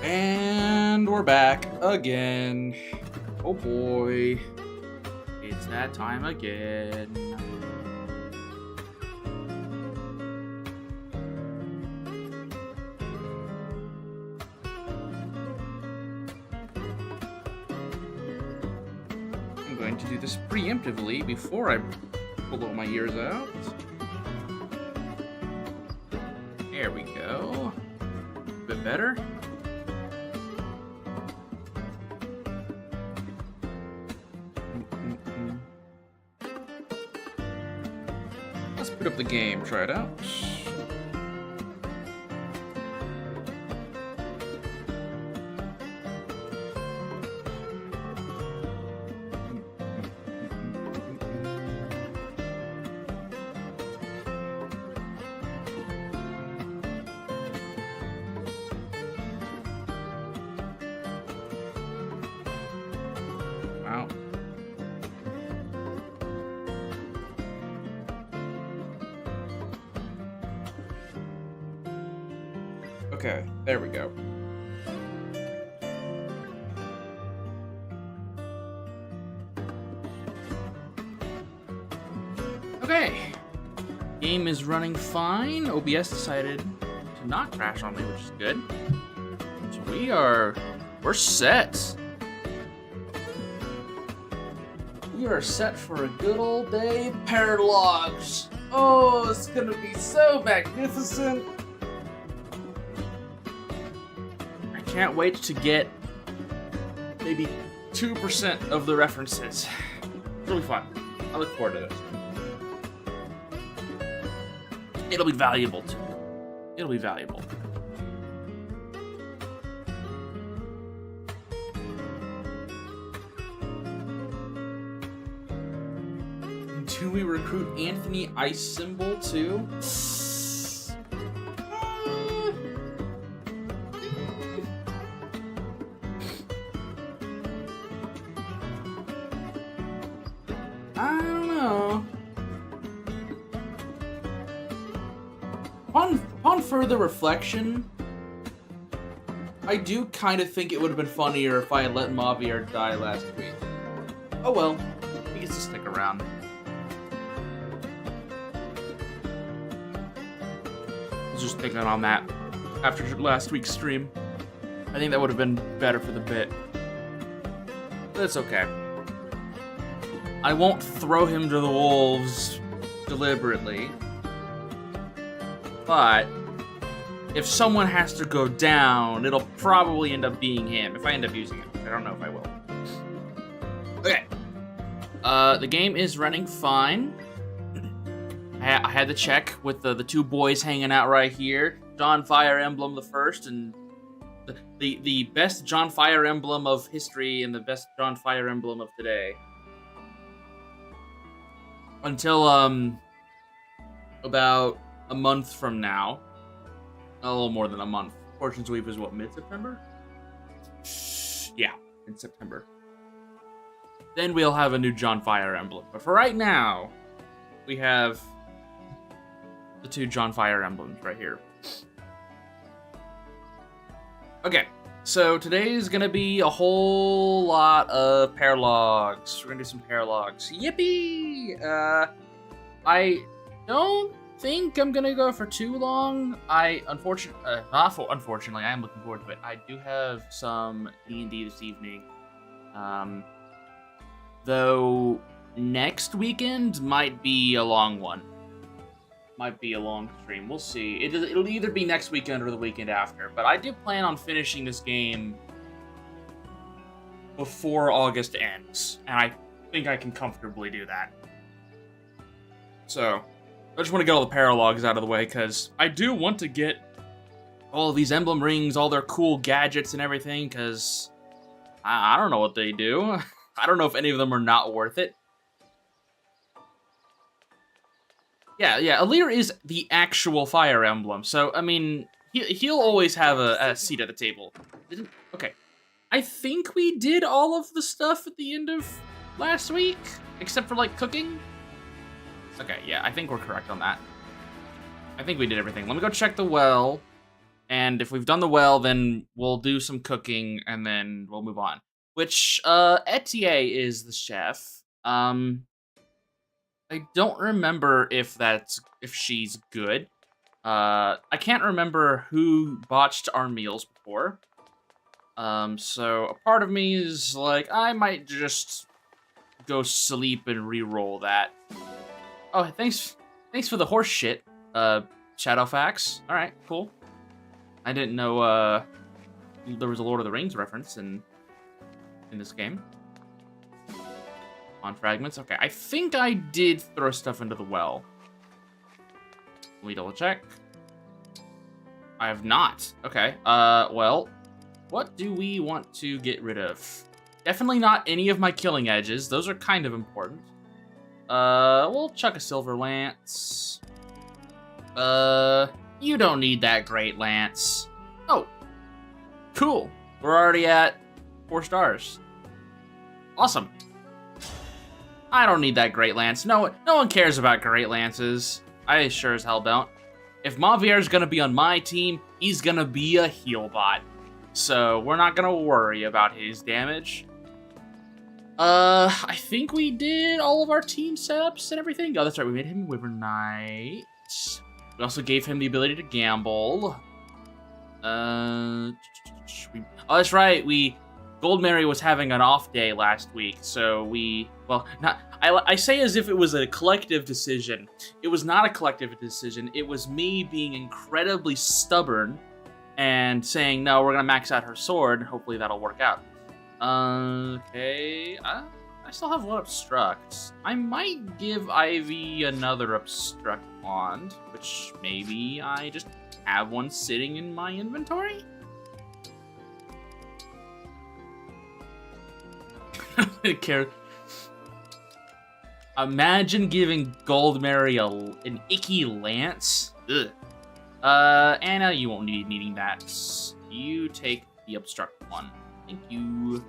And we're back again. Oh boy. It's that time again. I'm going to do this preemptively before I blow my ears out. There we go. A bit better. Let's put up the game, try it out. Wow. Okay, there we go. Okay. Game is running fine. OBS decided to not crash on me, which is good. So we're set. We are set for a good old day of paralogs. Oh, it's gonna be so magnificent. I can't wait to get maybe 2% of the references. It'll be fun. I look forward to this. It'll be valuable too. It'll be valuable. Do we recruit Anthony Ice Symbol too? I don't know. Upon further reflection, I do kind of think it would have been funnier if I had let Mavier die last week. Oh well, he gets to stick around. I was just thinking on that after last week's stream. I think that would have been better for the bit. But it's okay. I won't throw him to the wolves deliberately. But if someone has to go down, it'll probably end up being him if I end up using it. I don't know if I will. Okay. The game is running fine. I had to check with the two boys hanging out right here. John FireEmblem the first, and the best John FireEmblem of history and the best John FireEmblem of today. Until about a month from now. A little more than a month. Fortune's Weave is what, mid-September? Yeah, in September. Then we'll have a new John FireEmblem. But for right now, we have the two John FireEmblems right here. Okay, so today is gonna be a whole lot of paralogs. We're gonna do some paralogs. Yippee! I don't think I'm gonna go for too long. Unfortunately, I am looking forward to it. I do have some D&D this evening. Though next weekend might be a long one. Might be a long stream. We'll see. It'll either be next weekend or the weekend after. But I do plan on finishing this game before August ends. And I think I can comfortably do that. So, I just want to get all the paralogs out of the way, because I do want to get all of these emblem rings, all their cool gadgets and everything, because I don't know what they do. I don't know if any of them are not worth it. Yeah, Alir is the actual Fire Emblem, so, I mean, he'll always have a seat at the table. Okay. I think we did all of the stuff at the end of last week, except for, like, cooking. Okay, yeah, I think we're correct on that. I think we did everything. Let me go check the well. And if we've done the well, then we'll do some cooking, and then we'll move on. Which, Etier is the chef. I don't remember if she's good. I can't remember who botched our meals before. So a part of me is like, I might just go sleep and re-roll that. Oh, thanks for the horse shit, Shadowfax. All right, cool. I didn't know there was a Lord of the Rings reference in this game. On fragments. Okay, I think I did throw stuff into the well. Let me double check. I have not. Okay. Well, what do we want to get rid of? Definitely not any of my killing edges. Those are kind of important. We'll chuck a silver lance. You don't need that great lance. Oh, cool. We're already at 4 stars. Awesome. I don't need that great lance. No one cares about great lances. I sure as hell don't. If Mavier's gonna be on my team, he's gonna be a heal bot. So we're not gonna worry about his damage. I think we did all of our team setups and everything. Oh, that's right, we made him Wyvern Knight. We also gave him the ability to gamble. Oh, that's right, Goldmary was having an off day last week, so I say as if it was a collective decision. It was not a collective decision. It was me being incredibly stubborn and saying, no, we're gonna max out her sword. Hopefully that'll work out. Okay, I still have one obstruct. I might give Ivy another obstruct wand, which maybe I just have one sitting in my inventory? Care. Imagine giving Goldmary an icky lance. Ugh. Anna, you won't be needing that. You take the obstruct one. Thank you.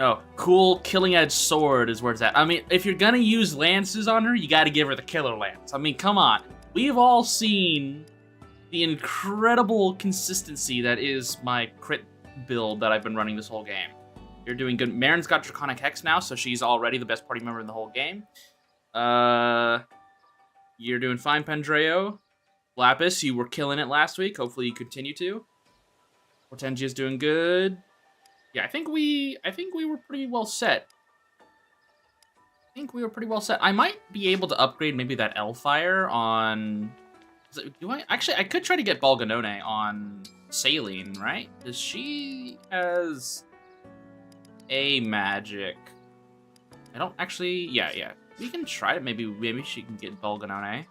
Oh, cool killing edge sword is where it's at. I mean, if you're gonna use lances on her, you gotta give her the killer lance. I mean, come on. We've all seen the incredible consistency that is my crit build that I've been running this whole game. You're doing good. Marin's got Draconic Hex now, so she's already the best party member in the whole game. You're doing fine, Pendreo. Lapis, you were killing it last week. Hopefully you continue to. Hortensia's doing good. Yeah, I think we were pretty well set. I might be able to upgrade maybe that Elfire on... I could try to get Balganone on Saline, right? Because she has a magic. I don't actually... Yeah. We can try it. Maybe she can get Balganone.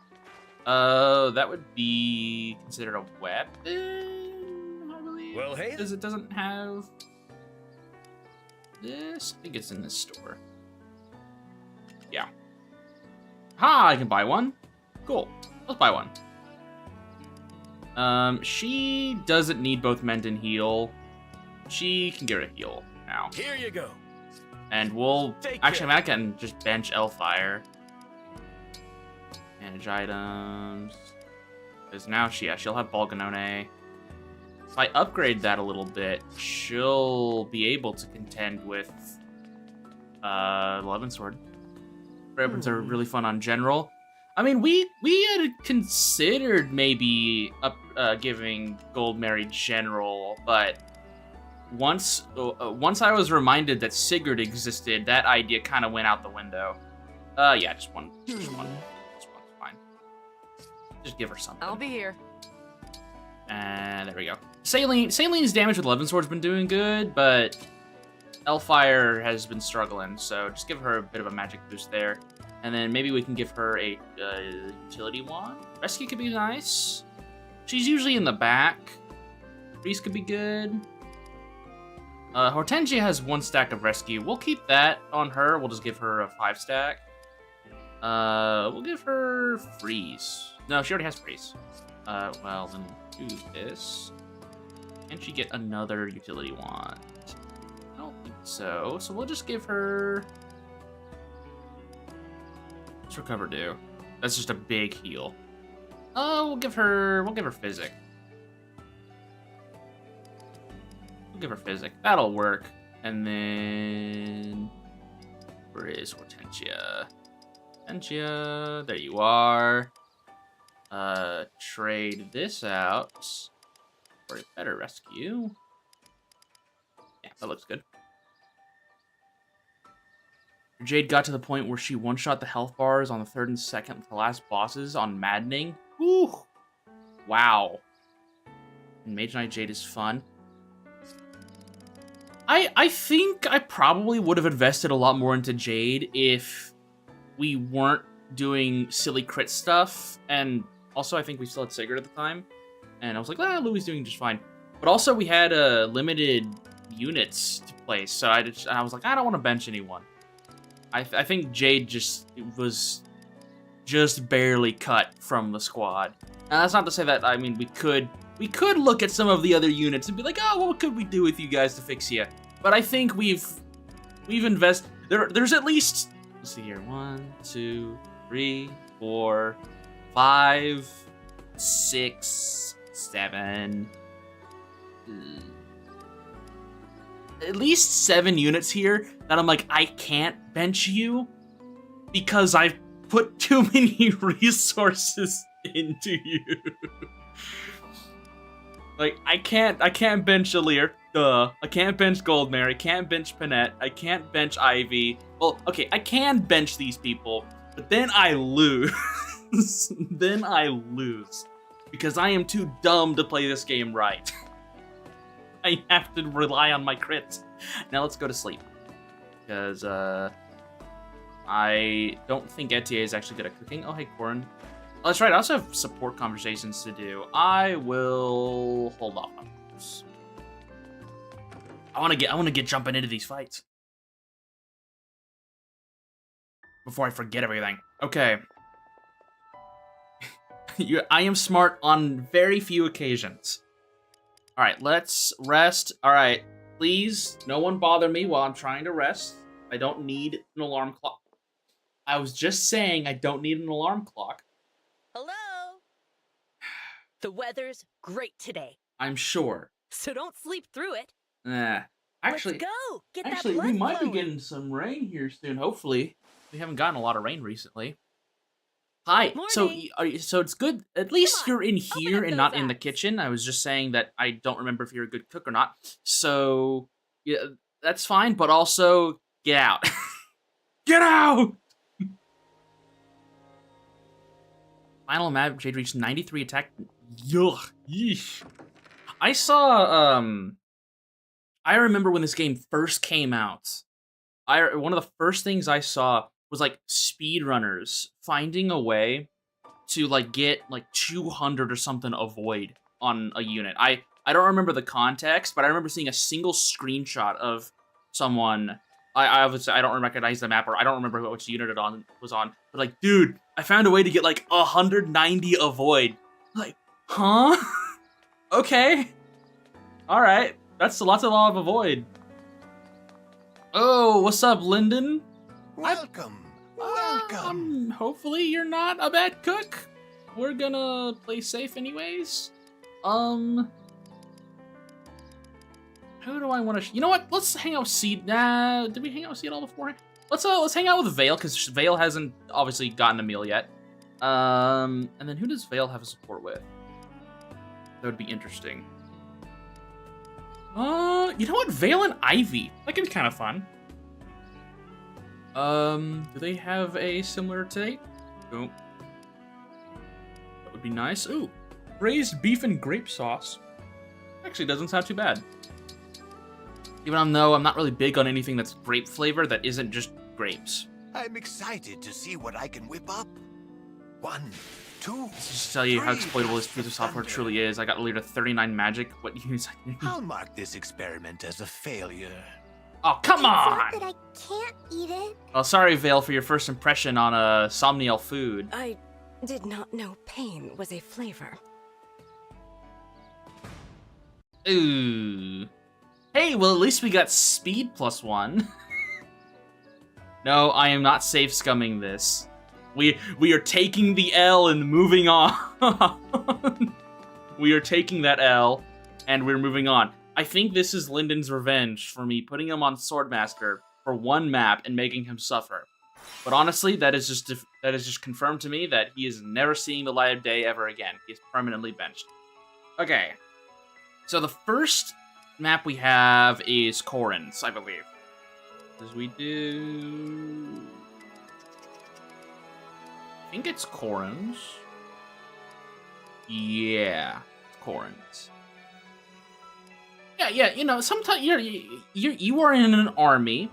That would be considered a weapon, I believe. Well, hey. Because it doesn't have this. I think it's in this store. Yeah. Ha! I can buy one. Cool. Let's buy one. She doesn't need both mend and heal. She can get a heal now. Here you go. And we'll... Actually, I can just bench Elfire. Manage items. Because now she'll have Balganone. If I upgrade that a little bit, she'll be able to contend with 11 Sword. Weapons are really fun on General. I mean, we had considered maybe giving Goldmary General, but once I was reminded that Sigurd existed, that idea kind of went out the window. Yeah, just one. Just one's fine. Just give her something. I'll be here. And there we go. Saline's damage with 11 Sword's been doing good, but Elfire has been struggling, so just give her a bit of a magic boost there. And then maybe we can give her a utility wand. Rescue could be nice. She's usually in the back. Priest could be good. Hortensia has 1 stack of rescue. We'll keep that on her. We'll just give her a 5 stack. We'll give her freeze. No, she already has freeze. Well, then do this. Can she get another utility wand? I don't think so. So we'll just give her... What's recover do? That's just a big heal. We'll give her physic. We'll give her physic. That'll work. And then where is Hortensia? Hortensia, there you are. Trade this out for a better rescue. Yeah, that looks good. Jade got to the point where she one-shot the health bars on the third and second with the last bosses on Maddening. Whew. Wow. And Mage Knight Jade is fun. I think I probably would have invested a lot more into Jade if we weren't doing silly crit stuff. And also, I think we still had Sigurd at the time. And I was like, Louis is doing just fine. But also, we had limited units to play. So I was like, I don't want to bench anyone. I think Jade was just barely cut from the squad. Now, that's not to say that, I mean, we could look at some of the other units and be like, oh, what could we do with you guys to fix you? But I think we've invested. There's at least, let's see here, 1, 2, 3, 4, 5, 6, 7. At least 7 units here that I'm like, I can't bench you because I've put too many resources into you. Like, I can't bench Alir. Duh. I can't bench Goldmare. I can't bench Panette. I can't bench Ivy. Well, okay, I can bench these people, but then I lose. Then I lose. Because I am too dumb to play this game right. I have to rely on my crits. Now let's go to sleep. Because, I don't think Etier is actually good at cooking. Oh, hey, Corin. Oh, that's right, I also have support conversations to do. I will hold off on those. I wanna get jumping into these fights. Before I forget everything. Okay. I am smart on very few occasions. Alright, let's rest. Alright, please, no one bother me while I'm trying to rest. I don't need an alarm clock. I was just saying I don't need an alarm clock. Hello? The weather's great today. I'm sure. So don't sleep through it. Actually, let's go. Get that actually, blood we might flowing. be getting some rain here soon. Hopefully, we haven't gotten a lot of rain recently. Hi. Morning. So it's good. At least you're in Open here up and those not in the eyes. kitchen. I was just saying that I don't remember if you're a good cook or not. So yeah, that's fine. But also, get out. Get out. Final map. Jade reached 93 attack. Yuck. Yeesh. I saw. I remember when this game first came out. One of the first things I saw was like speedrunners finding a way to like get like 200 or something avoid on a unit. I don't remember the context, but I remember seeing a single screenshot of someone. I obviously I don't recognize the map, or I don't remember which unit it was on. But like, dude, I found a way to get like 190 avoid. Like, huh? Okay. All right. That's lots of avoid. Oh, what's up, Lyndon? Welcome. Welcome. Hopefully you're not a bad cook. We're gonna play safe anyways. Who do I want to? You know what? Let's hang out with Seed. Did we hang out with Seed all beforehand? Let's hang out with Vale, because Vale hasn't obviously gotten a meal yet. And then who does Vale have a support with? That would be interesting. You know what? Vale and Ivy. That could be kind of fun. Do they have a similar take? Oh. That would be nice. Ooh. Braised beef and grape sauce. Actually, doesn't sound too bad. Even though I'm not really big on anything that's grape flavor that isn't just grapes. I'm excited to see what I can whip up. 1, 2. Let's just tell you how 3 exploitable this piece of software thunder. truly is. I got a leader 39 magic. What use? I'll mark this experiment as a failure. Oh, come It's not on! that I can't eat it. Well, sorry, Vale, for your first impression on a Somniel food. I did not know pain was a flavor. Ooh. Hey, well, at least we got speed +1. No, I am not safe scumming this. We are taking the L and moving on. We are taking that L, and we're moving on. I think this is Lyndon's revenge for me putting him on Swordmaster for one map and making him suffer. But honestly, that is just confirmed to me that he is never seeing the light of day ever again. He is permanently benched. Okay. So the first map we have is Corrin's, I believe. As we do... I think it's Corrin's. Yeah, Corrin's. Yeah, you know, sometimes you are in an army.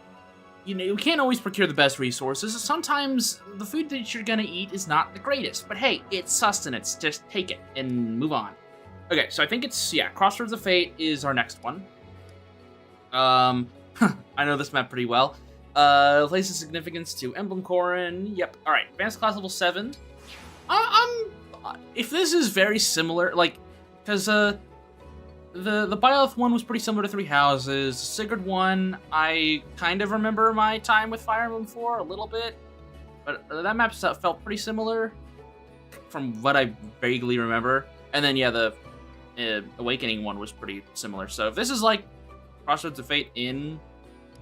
You know, you can't always procure the best resources. Sometimes the food that you're gonna eat is not the greatest. But hey, it's sustenance. Just take it and move on. Okay, so I think it's, yeah, Crossroads of Fate is our next one. I know this map pretty well. Place of significance to Emblem Corrin. Yep. All right, advanced class level 7. If this is very similar, like, because the Byleth one was pretty similar to Three Houses. Sigurd one, I kind of remember my time with Fire Emblem 4 a little bit, but that map felt pretty similar from what I vaguely remember. And then yeah, the Awakening one was pretty similar. So if this is like Crossroads of Fate in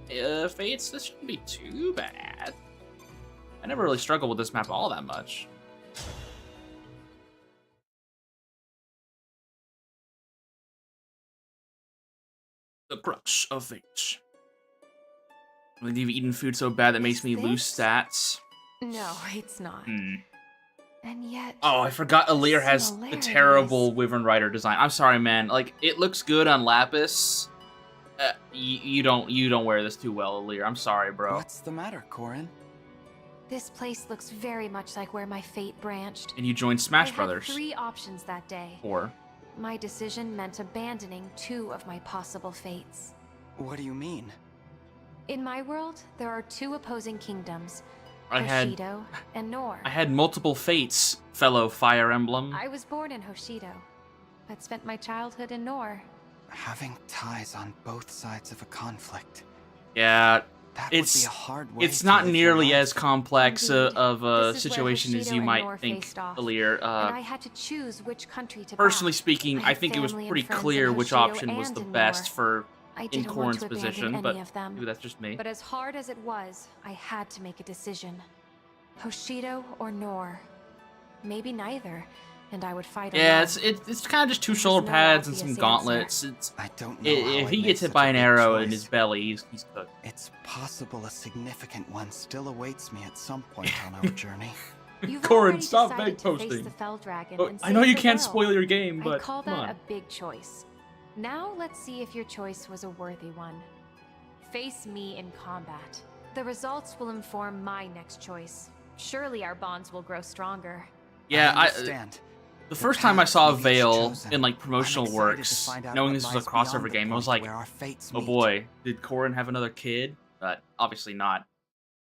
Fates, this shouldn't be too bad. I never really struggled with this map all that much. The Crux of Fate. I've eaten food so bad that makes me lose stats. No, it's not. And yet... Oh, I forgot Alir has the terrible Wyvern Rider design. I'm sorry, man. Like, it looks good on Lapis. You don't wear this too well, Alir. I'm sorry, bro. What's the matter, Corrin? This place looks very much like where my fate branched. And you joined Smash I Brothers. had 3 options that day. 4. My decision meant abandoning 2 of my possible fates. What do you mean? In my world, there are 2 opposing kingdoms, I had Hoshido and Nor. I had multiple fates, fellow Fire Emblem. I was born in Hoshido, but spent my childhood in Nor. Having ties on both sides of a conflict. Yeah, That would be a hard way it's to not live nearly your as life. complex of a This is where situation as Hoshido you and might Nor think, faced off, Alir. and I had to choose which country to Personally back. speaking, I had think it was family and pretty friends clear in which Hoshido option was and the in best Nor. for I in didn't want Corrin's to abandon position, any but of them. maybe that's just me. But as hard as it was, I had to make a decision. Hoshido or Nor. Maybe neither, and I would fight Yeah, alone. it's kind of just 2 There's shoulder no pads and some obvious gauntlets. answer. I don't know If how he I gets made hit by such an a big arrow in choice. his belly, he's cooked. It's possible a significant one still awaits me at some point on our journey. You've Corrin, already stop decided bait to face posting. the Fell Dragon Oh, and I know save you the can't world. spoil your game, but I'd call come that on. a big choice. Now let's see if your choice was a worthy one. Face me in combat. The results will inform my next choice. Surely our bonds will grow stronger. Yeah, I understand. the first time I saw path Veil chosen. in like I'm promotional excited to works, find out knowing what this was a lies beyond crossover the game, I was point like, where our fates oh meet. boy, did Corrin have another kid? But obviously not,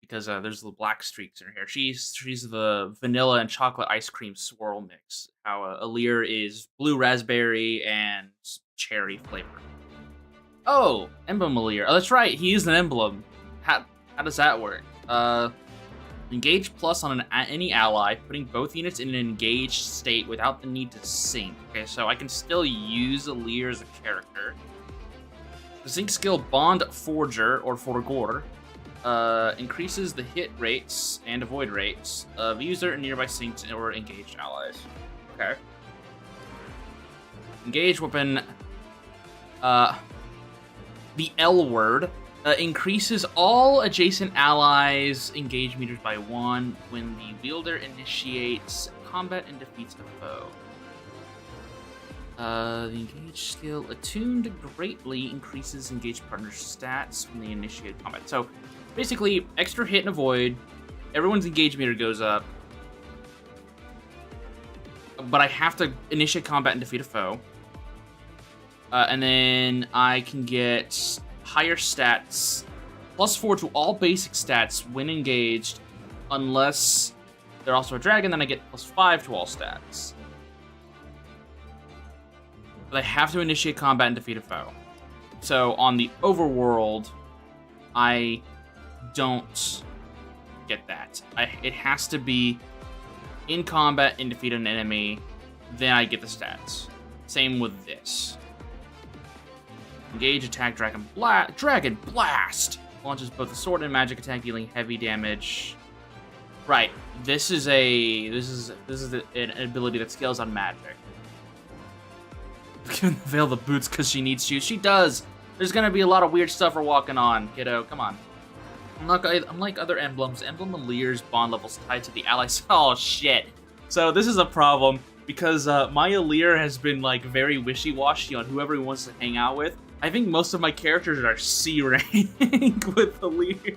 because there's the black streaks in her hair. She's the vanilla and chocolate ice cream swirl mix. How Alir is blue raspberry and cherry flavor. Oh, Emblem Alir. Oh, that's right. He is an emblem. How does that work? Engage plus on any ally, putting both units in an engaged state without the need to sync. Okay, so I can still use Alir as a character. The sync skill Bond Forger or Forgor increases the hit rates and avoid rates of user and nearby synced or engaged allies. Okay. Engage weapon. The L word increases all adjacent allies' engage meters by 1 when the wielder initiates combat and defeats a foe. The engage skill attuned greatly increases engaged partner's stats when they initiate combat. So basically, extra hit and avoid, everyone's engage meter goes up, but I have to initiate combat and defeat a foe. And then I can get higher stats, +4 to all basic stats when engaged, unless they're also a dragon, then I get +5 to all stats. But I have to initiate combat and defeat a foe. So on the overworld, I don't get that. It has to be in combat and defeat an enemy, then I get the stats. Same with this. Engage, attack, Dragon Blast! Launches both a sword and magic attack, dealing heavy damage. Right, this is an ability that scales on magic. Giving the Veil the boots because she needs shoes. She does! There's gonna be a lot of weird stuff we're walking on, kiddo. Come on. Unlike other emblems, Emblem Allier's bond levels tied to the allies. Oh, shit. So this is a problem, because my Allier has been, like, very wishy-washy on whoever he wants to hang out with. I think most of my characters are C rank with Allier.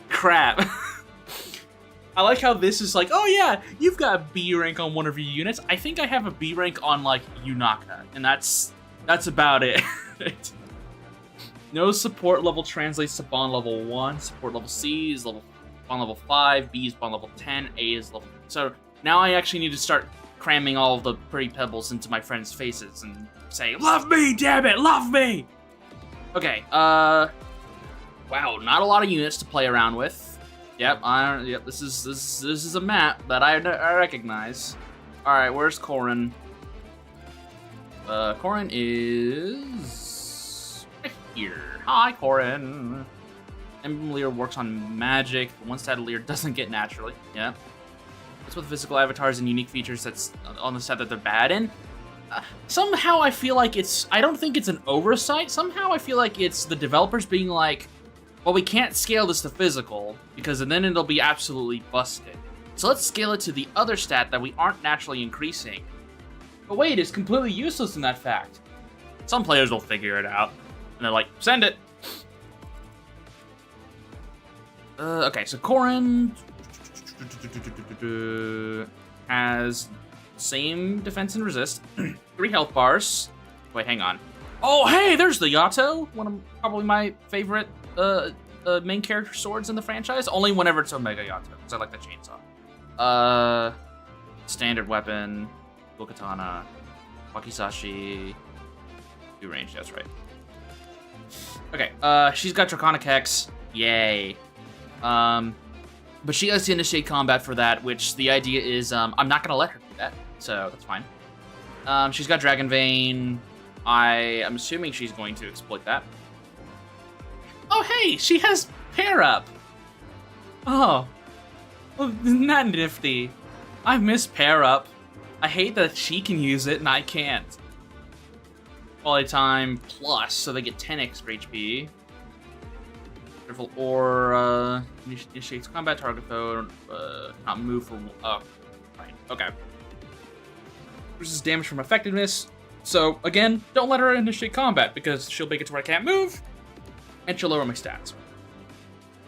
Crap. I like how this is like, oh yeah, you've got B rank on one of your units. I think I have a B rank on, like, Yunaka, and that's about it. No support level translates to bond level 1. Support level C is bond level 5. B is bond level 10. A is level... So now I actually need to start cramming all of the pretty pebbles into my friends' faces and say, love me, damn it, love me! Okay, wow, not a lot of units to play around with. Yep, this is a map that I recognize. Alright, where's Corrin? Corrin is... right here. Hi, Corrin. Emblem Lear works on magic. One stat of Lear doesn't get naturally. Yeah. It's with physical avatars and unique features that's on the set that they're bad in. Somehow I feel like it's... I don't think it's an oversight. Somehow I feel like it's the developers being like, well, we can't scale this to physical, because then it'll be absolutely busted. So let's scale it to the other stat that we aren't naturally increasing. But wait, it's completely useless in that fact. Some players will figure it out, and they're like, send it! Okay, so Corrin has same defense and resist, 3 health bars. Wait, hang on. Oh, hey, there's the Yato, one of probably my favorite main character swords in the franchise. Only whenever it's Omega Yato, because I like the chainsaw. Standard weapon, dual katana, wakizashi, 2 range. That's right. Okay, she's got Draconic Hex. Yay. But she has to initiate combat for that, which the idea is I'm not gonna let her do that, so that's fine. She's got Dragon Vein. I am assuming she's going to exploit that. Oh, hey, she has Pair Up. Oh, well, isn't that nifty? I miss Pair Up. I hate that she can use it and I can't. Quality time plus, so they get 10 extra HP. Careful or initiates combat target though. Not move for. Oh, right. Okay. Reduces damage from effectiveness. So again, don't let her initiate combat because she'll make it to where I can't move, and she'll lower my stats.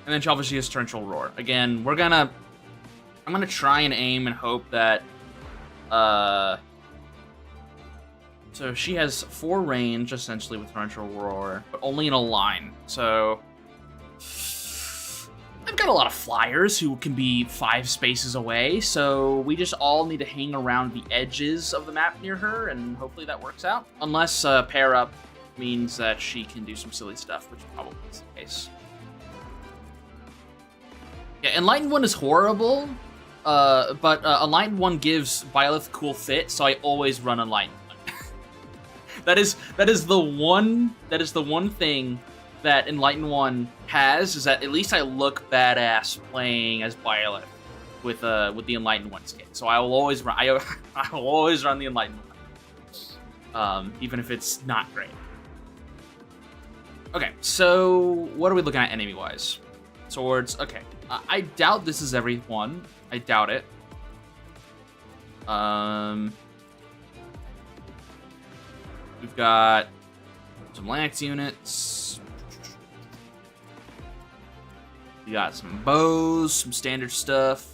And then she obviously has Torrential Roar. Again, I'm gonna try and aim and hope that. So she has 4 range essentially with Torrential Roar, but only in a line. So I've got a lot of flyers who can be 5 spaces away, so we just all need to hang around the edges of the map near her, and hopefully that works out. Unless Pair Up means that she can do some silly stuff, which probably is the case. Yeah, Enlightened One is horrible, but Enlightened One gives Byleth cool fit, so I always run Enlightened One. that is the one thing that Enlightened One has, is that at least I look badass playing as Byleth with the Enlightened One skin. So I will always run. I will always run the Enlightened One, even if it's not great. Okay, so what are we looking at enemy-wise? Swords. Okay, I doubt this is everyone. I doubt it. We've got some lance units. We got some bows, some standard stuff.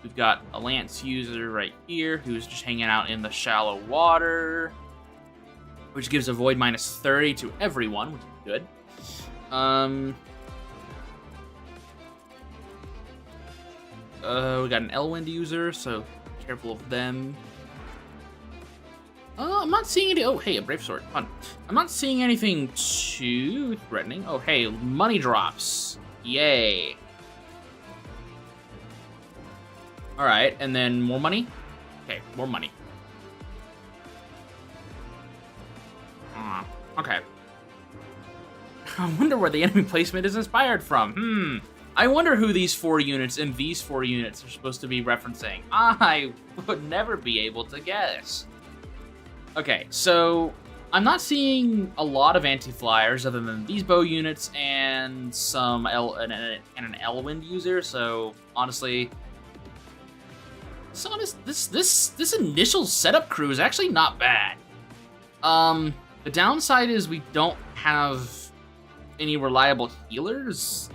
We've got a lance user right here who's just hanging out in the shallow water, which gives a void minus 30 to everyone, which is good. We got an Elwind user, so be careful of them. I'm not seeing any. Oh, hey, a Brave Sword. Fun. I'm not seeing anything too threatening. Oh, hey, money drops. Yay. All right, and then more money. Okay, more money. Okay. I wonder where the enemy placement is inspired from. I wonder who these 4 units and these 4 units are supposed to be referencing. I would never be able to guess. Okay, so I'm not seeing a lot of anti-flyers other than these bow units and some an Elwind user. So honestly, this initial setup crew is actually not bad. The downside is we don't have any reliable healers,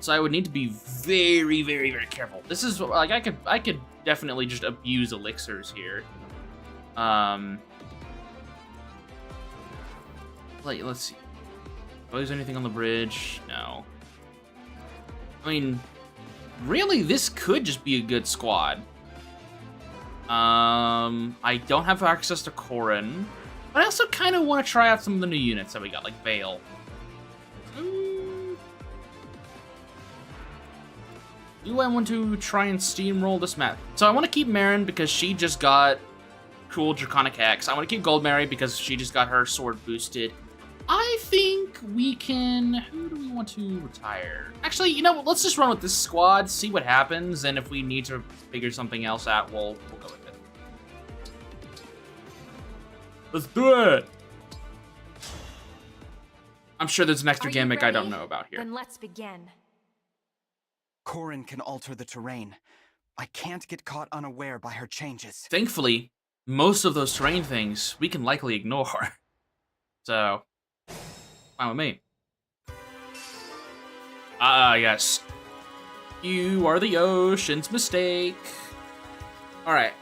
so I would need to be very, very, very careful. This is like I could definitely just abuse elixirs here. Let's see. Oh, is there anything on the bridge? No. I mean, really, this could just be a good squad. I don't have access to Corrin, but I also kind of want to try out some of the new units that we got, like Vale. Do I want to try and steamroll this map? So I want to keep Marin because she just got cool Draconic X. I want to keep Goldmary because she just got her sword boosted. I think we can... Who do we want to retire? Actually, you know what? Let's just run with this squad, see what happens, and if we need to figure something else out, we'll go with it. Let's do it! I'm sure there's an extra gimmick I don't know about here. Then let's begin. Corrin can alter the terrain. I can't get caught unaware by her changes. Thankfully, most of those terrain things we can likely ignore. So, fine with me. Yes. You are the ocean's mistake. Alright.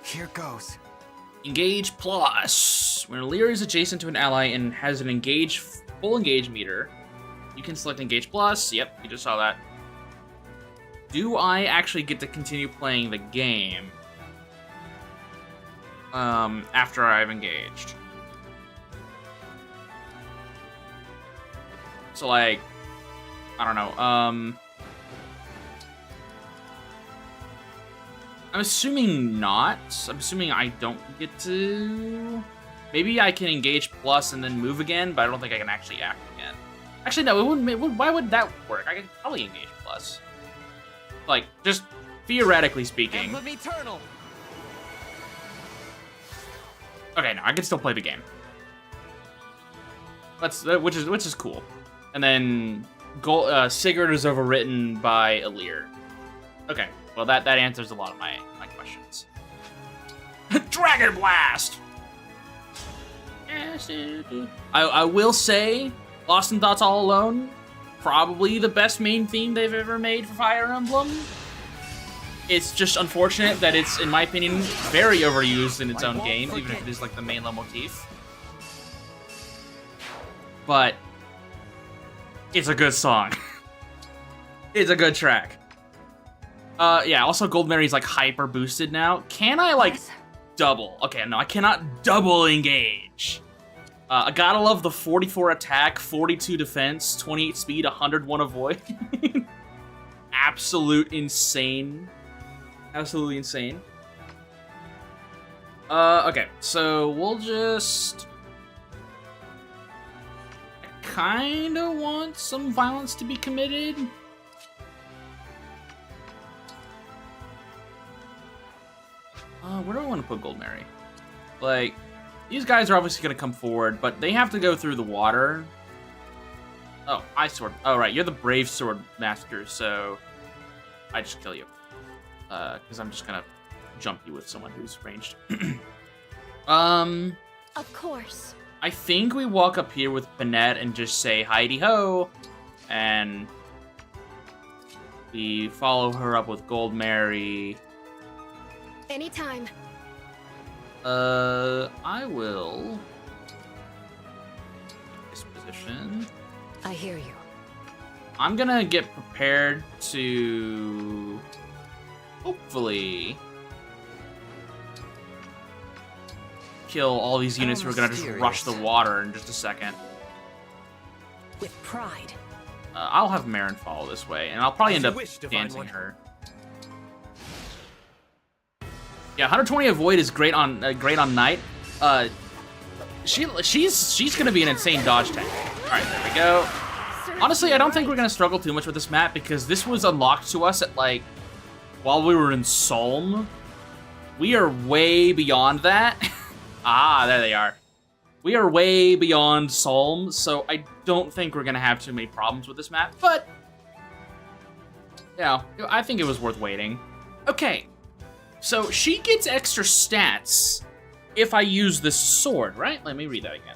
Here goes. Engage plus. When a leader is adjacent to an ally and has an full engage meter, you can select engage plus. Yep, you just saw that. Do I actually get to continue playing the game after I've engaged? So, like, I don't know. I'm assuming not. I'm assuming I don't get to. Maybe I can engage plus and then move again, but I don't think I can actually act again. Actually, no, it wouldn't. Why would that work? I could probably engage plus. Like, just theoretically speaking. Emblem Eternal. Okay, no, I can still play the game. Which is cool. And then Sigurd is overwritten by Alir. Okay, well that answers a lot of my questions. Dragon Blast. I will say, Lost in Thoughts All Alone, probably the best main theme they've ever made for Fire Emblem. It's just unfortunate that it's, in my opinion, very overused in its own game, even if it is like the main motif. But it's a good song. It's a good track. Yeah, also Goldmary's like hyper boosted now. Can I like double? Okay, no, I cannot double engage. I gotta love the 44 attack, 42 defense, 28 speed, 101 avoid. Absolute insane. Absolutely insane. Okay, so we'll just... I kinda want some violence to be committed. Where do I want to put Goldmary? Like, these guys are obviously gonna come forward, but they have to go through the water. Oh, Ice Sword. Oh, right, you're the Brave Sword Master, so I just kill you. Because I'm just gonna jump you with someone who's ranged. Of course. I think we walk up here with Panette and just say Heidi-ho, and we follow her up with Goldmary. Anytime. I will take this position. I hear you. I'm gonna get prepared to hopefully kill all these units who are gonna just rush the water in just a second. With pride. I'll have Marin follow this way, and I'll probably As end you up wish, Divine dancing One. her. Yeah, 120 avoid is great on Knight. She's gonna be an insane dodge tank. All right, there we go. Honestly, I don't think we're gonna struggle too much with this map because this was unlocked to us at like while we were in Solm. We are way beyond that. Ah, there they are. We are way beyond Solm, so I don't think we're gonna have too many problems with this map. But yeah, I think it was worth waiting. Okay, so she gets extra stats if I use this sword, right? Let me read that again.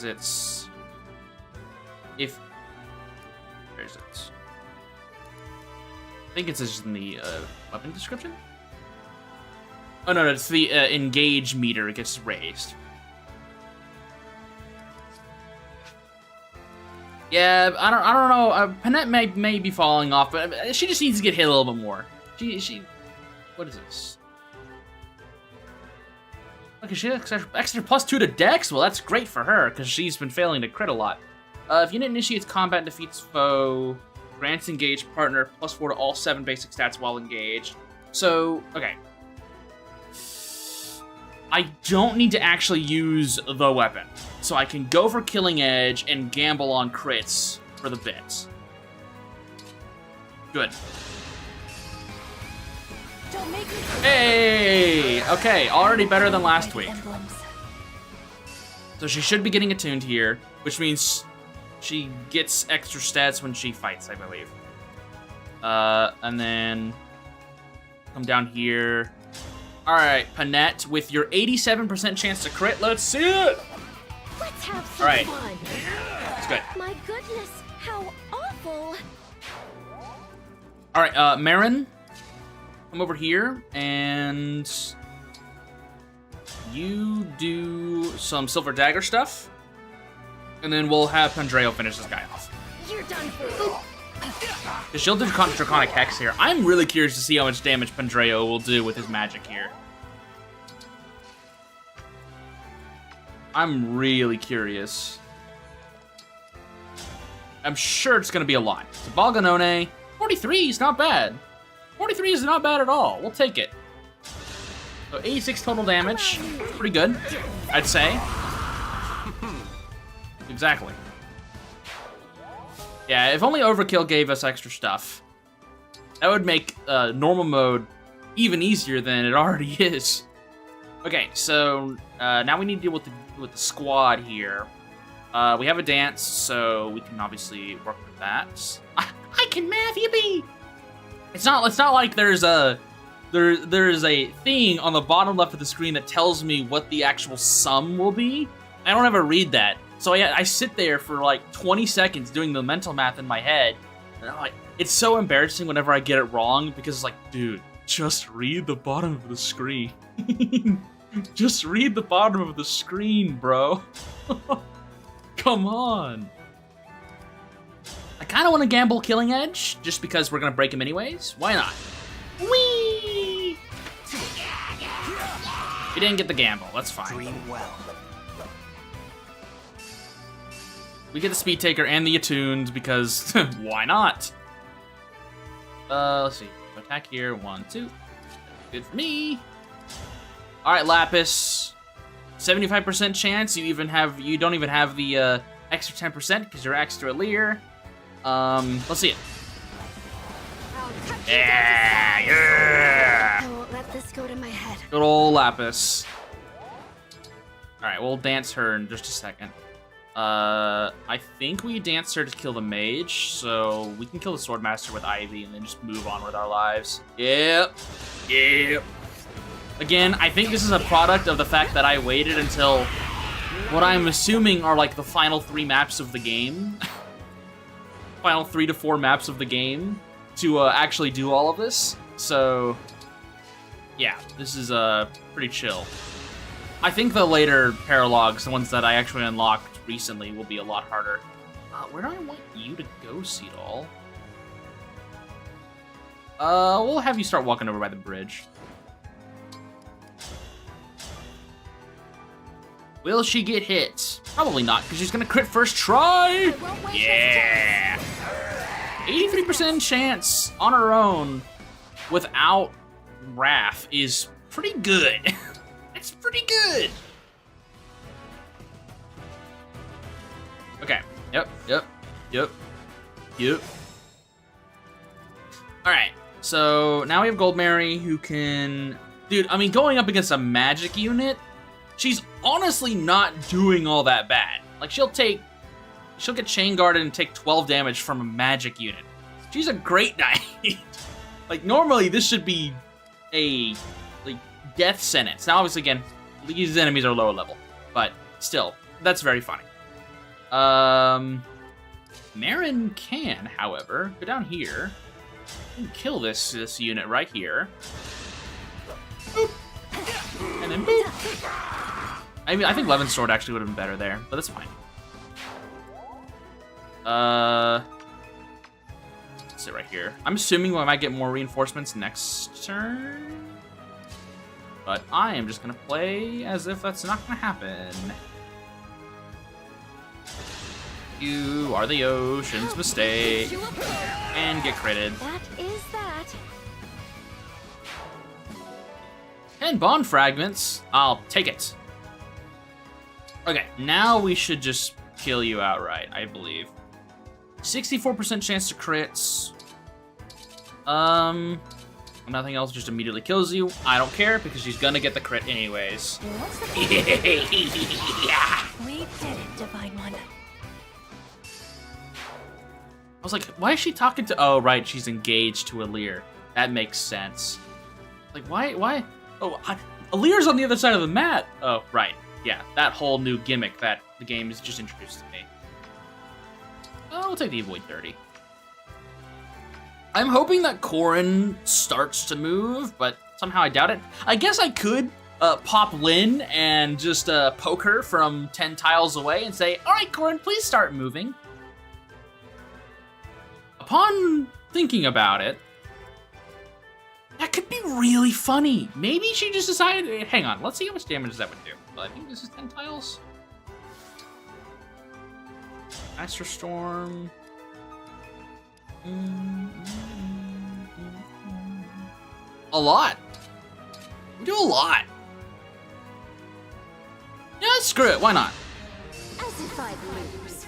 It's if where is it? I think it's just in the weapon description. Oh no, it's the engage meter gets raised. Yeah, I don't know. Panette may be falling off, but she just needs to get hit a little bit more. She what is this? Okay, she has extra +2 to Dex. Well, that's great for her because she's been failing to crit a lot. If unit initiates combat and defeats foe, grants engaged partner +4 to all 7 basic stats while engaged. So, okay. I don't need to actually use the weapon. So I can go for Killing Edge and gamble on crits for the bits. Good. Don't make me Hey! Okay, already better than last week. emblems. So she should be getting attuned here, which means she gets extra stats when she fights, I believe. And then come down here. All right, Panette, with your 87% chance to crit, let's see it. Let's have some All right. fun. It's good. My goodness, how awful. All right, Marin, come over here, and you do some Silver Dagger stuff, and then we'll have Pandreo finish this guy off. You're done for. Because she'll do Draconic Hex here. I'm really curious to see how much damage Pandreo will do with his magic here. I'm really curious. I'm sure it's going to be a lot. So Balganone, 43 is not bad. 43 is not bad at all. We'll take it. So 86 total damage. Pretty good, I'd say. Exactly. Yeah, if only Overkill gave us extra stuff, that would make normal mode even easier than it already is. Okay, so now we need to deal with the squad here. We have a dance, so we can obviously work with that. I can math, yippee! It's not like there's a thing on the bottom left of the screen that tells me what the actual sum will be. I don't ever read that. So I sit there for like 20 seconds doing the mental math in my head. And I'm like, it's so embarrassing whenever I get it wrong because it's like, dude, just read the bottom of the screen. Just read the bottom of the screen, bro. Come on. I kind of want to gamble Killing Edge just because we're going to break him anyways. Why not? Whee! We didn't get the gamble. That's fine. Dream well. We get the Speed Taker and the Attuned because why not? Let's see. Attack here. 1, 2. Good for me. All right, Lapis. 75% chance. You don't even have the extra 10% because you're extra Leer. Let's see it. I'll cut you Yeah, down to yeah. size. I won't let this go to my head. Good old Lapis. All right, we'll dance her in just a second. I think we dance her to kill the mage, so we can kill the Swordmaster with Ivy and then just move on with our lives. Yep. Yep. Again, I think this is a product of the fact that I waited until what I'm assuming are like the final 3 maps of the game. Final 3 to 4 maps of the game to actually do all of this. So, yeah, this is pretty chill. I think the later paralogs, the ones that I actually unlocked recently, will be a lot harder. Where do I want you to go, Seedall? We'll have you start walking over by the bridge. Will she get hit? Probably not, because she's gonna crit first try. I won't waste Yeah. 83% chance on her own without Wrath is pretty good. It's pretty good. Okay. Yep. Alright. So now we have Gold Mary who can... Dude, I mean, going up against a magic unit, she's honestly not doing all that bad. Like, she'll get chain guarded and take 12 damage from a magic unit. She's a great knight. Like, normally this should be a, like, death sentence. Now, obviously, again, these enemies are lower level. But still, that's very funny. Marin can, however, go down here and kill this unit right here. Boop. And then boop. I mean, I think Levin's sword actually would have been better there, but that's fine. Let's sit right here. I'm assuming we might get more reinforcements next turn, but I am just gonna play as if that's not gonna happen. You are the ocean's mistake, and get critted. That is that. 10 bond fragments. I'll take it. Okay, now we should just kill you outright, I believe. 64% chance to crits. Nothing else just immediately kills you. I don't care because she's gonna get the crit anyways. What's the Yeah. We did it, Divine One. I was like, why is she talking to... Oh, right, she's engaged to Alir. That makes sense. Like, why? Oh, Alir's on the other side of the mat. Oh, right. Yeah, that whole new gimmick that the game has just introduced to me. Oh, we'll take the Void 30. I'm hoping that Corrin starts to move, but somehow I doubt it. I guess I could pop Lynn and just poke her from 10 tiles away and say, all right, Corrin, please start moving. Upon thinking about it, that could be really funny. Maybe she just decided, hang on, let's see how much damage that would do. Well, I think this is 10 tiles. Master Storm. A lot. We do a lot. Yeah, screw it, why not? As if I'd lose.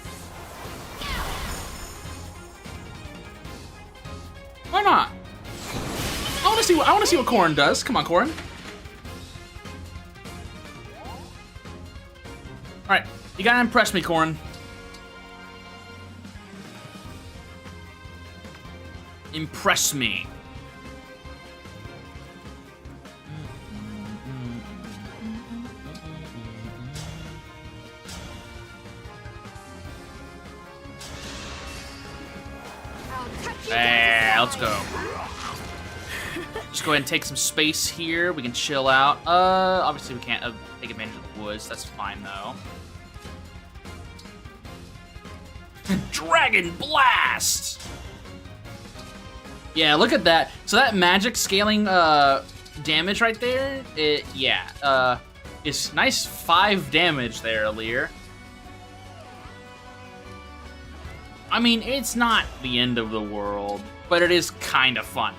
Why not? I want to see what Corrin does. Come on, Corrin. All right, you gotta impress me, Corrin. Impress me. Let's go. Just go ahead and take some space here. We can chill out. Obviously we can't take advantage of the woods. That's fine though. Dragon Blast! Yeah, look at that. So that magic scaling damage right there, it's nice 5 damage there, Alir. I mean, it's not the end of the world, but it is kind of fun.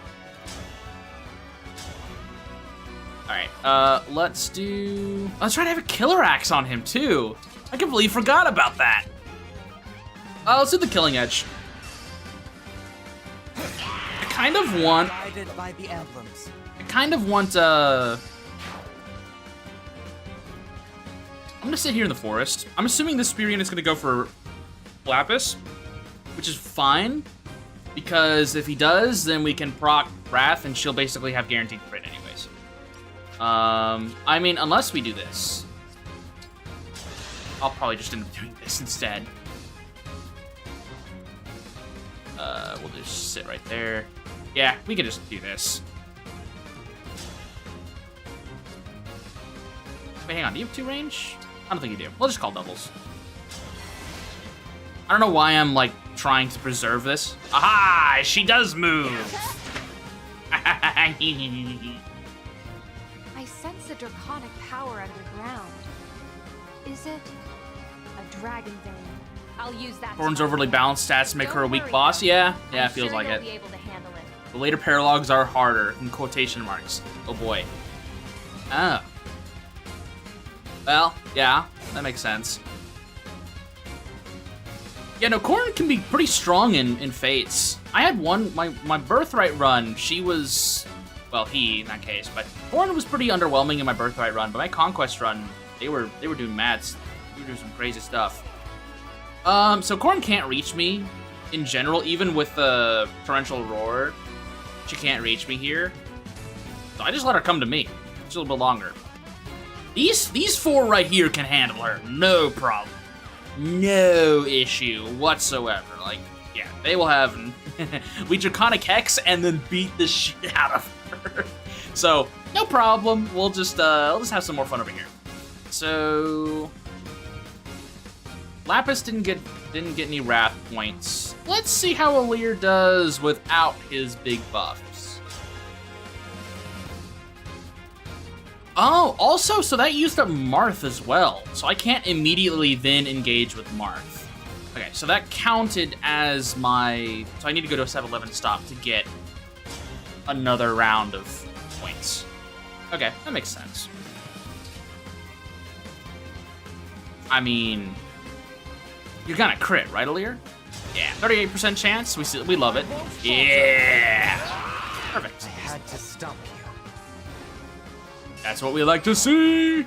Alright, let's try to have a killer axe on him too. I completely forgot about that. Let's do the killing edge. I kind of want... Guided by the emblems. I kind of want, I'm gonna sit here in the forest. I'm assuming this spear unit's gonna go for Lapis, which is fine, because if he does, then we can proc Wrath, and she'll basically have guaranteed crit anyways. I mean, unless we do this. I'll probably just end up doing this instead. We'll just sit right there. Yeah, we can just do this. Wait, hang on, do you have 2 range? I don't think you do. We'll just call doubles. I don't know why I'm, like, trying to preserve this. Aha! She does move! I sense a draconic power underground. Is it a dragon vein? I'll use that. Corrin's overly balanced stats make her a weak boss. Yeah, it feels like it. Be able to handle it. The later paralogs are harder, in quotation marks. Oh boy. Oh. Well, yeah, that makes sense. Yeah, no, Corrin can be pretty strong in Fates. I had one, my Birthright run, she was, well, he in that case, but Corrin was pretty underwhelming in my Birthright run, but my Conquest run, they were doing they were doing some crazy stuff. So Corrin can't reach me in general, even with the Torrential Roar. She can't reach me here. So I just let her come to me. Just a little bit longer. These four right here can handle her, no problem. No issue whatsoever. Like, yeah, they will have we Draconic Hex and then beat the shit out of her. So, no problem. We'll just have some more fun over here. So Lapis didn't get any wrath points. Let's see how Alir does without his big buffs. Oh, also, so that used up Marth as well. So I can't immediately then engage with Marth. Okay, so that counted as my... So I need to go to a 7-Eleven stop to get another round of points. Okay, that makes sense. I mean... You're gonna crit, right, Alir? Yeah, 38% chance. We love it. Yeah! Perfect. I had to stop you. That's what we like to see!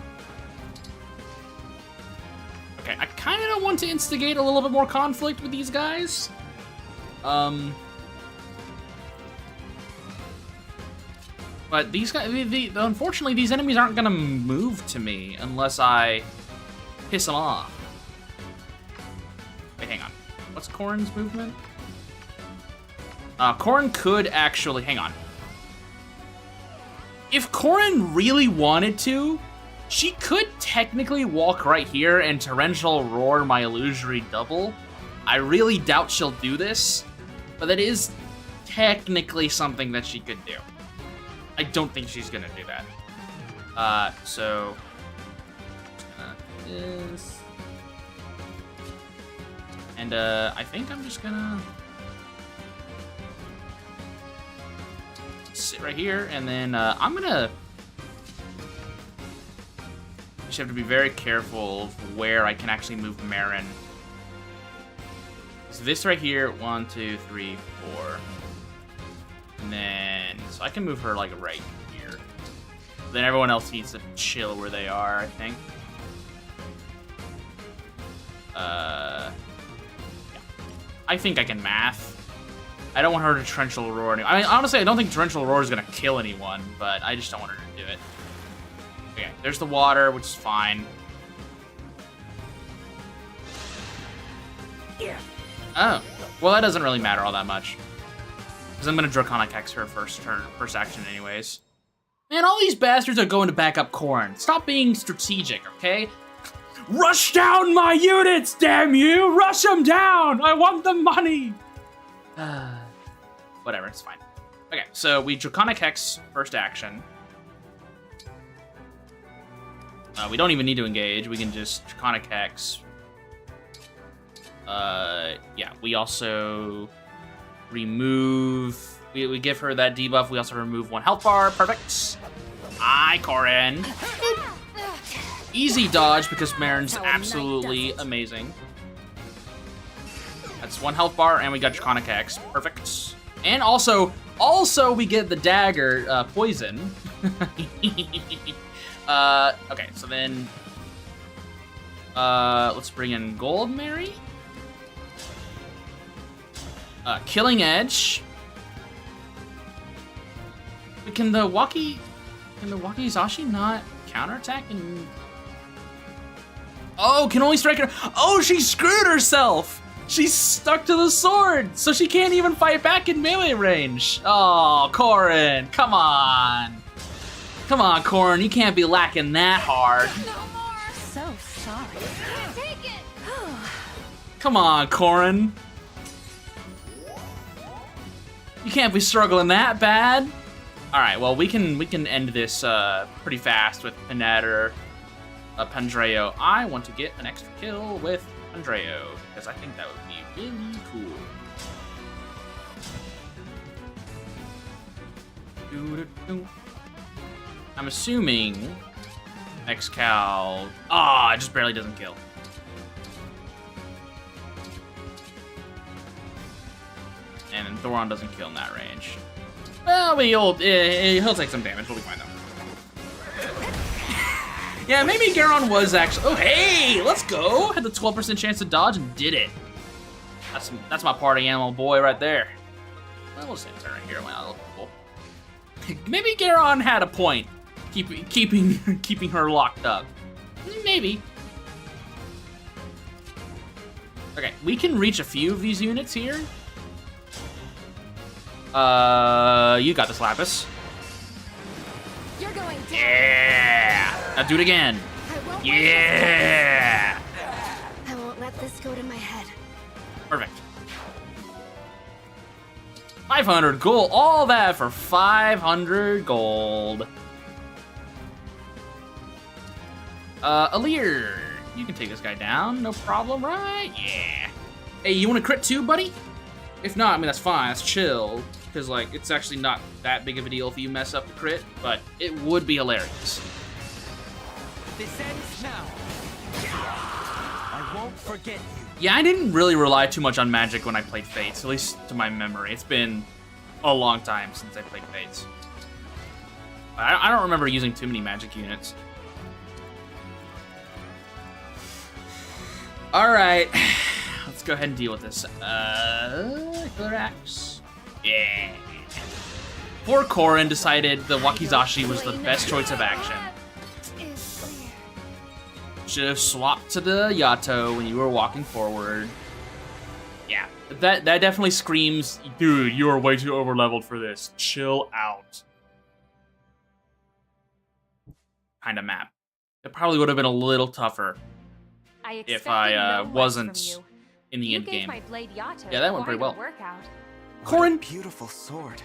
Okay, I kind of want to instigate a little bit more conflict with these guys. But these guys, unfortunately, these enemies aren't gonna move to me unless I piss them off. Wait, hang on. What's Corrin's movement? Corrin could actually, hang on. If Corrin really wanted to, she could technically walk right here and Torrential Roar my Illusory Double. I really doubt she'll do this, but that is technically something that she could do. I don't think she's gonna do that. So... this. And, I think I'm just gonna... sit right here, and then I'm gonna just have to be very careful of where I can actually move Marin. So this right here, 1, 2, 3, 4, and then so I can move her like right here. Then everyone else needs to chill where they are, I think. Yeah. I think I can math. I don't want her to Torrential Roar. I mean, honestly, I don't think Torrential Roar is going to kill anyone, but I just don't want her to do it. Okay, there's the water, which is fine. Yeah. Oh, well, that doesn't really matter all that much. Because I'm going to Draconic Hex her first action anyways. Man, all these bastards are going to back up Corrin. Stop being strategic, okay? Rush down my units, damn you! Rush them down! I want the money! Whatever, it's fine. Okay, so we Draconic Hex first action. We don't even need to engage. We can just Draconic Hex. Yeah, we also remove... We give her that debuff. We also remove 1 health bar. Perfect. Hi, Corrin. Easy dodge because Marin's absolutely amazing. That's 1 health bar, and we got Draconic Hex. Perfect. And also we get the dagger poison. Okay, so then let's bring in Gold Mary. Killing Edge. Can the Wakizashi not counterattack and... Oh, can only strike her. Oh, she screwed herself. She's stuck to the sword, so she can't even fight back in melee range. Oh, Corrin, come on. Come on, Corrin, you can't be lacking that hard. No more. So sorry. Take it. Come on, Corrin. You can't be struggling that bad. All right, well, we can end this pretty fast with Panatter Pandreo. I want to get an extra kill with Pandreo because I think that would be really cool. I'm assuming Excal. It just barely doesn't kill. And Thoron doesn't kill in that range. Well, he'll take some damage. We'll be fine though. Yeah, maybe Garon was actually. Oh, hey, let's go. Had the 12% chance to dodge and did it. That's my party animal boy right there. Well, we'll send her right here. Well, cool. Maybe Garon had a point, keeping her locked up. Maybe. Okay, we can reach a few of these units here. You got this, Lapis. You're going down. Yeah. Now do it again. Yeah. I won't let this go to my head. Perfect. 500 gold. All that for 500 gold. Alir, you can take this guy down. No problem, right? Yeah. Hey, you want to crit too, buddy? If not, I mean, that's fine. That's chill. Because, like, it's actually not that big of a deal if you mess up the crit, but it would be hilarious. This ends now. I won't forget you. Yeah, I didn't really rely too much on magic when I played Fates, at least to my memory. It's been a long time since I played Fates. I don't remember using too many magic units. Alright, let's go ahead and deal with this. Killer Axe. Yeah. Poor Korin decided the Wakizashi was the best choice of action. Should have swapped to the Yato when you were walking forward. Yeah, that definitely screams, dude, you are way too overleveled for this. Chill out. Kind of map. It probably would have been a little tougher if I wasn't in the end game. Yeah, that went pretty well. Korin, Beautiful sword.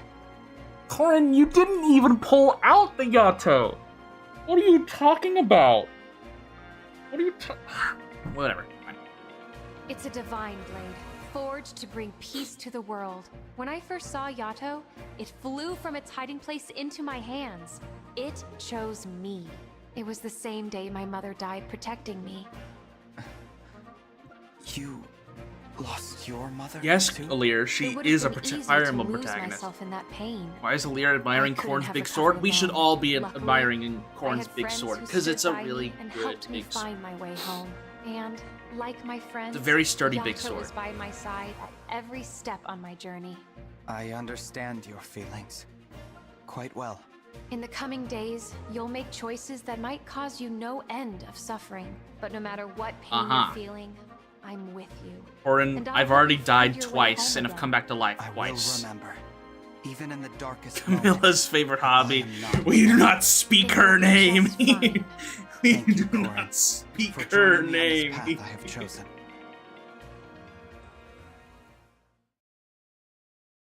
Korin, you didn't even pull out the Yato. What are you talking about? What are you Whatever. Fine. It's a divine blade, forged to bring peace to the world. When I first saw Yato, it flew from its hiding place into my hands. It chose me. It was the same day my mother died protecting me. You lost your mother? Yes, too? Alir, she is a Fire Emblem protagonist. In that pain. Why is Alir admiring Korn's big sword? We should all be admiring Korn's big sword because it's a really good big sword. Find my way home. And like my friends, it's a very sturdy big Yato sword. was by my side at every step on my journey. I understand your feelings quite well. In the coming days, you'll make choices that might cause you no end of suffering. But no matter what pain you're feeling, I'm with you. Korin, I've already died twice and have come back to life I twice. will remember, even in the darkest Camilla's moments, favorite hobby. I am not We do not speak her name. Just fine. We Thank you, do Korin, not speak for her joining me on name. this path I have chosen.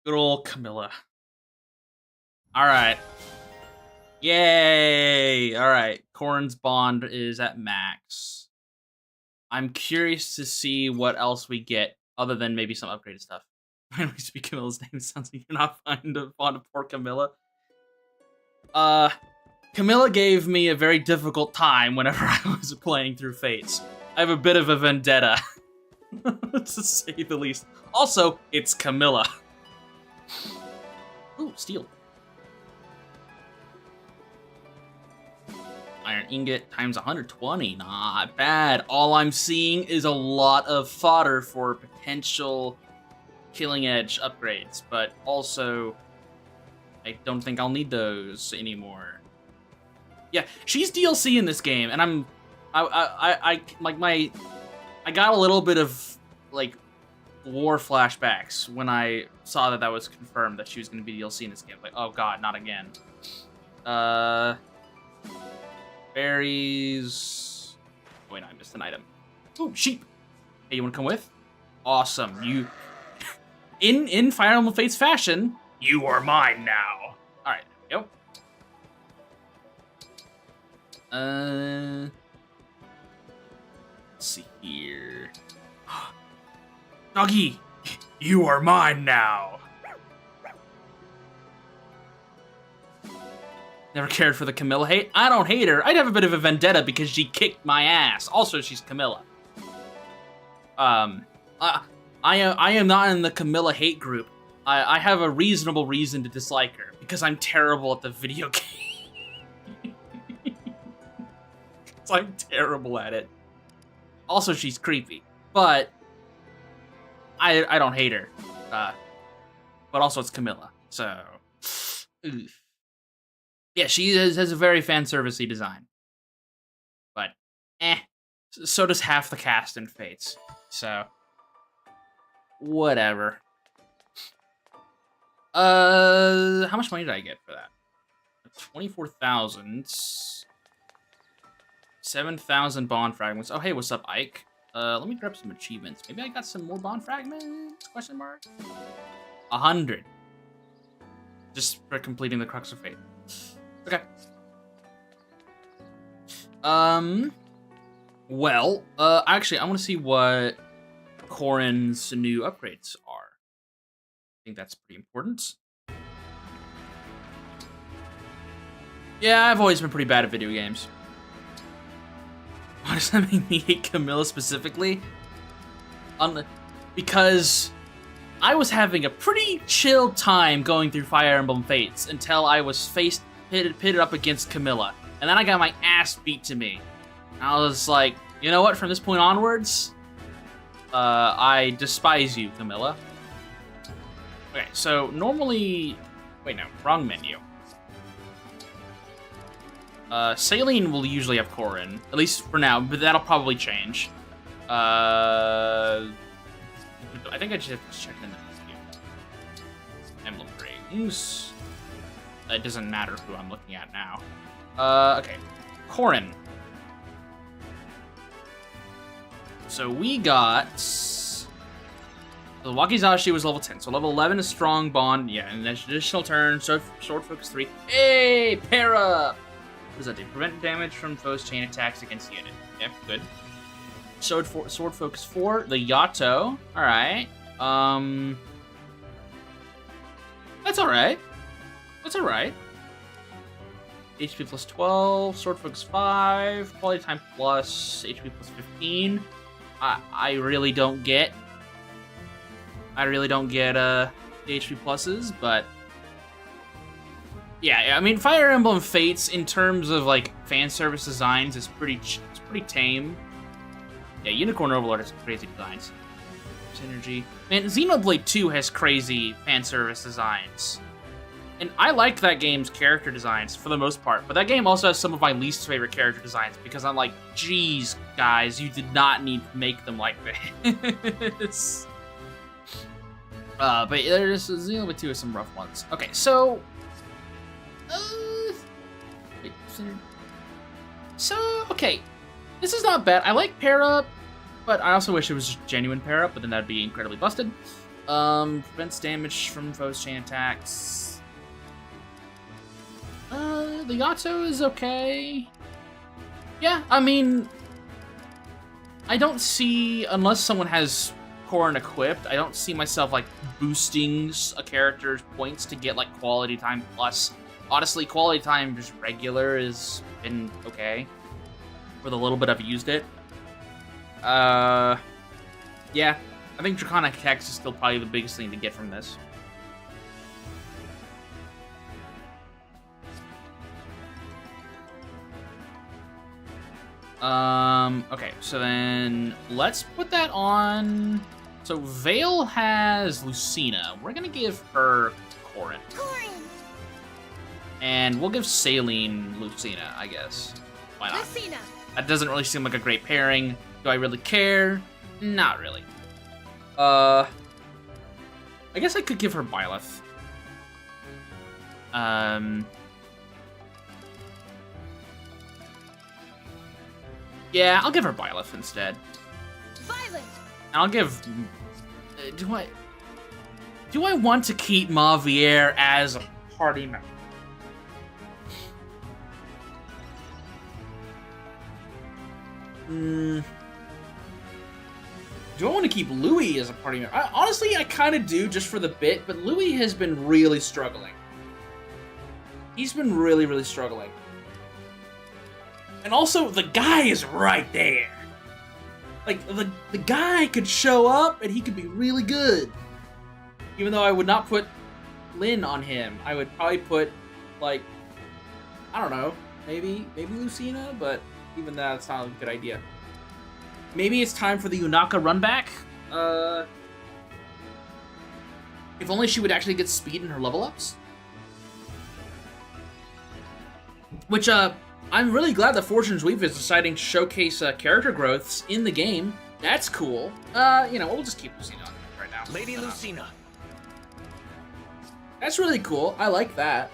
Good old Camilla. Alright. Yay! Alright, Korin's bond is at max. I'm curious to see what else we get, other than maybe some upgraded stuff. When we speak Camilla's name, it sounds like you're not fond of poor Camilla. Camilla gave me a very difficult time whenever I was playing through Fates. I have a bit of a vendetta, to say the least. Also, it's Camilla. Ooh, steel. Iron ingot times 120, not bad. All I'm seeing is a lot of fodder for potential killing edge upgrades, but also I don't think I'll need those anymore. Yeah, she's DLC in this game, and I got a little bit of like war flashbacks when I saw that was confirmed that she was going to be DLC in this game. Like, oh god, not again. Berries. Oh, wait, no, I missed an item. Ooh, sheep. Hey, you want to come with? Awesome. You, in Fire Emblem Fates fashion, you are mine now. All right, there we go. Let's see here. Doggy, you are mine now. Never cared for the Camilla hate. I don't hate her. I'd have a bit of a vendetta because she kicked my ass. Also, she's Camilla. I am not in the Camilla hate group. I have a reasonable reason to dislike her because I'm terrible at the video game. I'm terrible at it. Also, she's creepy, but I don't hate her. But also, it's Camilla, so. Oof. Yeah, she has a very fan servicey design, but so does half the cast in Fates. So whatever. How much money did I get for that? 24,000. 7,000 bond fragments. Oh, hey, what's up, Ike? Let me grab some achievements. Maybe I got some more bond fragments? Question mark? 100. Just for completing the Crux of Fate. Okay. Well, actually, I want to see what Corin's new upgrades are. I think that's pretty important. Yeah, I've always been pretty bad at video games. Why does that make me hate Camilla specifically? Because I was having a pretty chill time going through Fire Emblem Fates until I was pitted up against Camilla. And then I got my ass beat to me. I was like, you know what, from this point onwards, I despise you, Camilla. Okay, so normally... Wait, no, wrong menu. Saline will usually have Corin, at least for now, but that'll probably change. I think I just have to check in the menu. Emblem rings. It doesn't matter who I'm looking at now. Okay. Corin. So we got... The Wakizashi was level 10, so level 11 is Strong Bond. Yeah, and an additional turn, Sword Focus 3. Hey, Para! What does that do? Prevent damage from foes' chain attacks against unit. Yeah, good. Sword Focus 4. The Yato. Alright. That's alright. That's alright. HP plus 12. Sword Focus 5. Quality time plus. HP plus 15. I really don't get... the HP pluses, but... Yeah, I mean, Fire Emblem Fates, in terms of, like, fan service designs, is pretty tame. Yeah, Unicorn Overlord has crazy designs. Synergy. Man, Xenoblade 2 has crazy fan service designs. And I like that game's character designs, for the most part. But that game also has some of my least favorite character designs, because I'm like, geez, guys, you did not need to make them like this. But there's Xenoblade 2 has some rough ones. Okay, so... wait, so, okay. This is not bad. I like Para, but I also wish it was just genuine Para, but then that'd be incredibly busted. Prevents damage from foes' chain attacks. The Yato is okay. Yeah, I mean... I don't see, unless someone has Corin equipped, I don't see myself, like, boosting a character's points to get, like, quality time plus. Honestly, quality time just regular has been okay. For the little bit I've used it. Yeah. I think Draconic Hex is still probably the biggest thing to get from this. Okay, so then let's put that on. So Vale has Lucina. We're gonna give her Corin. And we'll give Saline Lucina, I guess. Why not? Lucina. That doesn't really seem like a great pairing. Do I really care? Not really. I guess I could give her Byleth. Yeah, I'll give her Byleth instead. Violet. And I'll give... Do I want to keep Mavier as a party member? Do I want to keep Louis as a party member? Honestly, I kind of do, just for the bit, but Louis has been really struggling. He's been really, really struggling. And also, the guy is right there. Like, the guy could show up, and he could be really good. Even though I would not put Lynn on him. I would probably put, like, I don't know, maybe Lucina, but even that's not a good idea. Maybe it's time for the Yunaka run back. If only she would actually get speed in her level ups. Which, I'm really glad that Fortune's Weave is deciding to showcase character growths in the game. That's cool. You know, we'll just keep Lucina on right now. Lady Lucina. That's really cool. I like that.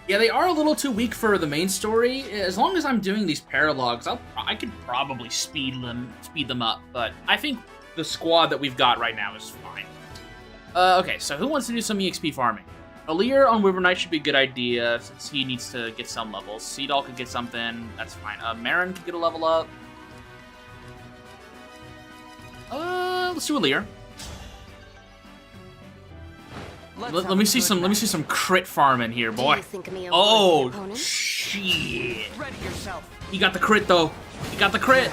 Yeah, they are a little too weak for the main story. As long as I'm doing these paralogs, I could probably speed them up. But I think the squad that we've got right now is fine. Okay, so who wants to do some EXP farming? Alir on Wyvern Knight should be a good idea since he needs to get some levels. Seedall could get something. That's fine. Marin could get a level up. Let's do Alir. Let me see some crit farming here, boy. Oh shit! Ready yourself. You got the crit though. You got the crit.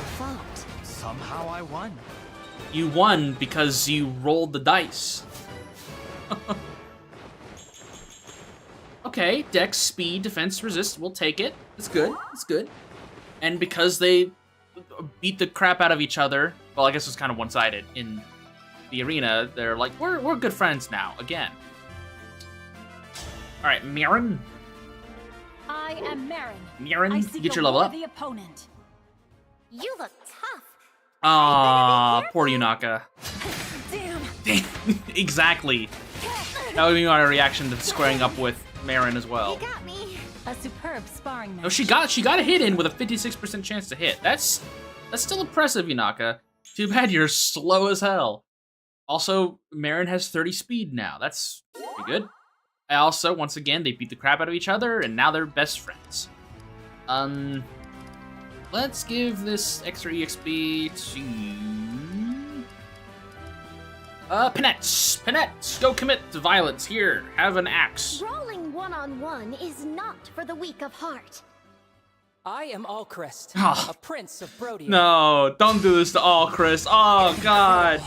Somehow I won. You won because you rolled the dice. Okay, Dex, Speed, Defense, Resist. We'll take it. It's good. It's good. And because they beat the crap out of each other, well, I guess it's kind of one-sided in the arena. They're like, we're good friends now again. All right, Marin. I am Marin. Marin, get your level up. The opponent. You look tough. Aw, poor Yunaka. Damn. Exactly. That would be my reaction to squaring up with Marin as well. You got me. A superb sparring match. No, she got a hit in with a 56% chance to hit. That's still impressive, Yunaka. Too bad you're slow as hell. Also, Marin has 30 speed now. That's pretty good. Also, once again, they beat the crap out of each other, and now they're best friends. Let's give this extra EXP to... Penettes, go commit to violence. Here, have an axe. Brawling one-on-one is not for the weak of heart. I am Alchrist, Oh. a prince of Brodia. No, don't do this to Alchrist. Oh, God.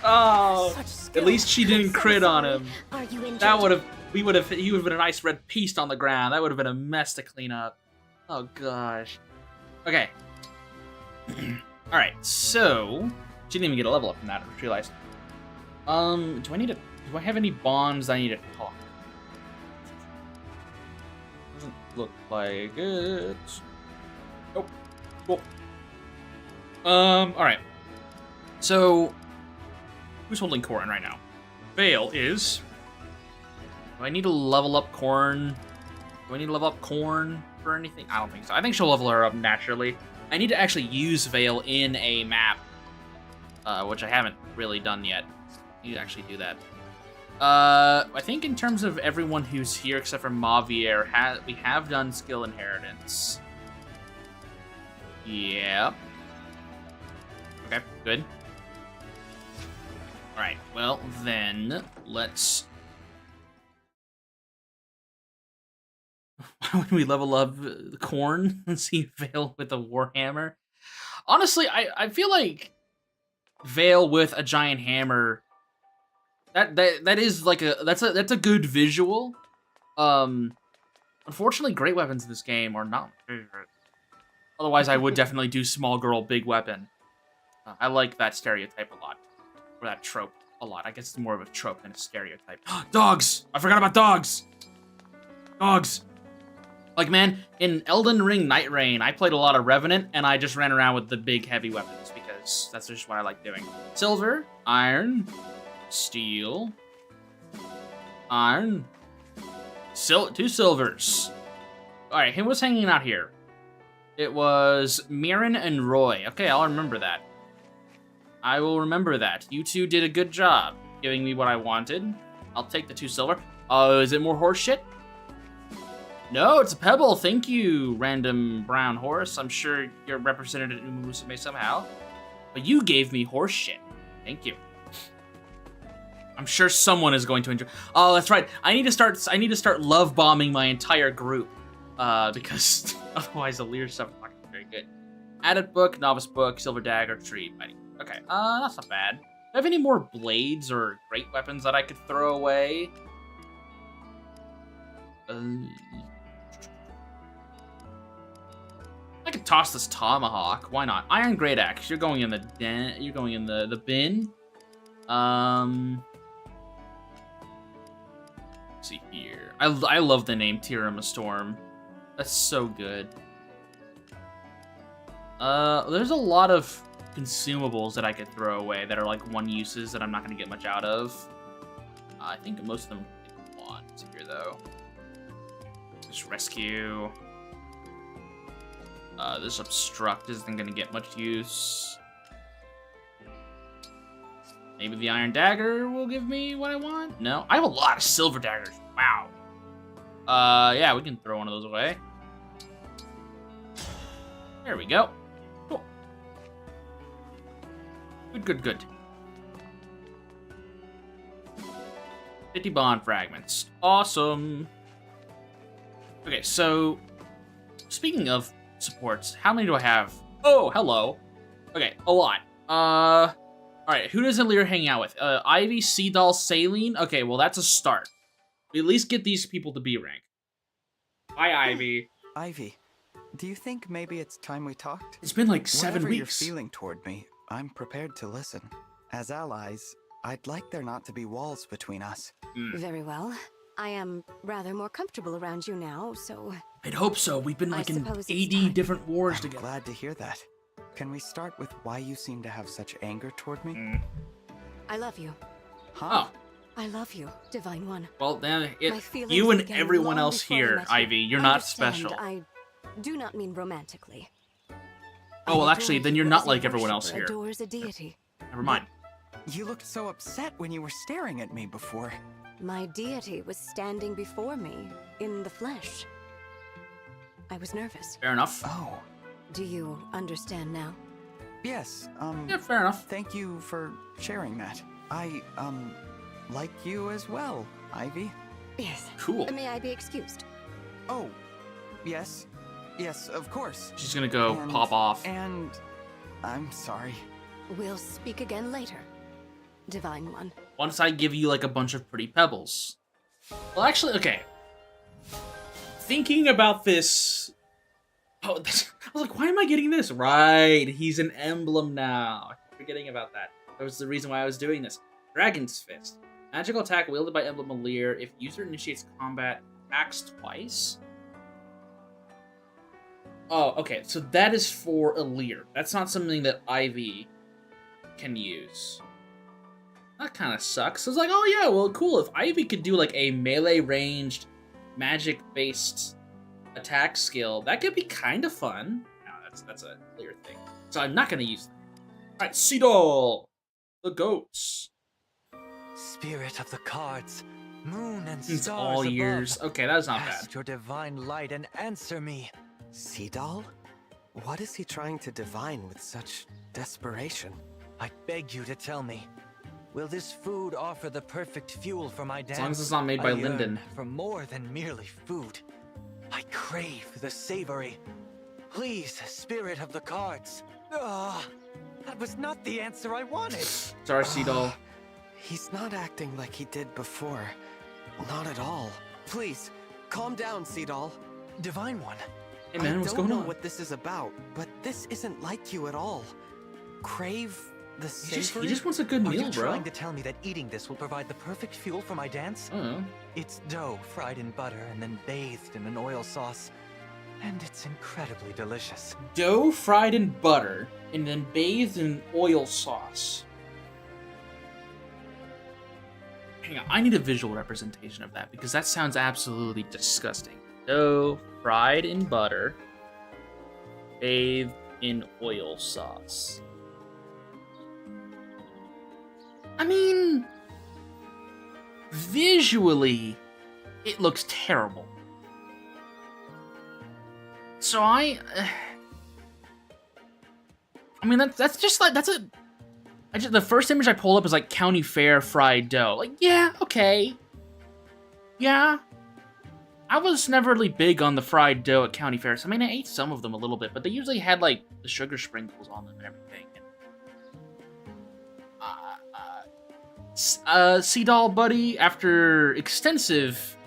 Oh, Such skill. at least she didn't crit on him. Are you injured? That he would have been a nice red piece on the ground. That would have been a mess to clean up. Oh gosh. Okay. All right. So she didn't even get a level up from that. I just realized. Do I have any bonds I need to talk? Doesn't look like it. Nope. Cool. All right. So who's holding Corin right now? Vale is. Do I need to level up Corn? Do I need to level up Corn for anything? I don't think so. I think she'll level her up naturally. I need to actually use Vale in a map, which I haven't really done yet. I need to actually do that. I think in terms of everyone who's here except for Mavier, we have done skill inheritance. Yeah. Okay, good. Alright, well then, let's... Why would we level up Corn and see Vale with a Warhammer? Honestly, I feel like Vale with a giant hammer, that is like that's a good visual. Unfortunately, great weapons in this game are not my favorite. Otherwise, I would definitely do small girl, big weapon. I like that stereotype a lot. Or that trope a lot. I guess it's more of a trope than a stereotype. Dogs! I forgot about dogs! Dogs! Like, man, in Elden Ring Night Rain, I played a lot of Revenant, and I just ran around with the big, heavy weapons, because that's just what I like doing. Silver, iron, steel, iron, two silvers. Alright, who was hanging out here? It was Mirren and Roy. Okay, I'll remember that. I will remember that. You two did a good job giving me what I wanted. I'll take the 2 silver. Oh, is it more horse shit? No, it's a pebble. Thank you, random brown horse. I'm sure you're represented at Uma Musume somehow. But you gave me horse shit. Thank you. I'm sure someone is going to enjoy. Oh, that's right. I need to start love bombing my entire group. Because otherwise the Lear stuff is not gonna be very good. Added book, novice book, silver dagger, tree, mighty. Okay, that's not bad. Do I have any more blades or great weapons that I could throw away? I could toss this tomahawk. Why not? Iron great axe. You're going in the den. You're going in the bin. Let's see here. I love the name Tirama Storm. That's so good. There's a lot of consumables that I could throw away that are like one uses that I'm not gonna get much out of. I think most of them want here though. This rescue. This obstruct isn't gonna get much use. Maybe the iron dagger will give me what I want? No, I have a lot of silver daggers. Wow. Yeah, we can throw one of those away. There we go. Cool. Good. 50 bond fragments. Awesome. Okay, so speaking of supports, how many do I have? Oh, hello. Okay, a lot. Alright, who does Lear hang out with? Ivy, Sea Doll, Saline? Okay, well that's a start. We at least get these people to B rank. Hi, Ivy. Ivy, do you think maybe it's time we talked? It's been like 7 Whatever weeks. you're feeling toward me, I'm prepared to listen. As allies, I'd like there not to be walls between us. Very well. I am rather more comfortable around you now, so... I'd hope so. We've been like in suppose it's 80 time. different wars I'm together. glad to hear that. Can we start with why you seem to have such anger toward me? I love you. Huh? Oh, I love you, Divine One. well, then My feelings you and began everyone long else before I here, met you. Ivy, you're not Understand, special. I do not mean romantically. Oh, well, I actually, adore then you you're as not a like everyone else worshipper here. adores a deity. Never mind. You looked so upset when you were staring at me before. My deity was standing before me, in the flesh. I was nervous. Fair enough. Oh, Do you understand now? yes, Yeah, fair enough. thank you for sharing that. I, like you as well, Ivy. Yes. Cool. May I be excused? Oh, yes. Yes, of course. She's gonna go And- pop off. And I'm sorry. We'll speak again later, Divine One. Once I give you like a bunch of pretty pebbles. Well, actually, okay. Thinking about this. Oh, I was like, why am I getting this? Right, he's an emblem now. I keep forgetting about that. That was the reason why I was doing this. Dragon's Fist. Magical attack wielded by Emblem Lear. If user initiates combat, attacks twice. Oh, okay. So that is for Lear. That's not something that Ivy can use. That kind of sucks. I was like, oh yeah, well, cool. If Ivy could do like a melee ranged, magic-based attack skill, that could be kind of fun. No, that's a Lear thing. So I'm not gonna use that. All right, Seedol, the goats. Spirit of the cards, moon and It's stars all above, years. Okay, that's not bad. cast your divine light and answer me. Sea Doll? What is he trying to divine with such desperation? I beg you to tell me. Will this food offer the perfect fuel for my dance? As long as it's not made by I yearn Linden. for more than merely food. I crave the savory. Please, spirit of the cards. Ah, that was not the answer I wanted. Sorry, Seedol. He's not acting like he did before. Not at all. Please, calm down, Sea Doll. Divine One. Hey man, what's I going don't know on? what this is about, but this isn't like you at all. Crave the savory? He just wants a good Are meal, you bro. trying to tell me that eating this will provide the perfect fuel for my dance? I don't know. It's dough fried in butter and then bathed in an oil sauce. And it's incredibly delicious. Dough fried in butter and then bathed in oil sauce. Hang on, I need a visual representation of that because that sounds absolutely disgusting. Dough fried in butter, bathed in oil sauce. I mean, visually, it looks terrible. So I mean, that's just like, the first image I pulled up is like county fair fried dough. Like, yeah, okay. Yeah. I was never really big on the fried dough at county fairs. I mean, I ate some of them a little bit, but they usually had like the sugar sprinkles on them and everything. Sea Doll Buddy, after extensive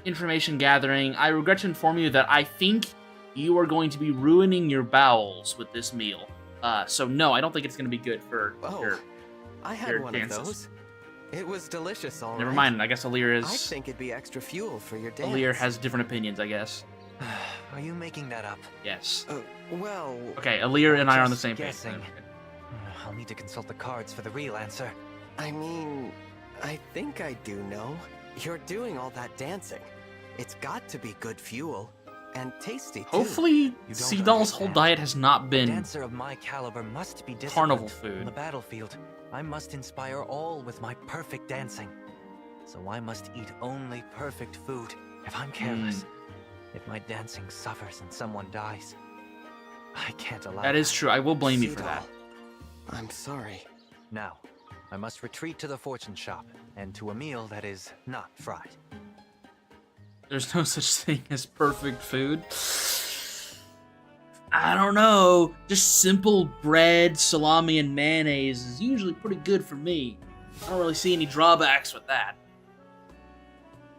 information gathering, I regret to inform you that I think you are going to be ruining your bowels with this meal. So no, I don't think it's going to be good for I had your one dances. of those. It was delicious, all right. Never mind, I guess Alir is... I think it'd be extra fuel for your dance. Alir has different opinions, I guess. Are you making that up? Yes. Well... Okay, Alir and I are on the Just same page. guessing. I'll need to consult the cards for the real answer. I mean, I think I do know. You're doing all that dancing. It's got to be good fuel. And tasty, too. Hopefully, Sea Doll's whole diet has not A been dancer of my caliber must be disciplined. carnival On food. the battlefield, I must inspire all with my perfect dancing. So I must eat only perfect food. If I'm careless, if my dancing suffers and someone dies, I can't allow That is true. I will blame you for Sea that. Doll, I'm sorry. Now, I must retreat to the fortune shop and to a meal that is not fried. There's no such thing as perfect food. I don't know. Just simple bread, salami, and mayonnaise is usually pretty good for me. I don't really see any drawbacks with that.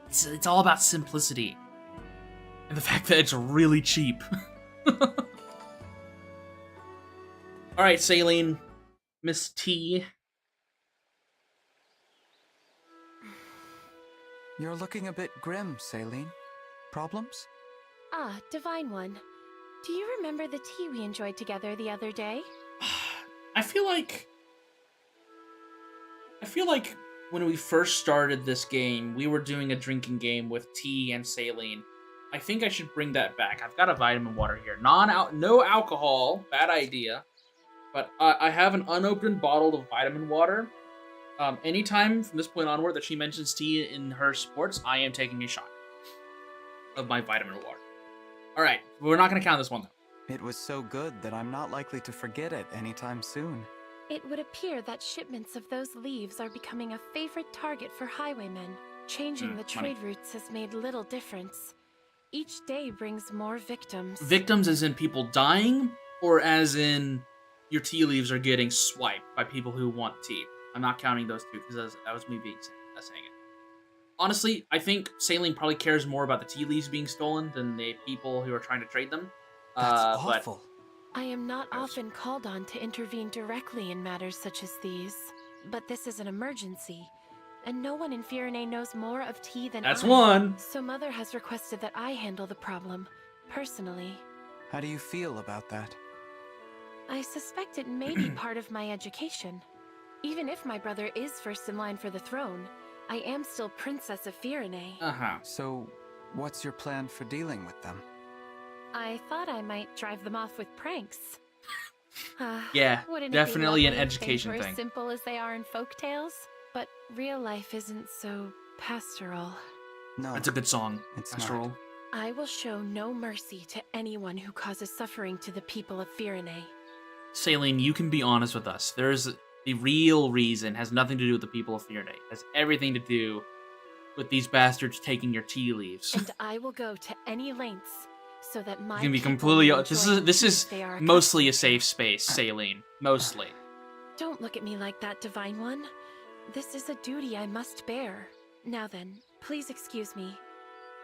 It's all about simplicity. And the fact that it's really cheap. Alright, Saline. Miss T. You're looking a bit grim, Saline. Problems? Ah, Divine One. Do you remember the tea we enjoyed together the other day? I feel like when we first started this game, we were doing a drinking game with T and Saline. I think I should bring that back. I've got a vitamin water here. No alcohol. Bad idea. But I have an unopened bottle of vitamin water. Anytime from this point onward that she mentions tea in her sports, I am taking a shot of my vitamin water. All right, we're not going to count this one, though. It was so good that I'm not likely to forget it anytime soon. It would appear that shipments of those leaves are becoming a favorite target for highwaymen. Changing the trade routes has made little difference. Each day brings more victims. Victims as in people dying, or as in your tea leaves are getting swiped by people who want tea? I'm not counting those two, because that was me saying it. Honestly, I think Saline probably cares more about the tea leaves being stolen than the people who are trying to trade them. That's awful. I am not often called on to intervene directly in matters such as these, but this is an emergency, and no one in Firenze knows more of tea than That's I. one. So Mother has requested that I handle the problem, personally. How do you feel about that? I suspect it may be part of my education. Even if my brother is first in line for the throne, I am still Princess of Firenze. So, what's your plan for dealing with them? I thought I might drive them off with pranks. Yeah, Wouldn't definitely it be an lovely if education things were thing. as simple as they are in folktales? But real life isn't so pastoral. No, That's a good song. It's Pastoral. not. I will show no mercy to anyone who causes suffering to the people of Firenze. Saline, you can be honest with us. The real reason has nothing to do with the people of Firenze. It has everything to do with these bastards taking your tea leaves. And I will go to any lengths so that my You can be people completely. will This enjoy is the peace they are mostly a accustomed safe space, Saline. Mostly. to. Don't look at me like that, Divine One. This is a duty I must bear. Now then, please excuse me.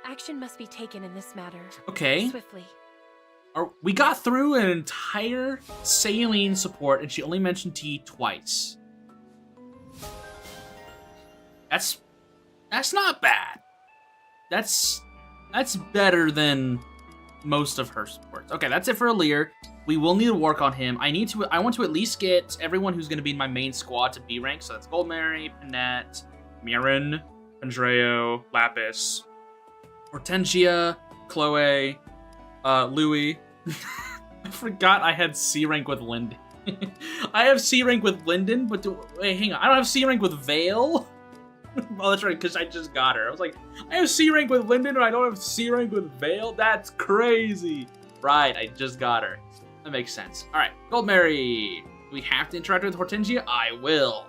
Action must be taken in this matter. Okay. Swiftly. We got through an entire Saline support, and she only mentioned tea twice. That's not bad. That's better than most of her supports. Okay, that's it for Alir. We will need to work on him. I want to at least get everyone who's going to be in my main squad to B rank. So that's Goldmary, Panette, Mirren, Andreo, Lapis, Hortensia, Chloe, Louis. I forgot I had C rank with Lindy. I have C rank with Linden, but wait, hang on. I don't have C rank with Vale. Oh, that's right, because I just got her. I was like, I have C rank with Linden, and I don't have C rank with Vale. That's crazy. Right, I just got her. That makes sense. All right, Gold Mary. We have to interact with Hortensia. I will.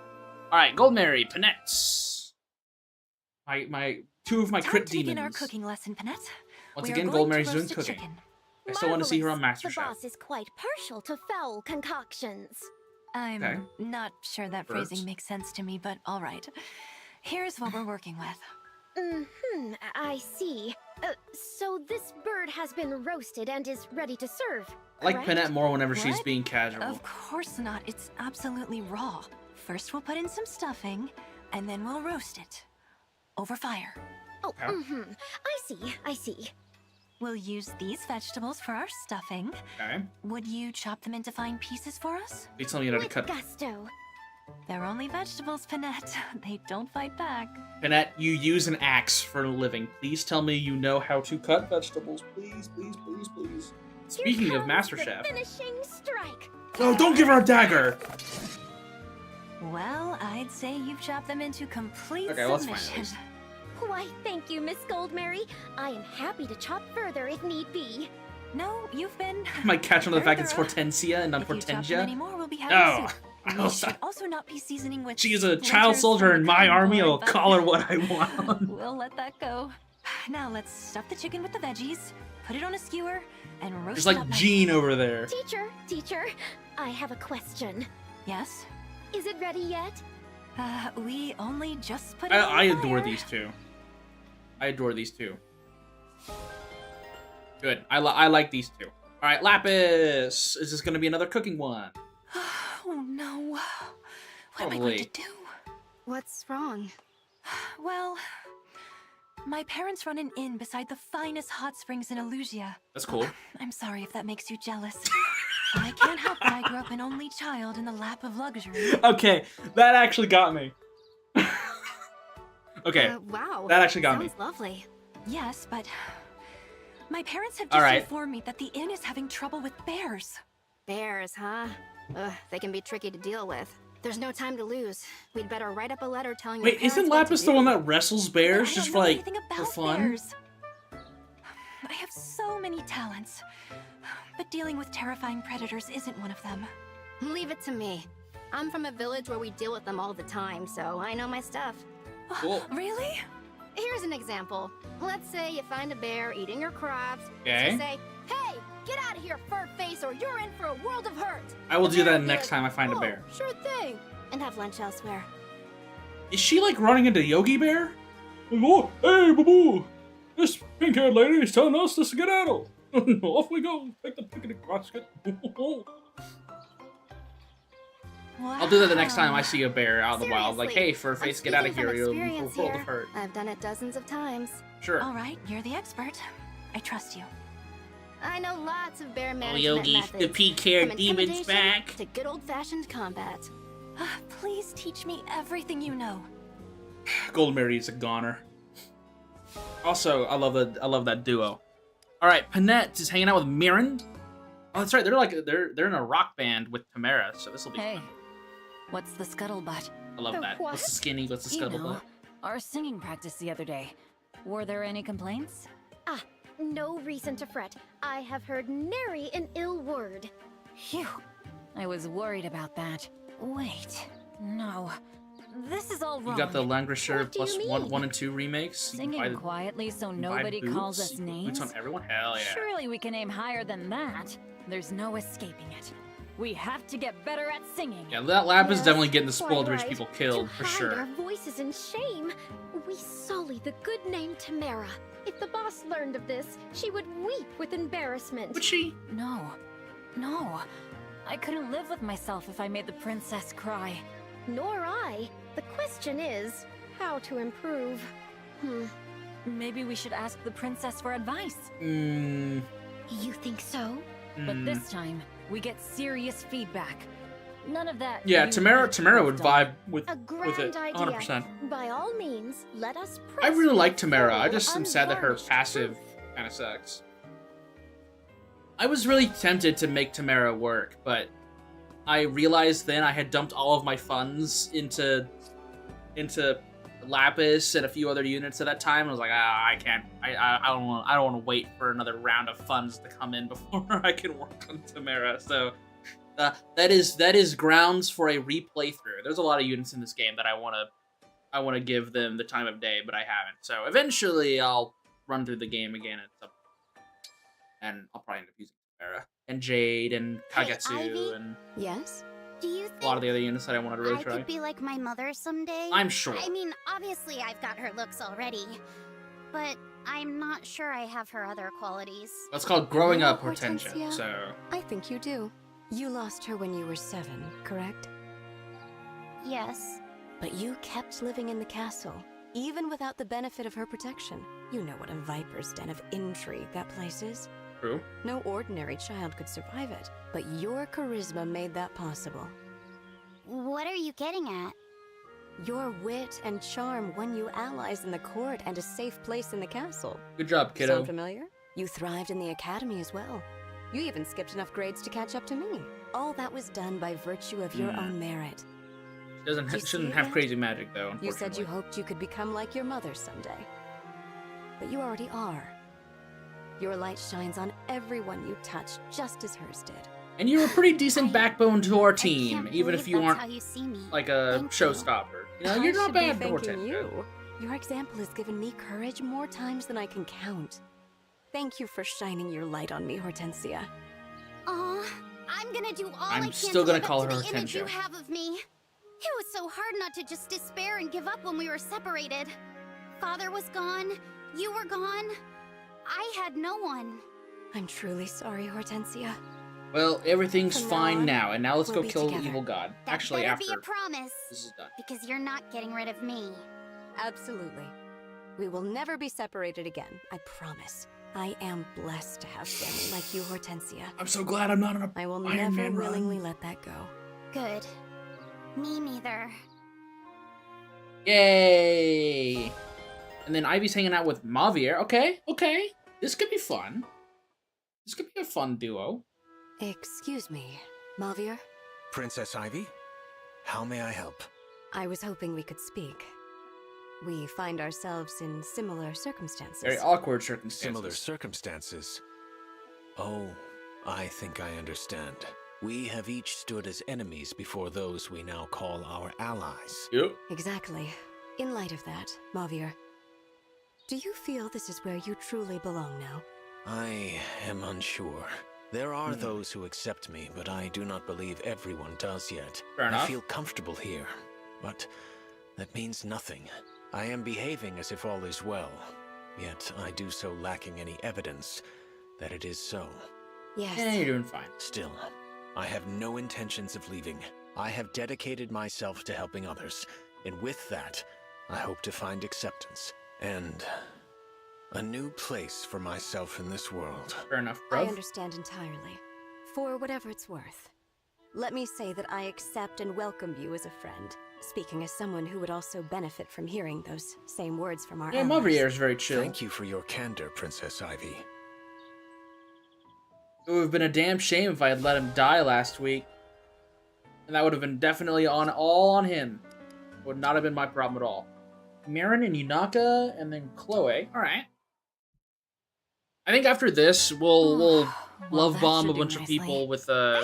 All right, Gold Mary, Penettes. My two of my crit Time to begin demons. our cooking lesson, Panette. Once We are again, going Gold to Mary's doing roast a cooking. chicken. I still want to see her on Marvelous. The MasterChef. boss is quite partial to foul concoctions. I'm Okay. not sure that Birds. phrasing makes sense to me, but all right. Here's what we're working with. I see. So this bird has been roasted and is ready to serve. I like correct? Penette more whenever she's What? being casual. Of course not. It's absolutely raw. First, we'll put in some stuffing, and then we'll roast it. Over fire. Oh, Okay. I see. We'll use these vegetables for our stuffing. Okay. Would you chop them into fine pieces for us? Please tell me you know how to With cut. gusto. They're only vegetables, Panette. They don't fight back. Penette, you use an axe for a living. Please tell me you know how to cut vegetables. Please, please, please, please. Speaking Here of comes MasterChef. the finishing strike. Oh, don't give her a dagger! Well, I'd say you've chopped them into complete Okay, let's find it, submission. Why, thank you, Miss Goldmary. I am happy to chop further if need be. No, you've been. I might catch on to the fact it's Thorough. Hortensia and not If you chop them Hortensia. anymore, we'll be having Oh, soup. I'll We stop. should also not be seasoning with. She is a child splinters soldier from in the my cutting army. board, I'll but call her what I want. We'll let that go. Now let's stuff the chicken with the veggies, put it on a skewer, and roast There's it like up nice. Jean over there. Teacher, I have a question. Yes. Is it ready yet? We only just put it on I fire. adore these two. I adore these two. Good. I like these two. All right, Lapis. Is this going to be another cooking one? Oh no. What am I Probably. going to do? What's wrong? Well, my parents run an inn beside the finest hot springs in Elusia. That's cool. I'm sorry if that makes you jealous. I can't help that I grew up an only child in the lap of luxury. Okay, that actually got me. Okay, Wow. that actually got me. Lovely. Yes, but my parents have All just right. informed me that the inn is having trouble with bears. Bears, huh? Ugh, they can be tricky to deal with. There's no time to lose. We'd better write up a letter telling your Wait, parents isn't what to Lapis do. the one that wrestles bears I just don't for know like anything for about fun? bears. I have so many talents, but dealing with terrifying predators isn't one of them. Leave it to me. I'm from a village where we deal with them all the time, so I know my stuff. Cool. Really? Here's an example. Let's say you find a bear eating your crops. Okay. So say, hey, get out of here, fur face, or you're in for a world of hurt. I will The do bear that will be next like, time I find a "Oh, bear. Sure thing. And have lunch elsewhere. Is she like running into Yogi Bear? Like, oh, hey, boo-boo! This pink-haired lady is telling us to skedaddle. Off we go. Take the picnic basket. I'll do that the next time I see a bear out in the wild. Like, hey, fur face, get out of here. You'll be Experience full of here. hurt. I've done it dozens of times. Sure. All right, you're the expert. I trust you. I know lots of bear Oh, management Yogi, methods. the pink-haired from demon's intimidation back. to good old-fashioned combat. Please teach me everything you know. Gold Mary is a goner. Also, I love that duo. All right, Panette is hanging out with Mirren. Oh, that's right. They're in a rock band with Tamara, so this will be Hey, fun. what's the scuttlebutt? I love that. What's the skinny? What's the You scuttlebutt? know, our singing practice the other day. Were there any complaints? Ah, no reason to fret. I have heard nary an ill word. Phew. I was worried about that. Wait, no. This is all wrong. You got the Languisher What do you plus mean? 1 and 2 remakes. You can buy Singing the- quietly so you can buy nobody calls boots. us You can put names? Boots on everyone? Hell yeah. Surely we can aim higher than that. There's no escaping it. We have to get better at singing. Yeah, that lab is Yes, definitely getting the quite spoiled rich right. people killed, to for hide sure. our voices in shame, we sully the good name Tamara. If the boss learned of this, she would weep with embarrassment. Would she? No. No. I couldn't live with myself if I made the princess cry. Nor I. The question is, how to improve. Maybe we should ask the princess for advice. Mm, You think so? But this time, we get serious feedback. None of that. yeah, you Tamara need Tamara would stuff. vibe with A it, grand idea. 100%. By all means, let us I press really for like Tamara. I full, just am sad that her unvarnished passive truth. kind of sucks. I was really tempted to make Tamara work, but I realized then I had dumped all of my funds into Lapis and a few other units at that time. I was like, I can't. I don't want to wait for another round of funds to come in before I can work on Tamara. So that is grounds for a replay through. There's a lot of units in this game that I want to give them the time of day, but I haven't. So eventually I'll run through the game again at some point, and I'll probably end up using Tamara and Jade and Kagetsu Ivy? Yes? Do you think a lot of the other units that I wanted to really I try. could be like my mother someday? I'm sure. I mean, obviously I've got her looks already, but I'm not sure I have her other qualities. That's called growing up, Hortensia. Hortensia. So I think you do. You lost her when you were 7, correct? Yes. But you kept living in the castle, even without the benefit of her protection. You know what a viper's den of intrigue that place is. true. No ordinary child could survive it, but your charisma made that possible. What are you getting at? Your wit and charm won you allies in the court and a safe place in the castle. Good job, kiddo. Sound familiar? You thrived in the academy as well. You even skipped enough grades to catch up to me. All that was done by virtue of your own merit. Shouldn't have crazy magic though. You said you unfortunately. hoped you could become like your mother someday. But you already are. Your light shines on everyone you touch, just as hers did. And you're a pretty decent backbone to our team, can't even if believe you that's aren't how you see me. like a Thank you. showstopper. You know, I you're not should be bad, thanking Hortensia. you. Your example has given me courage more times than I can count. Thank you for shining your light on me, Hortensia. Aw, I'm gonna do all I'm I can still to gonna live call up to her the image you Hortensia. have of me. It was so hard not to just despair and give up when we were separated. Father was gone, you were gone. I had no one. I'm truly sorry, Hortensia. Well, everything's From fine now on, now, and now let's we'll go be kill the together. evil god. That Actually, better after be a promise, this is done. because you're not getting rid of me. Absolutely. We will never be separated again, I promise. I am blessed to have family like you, Hortensia. I'm so glad I'm not on a I will Iron never Man run. willingly let that go. Good. Me neither. Yay! And then Ivy's hanging out with Mavier. Okay. This could be fun. This could be a fun duo. Excuse me, Mavier? Princess Ivy, how may I help? I was hoping we could speak. We find ourselves in similar circumstances. Very awkward circumstances. Similar circumstances. Oh, I think I understand. We have each stood as enemies before those we now call our allies. Yep. Exactly. In light of that, Mavier, do you feel this is where you truly belong now? I am unsure. There are those who accept me, but I do not believe everyone does yet. Fair enough. I feel comfortable here, but that means nothing. I am behaving as if all is well, yet I do so lacking any evidence that it is so. Yes. Yeah, you're doing fine. Still, I have no intentions of leaving. I have dedicated myself to helping others, and with that, I hope to find acceptance and a new place for myself in this world. Fair enough, I bro. understand entirely. For whatever it's worth. Let me say that I accept and welcome you as a friend, speaking as someone who would also benefit from hearing those same words from our Yeah, allies. Mavier is very chill. Thank you for your candor, Princess Ivy. It would have been a damn shame if I had let him die last week. And that would have been definitely all on him. Would not have been my problem at all. Marin and Yunaka, and then Chloe. Alright. I think after this, we'll love that bomb should a do bunch of nicely. people with Hey,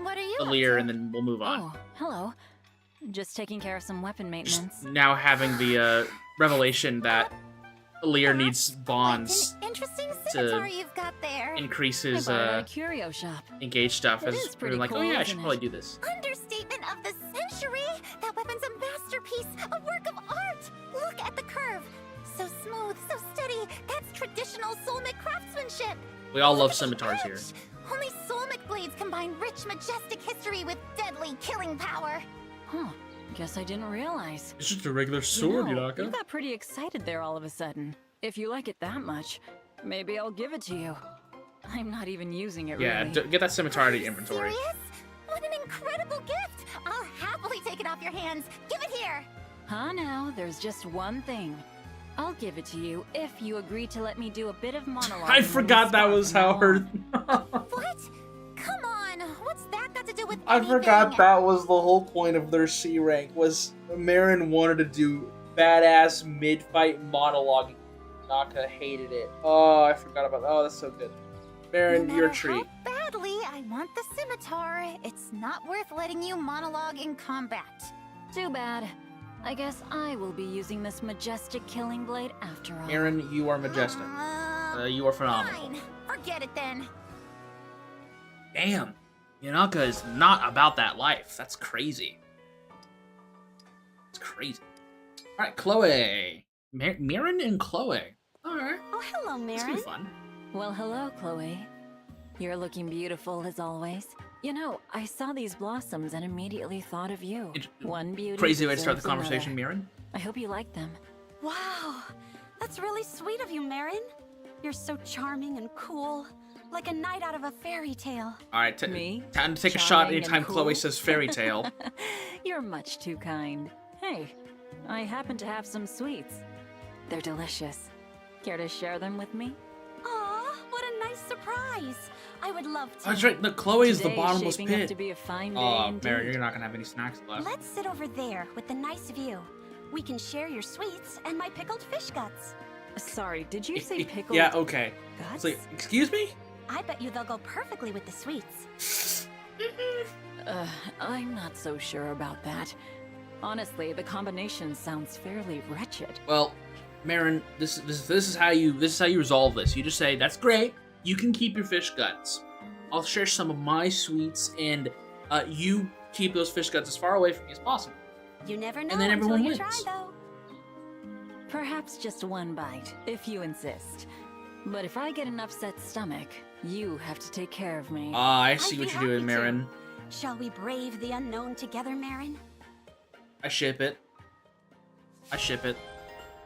what are you up Alir, to? and then we'll move on. Oh, hello. Just taking care of some weapon maintenance. Now having the revelation that Alir needs bonds What an interesting to scimitar you've got there. increase I his bought it at a curio shop. engage stuff. It As is we're pretty like, oh cool, yeah, I isn't should it? probably do this. Understatement of the century! That weapon's a masterpiece, a work of art! Look at the curve! So smooth, so steady, that's traditional Solmic craftsmanship! We all love Look at the scimitars here. edge. Only Solmic blades combine rich, majestic history with deadly killing power! Huh. Guess I didn't realize. It's just a regular You sword, know, Yunaka. You got pretty excited there all of a sudden. If you like it that much, maybe I'll give it to you. I'm not even using it Yeah, really. get that scimitar out of Are your you inventory. serious? What an incredible gift! I'll happily take it off your hands! Give it here! Huh now, there's just one thing. I'll give it to you if you agree to let me do a bit of monologue. I forgot that was how her. What? Come on! What's that got to do with with I anything. forgot that was the whole point of their C rank, was Marin wanted to do badass mid-fight monologue. Naka hated it. Oh, I forgot about that. Oh, that's so good. Marin, no your matter treat. How badly I want the scimitar, it's not worth letting you monologue in combat. Too bad. I guess I will be using this majestic killing blade after all. Marin, you are majestic. You are phenomenal. Fine. Forget it then. Damn. Yanaka is not about that life. That's crazy. It's crazy. Alright, Chloe. Marin and Chloe. Alright. Oh, hello, This Marin. will be fun. Well, hello, Chloe. You're looking beautiful as always. You know, I saw these blossoms and immediately thought of you. One beauty. Crazy way to start the deserves conversation, another. Marin. I hope you like them. Wow, that's really sweet of you, Marin. You're so charming and cool, like a knight out of a fairy tale. Alright, Me? time to take a shot Charming and anytime cool? Chloe says fairy tale. You're much too kind. Hey, I happen to have some sweets. They're delicious. Care to share them with me? Aw, what a nice surprise. I would love to. Oh, that's right. Look, Chloe is the Today's bottomless shaping up pit. to be a fine day Oh, indeed. Marin, you're not gonna have any snacks left. Let's sit over there with the nice view. We can share your sweets and my pickled fish guts. Sorry, did you say pickled? Yeah, okay. Guts? So, excuse me? I bet you they'll go perfectly with the sweets. I'm not so sure about that. Honestly, the combination sounds fairly wretched. Well, Marin, this is how you resolve this. You just say, "That's great. You can keep your fish guts. I'll share some of my sweets, and you keep those fish guts as far away from me as possible." You never know And then until everyone you wins. try, though. Perhaps just one bite, if you insist. But if I get an upset stomach, you have to take care of me. I see I'd what be you're doing, happy to. Marin. Shall we brave the unknown together, Marin? I ship it. I ship it.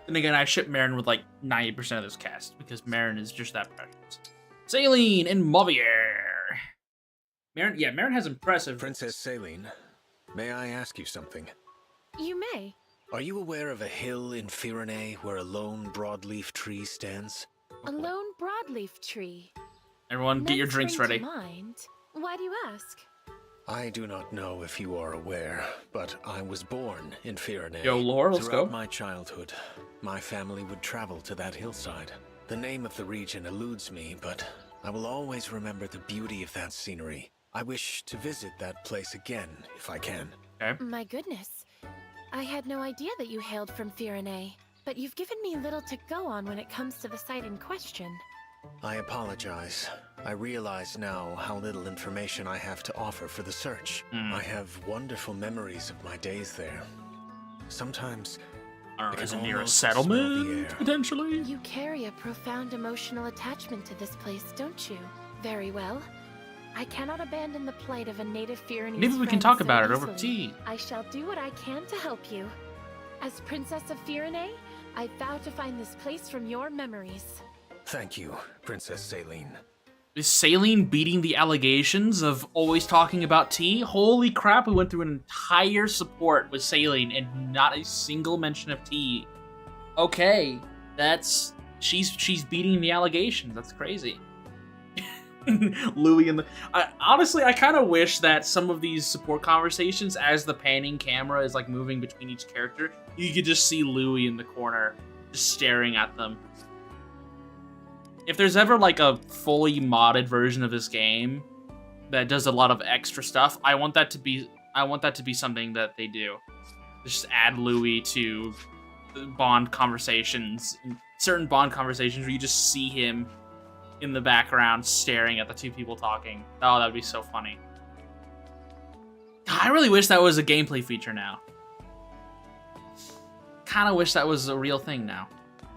And again, I ship Marin with like 90% of this cast because Marin is just that precious. Saline and Mavier. Marin has impressive. Princess Saline, may I ask you something? You may. Are you aware of a hill in Firene where a lone broadleaf tree stands? A lone broadleaf tree. Everyone, get None your drinks spring ready. to mind. Why do you ask? I do not know if you are aware, but I was born in Firene. Yo, Lore, let's Throughout go. my childhood, my family would travel to that hillside. The name of the region eludes me, but I will always remember the beauty of that scenery. I wish to visit that place again, if I can. Okay. My goodness. I had no idea that you hailed from Firene, but you've given me little to go on when it comes to the site in question. I apologize. I realize now how little information I have to offer for the search. I have wonderful memories of my days there. Sometimes I Is can it near a almost smell the settlement, air. potentially? You carry a profound emotional attachment to this place, don't you? Very well. I cannot abandon the plight of a native Firenese Maybe we can friend talk so about it over easily. tea. I shall do what I can to help you. As Princess of Firene, I vow to find this place from your memories. Thank you, Princess Saline. Is Saline beating the allegations of always talking about tea? Holy crap, we went through an entire support with Saline and not a single mention of tea. Okay, she's beating the allegations. That's crazy. Louis and the honestly, I kind of wish that some of these support conversations, as the panning camera is like moving between each character, you could just see Louis in the corner just staring at them. If there's ever like a fully modded version of this game that does a lot of extra stuff, I want that to be something that they do. Just add Louis to Bond conversations, certain Bond conversations where you just see him in the background staring at the two people talking. Oh, that would be so funny. I really wish that was a gameplay feature now. Kind of wish that was a real thing now.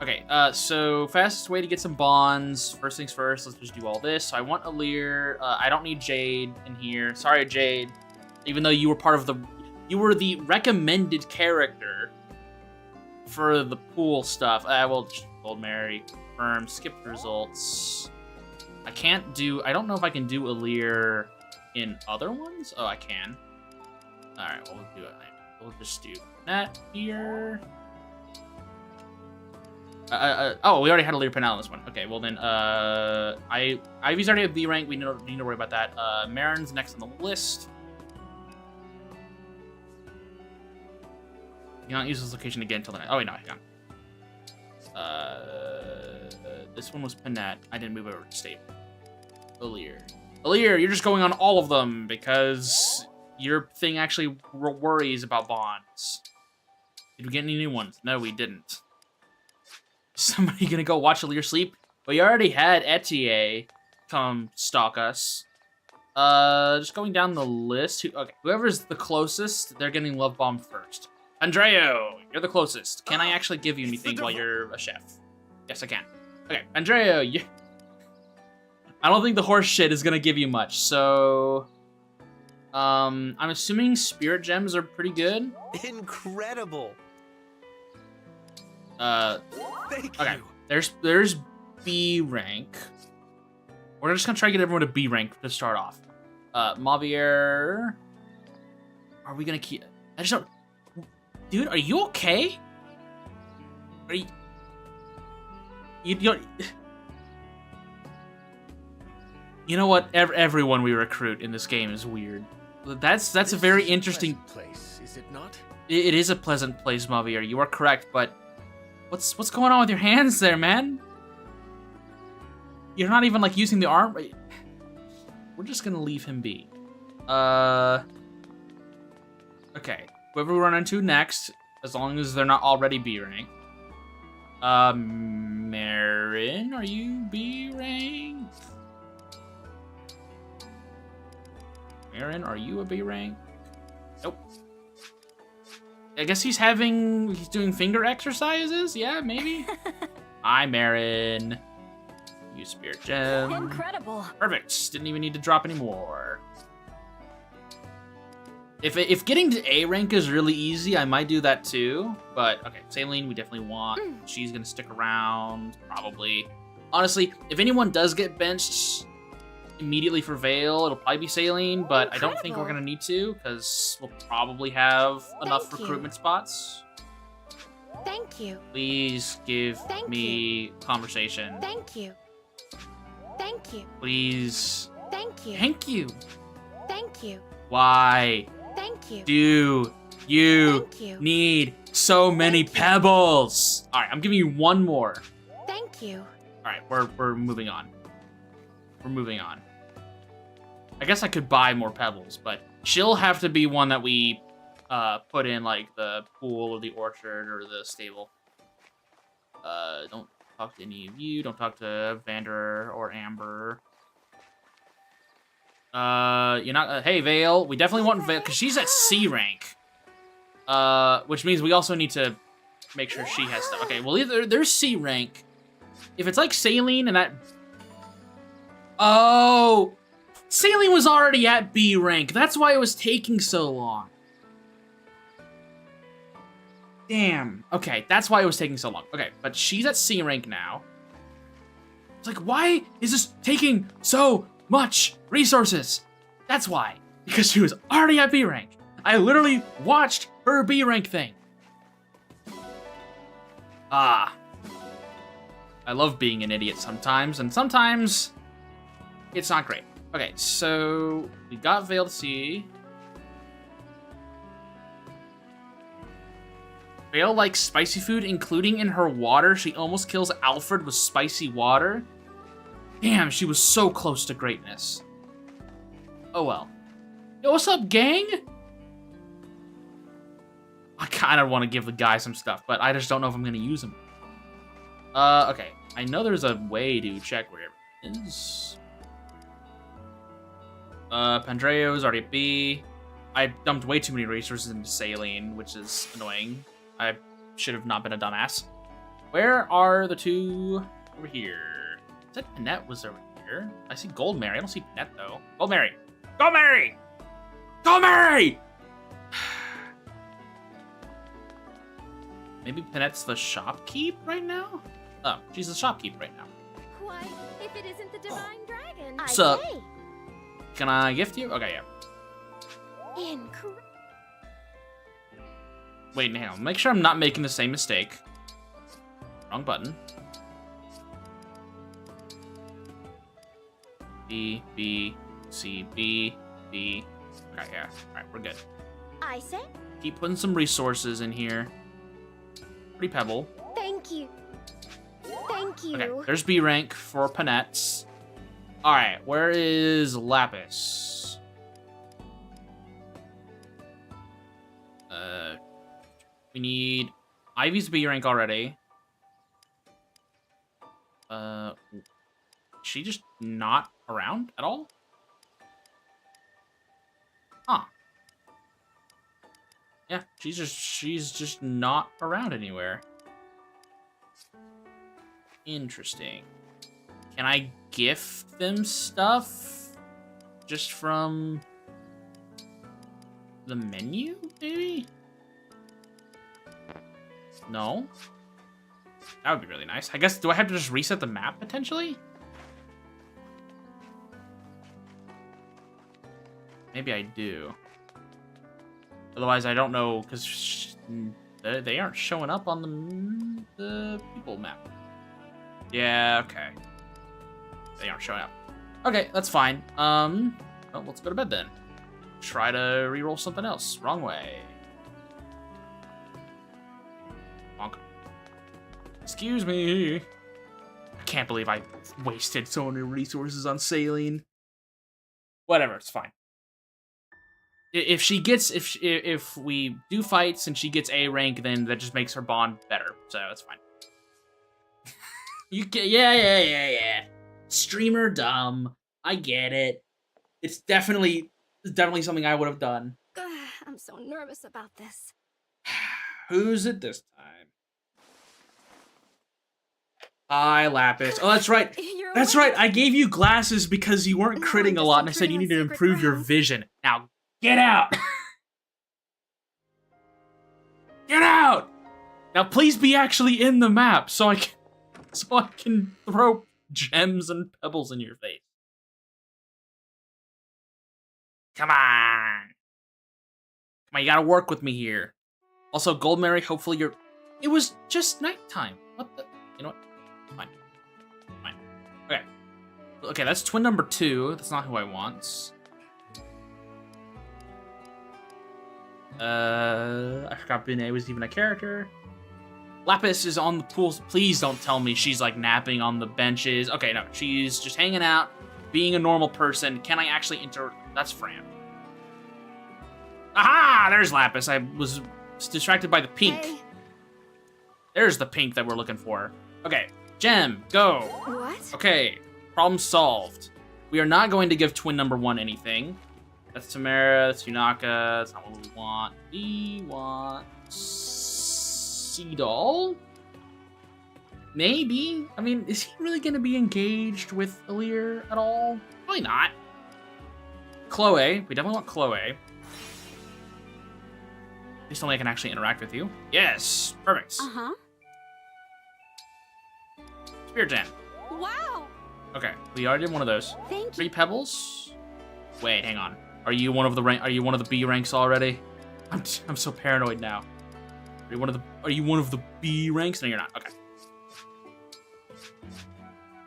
Okay, so fastest way to get some bonds. First things first, let's just do all this. So I want Alir. I don't need Jade in here. Sorry, Jade. Even though you were you were the recommended character for the pool stuff. I will just Gold Mary, confirm, skip the results. I don't know if I can do Alir in other ones. Oh, I can. All right, well, we'll do it. We'll just do that here. Oh, we already had a Lear Penal on this one. Okay, well then, Ivy's already at B rank. We don't need to worry about that. Marin's next on the list. You can't use this location again until the night. Oh, wait, no, hang on. This one was Panette. I didn't move over to stable. Alir, you're just going on all of them because your thing actually worries about bonds. Did we get any new ones? No, we didn't. Is somebody gonna go watch Alir sleep? We already had Etier come stalk us. Just going down the list. Okay, whoever's the closest, they're getting love bombed first. Andreo, you're the closest. Can I actually give you anything while you're a chef? Yes, I can. Okay, Andreo, I don't think the horse shit is gonna give you much, so... I'm assuming spirit gems are pretty good. Incredible. Thank Okay, you. there's B rank. We're just gonna try to get everyone to B rank to start off. Mavier... Are we gonna keep... I just don't... Dude, are you okay? Are you... You know what? Everyone we recruit in this game is weird. That's a very interesting place, is it not? It is a pleasant place, Mavier. You are correct, but what's going on with your hands there, man? You're not even like using the arm. We're just gonna leave him be. Okay. Whoever we run into next, as long as they're not already B rank. Marin, are you B rank? Marin, are you a B rank? Nope. I guess he's doing finger exercises? Yeah, maybe? Hi, Marin. Use spirit gem. Incredible. Perfect. Didn't even need to drop any more. If getting to A rank is really easy, I might do that too. But, okay, Saline we definitely want. She's gonna stick around, probably. Honestly, if anyone does get benched immediately for Vale, it'll probably be Saline, but I don't think we're gonna need to, because we'll probably have enough recruitment spots. Thank you. Please give me conversation. Thank you. Thank you. Please. Thank you. Thank you. Thank you. Why Thank you. do you need so many pebbles? All right, I'm giving you one more. Thank you. All right, we're moving on. We're moving on. I guess I could buy more pebbles, but she'll have to be one that we put in like the pool or the orchard or the stable. Don't talk to any of you. Don't talk to Vander or Amber. You're not. Hey, Vale. We definitely want Vale because she's at C rank. Which means we also need to make sure she has stuff. Okay, well either there's C rank. If it's like Saline and that. Oh, Saline was already at B rank. That's why it was taking so long. Damn. Okay, that's why it was taking so long. Okay, but she's at C rank now. It's like, why is this taking so much resources? That's why. Because she was already at B rank. I literally watched her B rank thing. Ah. I love being an idiot sometimes, and sometimes it's not great. Okay, so we got Vale to see. Vale likes spicy food, including in her water. She almost kills Alfred with spicy water. Damn, she was so close to greatness. Oh well. Yo, what's up, gang? I kind of want to give the guy some stuff, but I just don't know if I'm going to use him. Okay. I know there's a way to check where it is. Pandreo's already at B. I dumped way too many resources into Saline, which is annoying. I should have not been a dumbass. Where are the two over here? I said Panette was over here. I see Gold Mary. I don't see Panette, though. Gold Mary! Go Mary! Go Mary! Maybe Panette's the shopkeep right now? Oh, she's the shopkeep right now. Why, if it isn't the divine dragon, What's up? Can I gift you? Okay, yeah. Incredible. Wait, hang on. Make sure I'm not making the same mistake. Wrong button. B, B, C, B, B. Okay, yeah. Alright, we're good. I say, keep putting some resources in here. Pretty pebble. Thank you. Thank you. Okay, there's B rank for Panettes. Alright, where is Lapis? We need Ivy's B rank already. She just not around at all? Huh. Yeah, she's just not around anywhere. Interesting. Can I gift them stuff? Just from the menu, maybe? No? That would be really nice. I guess, do I have to just reset the map, potentially? Maybe I do. Otherwise, I don't know, because they aren't showing up on the people map. Yeah, okay. They aren't showing up. Okay, that's fine. Well, let's go to bed then. Try to re-roll something else. Wrong way. Bonk. Excuse me. I can't believe I wasted so many resources on saline. Whatever, it's fine. If she gets, if we do fights and she gets A rank, then that just makes her bond better. So that's fine. You get, yeah. Streamer dumb. I get it. It's definitely something I would have done. I'm so nervous about this. Who's it this time? Hi, Lapis. Oh, that's right. That's right. I gave you glasses because you weren't critting a lot, and I said you need to improve your vision. Now, get out. Get out. Now, please be actually in the map so I can throw gems and pebbles in your face. Come on. Come on, you gotta work with me here. Also, Gold Mary, hopefully you're... It was just nighttime. What the... You know what? Fine. Okay. Okay, that's twin number 2. That's not who I want. I forgot Binet was even a character. Lapis is on the pools. Please don't tell me she's like napping on the benches. Okay, no, she's just hanging out, being a normal person. Can I actually enter? That's Fran. Aha! There's Lapis. I was distracted by the pink. Hey. There's the pink that we're looking for. Okay, Gem, go. What? Okay, problem solved. We are not going to give twin number 1 anything. That's Tamara, that's Yunaka, that's not what we want. We want Seadoll? Maybe? I mean, is he really going to be engaged with Alir at all? Probably not. Chloe, we definitely want Chloe. Please tell me I can actually interact with you. Yes, perfect. Uh-huh. Spirit Gen. Wow! Okay, we already did one of those. Thank you. 3 pebbles? Wait, hang on. Are you one of the B ranks already? I'm so paranoid now. Are you one of the B ranks? No, you're not. Okay.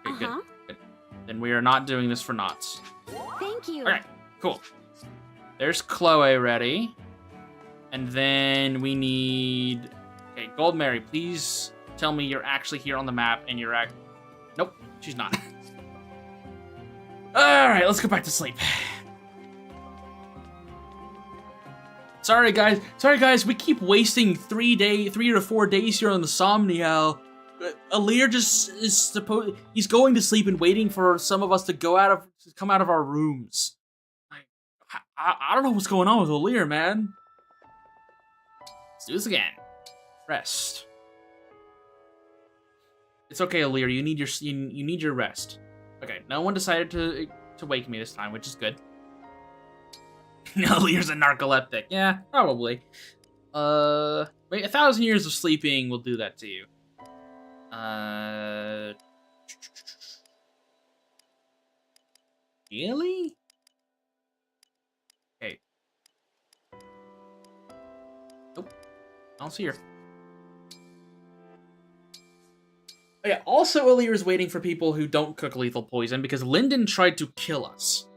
Okay, good. Then we are not doing this for knots. Thank you. Okay, cool. There's Chloe ready. And then we need... Okay, Gold Mary, please tell me you're actually here on the map and you're Nope, she's not. Alright, let's go back to sleep. Sorry guys, we keep wasting 3 to 4 days here on the Somnial. Alir just is he's going to sleep and waiting for some of us to come out of our rooms. I don't know what's going on with Alir, man. Let's do this again. Rest. It's okay, Alir. You need your rest. Okay, no one decided to wake me this time, which is good. No, Alir's a narcoleptic. Yeah, probably. Wait, 1,000 years of sleeping will do that to you. Really? Okay. Nope. I don't see her. Oh, yeah, also Alir is waiting for people who don't cook lethal poison because Lyndon tried to kill us.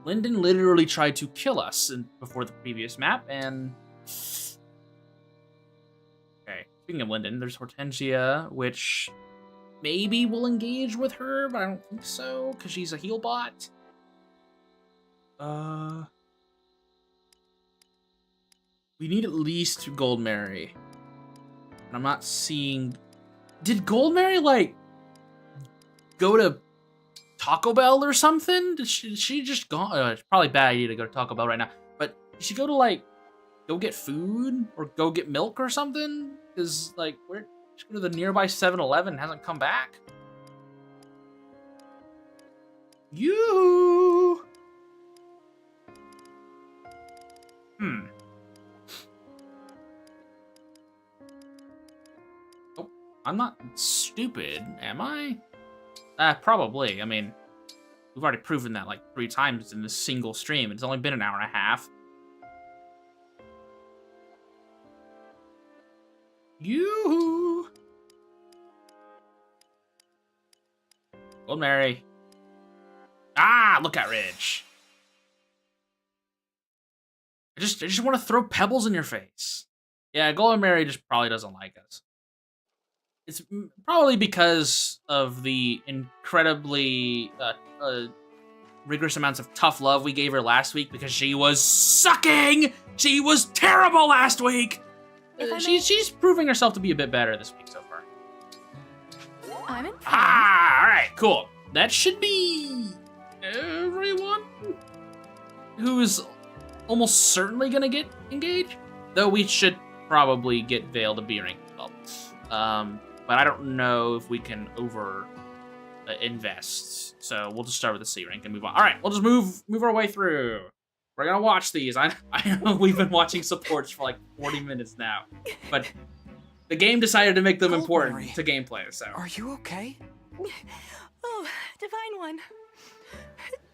Lyndon literally tried to kill us before the previous map, and Okay, speaking of Linden, there's Hortensia, which maybe will engage with her, but I don't think so, because she's a heal bot. We need at least Gold Mary. And I'm not seeing... Did Gold Mary, like, go to Taco Bell or something? Did she just go... it's probably a bad idea to go to Taco Bell right now. But did she go to, like, go get food? Or go get milk or something? Because, like, where... She go to the nearby 7-Eleven and hasn't come back? You. Oh, I'm not stupid, am I? Probably. I mean, we've already proven that like 3 times in this single stream. It's only been an hour and a half. You. Gold Mary. Ah, look at Ridge. I just want to throw pebbles in your face. Yeah, Golden Mary just probably doesn't like us. It's probably because of the incredibly rigorous amounts of tough love we gave her last week because she was sucking! She was terrible last week! She's proving herself to be a bit better this week so far. I'm impressed. Ah, alright, cool. That should be everyone who is almost certainly gonna get engaged. Though we should probably get Vale to B rank as well. But I don't know if we can over invest. So we'll just start with the C rank and move on. Alright, we'll just move our way through. We're gonna watch these. I know we've been watching supports for like 40 minutes now. But the game decided to make them important to gameplay, so. Are you okay? Oh, Divine One.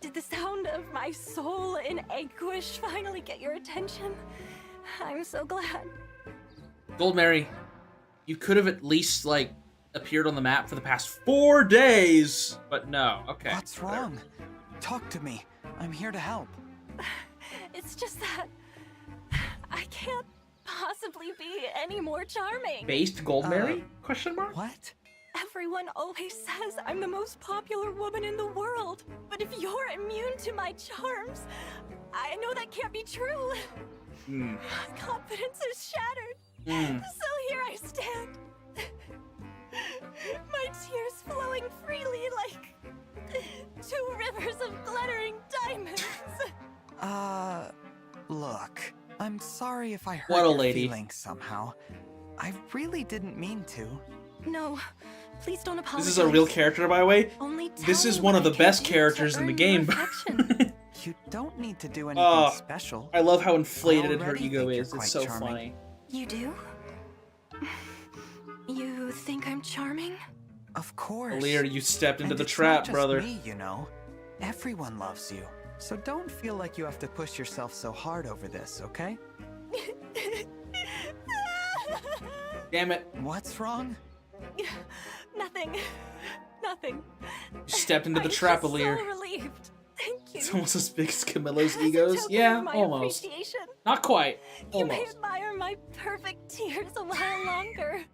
Did the sound of my soul in anguish finally get your attention? I'm so glad. Gold Mary, you could have at least, like, appeared on the map for the past 4 days, but no. Okay. What's wrong? Talk to me. I'm here to help. It's just that I can't possibly be any more charming. Based Gold Mary? Question mark? What? Everyone always says I'm the most popular woman in the world. But if you're immune to my charms, I know that can't be true. My confidence is shattered. So here I stand. My tears flowing freely like 2 rivers of glittering diamonds. Look. I'm sorry if I hurt What a your lady. feelings somehow. I really didn't mean to. No, please don't apologize. This is a real character, by the way. Only This tell is me one what of the I can best do characters to in the earn game. your affection. You don't need to do anything special. I love how inflated I her already ego think is. you're It's quite so charming. funny. You do? You think I'm charming? Of course. Lear, you stepped into And the it's trap, not just brother. Me, you know. Everyone loves you. So don't feel like you have to push yourself so hard over this, okay? Damn it. What's wrong? Nothing. Nothing. You stepped into the trap, I'm Lear. so relieved. Thank you. It's almost as big as Camilla's As a egos. token Yeah, of my almost. appreciation, Not quite. you may Almost. admire my perfect tears a while longer.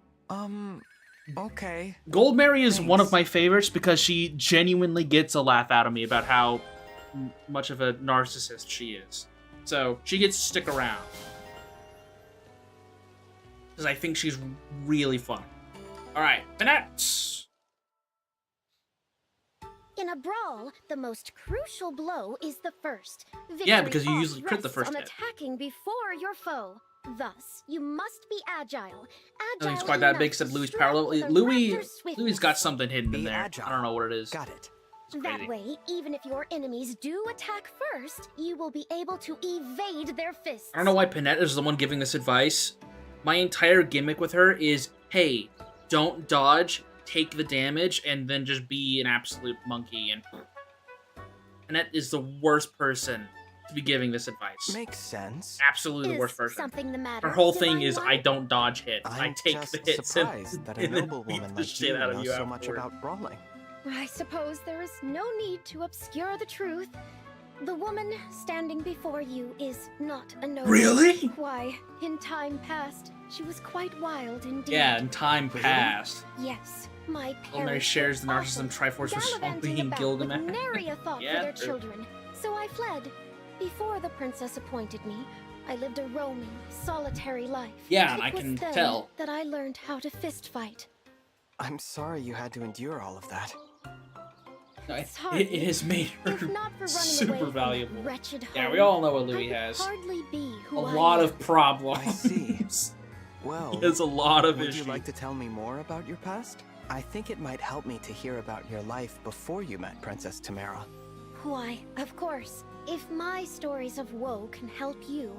Okay. Gold Mary is one of my favorites because she genuinely gets a laugh out of me about how much of a narcissist she is. So she gets to stick around. Because I think she's really fun. Alright, Finette! In a brawl, the most crucial blow is the first. Yeah, because you Victory usually crit the rests first on hit. attacking before your foe. Thus, you must be agile. I don't think it's quite that enough big to except Louis' strike power level. with a Louis' raptor's swiftness. Louis got something hidden in Be there. agile. I don't know what it is. Got it. That crazy. way, even if your enemies do attack first, you will be able to evade their fists. I don't know why Panette is the one giving this advice. My entire gimmick with her is, hey, don't dodge, take the damage, and then just be an absolute monkey. And Panette is the worst person to be giving this advice. Makes sense. Absolutely the Is worst person. something the matter? Her whole thing Divine is, One? I don't dodge hits. I I'm take just the hits surprised that a and then noblewoman beat the like shit you out of knows you so much afterward. about brawling. I suppose there is no need to obscure the truth. The woman standing before you is not a noble. Really? Why, in time past, she was quite wild indeed. Yeah, in time past. Yes, my Well, Mary parents shares the were narcissism awful, Triforce with gallivanting Swampy and about Gilgamesh. with nary a thought Yeah, for their true. children. So I fled. Before the princess appointed me, I lived a roaming, solitary life. Yeah, and It I was can then tell. that I learned how to fist fight. I'm sorry you had to endure all of that. No, It's it hardly- has made her If not for running super away from that valuable. wretched Yeah, home, we all know what I Louis would has. hardly be A who I lot am. of problems. I see. Well, He has a lot of would issues. you like to tell me more about your past? I think it might help me to hear about your life before you met Princess Tamara. Why, of course. If my stories of woe can help you,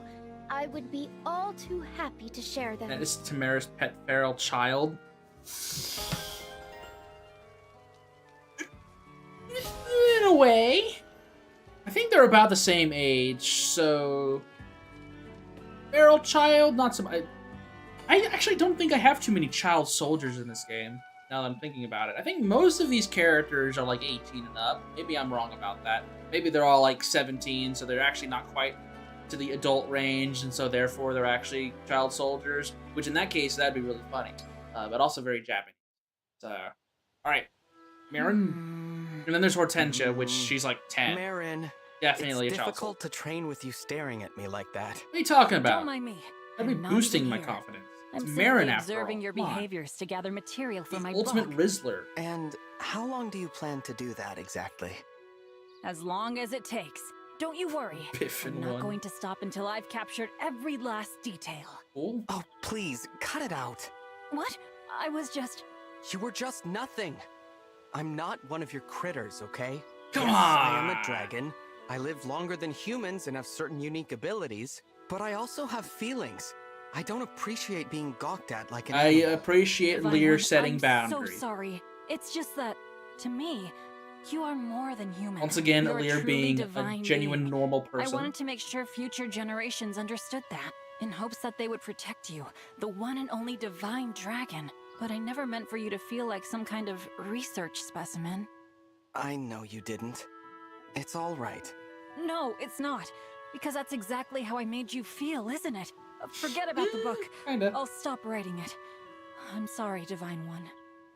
I would be all too happy to share them. That is Tamara's pet feral child. In a way. I think they're about the same age, so... Feral child, not some... I actually don't think I have too many child soldiers in this game, now that I'm thinking about it. I think most of these characters are like 18 and up. Maybe I'm wrong about that. Maybe they're all like 17, so they're actually not quite to the adult range, and so therefore they're actually child soldiers, which in that case, that'd be really funny, but also very Japanese. So, alright. Marin? And then there's Hortensia, which she's like 10. Marin, Definitely it's a child difficult soldier. to train with you staring at me like that. What are you talking about? Don't mind me. I'd be I'm not boosting even my here. confidence. I'm It's simply Marin after all. observing your Come on. behaviors to gather material for The my ultimate book. Rizzler. And how long do you plan to do that exactly? As long as it takes. Don't you worry. Biff I'm and not run. going to stop until I've captured every last detail. Cool. Oh, please, cut it out. What? I was just... You were just nothing. I'm not one of your critters, okay? Come yes, I am on. a dragon. I live longer than humans and have certain unique abilities, but I also have feelings. I don't appreciate being gawked at like an I animal. appreciate Divine Lear One, setting I'm boundaries. so sorry. It's just that, to me, you are more than human. Once again, You're a Lear truly being a divine genuine being. normal I person. wanted to make sure future generations understood that, in hopes that they would protect you, the one and only divine dragon. But I never meant for you to feel like some kind of research specimen. I know you didn't. It's all right. No, it's not. Because that's exactly how I made you feel, isn't it? Forget about the book. Kinda. I'll stop writing it. I'm sorry, Divine One.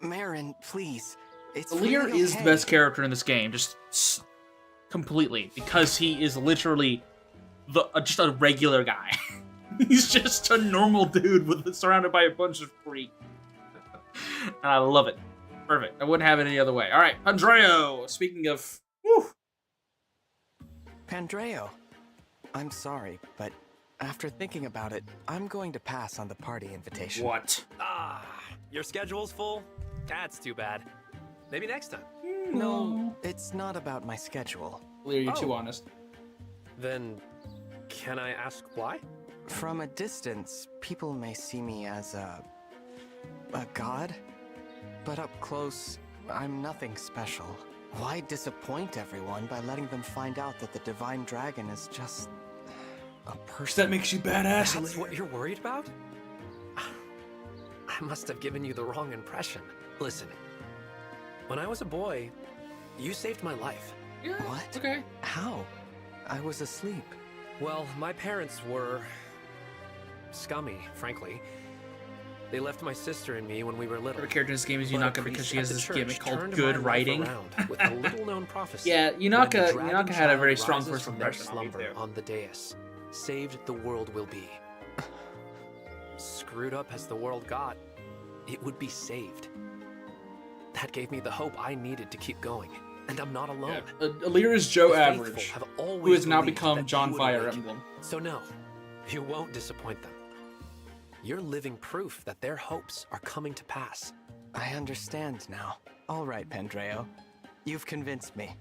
Marin, please. It's Lear really is the okay. best character in this game, just completely, because he is literally just a regular guy. He's just a normal dude surrounded by a bunch of freaks. And I love it. Perfect. I wouldn't have it any other way. All right, Andreo. Speaking of, whew, Pandreo, I'm sorry, but after thinking about it, I'm going to pass on the party invitation. what? Ah, your schedule's full? That's too bad. Maybe next time. No, it's not about my schedule. Lear, you're too Oh. honest. Then, can I ask why? From a distance, people may see me as a god, but up close, I'm nothing special. Why disappoint everyone by letting them find out that the Divine Dragon is just a person? That makes you badass. That's what you're worried about? I must have given you the wrong impression. Listen, when I was a boy, you saved my life. Yeah, What? okay. How? I was asleep. Well, my parents were scummy, frankly. They left my sister and me when we were little. Favorite character in this game is But a Yunaka because priest she at has the this church gimmick called turned good my life writing. around with a little-known prophecy. Yeah, When the Yunaka dragon had a very child strong rises first from their impression on me slumber too. on the dais, saved the world will be. Screwed up as the world got, it would be saved. That gave me the hope I needed to keep going, and I'm not alone. Yeah. Lear is Joe The faithful Average, have who always has now believed become that John you would Fire awaken. Emblem. So no, you won't disappoint them. You're living proof that their hopes are coming to pass. I understand now. All right, Pandreo. You've convinced me.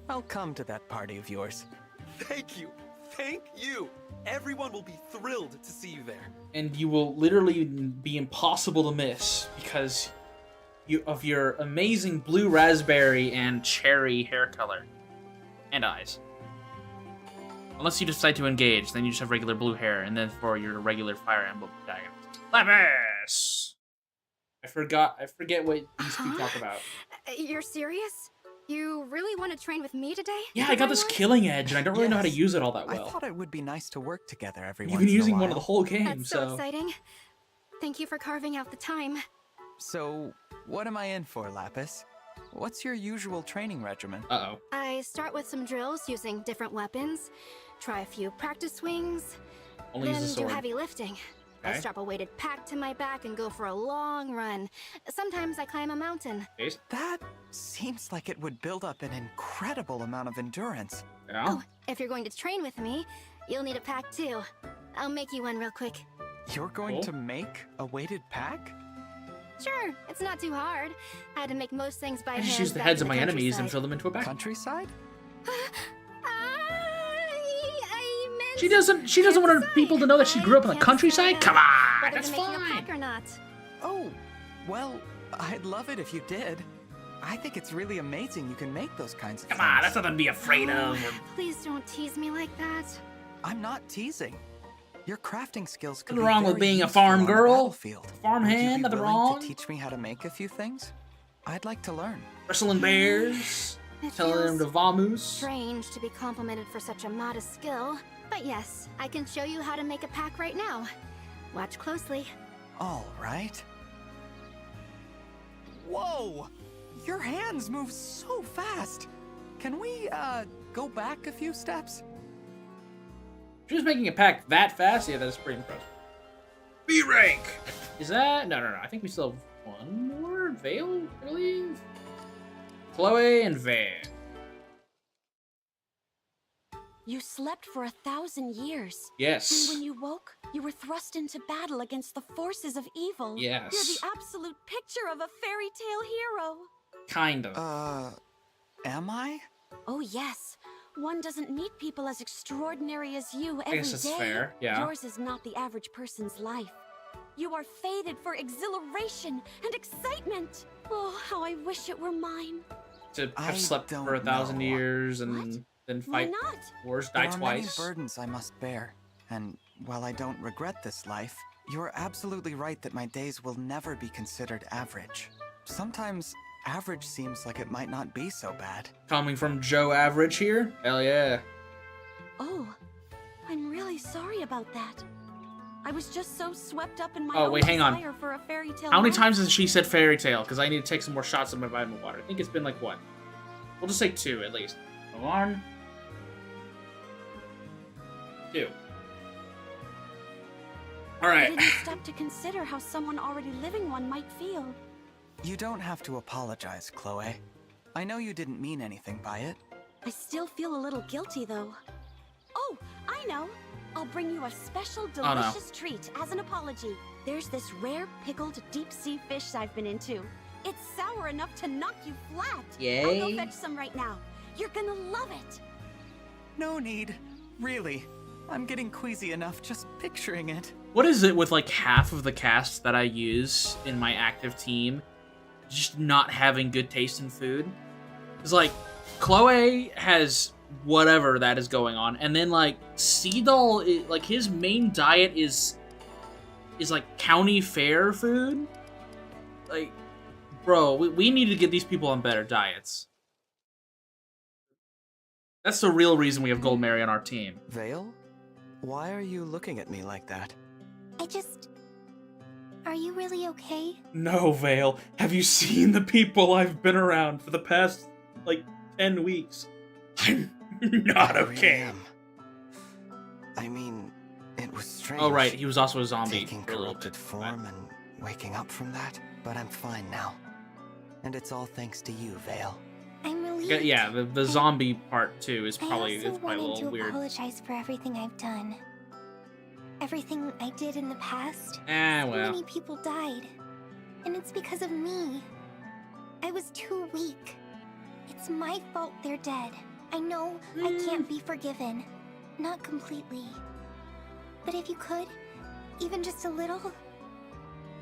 I'll come to that party of yours. Thank you. Thank you. Everyone will be thrilled to see you there. And you will literally be impossible to miss because of your amazing blue raspberry and cherry hair color and eyes. Unless you decide to engage, then you just have regular blue hair, and then for your regular Fire Emblem protagonist. Lapis! I forget what these two talk about. You're serious? You really want to train with me today? Yeah, I got this killing edge, and I don't really know how to Yes. use it all that I well. thought it would be nice to work together every You've once been in a using while. one of the whole game, That's so exciting. Thank you for carving out the time. So, what am I in for, Lapis? What's your usual training regimen? Uh-oh. I start with some drills using different weapons, try a few practice swings, Only use then the do sword. heavy lifting. I Okay. strap a weighted pack to my back and go for a long run. Sometimes I climb a mountain. That seems like it would build up an incredible amount of endurance. Yeah. Oh, if you're going to train with me, you'll need a pack too. I'll make you one real quick. You're going Cool. to make a weighted pack? Sure, it's not too hard. I had to make most things by I hand. just use the back heads in of my enemies and countryside. fill them into a bag. Countryside? She doesn't want her people to know that she grew up in the countryside? Come on, Whether that's to make you a fine. pack or not. Oh, well, I'd love it if you did. I think it's really amazing you can make those kinds of Come things. on, that's nothing to be afraid of. Please don't tease me like that. I'm not teasing. Your crafting skills could Nothing be wrong with very being a useful farm on the girl, battlefield. farm Would you hand, be nothing willing wrong. to teach me how to make a few things? I'd like to learn. Wrestling bears, It telling them to feels vamoose. strange to be complimented for such a modest skill. But yes, I can show you how to make a pack right now. Watch closely. All right. Whoa! Your hands move so fast. Can we, go back a few steps? She was making a pack that fast? Yeah, that's pretty impressive. B rank! Is that? No. I think we still have one more. Vale, I believe? Chloe and Vale. You slept for 1,000 years. Yes. And when you woke, you were thrust into battle against the forces of evil. Yes. You're the absolute picture of a fairy tale hero. Kind of. Am I? Oh, yes. One doesn't meet people as extraordinary as you every day. guess that's fair, yeah. Yours is not the average person's life. You are fated for exhilaration and excitement. Oh, how I wish it were mine. To have I slept don't for 1,000 know. years and then Why fight not? wars, There die are twice. many burdens I must bear, and while I don't regret this life, you're absolutely right that my days will never be considered average. Sometimes average seems like it might not be so bad. Coming from Joe Average here? Hell yeah. Oh, I'm really sorry about that. I was just so swept up in my Oh, own wait, hang on. desire for a fairy tale. How many life. times has she said fairy tale? Because I need to take some more shots of my vitamin water. I think it's been like what? We'll just say 2 at least. 1, 2. I Alright. didn't stop to consider how someone already living one might feel. You don't have to apologize, Chloe. I know you didn't mean anything by it. I still feel a little guilty, though. Oh, I know. I'll bring you a special no. delicious treat as an apology. There's this rare pickled deep-sea fish I've been into. It's sour enough to knock you flat. I'll Yay. go fetch some right now. You're gonna love it. No need. Really. I'm getting queasy enough just picturing it. What is it with like half of the cast that I use in my active team just not having good taste in food? It's like Chloe has whatever that is going on, and then like Seagull, like his main diet is like county fair food. Like, bro, we need to get these people on better diets. That's the real reason we have Gold Mary on our team. Vale? Why are you looking at me like that? Are you really okay? No, Vale. Have you seen the people I've been around for the past, like, 10 weeks? I'm not I really okay. am. I mean, it was strange. Oh, right. He was also a zombie Taking for a little corrupted bit. form and waking up from that, but I'm fine now. And it's all thanks to you, Vale. I'm relieved. Yeah, the zombie part, too, is probably, I also it's probably a wanted little to weird. apologize for everything I've done. Everything I did in the past. So well. many people died. And it's because of me. I was too weak. It's my fault they're dead. I know I can't be forgiven. Not completely. But if you could, even just a little...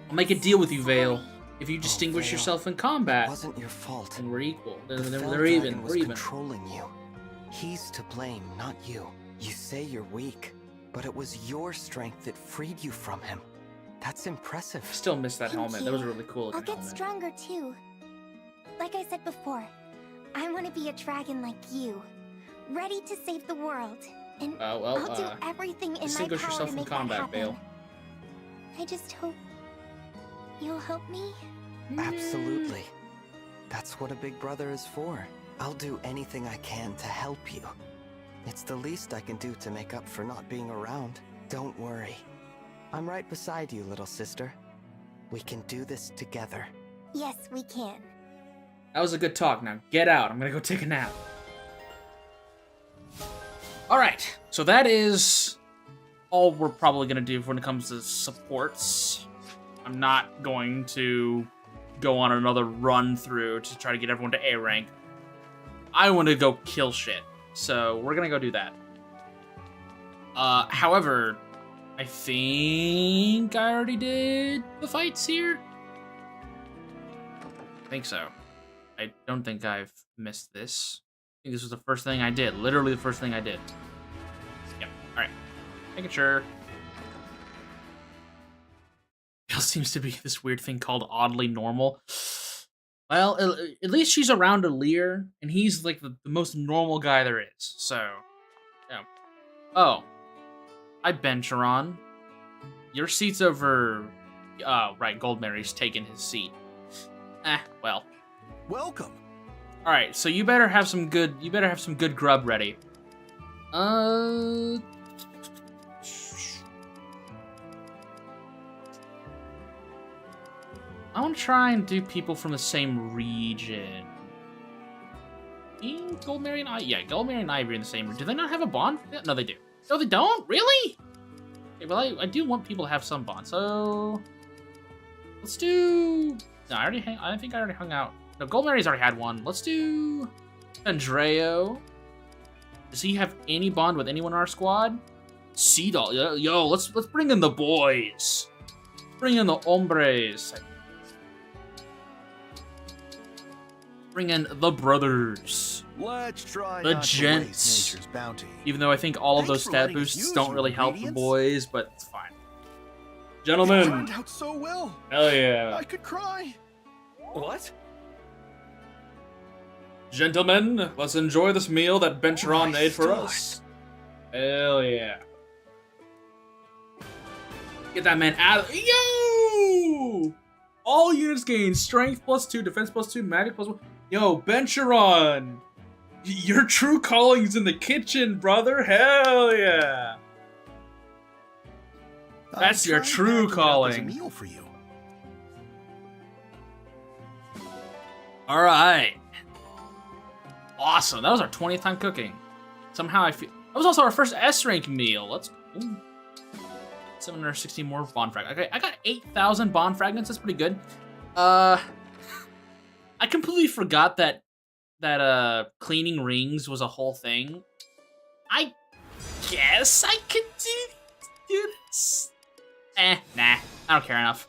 I'll make a deal with you, Vale. If you distinguish Vale. yourself in combat, It wasn't your fault. and we're equal. Then The fell they're even. dragon was We're even. controlling you. He's to blame, not you. You say you're weak, but it was your strength that freed you from him. That's impressive. Still miss that Thank helmet. That was you. really cool I'll looking get helmet. stronger too. Like I said before, I want to be a dragon like you, ready to save the world. And I'll do everything in my distinguish power yourself to from make combat, that happen. Bale. I just hope you'll help me. Absolutely. That's what a big brother is for. I'll do anything I can to help you. It's the least I can do to make up for not being around. Don't worry. I'm right beside you, little sister. We can do this together. Yes, we can. That was a good talk. Now get out. I'm gonna go take a nap. Alright, so that is all we're probably gonna do when it comes to supports. I'm not going to go on another run through to try to get everyone to A rank. I want to go kill shit, so we're gonna go do that. However, I think I already did the fights here. I think so. I don't think I've missed this. I think this was the first thing I did. Literally the first thing I did. Yep. Alright. Making sure. There seems to be this weird thing called oddly normal. Well, at least she's around Alir, and he's like the most normal guy there is. So, yeah. Oh. Hi, Bencheron. Your seat's over... right, Goldmary's taking his seat. Well. Welcome. All right, so you better have some good grub ready. I want to try and do people from the same region. Goldmary and Goldmary and Ivy are in the same region. Do they not have a bond? No, they do. No, they don't? Really? Okay, well, I do want people to have some bond, so... Let's do... No, I think I already hung out. No, Goldmary's already had one. Let's do... Andreo. Does he have any bond with anyone in our squad? Seadoll. Yo, let's bring in the boys. Bring in the hombres. Bring in the brothers. Let's try the not to gents. waste nature's bounty. Even though I think all of those stat boosts don't really help the boys, but it's fine. Gentlemen. It turned out so well. Hell yeah. I could cry. What? Gentlemen, let's enjoy this meal that Bencheron made for us. Hell yeah. Get that man out of... Yo! All units gain strength +2, defense +2, magic +1. Yo, Bencheron! Your true calling's in the kitchen, brother. Hell yeah. That's your true calling. Meal for you. All right. Awesome. That was our 20th time cooking. Somehow I feel... That was also our first S-rank meal. Let's... Ooh. 760 more bond fragments. Okay, I got 8,000 bond fragments. That's pretty good. I completely forgot that cleaning rings was a whole thing. I guess I could do this. Nah. I don't care enough.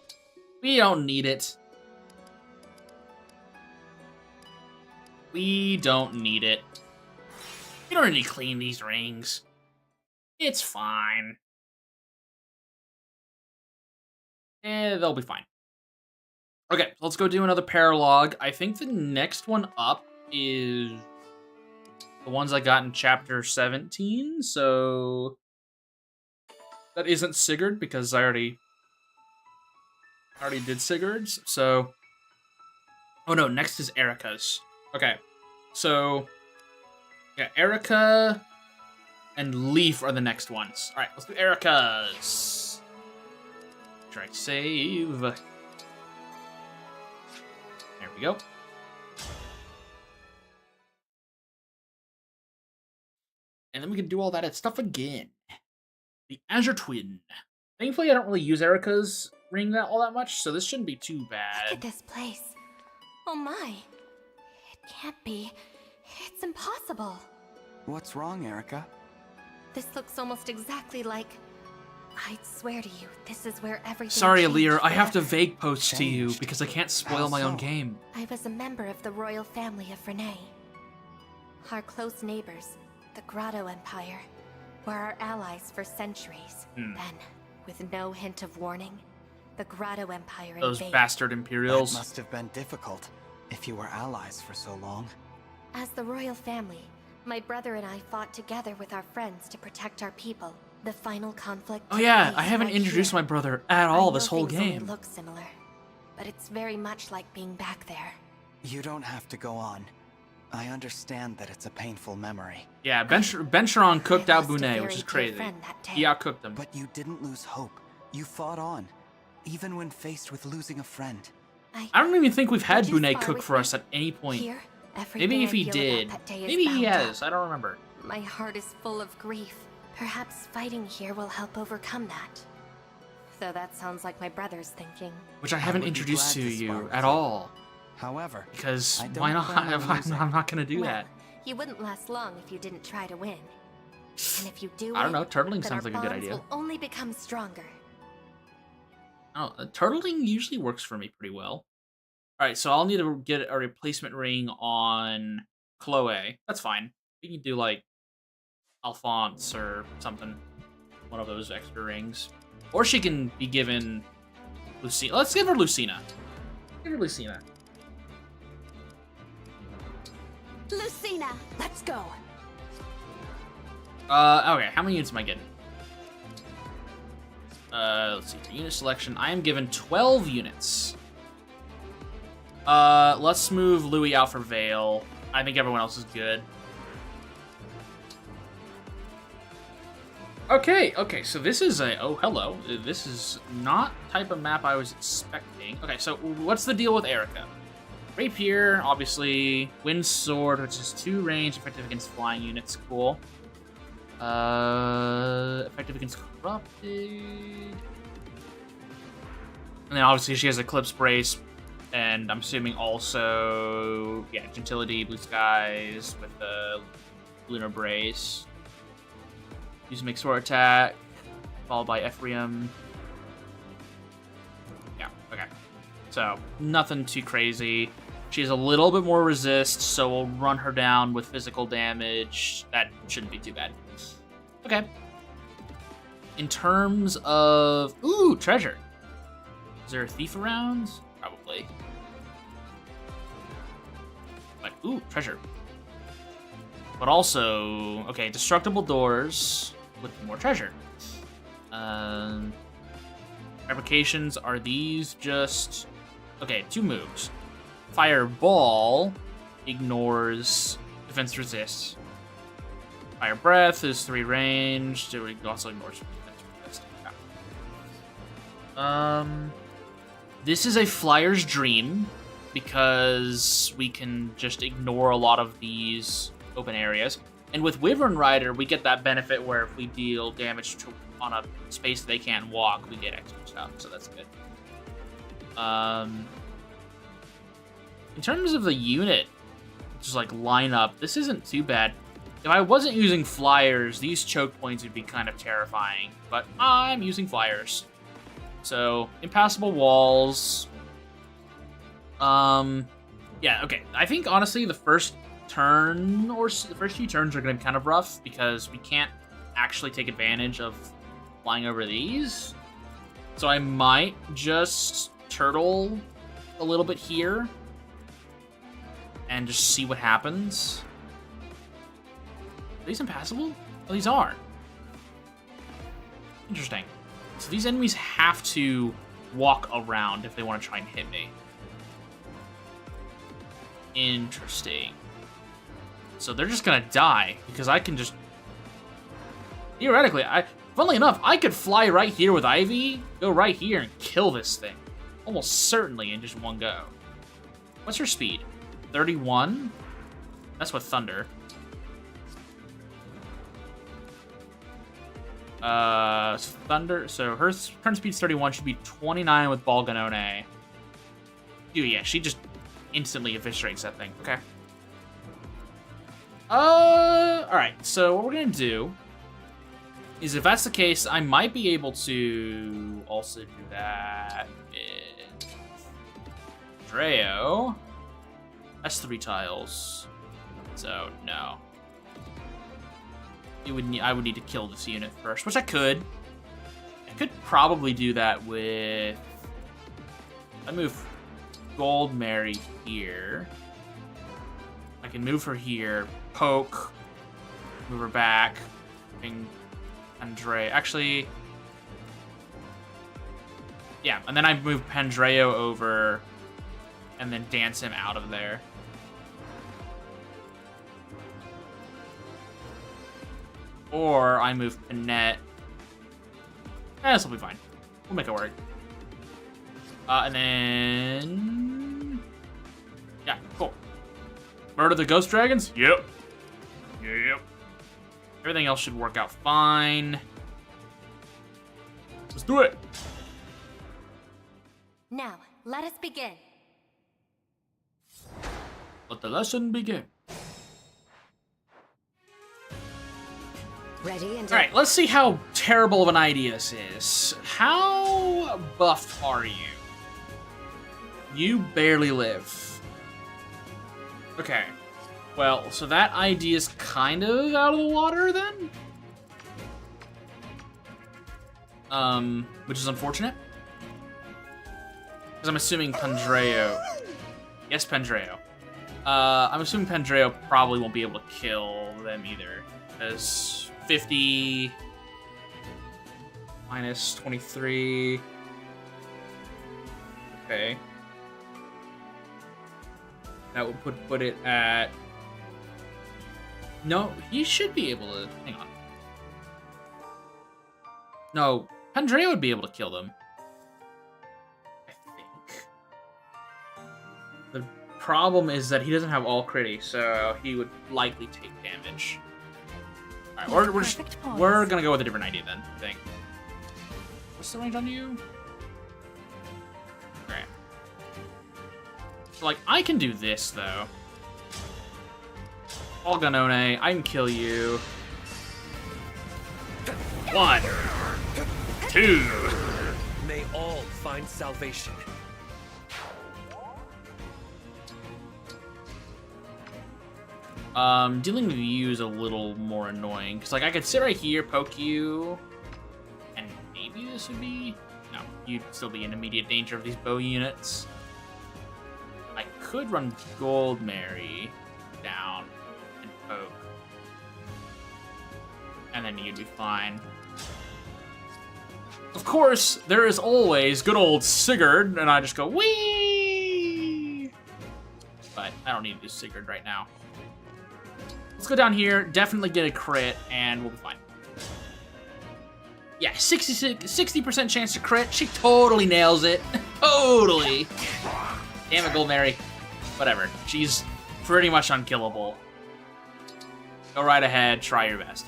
We don't need it. We don't need it. We don't need to clean these rings. It's fine. They'll be fine. Okay, let's go do another paralog. I think the next one up is the ones I got in chapter 17, so that isn't Sigurd because I already did Sigurd's, so... Oh no, next is Erica's. Okay, so yeah, Erica and Leaf are the next ones. All right, let's do Erica's. Try to save. There we go. And then we can do all that stuff again. The Azure Twin. Thankfully, I don't really use Erica's ring all that much, so this shouldn't be too bad. Look at this place. Oh my. It can't be. It's impossible. What's wrong, Erica? This looks almost exactly like... I swear to you, this is where everything Sorry, changed Alir, I have to forever. vague post to you because I can't spoil my own game. I was a member of the royal family of Renee. Our close neighbors, the Grotto Empire, were our allies for centuries. Then, with no hint of warning, the Grotto Empire Those invaded. bastard Imperials. That must have been difficult if you were allies for so long. As the royal family, my brother and I fought together with our friends to protect our people. The final conflict. Oh yeah, took I place haven't right introduced here. my brother at I all know this whole things only game. look similar, but it's very much like being back there. You don't have to go on. I understand that it's a painful memory. Yeah, Bencheron cooked out lost a Bunet, very which is dear crazy. friend that day. He outcooked him. But you didn't lose hope. You fought on, even when faced with losing a friend. I don't even think we've had Would you Bunet spar cook with for me? us at any point. Here, Maybe everything if I he feel did. about that day is Maybe he bound has. up. I don't remember. My heart is full of grief. Perhaps fighting here will help overcome that. Though that sounds like my brother's thinking. Which I haven't would be introduced to glad to spar you with at you. all. However, Because I don't why not? plan on losing. I'm not gonna do Well, that. you wouldn't last long if you didn't try to win. And if you do I don't win, know, turtling then sounds our like a good bonds idea. will only become stronger. Oh, turtling usually works for me pretty well. Alright, so I'll need to get a replacement ring on Chloe. That's fine. We can do, like, Alphonse or something. One of those extra rings. Or she can be given Lucina. Let's give her Lucina. Give her Lucina. Lucina, let's go. Okay, how many units am I getting? Let's see, for unit selection, I am given 12 units. Let's move Louis out for Vale. I think everyone else is good. Okay, so this is a... Oh, hello. This is not type of map I was expecting. Okay, so what's the deal with Erica? Rapier, obviously. Wind Sword, which is 2 range, effective against flying units. Cool. Effective against Corrupted. And then obviously she has Eclipse Brace. And I'm assuming also... Yeah, Gentility, Blue Skies with the Lunar Brace. Use Mixed Sword Attack, followed by Ephraim. Yeah, okay. So, nothing too crazy. She has a little bit more resist, so we'll run her down with physical damage. That shouldn't be too bad. Okay. In terms of... Ooh, treasure. Is there a thief around? Probably. But, ooh, treasure. But also... Okay, destructible doors with more treasure. Fabrications, are these just... Okay, 2 moves. Fireball ignores defense resist. Fire Breath is 3 range. It also ignores defense resist. Yeah. This is a Flyer's Dream because we can just ignore a lot of these open areas. And with Wyvern Rider, we get that benefit where if we deal damage on a space they can't walk, we get extra stuff, so that's good. In terms of the unit, just like lineup, this isn't too bad. If I wasn't using Flyers, these choke points would be kind of terrifying, but I'm using Flyers. So, impassable walls. Yeah, okay. I think, honestly, the first turn, or the first few turns are going to be kind of rough, because we can't actually take advantage of flying over these. So I might just turtle a little bit here, and just see what happens. Are these impassable? Oh, these are. Interesting. So these enemies have to walk around if they want to try and hit me. Interesting. So they're just gonna die, because I can just... Theoretically, funnily enough, I could fly right here with Ivy, go right here and kill this thing. Almost certainly in just one go. What's her speed? 31? That's with Thunder. Thunder, so her current speed's 31, should be 29 with Balganone. Dude, yeah, she just instantly eviscerates that thing. Okay. Alright, so what we're gonna do is, if that's the case, I might be able to also do that with Dreo. That's 3 tiles. So, no. I would need to kill this unit first, which I could. I could probably do that with... I move Gold Mary here. I I can move her here, poke, move her back, and Andre. Actually, yeah, and then I move Pandreo over and then dance him out of there. Or I move Panette. This will be fine. We'll make it work. And then... yeah, cool. Murder the ghost dragons? Yep. Yep. Everything else should work out fine. Let's do it. Now, let us begin. Let the lesson begin. Ready and... Alright, let's see how terrible of an idea this is. How buffed are you? You barely live. Okay. Well, so that idea is kind of out of the water then? Which is unfortunate. Because I'm assuming Pandreo... yes, Pandreo. I'm assuming Pandreo probably won't be able to kill them either. Because 50... minus 23... okay. That would put it at... no, he should be able to... hang on. No, Pandreo would be able to kill them. I think. The problem is that he doesn't have all critty, so he would likely take damage. Alright, we're gonna go with a different idea then, I think. What's the range on you? Alright. So, like, I can do this, though. Olganone, I can kill you. 1, 2. May all find salvation. Dealing with you is a little more annoying. Because, like, I could sit right here, poke you, and maybe this would be... no, you'd still be in immediate danger of these bow units. I could run Gold Mary down and poke. And then you'd be fine. Of course, there is always good old Sigurd, and I just go, whee! But I don't need to do Sigurd right now. Let's go down here, definitely get a crit, and we'll be fine. Yeah, 60% chance to crit. She totally nails it. Totally. Damn it, Gold Mary. Whatever. She's pretty much unkillable. Go right ahead, try your best.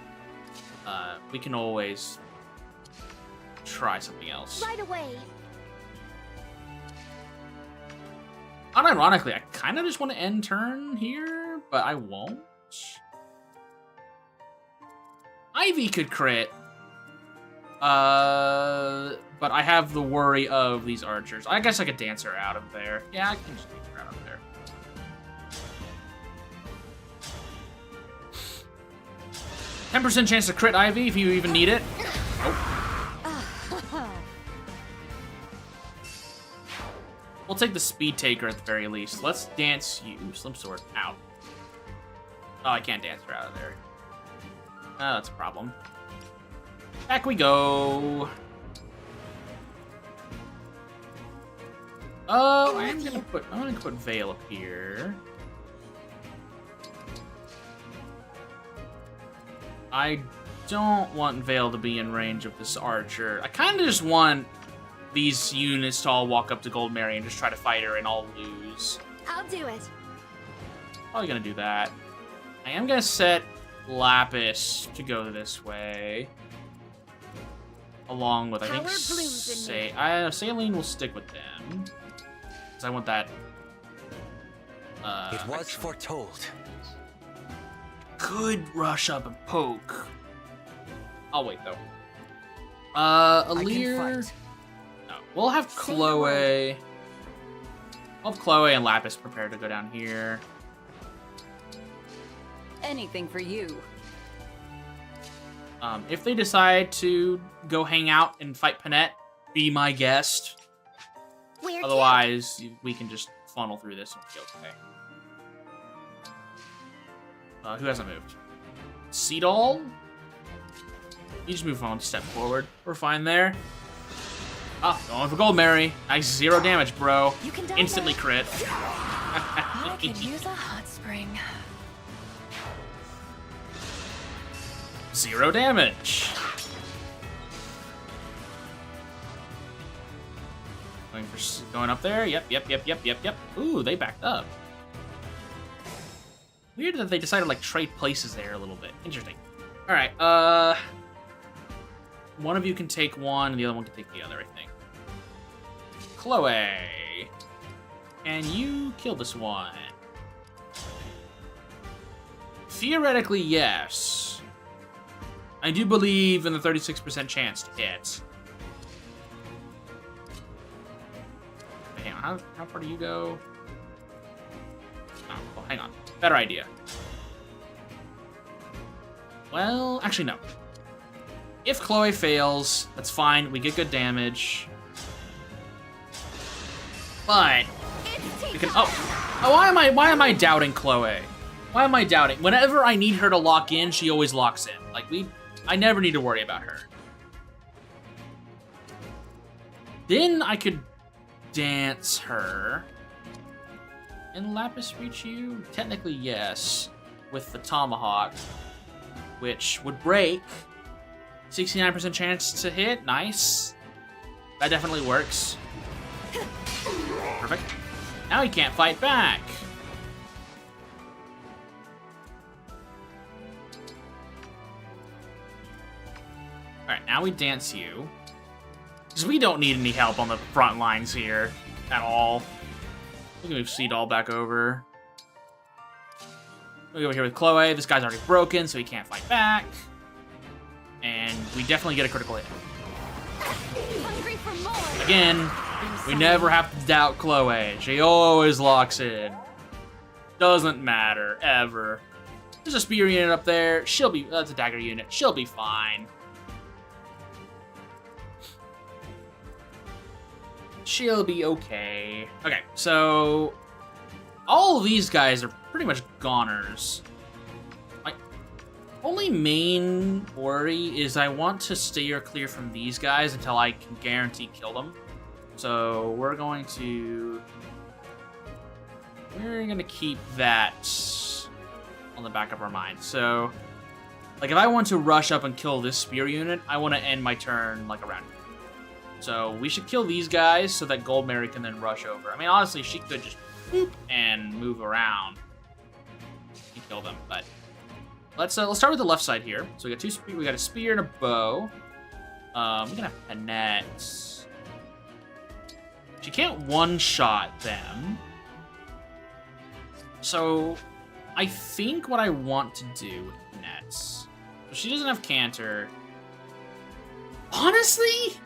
We can always try something else. Right away. Unironically, I kind of just want to end turn here, but I won't. Ivy could crit. But I have the worry of these archers. I guess I could dance her out of there. Yeah, I can just dance her out of there. %10 chance to crit Ivy if you even need it. Oh. We'll take the speed taker at the very least. Let's dance you, Slim Sword, out. Oh, I can't dance her out of there. Oh, that's a problem. Back we go. Oh, I'm gonna put Veil up here. I don't want Veil to be in range of this archer. I kind of just want these units to all walk up to Gold Mary and just try to fight her and all lose. I'll do it. Probably gonna do that. I am gonna set Lapis to go this way. Along with, I think, Saline will stick with them. Because I want that... it was foretold. Could rush up and poke. I'll wait, though. Alir... no, we'll have Chloe... I'll have Chloe and Lapis prepared to go down here. Anything for you. If they decide to go hang out and fight Panette, be my guest. Otherwise, we can just funnel through this and be okay. Who hasn't moved? Seedall? You just move 1 step forward. We're fine there. Ah, going for gold, Mary. Nice 0 damage, bro. You can die Instantly now. crit. I could use a hot spring. 0 damage. Going up there. Yep. Ooh, they backed up. Weird that they decided to like trade places there a little bit. Interesting. All right. One of you can take one, and the other one can take the other. I think. Chloe, can you kill this one? Theoretically, yes. I do believe in the 36% chance to hit. Hang on, how far do you go? Oh, well, hang on. Better idea. Well, actually, no. If Chloe fails, that's fine. We get good damage. But we can. Oh, why am I doubting Chloe? Why am I doubting? Whenever I need her to lock in, she always locks in. Like I never need to worry about her. Then I could dance her. And Lapis reach you? Technically, yes. With the tomahawk, which would break. 69% chance to hit. Nice. That definitely works. Perfect. Now he can't fight back. Alright, now we dance you. Because we don't need any help on the front lines here at all. We can move Seedall back over. We go over here with Chloe. This guy's already broken, so he can't fight back. And we definitely get a critical hit. Again, we never have to doubt Chloe. She always locks in. Doesn't matter, ever. There's a spear unit up there. That's a dagger unit. She'll be fine. She'll be okay. Okay, so all of these guys are pretty much goners. My only main worry is I want to steer clear from these guys until I can guarantee kill them. So we're gonna keep that on the back of our mind. So, like, if I want to rush up and kill this spear unit, I want to end my turn like around here. So we should kill these guys so that Gold Mary can then rush over. I mean, honestly, she could just boop and move around and kill them. But let's start with the left side here. So we got we got a spear and a bow. We're gonna have Panette. She can't one-shot them. So I think what I want to do with Panette. So she doesn't have Canter. Honestly,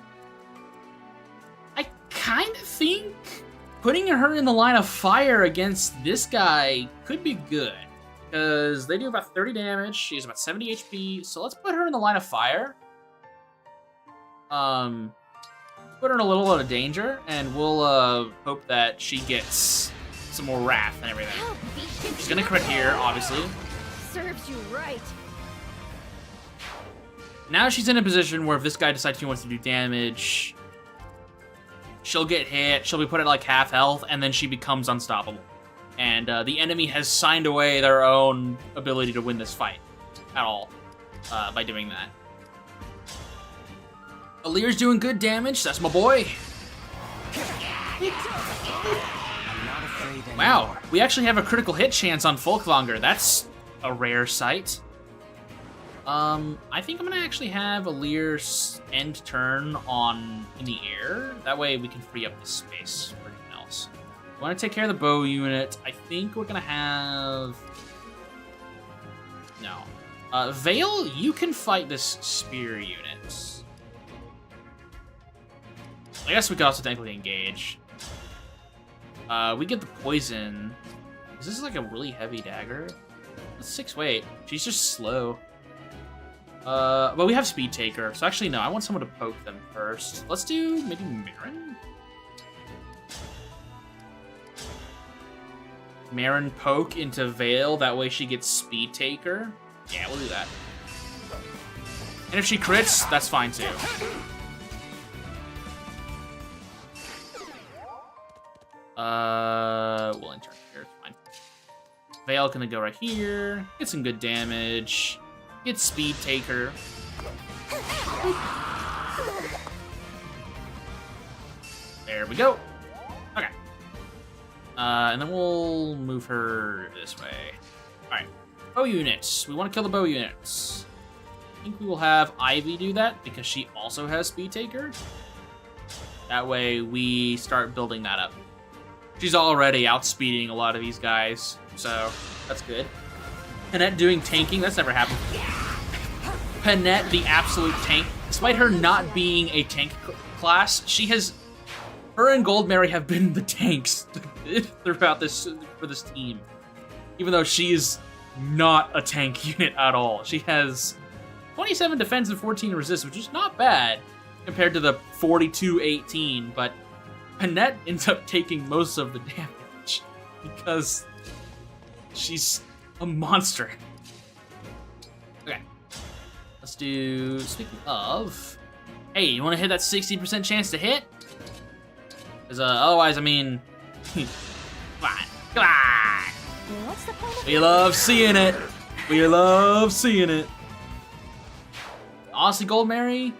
I kind of think putting her in the line of fire against this guy could be good. Because they do about 30 damage. She has about 70 HP. So let's put her in the line of fire. Put her in a little bit of danger. And we'll hope that she gets some more wrath and everything. She's going to crit here, obviously. Serves you right. Now she's in a position where if this guy decides he wants to do damage, she'll get hit, she'll be put at like half health, and then she becomes unstoppable. And the enemy has signed away their own ability to win this fight at all by doing that. Alir's doing good damage, that's my boy. Wow, we actually have a critical hit chance on Folkvanger. That's a rare sight. I think I'm gonna actually have Alir's end turn in the air. That way we can free up the space for anything else. I want to take care of the bow unit. I think we're gonna have... No. Vale, you can fight this spear unit. I guess we could also technically engage. We get the poison. Is this like a really heavy dagger? That's 6 weight. She's just slow. But we have Speed Taker, so actually no, I want someone to poke them first. Let's do maybe Marin? Marin poke into Vale, that way she gets Speed Taker. Yeah, we'll do that. And if she crits, that's fine too. We'll enter here, it's fine. Vale gonna go right here, get some good damage, get Speed Taker. There we go. Okay. And then we'll move her this way. Alright. Bow units. We want to kill the bow units. I think we will have Ivy do that because she also has Speed Taker. That way we start building that up. She's already outspeeding a lot of these guys, so that's good. Panette doing tanking, that's never happened. Panette, the absolute tank. Despite her not being a tank class, her and Goldberry have been the tanks throughout for this team. Even though she is not a tank unit at all. She has 27 defense and 14 resist, which is not bad compared to the 42-18, but Panette ends up taking most of the damage because she's a monster. Okay. Let's do, speaking of, hey, you want to hit that 60% chance to hit? Because otherwise, I mean, come on. What's the point of We love seeing it. We love seeing it. Honestly, Gold Mary,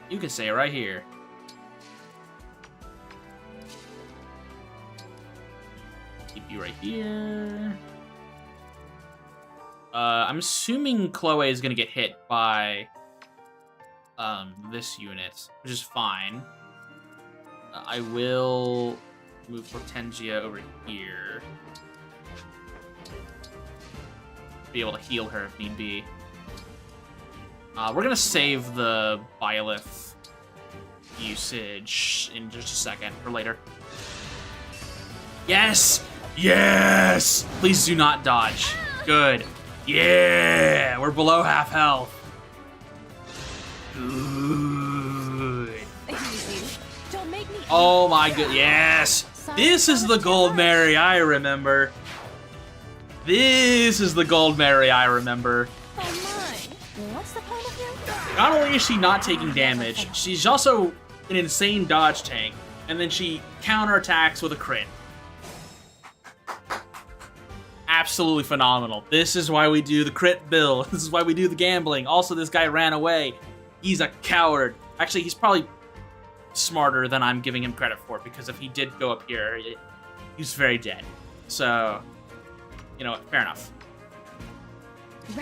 you can say it right here. Keep you right here. I'm assuming Chloe is gonna get hit by this unit, which is fine. I will move Hortensia over here. Be able to heal her if need be. We're gonna save the Byleth usage in just a second, for later. Yes! Yes! Please do not dodge. Good. Yeah! We're below half health. Good. Don't make me. Oh my god, yes! This is the Gold Mary I remember. This is the Gold Mary I remember. Oh my. What's the point of you? Not only is she not taking damage, she's also an insane dodge tank, and then she counterattacks with a crit. Absolutely phenomenal. This is why we do the crit build. This is why we do the gambling. Also, this guy ran away. He's a coward. Actually, he's probably smarter than I'm giving him credit for, because if he did go up here, he's very dead. So, you know what? Fair enough.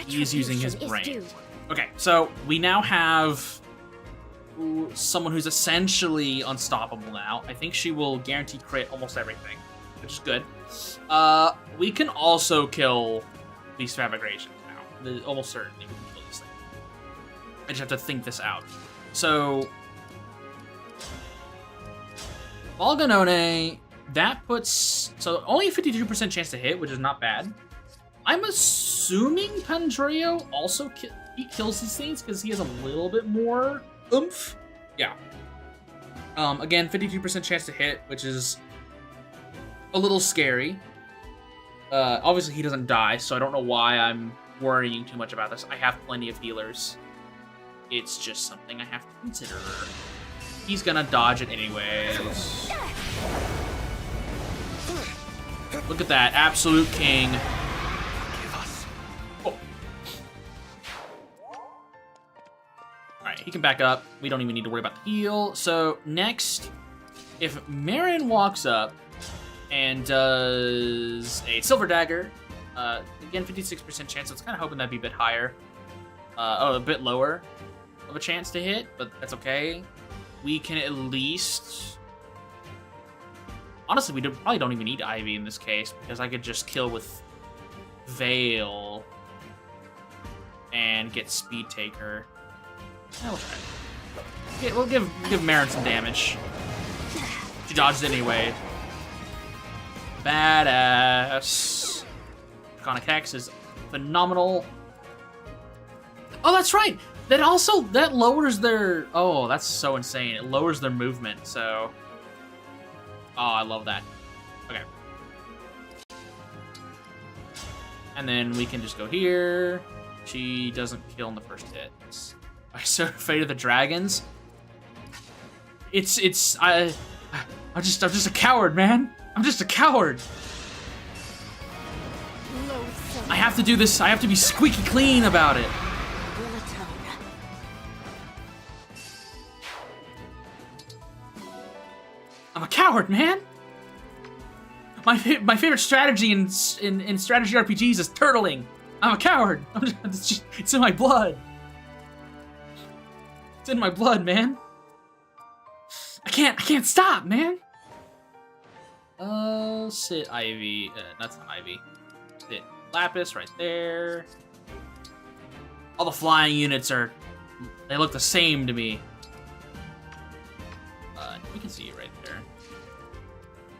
He's using his brain. Okay, so we now have someone who's essentially unstoppable now. I think she will guarantee crit almost everything, which is good. We can also kill these fabrications now. Almost certainly we can kill this thing. I just have to think this out. So, Volganone, that puts... So, only a 52% chance to hit, which is not bad. I'm assuming Pandreo also he kills these things because he has a little bit more oomph. Yeah. Again, 52% chance to hit, which is a little scary. Obviously, he doesn't die, so I don't know why I'm worrying too much about this. I have plenty of healers. It's just something I have to consider. He's gonna dodge it anyways. Look at that, absolute king. Oh. Alright, he can back up. We don't even need to worry about the heal. So, next, if Marin walks up and does a Silver Dagger, again, 56% chance, so it's kind of hoping that'd be a bit higher. A bit lower of a chance to hit, but that's okay. We can at least... Honestly, we probably don't even need Ivy in this case, because I could just kill with Vale and get Speed Taker. We'll try. Okay, we'll give Marin some damage. She dodged it anyway. Badass. Draconic Hex is phenomenal. Oh, that's right! That lowers their... Oh, that's so insane. It lowers their movement, so... Oh, I love that. Okay. And then we can just go here. She doesn't kill in the first hit. I'm so afraid of the dragons. I'm just a coward, man. I'm just a coward. I have to do this. I have to be squeaky clean about it. I'm a coward, man. My favorite strategy in strategy RPGs is turtling. I'm a coward. It's in my blood. It's in my blood, man. I can't stop, man. Sit Ivy. That's not Ivy. Sit Lapis right there. All the flying units they look the same to me. We can see it right there.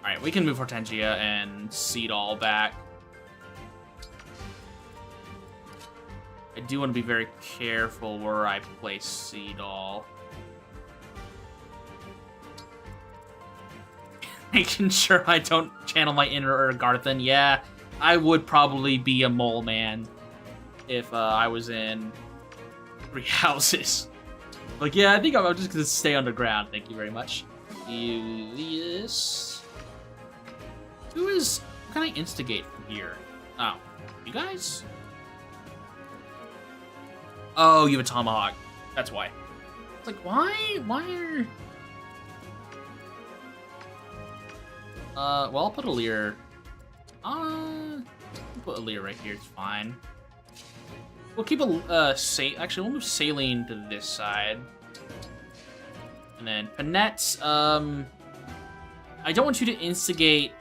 Alright, we can move Hortensia and Seed all back. I do want to be very careful where I place Seed all. Making sure I don't channel my inner Garthan. Yeah, I would probably be a mole man if I was in 3 houses. Like, yeah, I think I'm just gonna stay underground. Thank you very much. Yes. Who can I instigate from here? Oh, you guys? Oh, you have a tomahawk. That's why. It's like, why are... well, I'll put Alear. I'll put Alear right here. It's fine. We'll keep actually, we'll move Saline to this side. And then Panette, I don't want you to instigate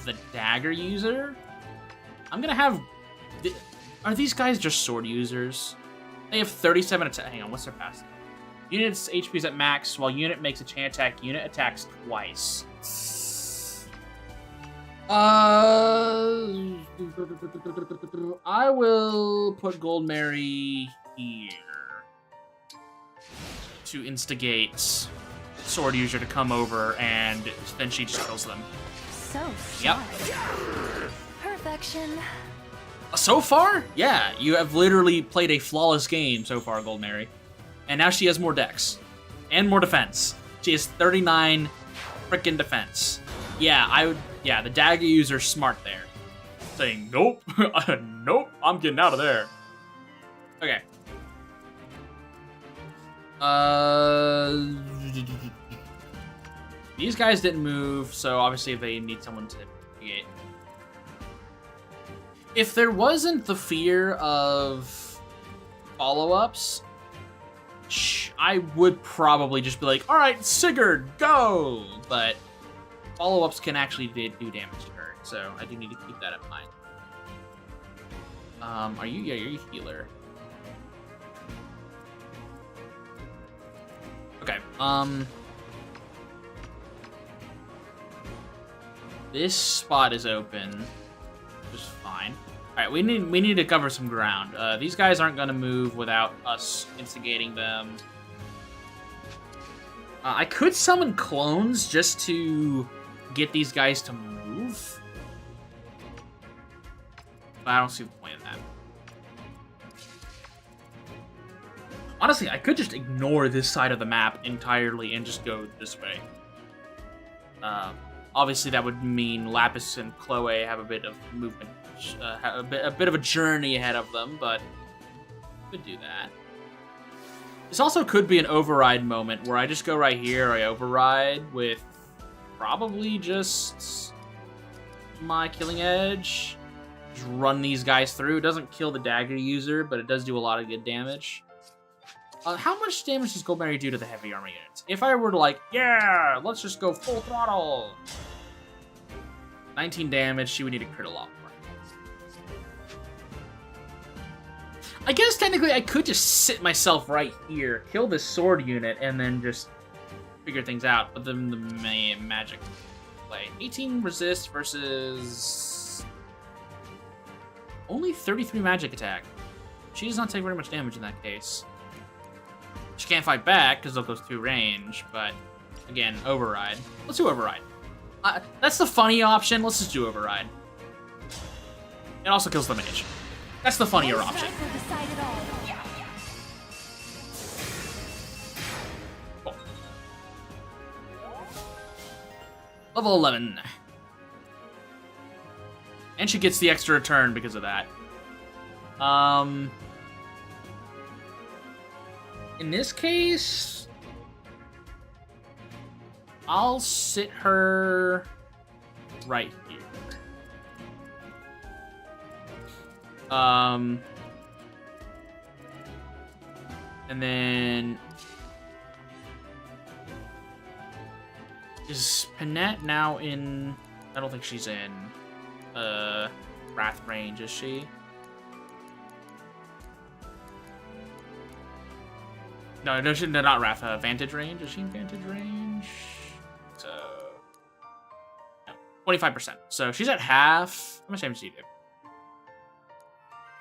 the dagger user. I'm gonna have... Are these guys just sword users? They have 37 attack. Hang on, what's their passive? Unit's HP is at max. While unit makes a chain attack, unit attacks twice. I will put Gold Mary here to instigate sword user to come over, and then she just kills them. So yep. Perfection. So far, yeah, you have literally played a flawless game so far, Gold Mary, and now she has more dex and more defense. She has 39 frickin' defense. Yeah, yeah, the dagger user's smart there. Saying, nope, nope, I'm getting out of there. Okay. These guys didn't move, so obviously they need someone to mitigate. If there wasn't the fear of follow-ups, I would probably just be like, alright, Sigurd, go! But follow-ups can actually do damage to her, so I do need to keep that in mind. Are you? Yeah, you're a healer. Okay, this spot is open, which is fine. Alright, we need to cover some ground. These guys aren't gonna move without us instigating them. I could summon clones just to get these guys to move, but I don't see the point of that. Honestly, I could just ignore this side of the map entirely and just go this way. Obviously, that would mean Lapis and Chloe have a bit of movement, a bit of a journey ahead of them, but could do that. This also could be an override moment where I just go right here, I override with probably just my Killing Edge. Just run these guys through. It doesn't kill the dagger user, but it does do a lot of good damage. How much damage does Gold Mary do to the heavy armor units? If I were to like, yeah, let's just go full throttle. 19 damage, she would need to crit a lot more. I guess technically I could just sit myself right here, kill this sword unit, and then just figure things out. But then the magic play. 18 resist versus only 33 magic attack. She does not take very much damage in that case. She can't fight back because they'll go through range, but again, override. Let's do override. That's the funny option. Let's just do override. It also kills the mage. That's the funnier option. Cool. Level 11. And she gets the extra turn because of that. In this case, I'll sit her right here. And then is Panette now in? I don't think she's in Wrath range, is she? No, no, not Wrath. Vantage range. Is she in Vantage range? So 25%. So she's at half. How much damage do you do?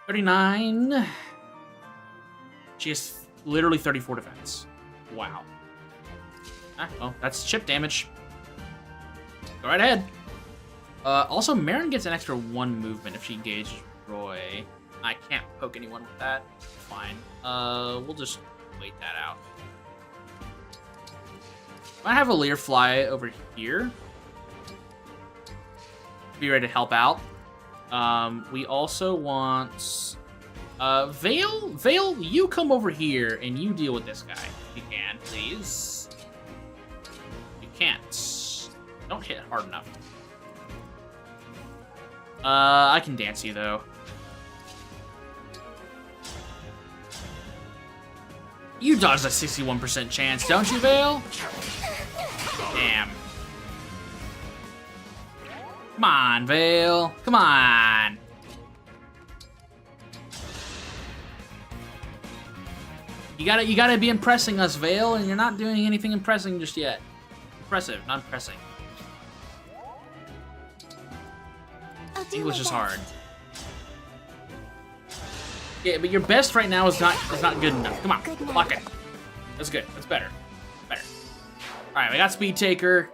39. She has literally 34 defense. Wow. Ah, well, that's chip damage. Go right ahead. Also, Marin gets an extra 1 movement if she engages Roy. I can't poke anyone with that. Fine. We'll just wait that out. I have Alir fly over here. Be ready to help out. We also want Vale. Vale, you come over here and you deal with this guy. If you can, please. You can't. Don't hit hard enough. I can dance you though. You dodged a 61% chance, don't you, Vale? Damn. Come on, Vale. Come on. You gotta be impressing us, Vale, and you're not doing anything impressing just yet. Impressive, not impressing. English is hard. Yeah, but your best right now is not good enough. Come on, block it. That's good. That's better. Better. All right, we got Speed Taker.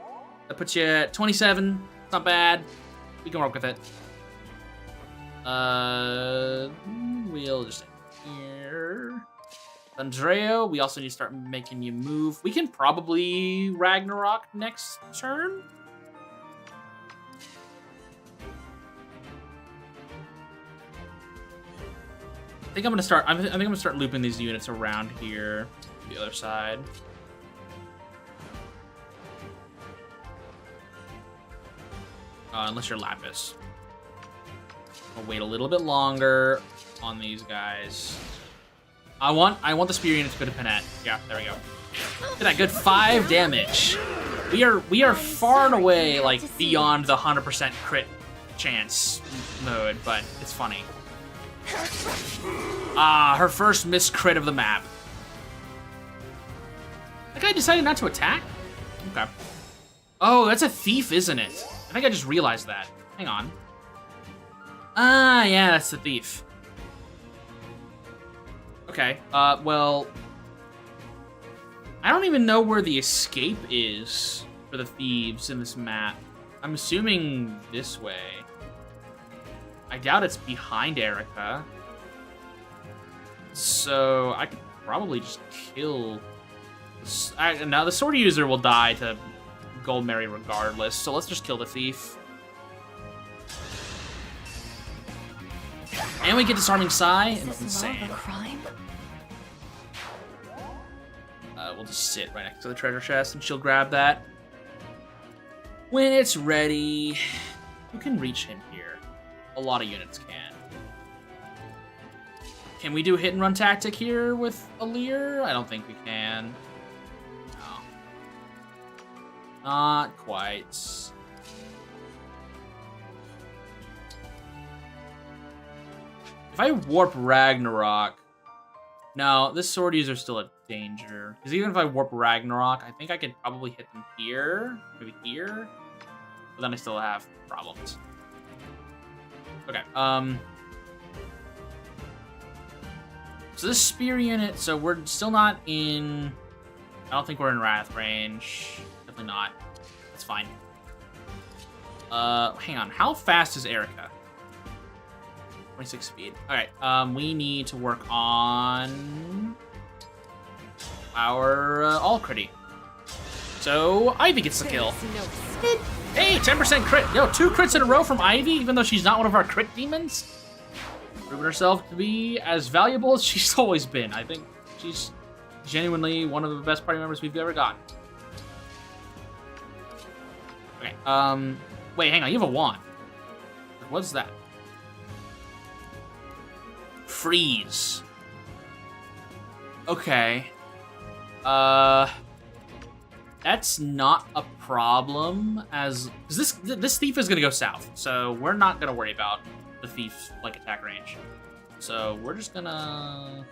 That puts you at 27. It's not bad. We can work with it. We'll just here. Andreo, we also need to start making you move. We can probably Ragnarok next turn. I think I'm gonna start. I think I'm gonna start looping these units around here, the other side. Unless you're Lapis. I'll wait a little bit longer on these guys. I want the spear unit to go to Panette. Yeah, there we go. Look at that good 5 damage. We are far and away like beyond the 100% crit chance mode, but it's funny. Her first miss crit of the map. That guy decided not to attack? Okay. Oh, that's a thief, isn't it? I think I just realized that. Hang on. Ah, yeah, that's the thief. Okay, well... I don't even know where the escape is for the thieves in this map. I'm assuming this way. I doubt it's behind Erica. So I could probably just kill... now the sword user will die to Gold Mary regardless, so let's just kill the thief. And we get Disarming Sigh, and it's insane. We'll just sit right next to the treasure chest and she'll grab that. When it's ready, who can reach him here? A lot of units can. Can we do a hit and run tactic here with Alir? I don't think we can. No. Not quite. If I warp Ragnarok... No, this sword user is still a danger. Because even if I warp Ragnarok, I think I could probably hit them here. Maybe here. But then I still have problems. Okay, so this spear unit, so we're still not in... I don't think we're in Wrath range. Definitely not. That's fine. Hang on. How fast is Erica? 26 speed. All right, we need to work on our all critty. So Ivy gets the kill. Hey, 10% crit. Yo, 2 crits in a row from Ivy, even though she's not one of our crit demons. Proving herself to be as valuable as she's always been. I think she's genuinely one of the best party members we've ever gotten. Okay, wait, hang on, you have a wand. What's that? Freeze. Okay. That's not a problem, as this thief is gonna go south, so we're not gonna worry about the thief's like attack range. So we're just gonna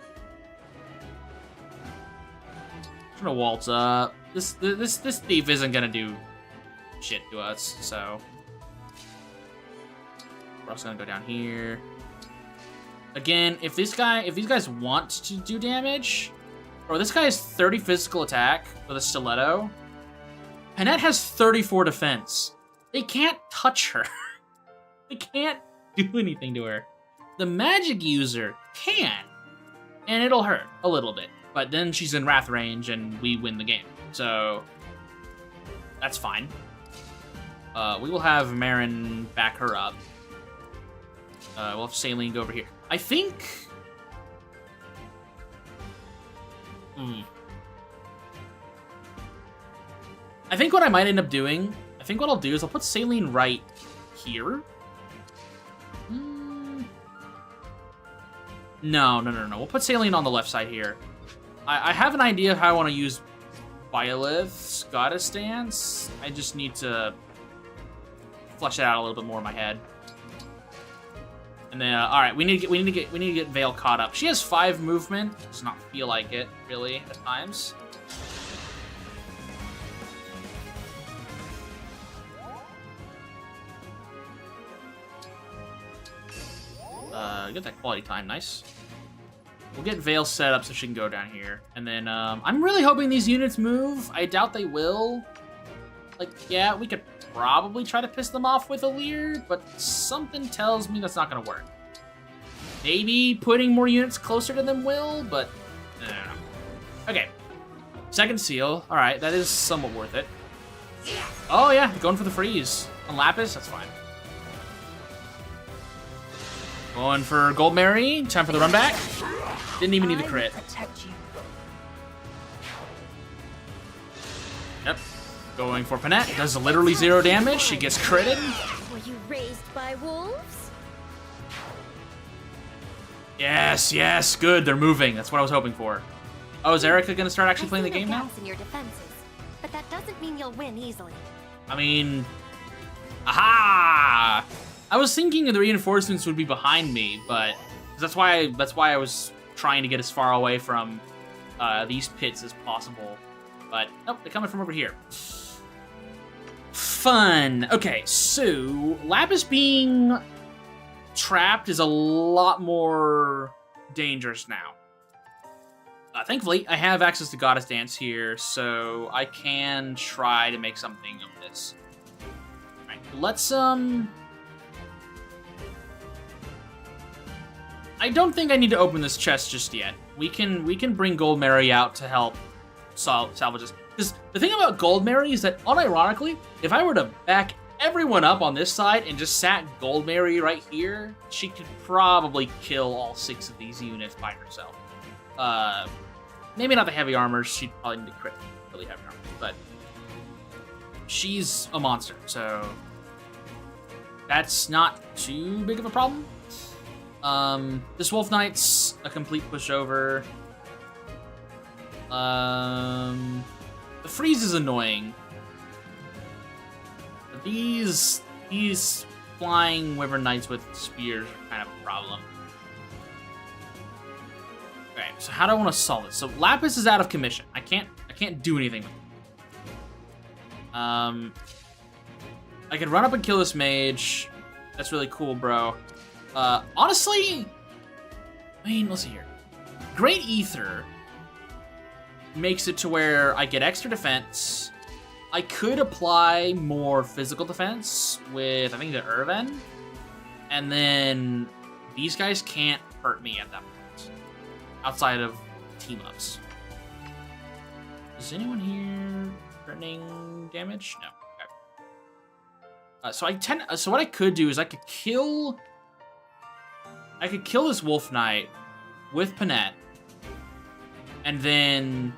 waltz up. This thief isn't gonna do shit to us, so we're also gonna go down here. Again, if these guys want to do damage, bro, this guy has 30 physical attack with a stiletto. Annette has 34 defense. They can't touch her. They can't do anything to her. The magic user can, and it'll hurt a little bit. But then she's in wrath range, and we win the game. So that's fine. We will have Marin back her up. We'll have Saline go over here. I think... I think what I might end up doing, I think what I'll do is I'll put Saline right here. No. We'll put Saline on the left side here. I have an idea of how I want to use Byleth's Goddess Dance. I just need to flesh it out a little bit more in my head. And then, all right, we need to get Vale caught up. She has 5 movement. Does not feel like it really at times. Get that quality time, nice. We'll get Vale set up so she can go down here. And then, I'm really hoping these units move. I doubt they will. Like, yeah, we could probably try to piss them off with a leer, but something tells me that's not gonna work. Maybe putting more units closer to them will, but I don't know. Okay, second seal. All right, that is somewhat worth it. Oh yeah, going for the freeze on Lapis. That's fine. Going for Gold Mary. Time for the run back. Didn't even need the crit. Yep. Going for Panette. Does literally 0 damage. She gets critted. Were you raised by wolves? Yes, good. They're moving. That's what I was hoping for. Oh, is Erica gonna start actually playing the game now? In your defenses, but that doesn't mean you'll win easily. I mean, aha! I was thinking the reinforcements would be behind me, but that's why I was trying to get as far away from these pits as possible. But nope, they're coming from over here. Fun. Okay, so Lapis being trapped is a lot more dangerous now. Thankfully, I have access to Goddess Dance here, so I can try to make something of this. All right, let's I don't think I need to open this chest just yet. We can bring Gold Mary out to help salvage this. Because the thing about Gold Mary is that, unironically, if I were to back everyone up on this side and just sat Gold Mary right here, she could probably kill all 6 of these units by herself. Maybe not the heavy armor. She'd probably need to crit really heavy armor, but she's a monster, so that's not too big of a problem. This Wolf Knight's a complete pushover. The freeze is annoying. But these flying Wyvern Knights with spears are kind of a problem. Okay, so how do I want to solve this? So Lapis is out of commission. I can't do anything with it. I could run up and kill this mage. That's really cool, bro. Honestly, I mean, let's see here. Great Ether makes it to where I get extra defense. I could apply more physical defense with, I think, the Irven, and then these guys can't hurt me at that point. Outside of team-ups. Is anyone here threatening damage? No. Okay. So what I could do is I could kill this Wolf Knight with Panette. And then,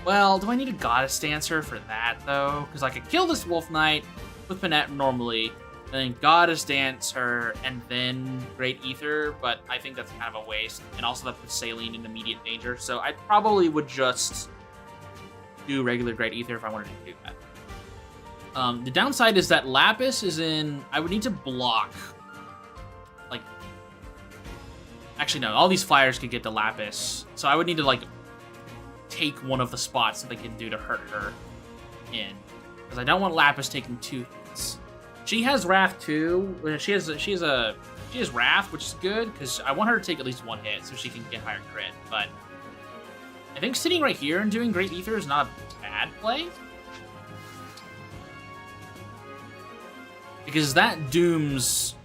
well, do I need a Goddess Dancer for that, though? Because I could kill this Wolf Knight with Panette normally, and then Goddess Dance her, and then Great Ether, but I think that's kind of a waste. And also that puts Saline in immediate danger, so I probably would just do regular Great Ether if I wanted to do that. The downside is that Lapis is in... I would need to block. Like... Actually, no. All these flyers could get to Lapis. So I would need to, like, take one of the spots that they can do to hurt her in. Because I don't want Lapis taking 2 hits. She has Wrath, too. She has Wrath, which is good, because I want her to take at least 1 hit so she can get higher crit. But I think sitting right here and doing Great Ether is not a bad play. Because that dooms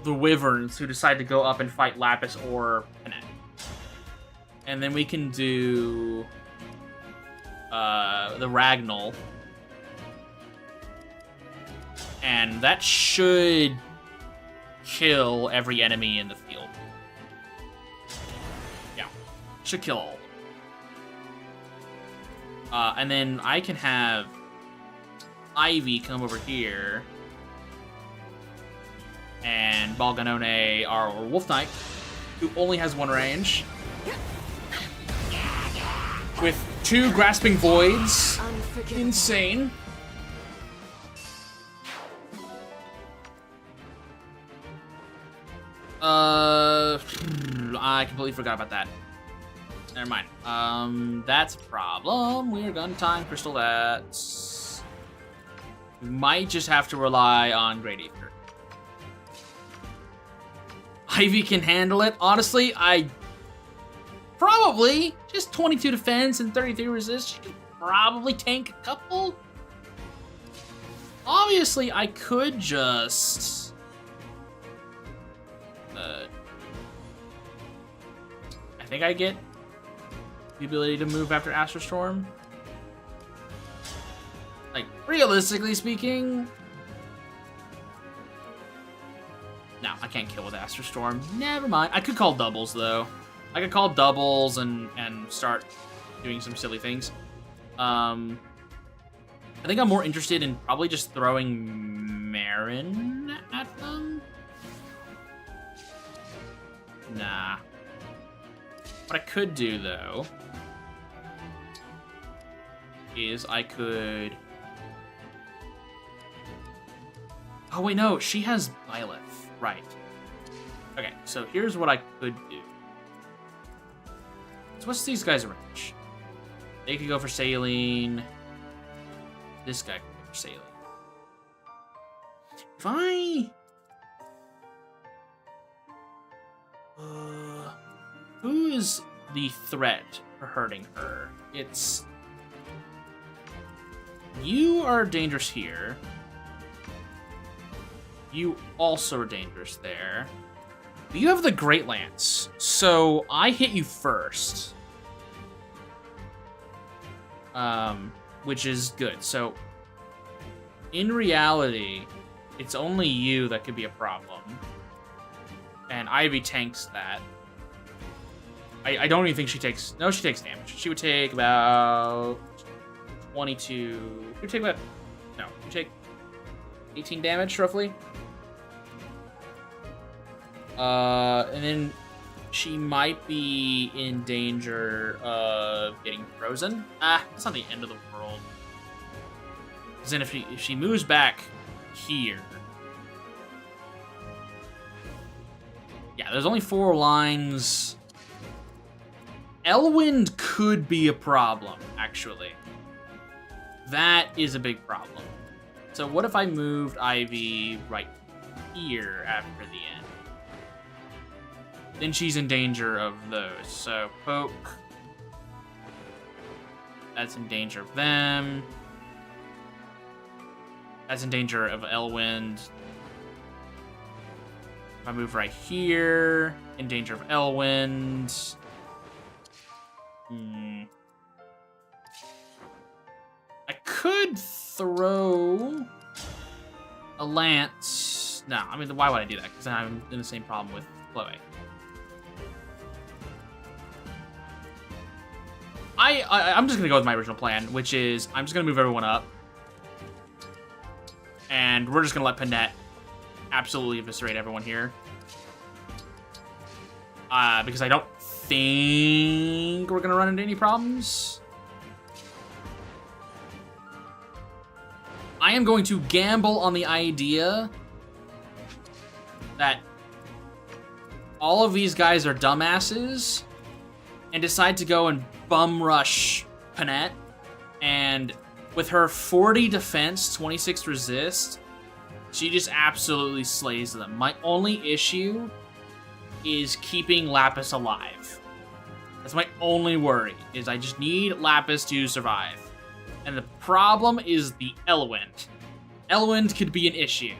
the Wyverns who decide to go up and fight Lapis or Panette. And then we can do the Ragnall. And that should kill every enemy in the field. Yeah, should kill all of them. And then I can have Ivy come over here. And Balganone, our Wolf Knight, who only has 1 range. With 2 Grasping Voids. Insane. I completely forgot about that. Never mind. That's a problem. We are gonna time Crystal that. We might just have to rely on Great Ether. Ivy can handle it. Honestly, I probably just 22 defense and 33 resist. She could probably tank a couple. Obviously, I could just I think I get the ability to move after Astral Storm. Like, realistically speaking, no, I can't kill with Astral Storm. Never mind. I could call doubles, though. I could call doubles and start doing some silly things. I think I'm more interested in probably just throwing Marin at them. Nah. What I could do, though, is I could... Oh, wait, no. She has Byleth. Right. Okay, so here's what I could do. So what's these guys' range? They could go for Saline. This guy could go for Saline. If I... who is the threat for hurting her? It's... You are dangerous here. You also are dangerous there. But you have the Great Lance, so I hit you first. Which is good. So, in reality, it's only you that could be a problem. And Ivy tanks that. I don't even think she takes... No, she takes damage. She would take about 22... She would take about... No, she would take 18 damage, roughly. And then she might be in danger of getting frozen. It's not the end of the world. Because then if she moves back here... Yeah, there's only 4 lines. Elwind could be a problem, actually. That is a big problem. So what if I moved Ivy right here after the end? Then she's in danger of those. So Poke. That's in danger of them. That's in danger of Elwind. If I move right here, in danger of Elwind. I could throw a lance. No, I mean, why would I do that? Because then I'm in the same problem with Chloe. I'm just going to go with my original plan, which is I'm just going to move everyone up. And we're just going to let Panette absolutely eviscerate everyone here. Because I don't think we're going to run into any problems. I am going to gamble on the idea that all of these guys are dumbasses and decide to go and bum rush Panette. And with her 40 defense, 26 resist, she just absolutely slays them. My only issue is keeping Lapis alive. That's my only worry, is I just need Lapis to survive. And the problem is the Elwind. Elwind could be an issue.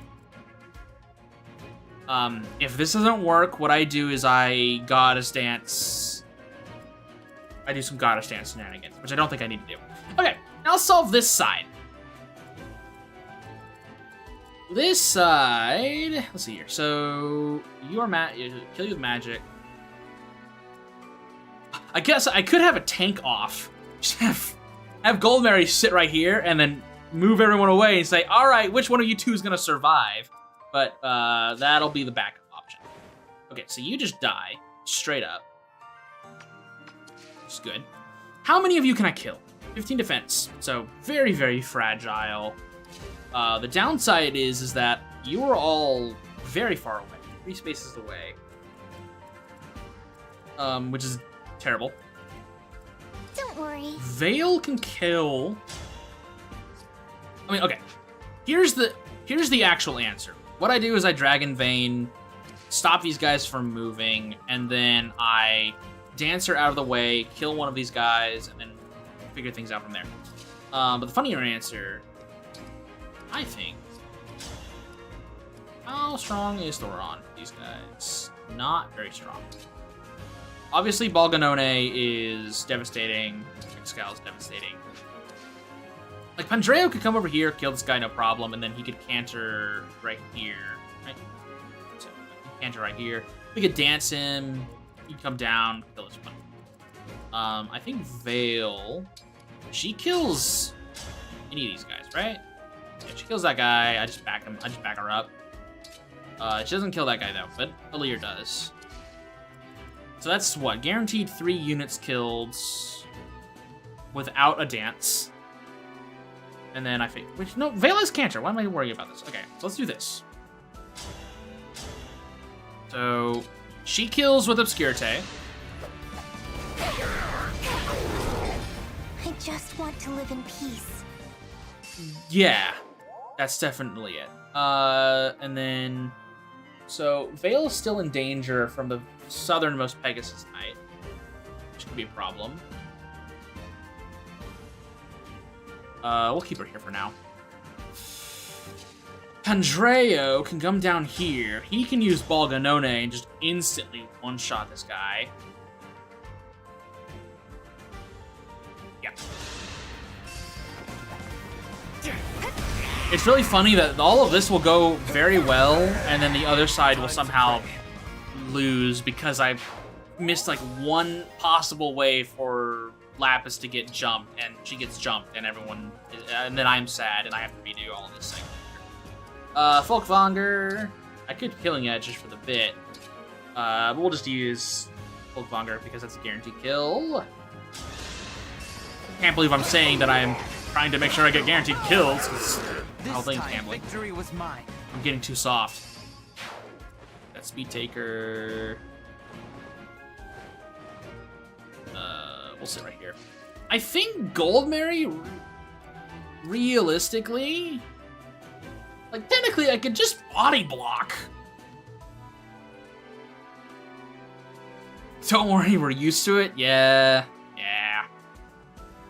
If this doesn't work, what I do is I Goddess Dance. I do some Goddess Dance shenanigans, which I don't think I need to do. Okay, now I'll solve this side. This side, let's see here. So you kill you with magic. I guess I could have a tank off. Just have Goldberry sit right here and then move everyone away and say, all right, which one of you two is gonna survive? But that'll be the backup option. Okay, so you just die straight up. Which is good. How many of you can I kill? 15 defense, so very, very fragile. The downside is that you are all very far away, 3 spaces away, which is terrible. Don't worry. Vale can kill. I mean, okay. Here's the actual answer. What I do is I Dragon Vein, stop these guys from moving, and then I Dancer out of the way, kill one of these guys, and then figure things out from there. But the funnier answer, I think, how strong is Thoron? These guys, not very strong. Obviously, Balganone is devastating. Excalibur is devastating. Like, Pandreo could come over here, kill this guy, no problem, and then he could canter right here. Right? So, canter right here. We could dance him. He'd come down, kill this one. I think Vale, she kills any of these guys, right? Yeah, she kills that guy. I just back him. I just back her up. She doesn't kill that guy though, but Alir does. So that's what? Guaranteed 3 units killed without a dance. And then I think, which, no, Vale is cancer. Why am I worrying about this? Okay, so let's do this. So she kills with Obscurite. I just want to live in peace. Yeah, that's definitely it. And then, so Vale is still in danger from the southernmost Pegasus Knight, which could be a problem. We'll keep her here for now. Pandreo can come down here. He can use Balganone and just instantly one-shot this guy. Yeah. It's really funny that all of this will go very well, and then the other side will somehow lose because I missed like one possible way for Lapis to get jumped, and she gets jumped, and and then I'm sad, and I have to redo all this thing. Folkvanger, I could Killing Edge just for the bit, but we'll just use Folkvanger because that's a guaranteed kill. Can't believe I'm saying that I'm trying to make sure I get guaranteed kills, because all things gambling. Victory was mine. I'm getting too soft. That Speed Taker. We'll sit right here. I think Goldberry, realistically, like technically I could just body block. Don't worry, we're used to it. Yeah.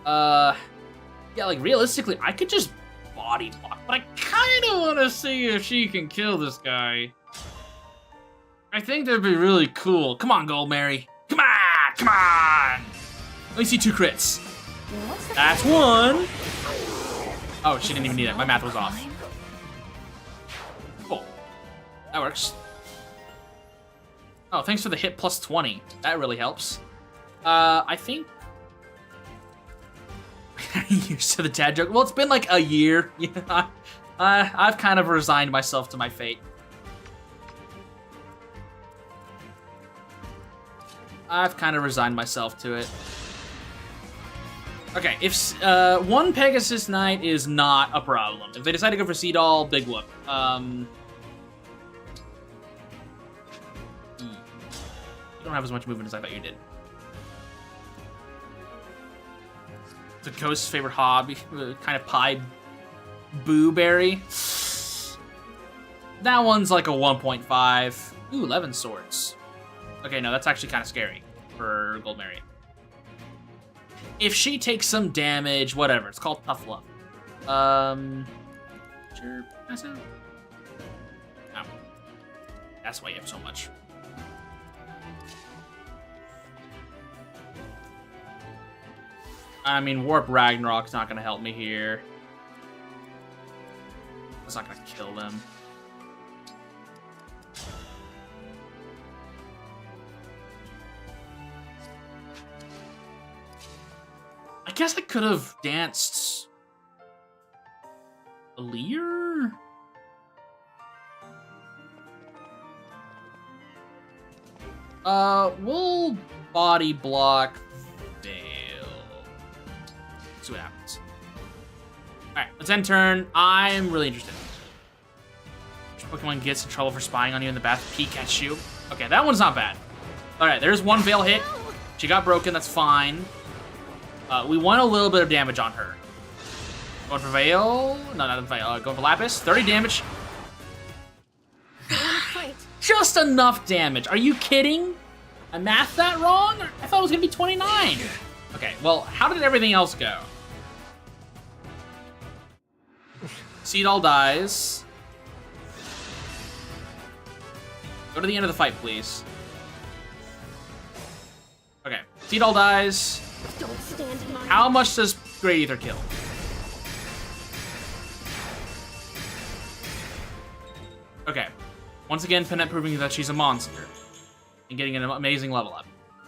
Yeah, like realistically, I could just body block, but I kind of want to see if she can kill this guy. I think that'd be really cool. Come on, Gold Mary. Come on, come on. Let me see 2 crits. That's 1. Oh, she didn't even need it. My math was off. Cool. That works. Oh, thanks for the hit plus 20. That really helps. I think... used to the dad joke. Well, it's been like a year. Yeah, I've kind of resigned myself to my fate. I've kind of resigned myself to it. Okay, if 1 Pegasus Knight is not a problem. If they decide to go for Sea Doll, big whoop. You don't have as much movement as I thought you did. The Ghost's favorite hobby, kind of pie boo-berry. That one's like a 1.5. Ooh, 11 swords. Okay, no, that's actually kind of scary for Gold Mary. If she takes some damage, whatever. It's called tough love. Sure, pass out. Oh. That's why you have so much. I mean, Warp Ragnarok's not gonna help me here. It's not gonna kill them. I guess I could have danced Lear? We'll body block Veil. See what happens. Alright, let's end turn. I'm really interested. Which Pokemon gets in trouble for spying on you in the bath? Pikachu. Okay, that one's not bad. Alright, there's 1 Veil hit. She got broken, that's fine. We want a little bit of damage on her. Going for Veil. No, not Veil. Going for Lapis. 30 damage. Just enough damage. Are you kidding? I mathed that wrong? I thought it was going to be 29. Okay, well, how did everything else go? Seedall dies. Go to the end of the fight, please. Okay, Seedall dies. Don't stand in my How much does Great Ether kill? Okay. Once again, Panette proving that she's a monster. And getting an amazing level up.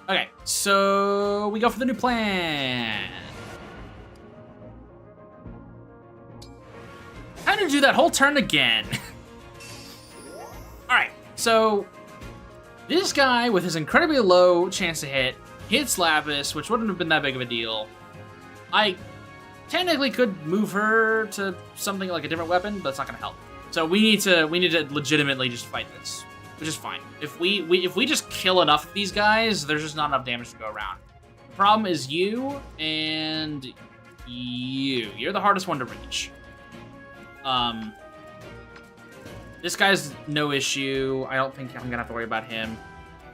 Okay, so we go for the new plan. How to do that whole turn again? Alright, so this guy with his incredibly low chance to hit hits Lapis, which wouldn't have been that big of a deal. I technically could move her to something like a different weapon, but it's not gonna help. So we need to legitimately just fight this, which is fine. If we just kill enough of these guys, there's just not enough damage to go around. The problem is you and you. You're the hardest one to reach. This guy's no issue. I don't think I'm gonna have to worry about him.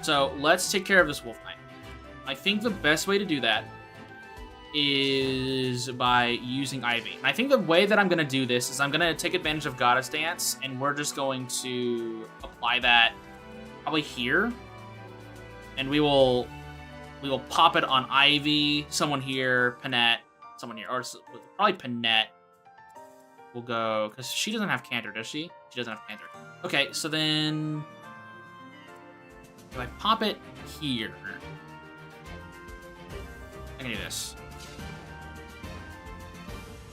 So let's take care of this Wolf Knight. I think the best way to do that is by using Ivy. And I think the way that I'm going to do this is I'm going to take advantage of Goddess Dance, and we're just going to apply that probably here. And we will pop it on Ivy, someone here, Panette, someone here, or probably Panette. We'll go, because she doesn't have Canter, does she? She doesn't have Canter. Okay, so then if I pop it here, I can do this.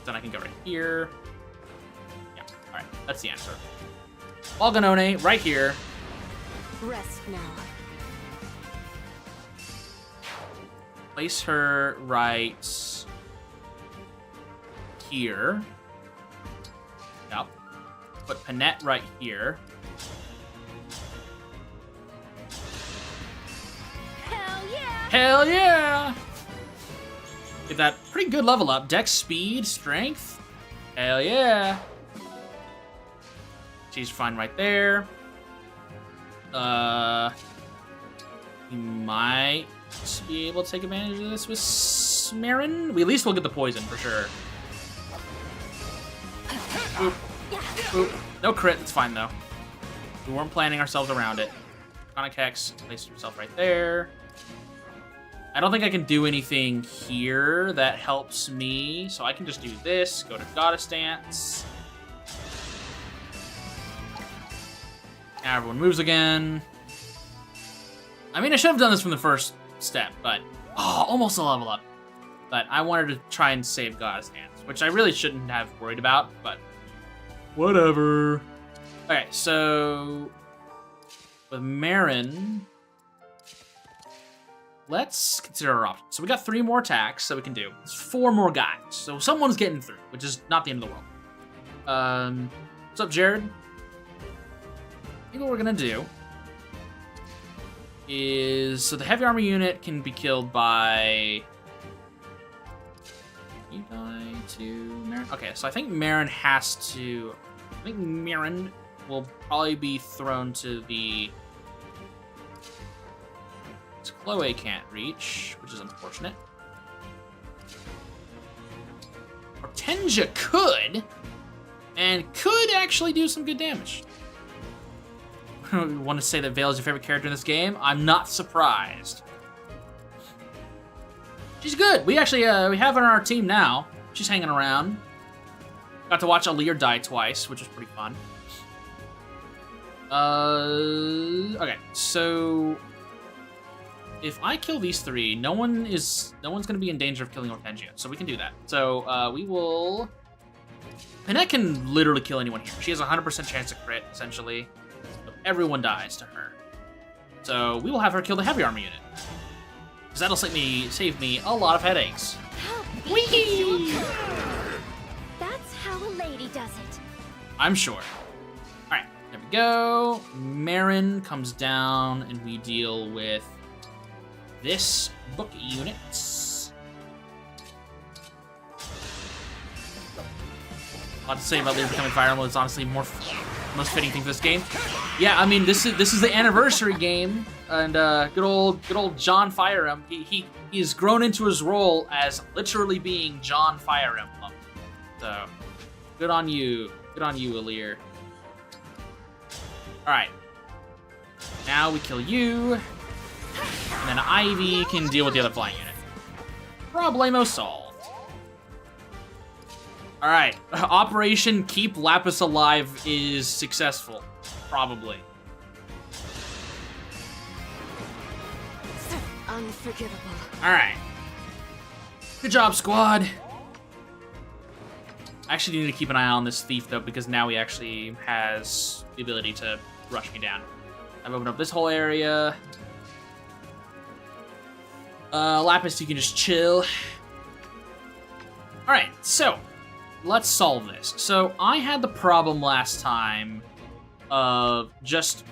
Then I can go right here. Yeah, alright, that's the answer. Walganone, right here. Rest now. Place her right here. Yep. Put Panette right here. Hell yeah! Hell yeah! Get that pretty good level up. Dex, speed, strength. Hell yeah. She's fine right there. We might be able to take advantage of this with Smarin. We at least will get the poison for sure. Oop. Oop. No crit, it's fine though. We weren't planning ourselves around it. Draconic Hex, place himself right there. I don't think I can do anything here that helps me, so I can just do this, go to Goddess Dance. Now everyone moves again. I mean, I should have done this from the first step, but... Oh, almost a level up. But I wanted to try and save Goddess Dance, which I really shouldn't have worried about, but... Whatever. Okay, so... With Marin... Let's consider our options. So we got 3 more attacks that we can do. It's 4 more guys. So someone's getting through, which is not the end of the world. What's up, Jared? I think what we're gonna do is... So the heavy armor unit can be killed by... You die to Marin? Okay, so I think Marin has to... I think Marin will probably be thrown to the... Chloe can't reach, which is unfortunate. Hortensia could, and could actually do some good damage. Want to say that Vale is your favorite character in this game? I'm not surprised. She's good. We actually we have her on our team now. She's hanging around. Got to watch Alir die twice, which was pretty fun. Okay, so if I kill these 3, no one's gonna be in danger of killing Hortensia, so we can do that. So we will. Panette can literally kill anyone here. She has a 100% chance to crit, essentially. So everyone dies to her. So we will have her kill the heavy armor unit, because that'll save me a lot of headaches. Whee! That's how a lady does it. I'm sure. All right, there we go. Marin comes down, and we deal with this book unit. A lot to say about Lear becoming Fire Emblem. It's honestly most fitting thing for this game. Yeah, I mean this is the anniversary game, and good old John Fire Emblem. He's grown into his role as literally being John Fire Emblem. So good on you, Alir. All right, now we kill you. And then Ivy can deal with the other flying unit. Problemo solved. Alright, Operation Keep Lapis Alive is successful. Probably. Unforgivable. Alright. Good job, squad. I actually need to keep an eye on this thief, though, because now he actually has the ability to rush me down. I've opened up this whole area. Lapis, you can just chill. Alright, so let's solve this. So I had the problem last time of just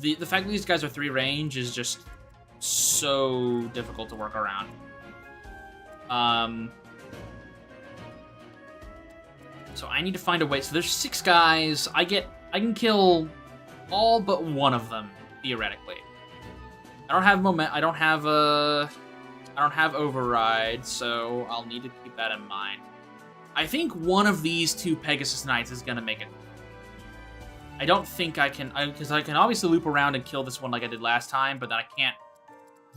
the fact that these guys are 3 range is just so difficult to work around. So I need to find a way. So there's 6 guys. I can kill all but one of them theoretically. I don't have override, so I'll need to keep that in mind. I think one of these 2 Pegasus Knights is gonna make it. I don't think I can, because I can obviously loop around and kill this one like I did last time, but then I can't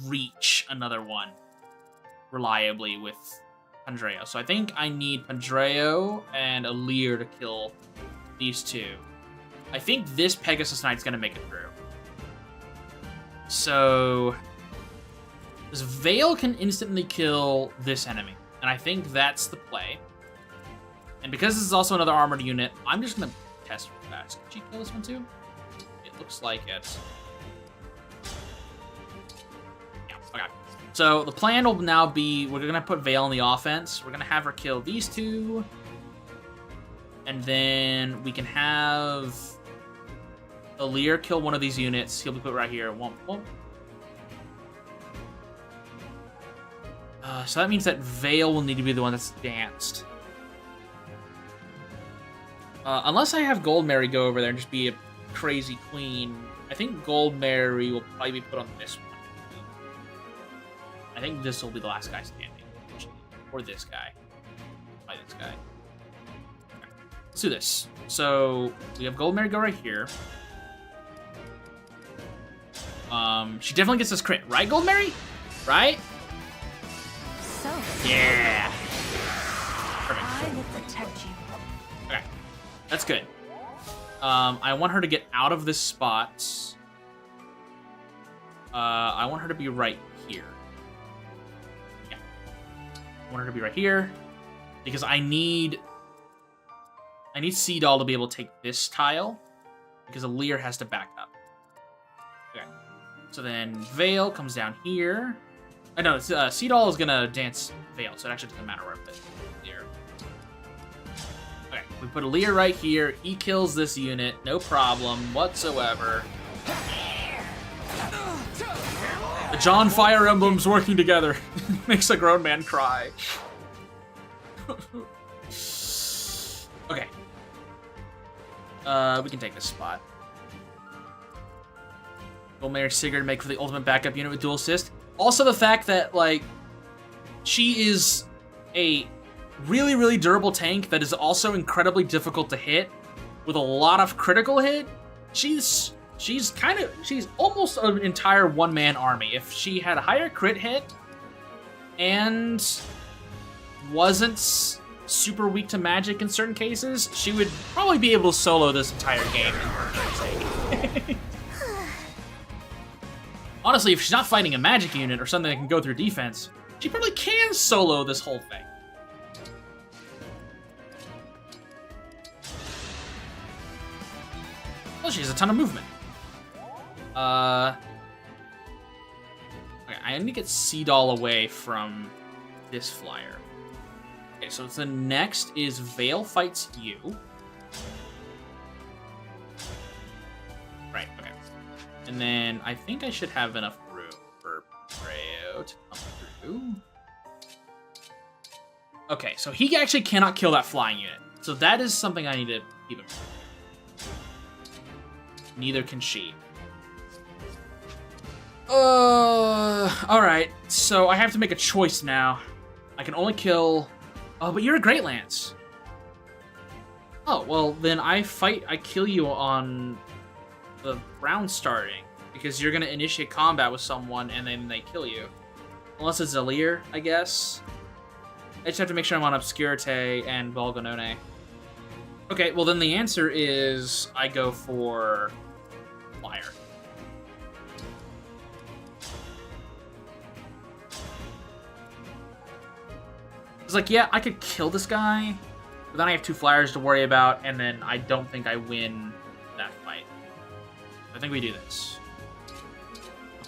reach another one reliably with Pandreo. So I think I need Pandreo and Alir to kill these 2. I think this Pegasus Knight's gonna make it through. So this Vale can instantly kill this enemy, and I think that's the play. And because this is also another armored unit, I'm just gonna test real fast. Can she kill this one too? It looks like it. Yeah, okay. So the plan will now be, we're gonna put Vale on the offense. We're gonna have her kill these 2. And then we can have Alir kill one of these units. He'll be put right here. Womp, womp. So that means that Vale will need to be the one that's danced. Unless I have Gold Mary go over there and just be a crazy queen. I think Gold Mary will probably be put on this one. I think this will be the last guy standing. Or this guy. Probably this guy. Okay. Let's do this. So we have Gold Mary go right here. She definitely gets this crit, right, Gold Mary? Right? So, Yeah. Perfect. I will protect you. Okay, that's good. I want her to get out of this spot. I want her to be right here. Yeah. I want her to be right here because I need Sea Doll to be able to take this tile because Alear has to back up. Okay. So then Veil comes down here. I know Sea Doll is gonna dance Veil, so it actually doesn't matter where I put Alear. Okay, we put Alear right here. He kills this unit, no problem whatsoever. The John Fire Emblems working together makes a grown man cry. Okay. We can take this spot. Golmare Sigurd make for the ultimate backup unit with dual assist. Also the fact that, like, she is a really, really durable tank that is also incredibly difficult to hit with a lot of critical hit. She's almost an entire one-man army. If she had a higher crit hit and wasn't super weak to magic in certain cases, she would probably be able to solo this entire game. Honestly, if she's not fighting a magic unit or something that can go through defense, she probably can solo this whole thing. Well, she has a ton of movement. Okay, I need to get Sea Doll away from this flyer. Okay, so the next is Veil fights you. Right, okay. And then I think I should have enough room for Rayo to come through. Okay, so he actually cannot kill that flying unit. So that is something I need to keep in mind. Neither can she. Alright, so I have to make a choice now. I can only kill... Oh, but you're a Great Lance. Oh, well, then I kill you on the round starting, because you're gonna initiate combat with someone and then they kill you. Unless it's Alear, I guess. I just have to make sure I'm on Obscurite and Volganone. Okay, well then the answer is I go for Flyer. It's like, yeah, I could kill this guy, but then I have 2 flyers to worry about, and then I don't think I win that fight. I think we do this.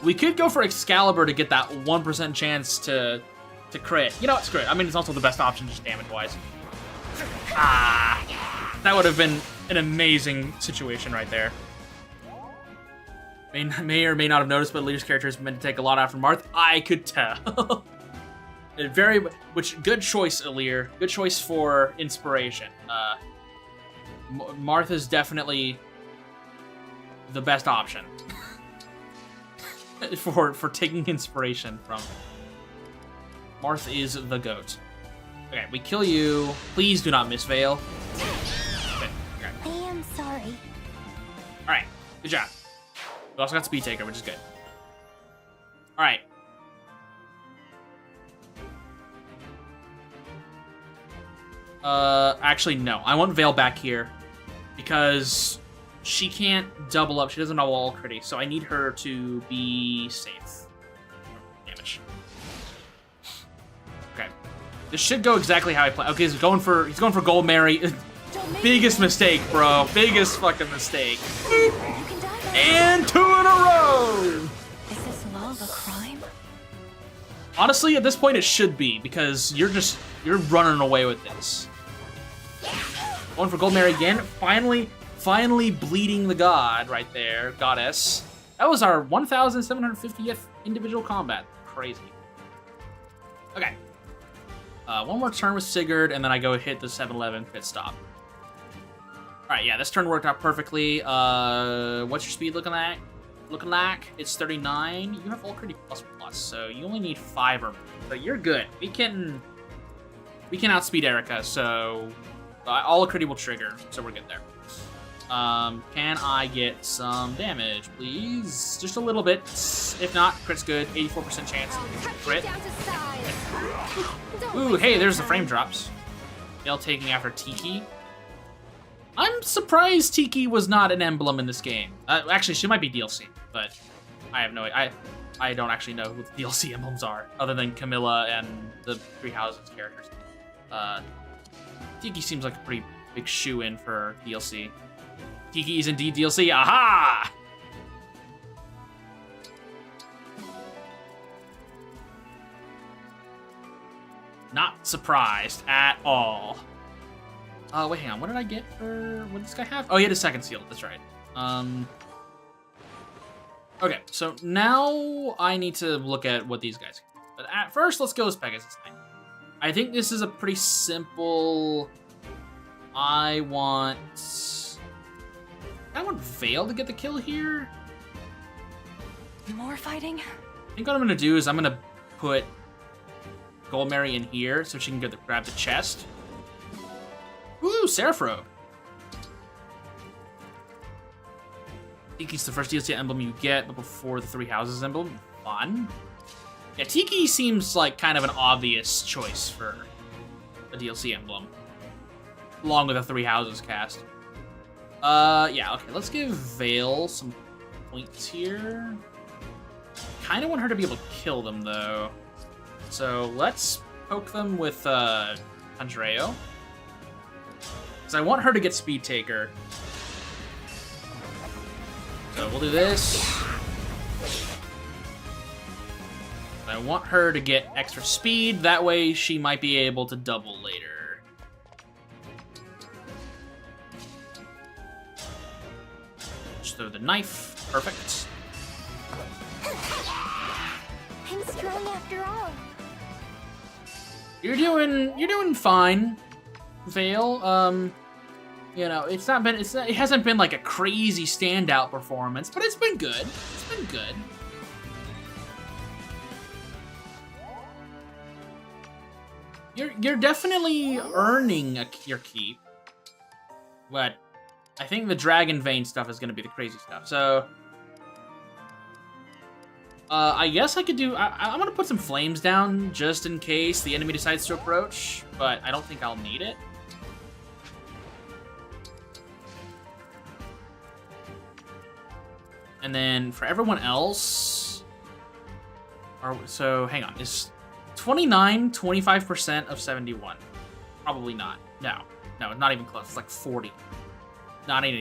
We could go for Excalibur to get that 1% chance to crit. You know what, screw it. I mean, it's also the best option just damage-wise. Ah! That would have been an amazing situation right there. May or may not have noticed, but Leader's character is meant to take a lot out from Marth. I could tell. Good choice, Alear. Good choice for inspiration. Martha's definitely the best option for taking inspiration from. Marth is the goat. Okay, we kill you. Please do not miss Veil. Okay. I am sorry. All right, good job. We also got Speed Taker, which is good. All right. Actually, no. I want Veil back here because she can't double up. She doesn't know all critty, so I need her to be safe. Damage. Okay. This should go exactly how I planned. Okay, he's going for Gold Mary. Biggest mistake, bro. Biggest fucking mistake. And 2 in a row. Is this love a crime? Honestly, at this point, it should be because you're running away with this. Going for Gold Mary again. Finally bleeding the god right there, goddess. That was our 1,750th individual combat. Crazy. Okay. One more turn with Sigurd, and then I go hit the 7-11 pit stop. Alright, yeah, this turn worked out perfectly. What's your speed looking like? It's 39. You have all critty plus, so you only need 5 or more. So you're good. We can outspeed Erica, so all critty will trigger, so we're good there. Can I get some damage, please? Just a little bit. If not, crit's good. 84% chance. Crit. Ooh, hey, there's the frame drops. Gale taking after Tiki. I'm surprised Tiki was not an emblem in this game. Actually, she might be DLC, but I have no idea. I don't actually know who the DLC emblems are, other than Camilla and the Three Houses characters. Tiki seems like a pretty big shoe-in for DLC. Tiki is indeed DLC. Aha! Not surprised at all. Wait, hang on. What did I get for... What did this guy have? Oh, he had a second seal. That's right. Okay, so now I need to look at what these guys can do. But at first, let's go with Pegasus Knight. I think this is a pretty simple... I want Vale to get the kill here. More fighting? I think what I'm going to do is I'm going to put Goldmary in here so she can grab the chest. Ooh, Seraph Robe. Tiki's the first DLC emblem you get, but before the Three Houses emblem. Fun. Yeah, Tiki seems like kind of an obvious choice for a DLC emblem. Along with a Three Houses cast. Yeah, okay, let's give Vale some points here. Kind of want her to be able to kill them, though. So let's poke them with Andreo. Because I want her to get Speed Taker. So we'll do this. I want her to get extra speed. That way she might be able to double later. Just throw the knife. Perfect. I'm strong after all. You're doing fine, Vale. You know, it hasn't been like a crazy standout performance, but it's been good. It's been good. You're definitely earning your keep. But I think the Dragon Vein stuff is gonna be the crazy stuff. So I guess I could do. I'm gonna put some flames down just in case the enemy decides to approach, but I don't think I'll need it. And then for everyone else, so hang on, is 29 25% of 71? Probably not. No, not even close. It's like 40. Not 40.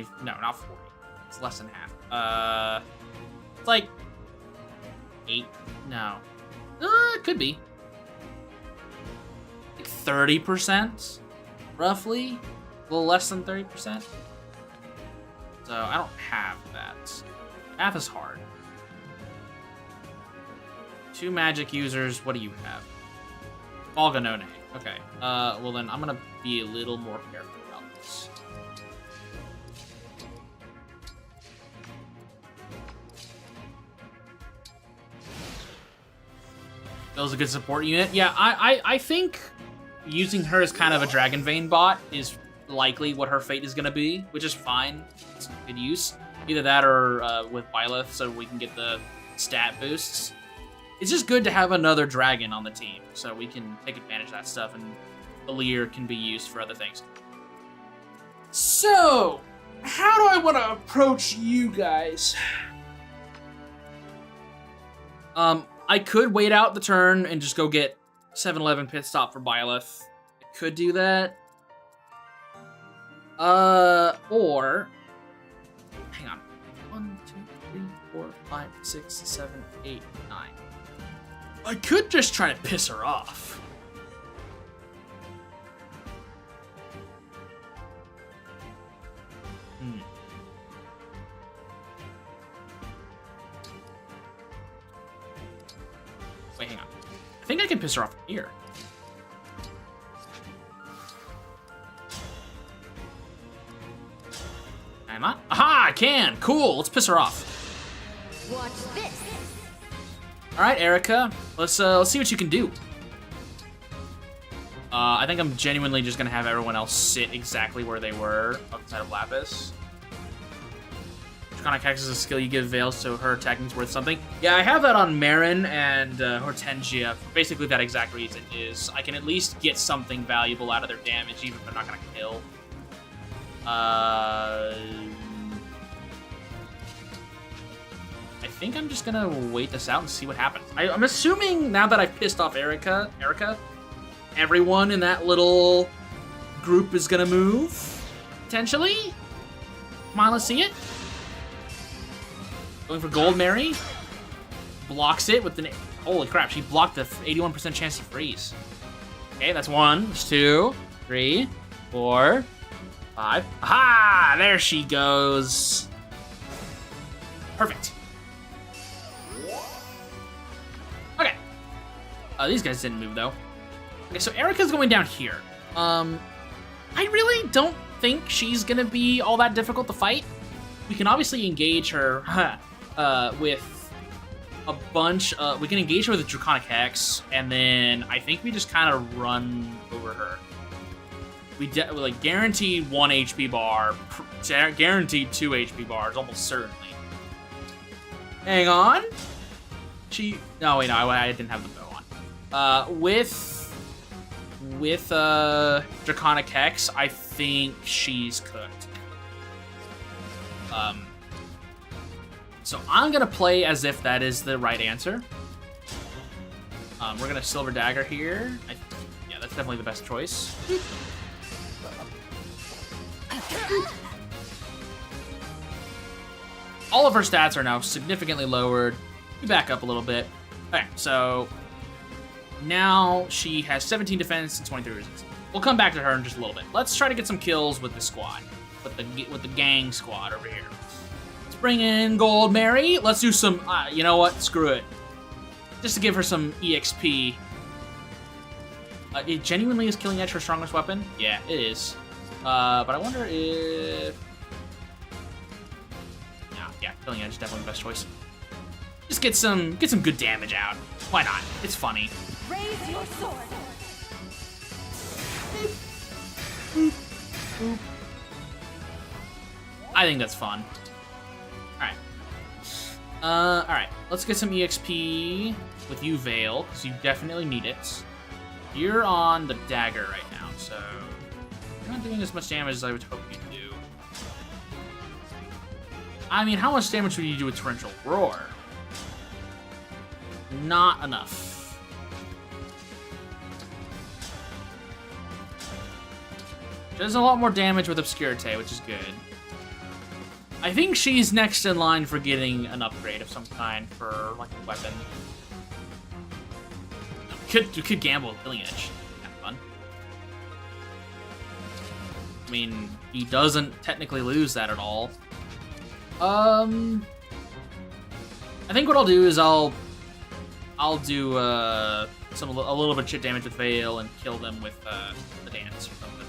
It's less than half. It's like 8. No, it could be like 30%, roughly, a little less than 30%. So I don't have that. Math is hard. 2 magic users. What do you have? Olganone. Okay. Well then I'm gonna be a little more careful about this. That was a good support unit. Yeah, I think using her as kind of a Dragon Vein bot is likely what her fate is gonna be, which is fine. It's good use. Either that or with Byleth, so we can get the stat boosts. It's just good to have another dragon on the team, so we can take advantage of that stuff, and Alir can be used for other things. So, how do I want to approach you guys? I could wait out the turn and just go get 7-Eleven pit stop for Byleth. I could do that. Or... Hang on. 1, 2, 3, 4, 5, 6, 7, 8, 9. I could just try to piss her off. Wait, hang on. I think I can piss her off from here. Am I? Aha, I can! Cool, let's piss her off. Watch this. Alright, Erica. Let's see what you can do. I think I'm genuinely just gonna have everyone else sit exactly where they were outside of Lapis. Draconic Hex is a skill you give Veil, so her attacking's worth something. Yeah, I have that on Marin and Hortensia. For basically that exact reason is I can at least get something valuable out of their damage, even if they're not gonna kill. I think I'm just gonna wait this out and see what happens. I'm assuming now that I've pissed off Erica, everyone in that little group is gonna move, potentially. Come on, let's see it. Going for Gold Mary. Blocks it with the... Holy crap, she blocked the 81% chance to freeze. Okay, that's 1, that's 2, 3, 4, 5. Aha! There she goes. Perfect. Okay. These guys didn't move, though. Okay, so Erica's going down here. I really don't think she's gonna be all that difficult to fight. We can obviously engage her with a bunch. We can engage her with a Draconic Hex, and then I think we just kind of run over her. We like guaranteed 1 HP bar, guaranteed 2 HP bars, almost certainly. Hang on. No, wait, no, I didn't have the bow on. With Draconic Hex, I think she's cooked. So I'm gonna play as if that is the right answer. We're gonna Silver Dagger here. Yeah, that's definitely the best choice. All of her stats are now significantly lowered. We back up a little bit. Okay, so now she has 17 defense and 23 resistance. We'll come back to her in just a little bit. Let's try to get some kills with the squad, with the gang squad over here. Let's bring in Gold Mary. Let's do some. You know what? Screw it. Just to give her some EXP. It genuinely is Killing Edge her strongest weapon. Yeah, it is. But I wonder if. Yeah, Killing Edge is definitely the best choice. Just get some good damage out. Why not? It's funny. Raise your sword. I think that's fun. Alright. Alright. Let's get some EXP with you, Veil, because you definitely need it. You're on the dagger right now, so you're not doing as much damage as I would hope you'd do. I mean, how much damage would you do with Torrential Roar? Not enough. Does a lot more damage with Obscurite, which is good. I think she's next in line for getting an upgrade of some kind for, like, a weapon. You could gamble with Killing Edge. Have fun. I mean, he doesn't technically lose that at all. I think what I'll do is I'll do a little bit of shit damage with Veil and kill them with the dance or something.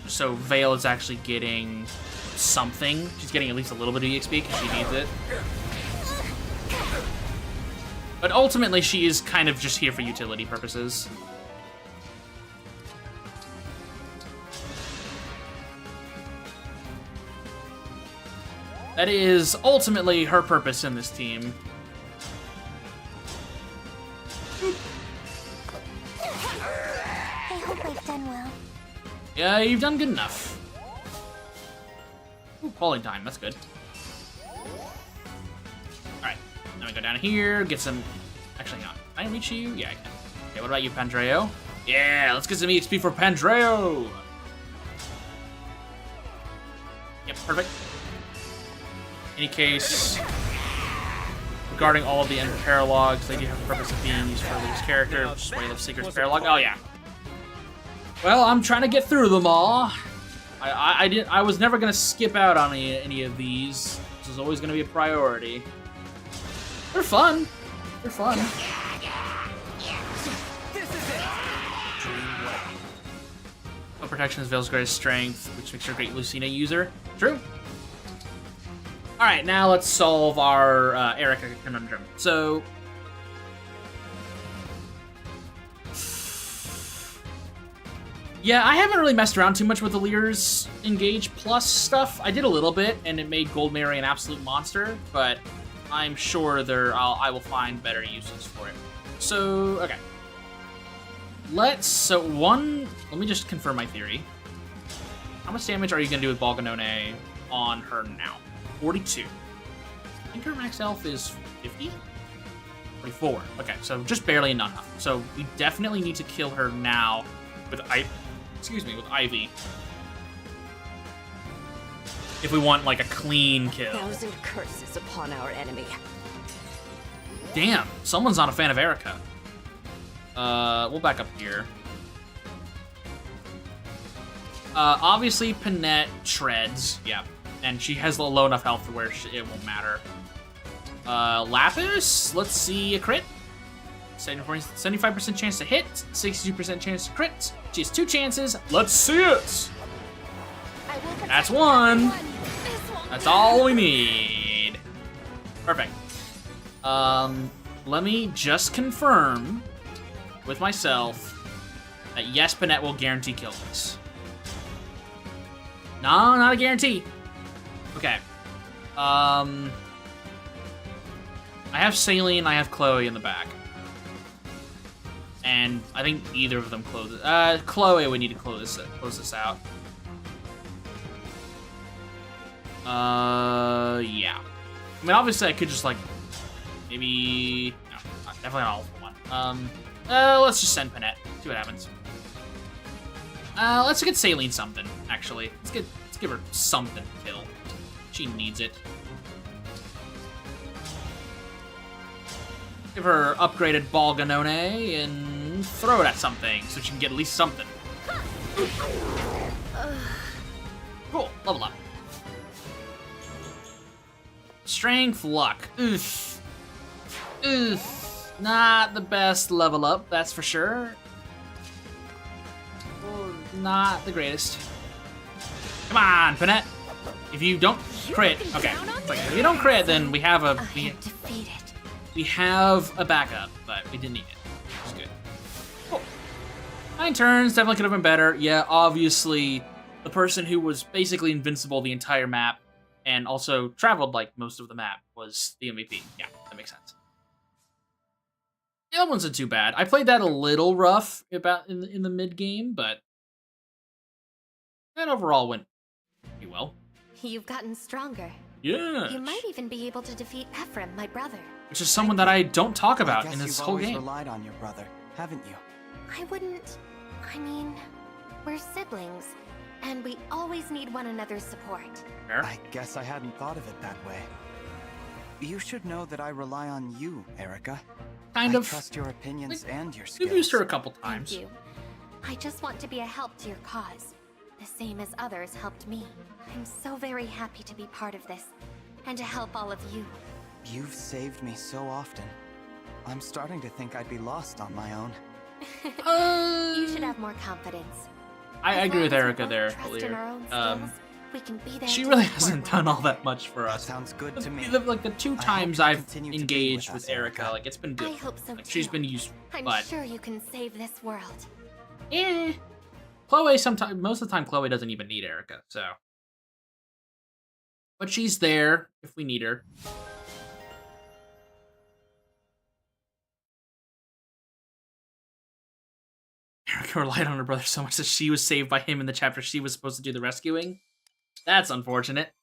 So Veil is actually getting something. She's getting at least a little bit of EXP because she needs it. But ultimately, she is kind of just here for utility purposes. That is ultimately her purpose in this team. I hope I've done well. Yeah, you've done good enough. Ooh, quality time, that's good. Alright, now we go down here, get some... Actually, hang on. Can I reach you? Yeah, I can. Okay, what about you, Pandreo? Yeah, let's get some EXP for Pandreo! Yep, perfect. In any case, regarding all of the end paralogs, they do have the purpose of being used for Luke's character, which is Wail of Seeker's paralog. Oh, yeah. Well, I'm trying to get through them all. I was never gonna skip out on any of these. This is always gonna be a priority. They're fun. They're fun. No protection is Veil's greatest strength, which makes her a great Lucina user. True. All right, now let's solve our Erica conundrum. So. Yeah, I haven't really messed around too much with the Lear's Engage Plus stuff. I did a little bit, and it made Gold Mary an absolute monster, but I'm sure I will find better uses for it. So, okay. Let me just confirm my theory. How much damage are you going to do with Balganone on her now? 42. I think her max health is 50? 44. Okay, so just barely enough. So we definitely need to kill her now with Ivy. If we want, like, a clean kill. 1,000 curses upon our enemy. Damn, someone's not a fan of Erica. We'll back up here. Obviously, Panette treads. Yeah. And she has low enough health to where it won't matter. Lapis, let's see a crit. 75% chance to hit, 62% chance to crit. She has 2 chances. Let's see it. That's 1. That's all we need. Perfect. Let me just confirm with myself that yes, Panette will guarantee kill this. No, not a guarantee. Okay. I have Saline, I have Chloe in the back. And I think either of them close it. Chloe would need to close this out. Yeah. I mean, obviously I could just, like, maybe... No, definitely not all for one. Let's just send Panette. See what happens. Let's get Saline something, actually. Let's give her something to kill. She needs it. Give her upgraded Balganone and throw it at something so she can get at least something. Cool, level up. Strength, luck. Oof. Oof. Not the best level up, that's for sure. Not the greatest. Come on, Panette. If you don't crit, okay. Like, if you don't crit, then we have a we have a backup, but we didn't need it. Which is good. Cool. 9 turns, definitely could have been better. Yeah, obviously, the person who was basically invincible the entire map and also traveled like most of the map was the MVP. Yeah, that makes sense. Yeah, that wasn't too bad. I played that a little rough about in the mid game, but that overall went pretty well. You've gotten stronger. Yeah. You might even be able to defeat Ephraim, my brother. Which is someone that I don't talk about in this you've whole always game. relied on your brother, haven't you? I wouldn't... I mean, we're siblings, and we always need one another's support. Fair. I guess I hadn't thought of it that way. You should know that I rely on you, Erica. Kind I of. trust your opinions and your skills. We've used her a couple times. Thank you. I just want to be a help to your cause, the same as others helped me. I'm so very happy to be part of this, and to help all of you. You've saved me so often. I'm starting to think I'd be lost on my own. You should have more confidence. I agree with Erica there, We can be there she to really support hasn't done all that much for us. Sounds good to me. Like the 2 times I've engaged with Erica, like it's been good. I hope so Like, she's too. been useful, I'm but sure you can save this world. Chloe most of the time Chloe doesn't even need Erica, so. But she's there if we need her. Erica relied on her brother so much that she was saved by him in the chapter she was supposed to do the rescuing. That's unfortunate.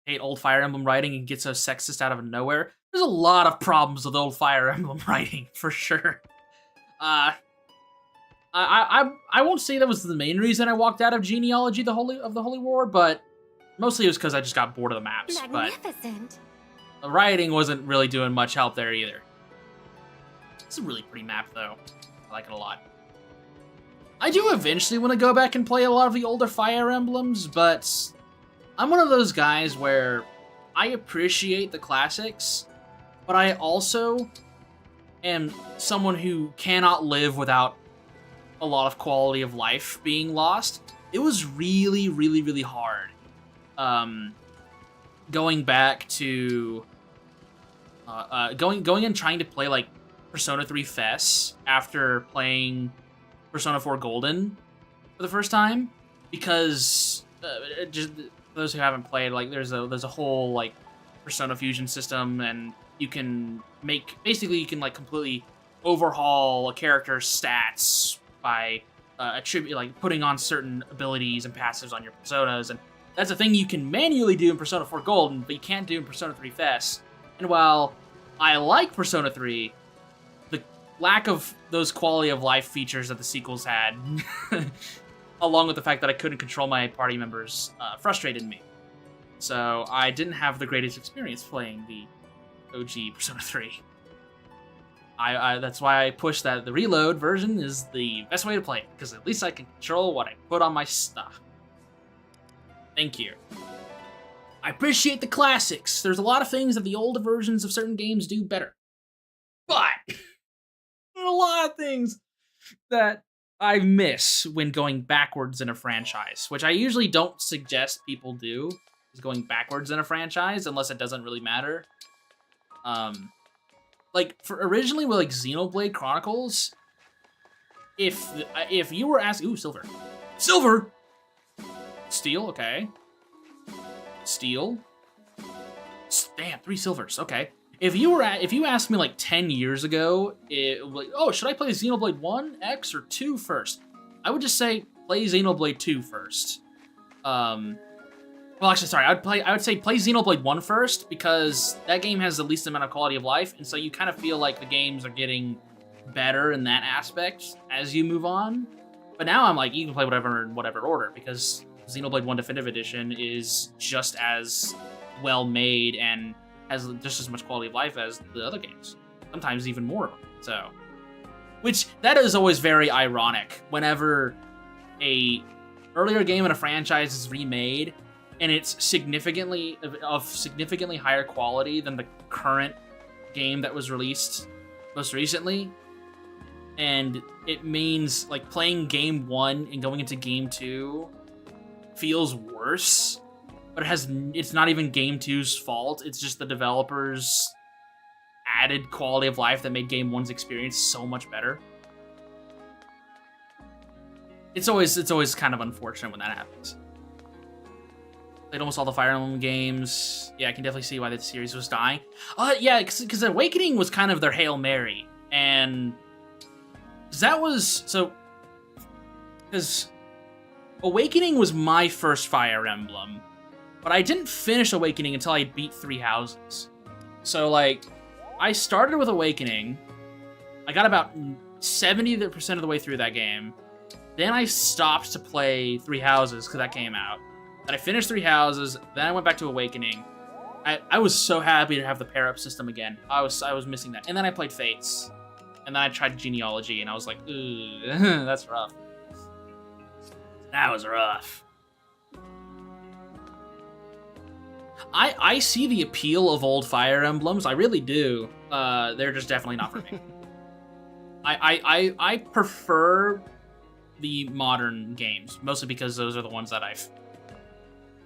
Hate old Fire Emblem writing and gets so sexist out of nowhere. There's a lot of problems with old Fire Emblem writing, for sure. I won't say that was the main reason I walked out of Genealogy the Holy War, but mostly it was because I just got bored of the maps. Magnificent. But the writing wasn't really doing much help there either. It's a really pretty map, though. I like it a lot. I do eventually want to go back and play a lot of the older Fire Emblems, but I'm one of those guys where I appreciate the classics, but I also am someone who cannot live without a lot of quality of life being lost. It was really, really, really hard going back to going and trying to play like Persona 3 FES after playing Persona 4 Golden for the first time, because just for those who haven't played, like there's a whole like Persona fusion system, and you can you can like completely overhaul a character's stats by putting on certain abilities and passives on your personas, and that's a thing you can manually do in Persona 4 Golden, but you can't do in Persona 3 FES. And while I like Persona 3, the lack of those quality of life features that the sequels had, along with the fact that I couldn't control my party members, frustrated me. So I didn't have the greatest experience playing the OG Persona 3. That's why I push that the reload version is the best way to play it, because at least I can control what I put on my stuff. Thank you. I appreciate the classics. There's a lot of things that the older versions of certain games do better. But there are a lot of things that I miss when going backwards in a franchise, which I usually don't suggest people do, is going backwards in a franchise, unless it doesn't really matter. Like, for originally with, like, Xenoblade Chronicles, if you were asking... Ooh, silver. Silver! Steel, okay. Steel. Damn, 3 silvers, okay. If you asked me, like, 10 years ago, like, oh, should I play Xenoblade 1, X, or 2 first? I would just say, play Xenoblade 2 first. Well, actually, sorry, I would say play Xenoblade 1 first, because that game has the least amount of quality of life, and so you kind of feel like the games are getting better in that aspect as you move on. But now I'm like, you can play whatever in whatever order, because Xenoblade 1 Definitive Edition is just as well made and has just as much quality of life as the other games. Sometimes even more. So, which, that is always very ironic whenever a earlier game in a franchise is remade, and it's significantly higher quality than the current game that was released most recently. And it means, like, playing game 1 and going into game 2 feels worse, but it's not even game 2's fault. It's just the developers' added quality of life that made game 1's experience so much better. It's always kind of unfortunate when that happens. Played almost all the Fire Emblem games. Yeah, I can definitely see why the series was dying. Yeah, because Awakening was kind of their Hail Mary. And because Awakening was my first Fire Emblem, but I didn't finish Awakening until I beat 3 houses. So, like, I started with Awakening. I got about 70% of the way through that game. Then I stopped to play 3 houses because that came out. Then I finished 3 houses. Then I went back to Awakening. I was so happy to have the pair-up system again. I was missing that. And then I played Fates. And then I tried Genealogy, and I was like, ooh, that's rough. That was rough. I see the appeal of old Fire Emblems. I really do. They're just definitely not for me. I prefer the modern games, mostly because those are the ones that I've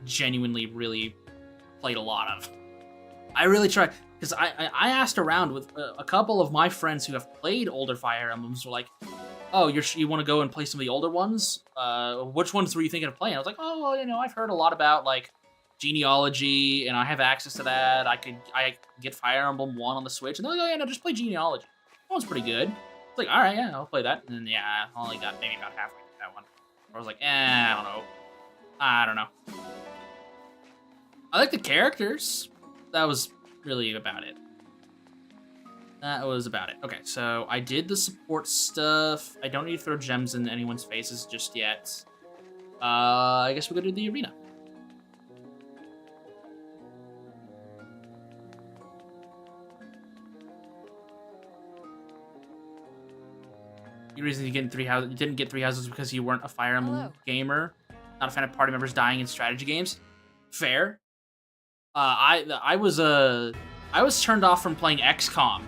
genuinely really played a lot of. I really try, because I asked around with a couple of my friends who have played older Fire Emblems. Were like, oh, you want to go and play some of the older ones? Which ones were you thinking of playing? I was like, oh, well, I've heard a lot about, like, Genealogy, and I have access to that. I get Fire Emblem 1 on the Switch, and they're like, oh, yeah, no, just play Genealogy. That one's pretty good. It's like, all right, yeah, I'll play that. And then, yeah, I only got maybe about halfway through that one. I was like, I don't know. I like the characters. That was really about it. That was about it. Okay, so I did the support stuff. I don't need to throw gems in anyone's faces just yet. I guess we'll go to the arena. The reason you didn't get 3 houses because you weren't a Fire Emblem gamer, not a fan of party members dying in strategy games. Fair. I was turned off from playing XCOM,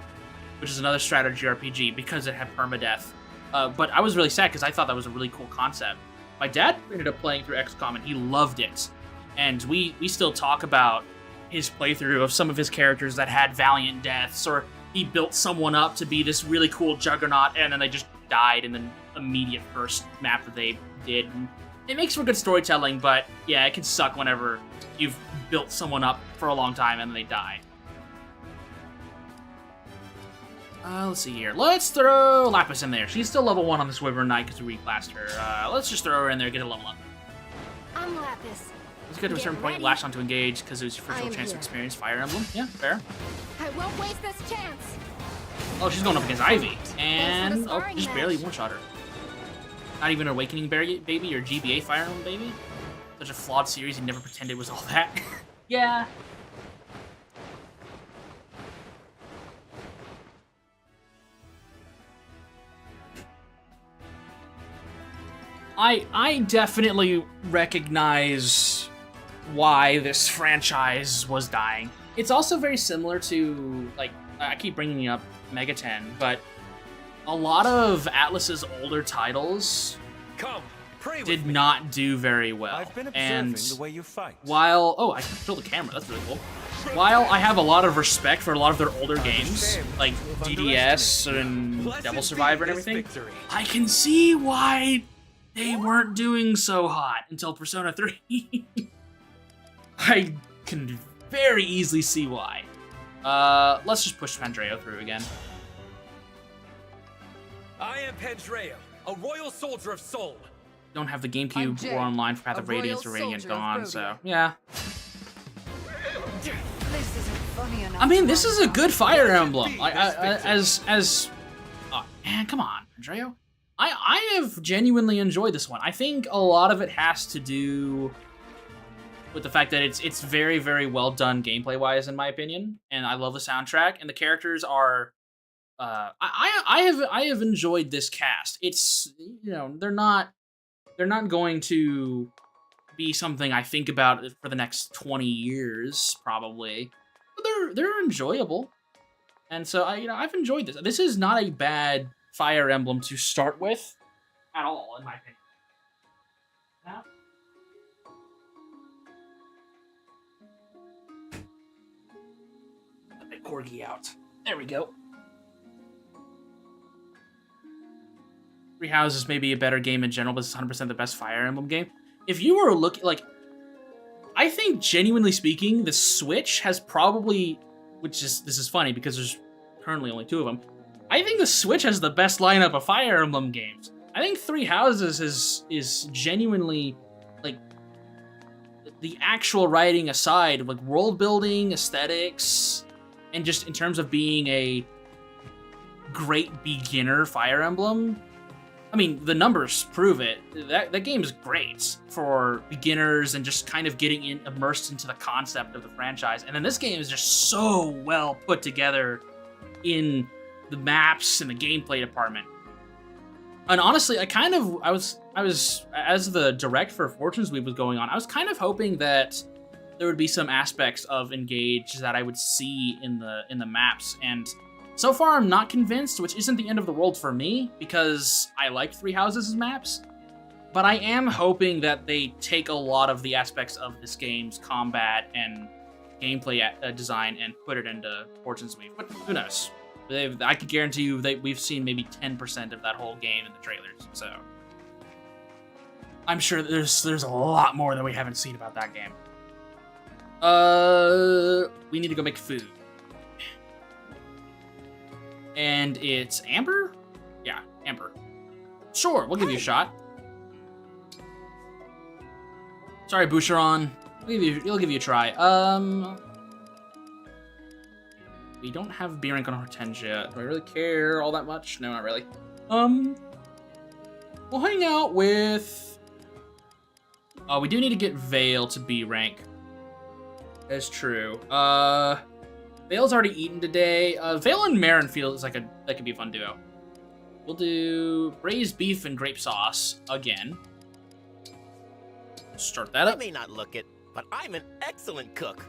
which is another strategy RPG, because it had permadeath. But I was really sad because I thought that was a really cool concept. My dad ended up playing through XCOM and he loved it. And we still talk about his playthrough of some of his characters that had valiant deaths, or he built someone up to be this really cool juggernaut and then they just died and then immediate first map that they did. It makes for good storytelling, but yeah, it can suck whenever you've built someone up for a long time and then they die. Let's see here. Let's throw Lapis in there. She's still level 1 on this Wyvern Knight because we reclassed her. Let's just throw her in there, get a level up. I'm Lapis. Let's get to a certain point, lash on to engage because it was your first real chance to experience Fire Emblem. Yeah, fair. I won't waste this chance. Oh, she's going up against Ivy. And, oh, just barely one-shot her. Not even Awakening Baby or GBA Fire Emblem Baby? Such a flawed series, you never pretended it was all that. Yeah. I definitely recognize why this franchise was dying. It's also very similar to, like, I keep bringing up Mega 10, but a lot of Atlus's older titles did not do very well. I've been and observing the way you fight. While I can control the camera, that's really cool. While I have a lot of respect for a lot of their older games, like DDS and Devil Survivor and everything, I can see why they weren't doing so hot until Persona 3. I can very easily see why. Let's just push Pandreo through again. I am Pandreo, a royal soldier of Soul. Don't have the GameCube or online for Path of Radiance or Radiant Dawn, so yeah. This isn't funny enough. I mean, this is a good Fire Emblem. Man, come on, Pandreo. I have genuinely enjoyed this one. I think a lot of it has to do with the fact that it's very, very well done gameplay-wise, in my opinion, and I love the soundtrack, and the characters are. I have enjoyed this cast. It's, you know, they're not going to be something I think about for the next 20 years probably, but they're enjoyable, and so I've enjoyed this. This is not a bad Fire Emblem to start with at all, in my opinion. Now, let the corgi out. There we go. Three Houses may be a better game in general, but it's 100% the best Fire Emblem game. If you were looking, like, I think, genuinely speaking, the Switch has probably, this is funny because there's currently only 2 of them. I think the Switch has the best lineup of Fire Emblem games. I think Three Houses is genuinely, like, the actual writing aside, like world building, aesthetics, and just in terms of being a great beginner Fire Emblem. I mean, the numbers prove it. That game is great for beginners and just kind of getting immersed into the concept of the franchise. And then this game is just so well put together in the maps and the gameplay department. And honestly, I was as the direct for Fortunes Week was going on, I was kind of hoping that there would be some aspects of Engage that I would see in the maps, and so far I'm not convinced, which isn't the end of the world for me because I like Three Houses' maps, but I am hoping that they take a lot of the aspects of this game's combat and gameplay design and put it into Fortunes Week. But who knows? I could guarantee you that we've seen maybe 10% of that whole game in the trailers, so I'm sure there's a lot more that we haven't seen about that game. We need to go make food. And it's Amber? Yeah, Amber. Sure, we'll give you a shot. Sorry, Boucheron. We'll give you a try. We don't have B rank on Hortensia. Do I really care all that much? No, not really. We'll hang out with... Oh, we do need to get Vale to B rank. That's true. Vale's already eaten today. Vale and Marin feels like that could be a fun duo. We'll do braised beef and grape sauce again. Start that up. I may not look it, but I'm an excellent cook.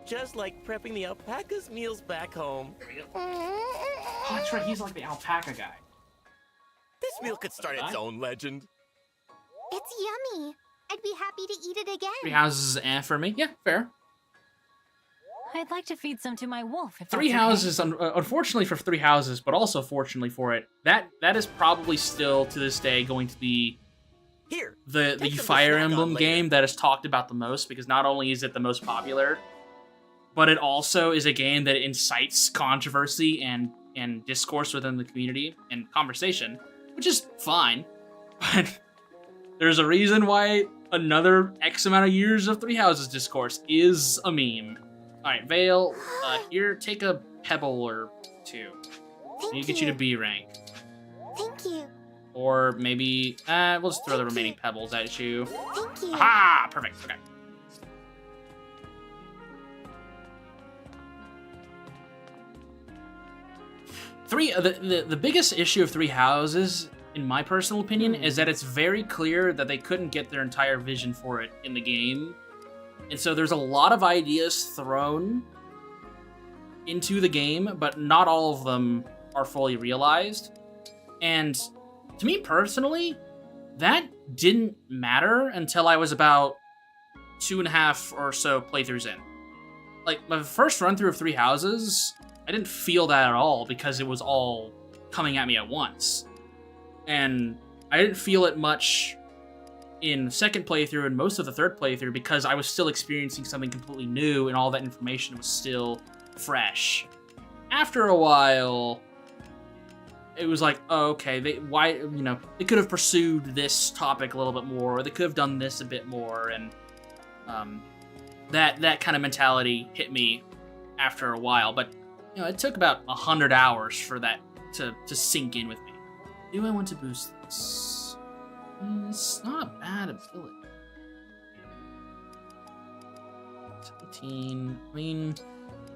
Just like prepping the alpaca's meals back home. Oh, that's right, he's like the alpaca guy. This meal could start its own legend. It's yummy. I'd be happy to eat it again. Three Houses for me. Yeah, fair. I'd like to feed some to my wolf. If Three that's okay. Houses, unfortunately for Three Houses, but also fortunately for it, that is probably still to this day going to be the Fire Emblem game that is talked about the most, because not only is it the most popular, but it also is a game that incites controversy and discourse within the community and conversation, which is fine. But there's a reason why another X amount of years of Three Houses discourse is a meme. Alright, Vale, here, take a pebble or two. Need to get you to B rank. Thank you. Or maybe, we'll just throw the remaining pebbles at you. Thank you. Aha! Perfect, okay. The biggest issue of Three Houses, in my personal opinion, is that it's very clear that they couldn't get their entire vision for it in the game. And so there's a lot of ideas thrown into the game, but not all of them are fully realized. And to me personally, that didn't matter until I was about 2.5 or so playthroughs in. Like, my first run through of Three Houses, I didn't feel that at all because it was all coming at me at once. And I didn't feel it much in the second playthrough and most of the third playthrough because I was still experiencing something completely new and all that information was still fresh. After a while, it was like, oh, okay, they could have pursued this topic a little bit more, or they could have done this a bit more, and that kind of mentality hit me after a while. But it took about 100 hours for that to sink in with me. Do I want to boost this? It's not a bad ability. 17. I mean,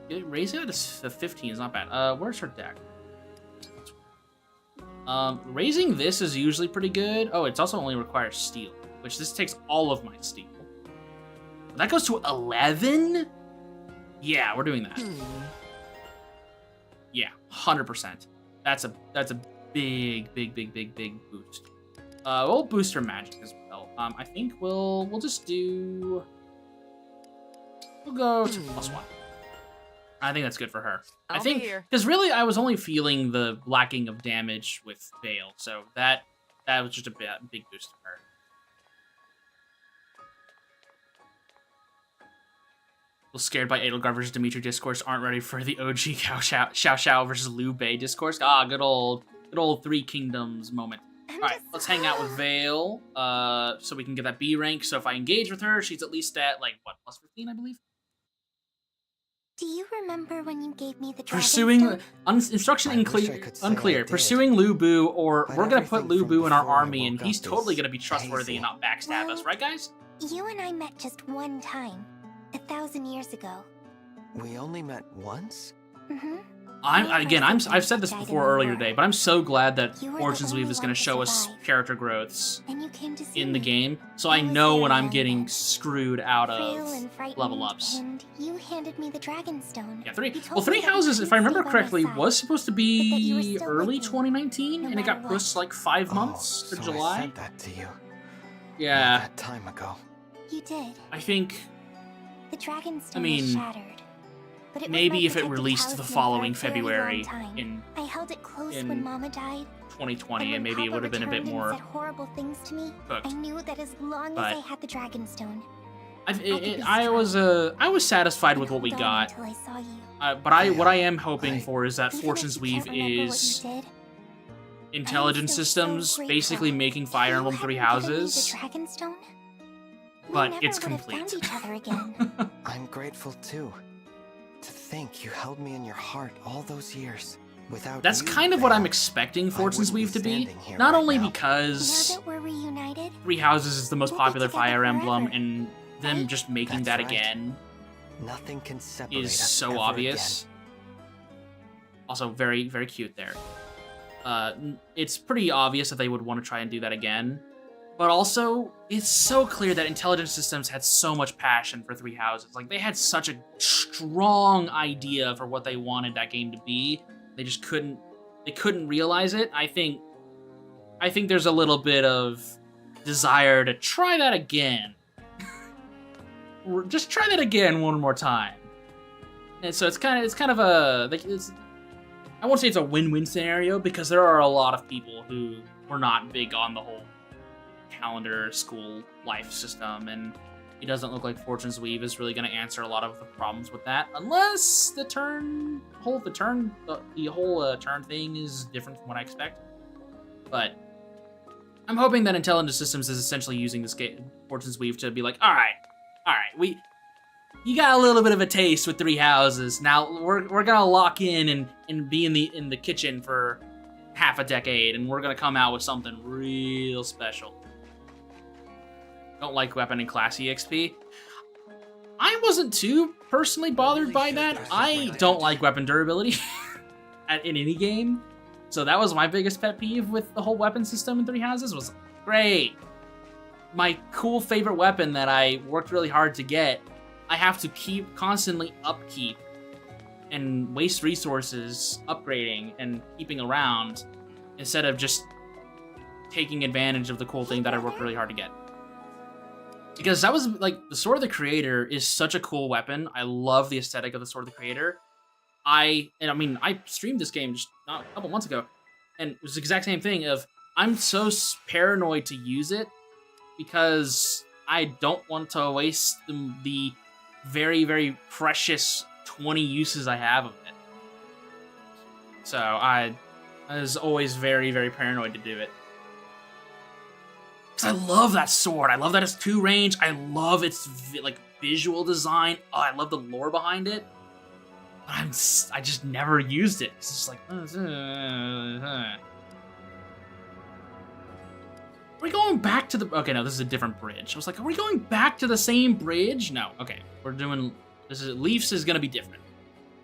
raising it to 15 is not bad. Where's her deck? Raising this is usually pretty good. Oh, it also only requires steel, which this takes all of my steel. That goes to 11? Yeah, we're doing that. Yeah, 100%. That's a big boost. We'll boost her magic as well. I think we'll just do. We'll go to +1. I think that's good for her. I think because really I was only feeling the lacking of damage with Vale, so that was just a big boost to her. Well, scared by Edelgard versus Dimitri discourse, aren't ready for the OG Xiao Xiao versus Liu Bei discourse. Ah, good old Three Kingdoms moment. Alright, let's hang out with Vale, so we can get that B rank. So if I engage with her, she's at least at, like, what, +15, I believe? Do you remember when you gave me the Pursuing, instruction unclear. Pursuing Lu Bu, or we're gonna put Lu Bu in our army, and he's totally gonna be trustworthy and not backstab us, right, guys? You and I met just one time, 1,000 years ago. We only met once? Mm-hmm. I've said this before earlier today, but I'm so glad that Origins Weave is going to show us character growths in the game, so I know when I'm getting screwed out of level ups. And you handed me the Dragonstone. Yeah, Three Houses, if I remember correctly, was supposed to be early 2019, and it got pushed like 5 months to July. I said that to you. Yeah. That time ago. You did. I think. The Dragonstone was shattered. But maybe if it released the following February I held it close when Mama died. 2020, and maybe it would have been a bit more. Said horrible things to me. Cooked. I knew that as long as I had the Dragonstone, I was satisfied with what we got. until I saw you. But what I am hoping for is that Fortune's Weave is intelligence systems, basically making Fire Emblem Three Houses. But it's complete. I'm grateful too. To think you held me in your heart all those years. Without That's kind of what I'm expecting Fortune's Weave to be. Not only because now that we're reunited, Three Houses is the most popular Fire Emblem, and them just making that again nothing can separate is us so ever obvious. Again. Also, very, very cute there. It's pretty obvious that they would want to try and do that again. But also, it's so clear that Intelligence Systems had so much passion for Three Houses. Like, they had such a strong idea for what they wanted that game to be. They just couldn't realize it. I think there's a little bit of desire to try that again. Just try that again one more time. And so it's kind of a like I won't say it's a win-win scenario because there are a lot of people who were not big on the whole calendar school life system, and it doesn't look like Fortune's Weave is really going to answer a lot of the problems with that, unless the whole turn thing is different from what I expect. But I'm hoping that Intelligent Systems is essentially using this game, Fortune's Weave, to be like, all right, you got a little bit of a taste with Three Houses. Now we're gonna lock in and be in the kitchen for half a decade, and we're gonna come out with something real special. Don't like weapon and class EXP. I wasn't too personally bothered by that. I don't like weapon durability in any game. So that was my biggest pet peeve with the whole weapon system in Three Houses was, great. My cool favorite weapon that I worked really hard to get, I have to keep constantly upkeep and waste resources upgrading and keeping around instead of just taking advantage of the cool thing that I worked really hard to get. Because that was, like, the Sword of the Creator is such a cool weapon. I love the aesthetic of the Sword of the Creator. I streamed this game just not a couple months ago, and it was the exact same thing of, I'm so paranoid to use it because I don't want to waste the very, very precious 20 uses I have of it. So I was always very, very paranoid to do it. Because I love that sword. I love that it's 2 range. I love its visual design. Oh, I love the lore behind it. But I just never used it. It's just like, Are we going back to the... Okay, no, this is a different bridge. I was like, are we going back to the same bridge? No. Okay, we're doing... Leafs is gonna be different.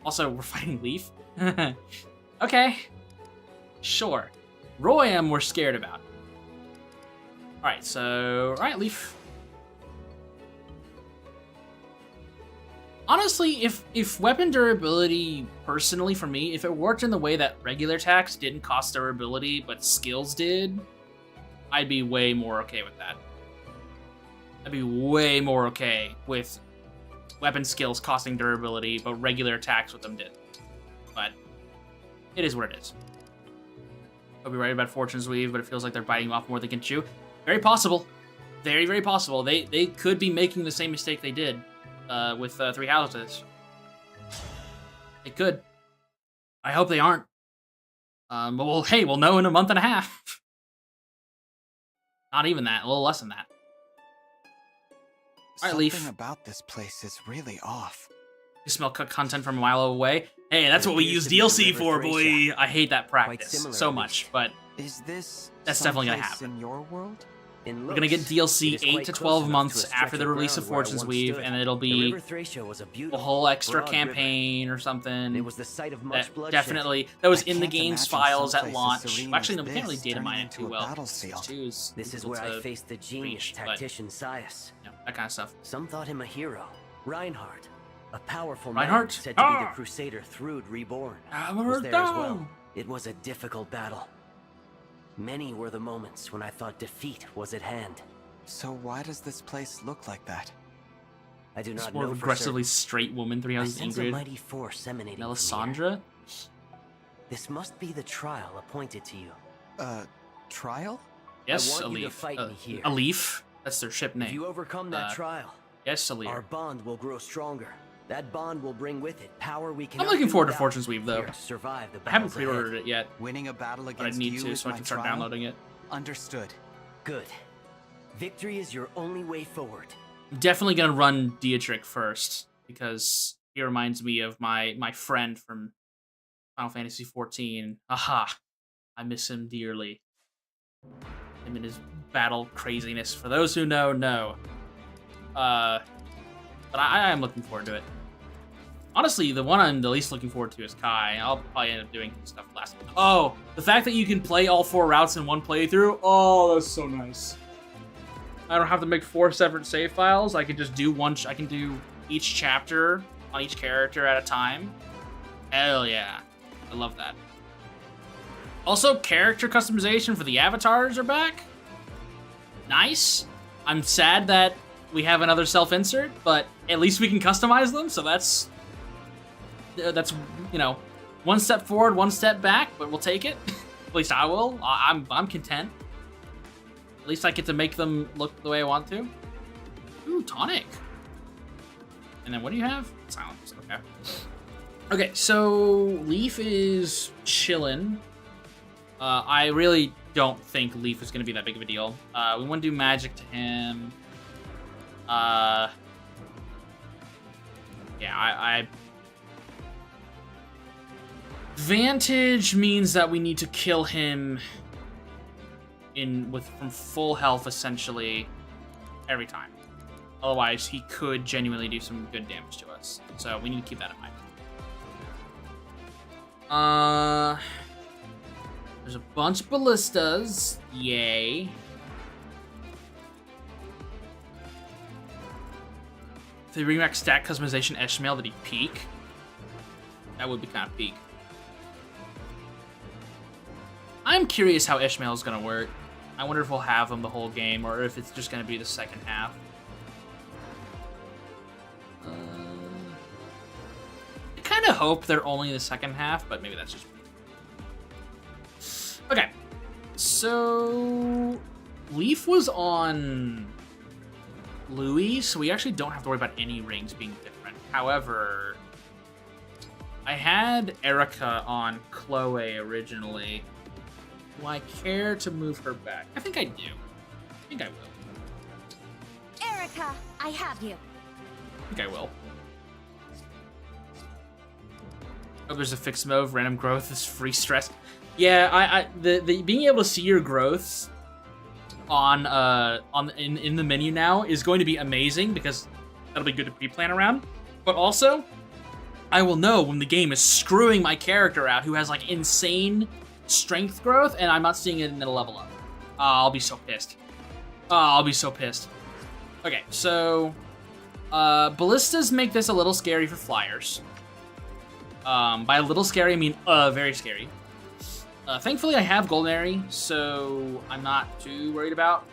Also, we're fighting Leaf. Okay. Sure. Royam we're scared about. Alright, so... Alright, Leaf. Honestly, if weapon durability, personally for me, if it worked in the way that regular attacks didn't cost durability, but skills did, I'd be way more okay with that. I'd be way more okay with weapon skills costing durability, but regular attacks with them did. But it is what it is. I'll be right about Fortune's Weave, but it feels like they're biting off more than they can chew. Very possible. Very, very possible. They could be making the same mistake they did with Three Houses. They could. I hope they aren't. But we'll know in a month and a half. Not even that. A little less than that. All right, Leaf. Something about this place is really off. You smell content from a mile away. Hey, that's what we use DLC for, boy. I hate that practice so much, but that's definitely gonna happen. In your world? We're gonna get DLC 8 to 12 months after the release of Fortune's Weave, and it'll be a whole extra campaign or something. It was the site of much bloodshed. Definitely, that was in the game's files at launch. Actually, no, we can't really data mine it too well. This is where I faced the genius tactician Sias. Yeah, that kind of stuff. Some thought him a hero. Reinhardt, a powerful Reinhardt? man said to be the Crusader Thrud reborn, was there as well. It was a difficult battle. Many were the moments when I thought defeat was at hand. So why does this place look like that? I do not more know aggressively for straight woman. 3 Houses I sense a Ingrid. mighty force emanating from Melisandre? This must be the trial appointed to you. Trial? Yes, I want a you to Leaf. fight me here. A Leaf? That's their ship name. If you overcome that trial, yes, a Leaf. Our bond will grow stronger. That bond will bring with it power we can. I'm looking forward to Fortune's Weave, though. Survive the I haven't pre-ordered it yet. Winning a battle but I against need you to, is so I my can start trial? downloading it. Understood. Good. Victory is your only way forward. I'm definitely gonna run Dietrich first because he reminds me of my friend from Final Fantasy XIV. Aha! I miss him dearly. Him and his battle craziness. For those who know. But I am looking forward to it. Honestly, the one I'm the least looking forward to is Kai. I'll probably end up doing stuff last. Oh, the fact that you can play all 4 routes in one playthrough. Oh, that's so nice. I don't have to make 4 separate save files. I can just do one. I can do each chapter on each character at a time. Hell yeah, I love that. Also, character customization for the avatars are back. Nice. I'm sad that we have another self-insert, but at least we can customize them. So that's that's, you know, one step forward, one step back, but we'll take it. At least I will. I'm content. At least I get to make them look the way I want to. Ooh, tonic. And then what do you have? Silence. Okay. Okay, so Leaf is chillin'. I really don't think Leaf is going to be that big of a deal. We want to do magic to him. Yeah, I Vantage means that we need to kill him from full health, essentially, every time. Otherwise, he could genuinely do some good damage to us. So we need to keep that in mind. There's a bunch of ballistas. Yay. If they bring back stat customization Ishmael, did he peak? That would be kind of peak. I'm curious how Ishmael is going to work. I wonder if we'll have him the whole game, or if it's just going to be the second half. I kind of hope they're only the second half, but maybe that's just me. Okay, so Leaf was on Louis, so we actually don't have to worry about any rings being different. However, I had Erica on Chloe originally. Do I care to move her back? I think I do. I think I will. Erica, I have you. I think I will. Oh, there's a fixed mode. Random growth is free stress. Yeah, the being able to see your growths in the menu now is going to be amazing, because that'll be good to pre-plan around. But also, I will know when the game is screwing my character out, who has like insane strength growth, and I'm not seeing it in the level up. I'll be so pissed. I'll be so pissed. Okay, so ballistas make this a little scary for flyers. By a little scary, I mean very scary. Thankfully, I have Goldenary, so I'm not too worried about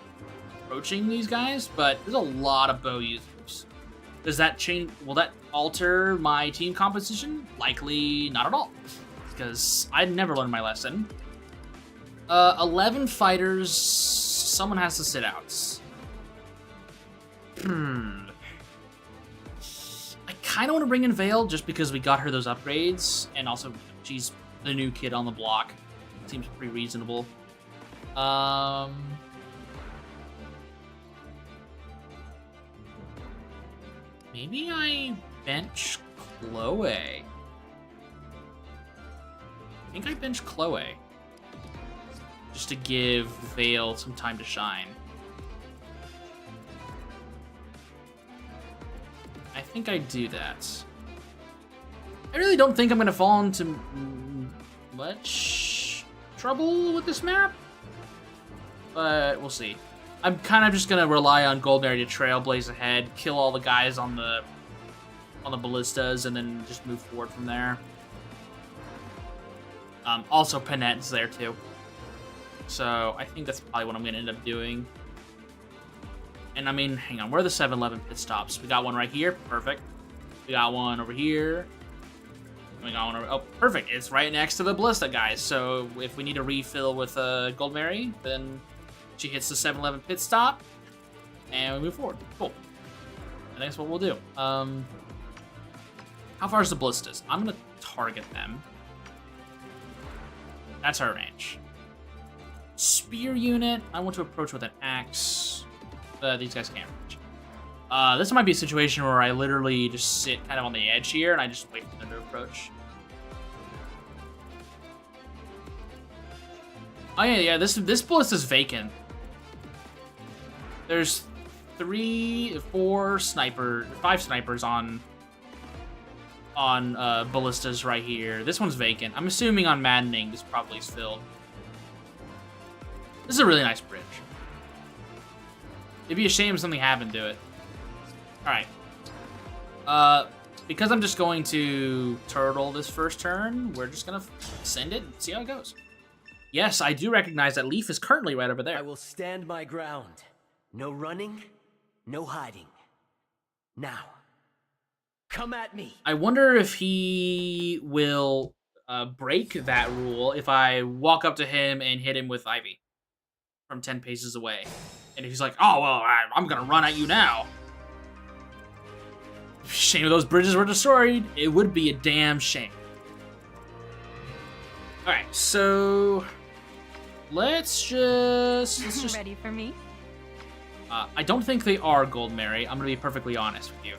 approaching these guys, but there's a lot of bow users. Does that change? Will that alter my team composition? Likely not at all, because I never learned my lesson. 11 fighters, someone has to sit out. I kind of want to bring in Vale just because we got her those upgrades, and also she's the new kid on the block. Seems pretty reasonable. Maybe I bench Chloe. I think I bench Chloe. Just to give Vale some time to shine. I think I do that. I really don't think I'm going to fall into much trouble with this map, but we'll see. I'm kind of just going to rely on Goldberry to trailblaze ahead, kill all the guys on the ballistas, and then just move forward from there. Also, Panette's there too. So I think that's probably what I'm going to end up doing. And I mean, hang on, where are the 7-Eleven pit stops? We got one right here, perfect. We got one over here. We got one over, oh, perfect, it's right next to the ballista guys. So if we need a refill with Gold Mary, then she hits the 7-Eleven pit stop, and we move forward. Cool. I think that's what we'll do. How far is the ballistas? I'm gonna target them. That's our range. Spear unit, I want to approach with an axe. These guys can't reach. This might be a situation where I literally just sit kind of on the edge here and I just wait for them to approach. Oh yeah, this ballista is vacant. There's 5 snipers on ballistas right here. This one's vacant. I'm assuming on Maddening this probably is filled. This is a really nice bridge. It'd be a shame if something happened to it. Alright. Because I'm just going to turtle this first turn, we're just gonna send it and see how it goes. Yes, I do recognize that Leaf is currently right over there. I will stand my ground. No running, no hiding. Now, Come at me. I wonder if he will break that rule if I walk up to him and hit him with Ivy from 10 paces away. And if he's like, oh, well, I'm gonna run at you now. Shame if those bridges were destroyed. It would be a damn shame. Alright, so let's just Ready for me? I don't think they are, Gold Mary. I'm gonna be perfectly honest with you.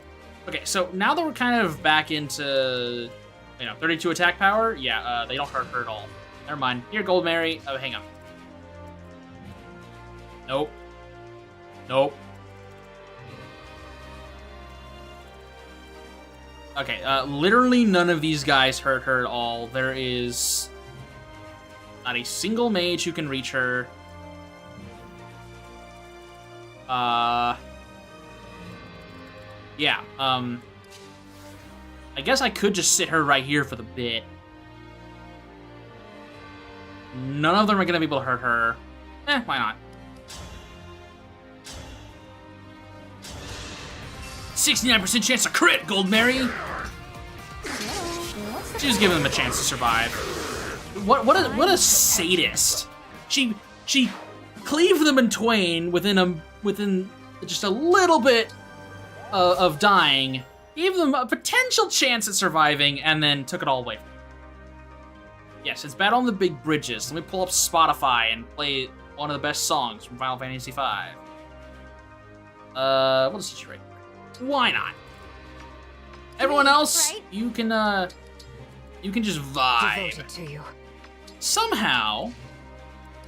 Okay, so now that we're kind of back into, 32 attack power, yeah, they don't hurt her at all. Never mind. Here, Gold Mary. Oh, hang on. Nope. Nope. Okay, literally none of these guys hurt her at all. There is not a single mage who can reach her. Yeah, I guess I could just sit her right here for the bit. None of them are gonna be able to hurt her. Why not? 69% chance to crit, Gold Mary! She's giving them a chance to survive. What a sadist. She cleaved them in twain within just a little bit of dying, gave them a potential chance at surviving, and then took it all away. Yes, it's Battle on the Big Bridges. Let me pull up Spotify and play one of the best songs from Final Fantasy V. What is this right? Why not? Everyone else, right? You can just vibe. Devoted to you. Somehow.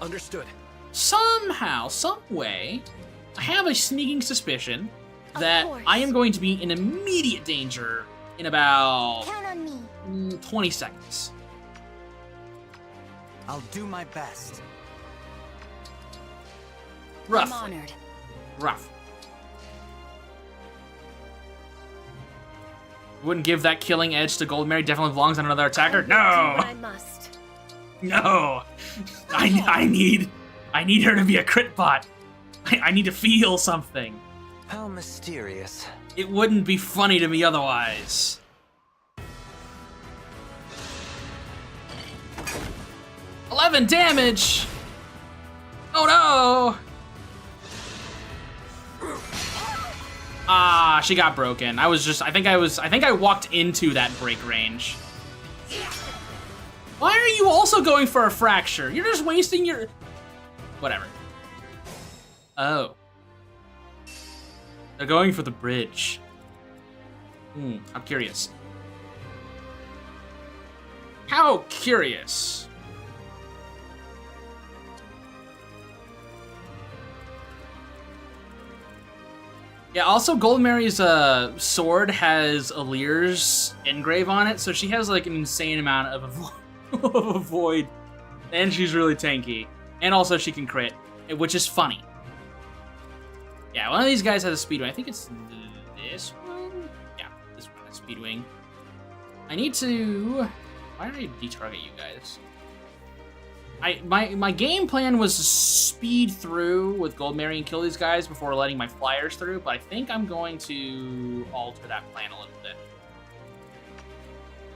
Understood. Somehow, some way, I have a sneaking suspicion that I am going to be in immediate danger in about 20 seconds. I'll do my best. Rough. I'm honored. Rough. Wouldn't give that killing edge to Gold Mary. Definitely belongs on another attacker. No. I must. No. I need her to be a crit bot. I need to feel something. How mysterious. It wouldn't be funny to me otherwise. $11 damage. Oh no. Ah, she got broken. I think I walked into that break range. Why are you also going for a fracture? You're just wasting your... Whatever. Oh. They're going for the bridge. I'm curious. How curious. Yeah, also Gold Mary's sword has Alir's engrave on it, so she has like an insane amount of a void. And she's really tanky. And also she can crit, which is funny. Yeah, one of these guys has a speed wing. I think it's this one? Yeah, this one has speed wing. I need to... Why did I detarget you guys? My game plan was to speed through with Gold Mary and kill these guys before letting my flyers through, but I think I'm going to alter that plan a little bit.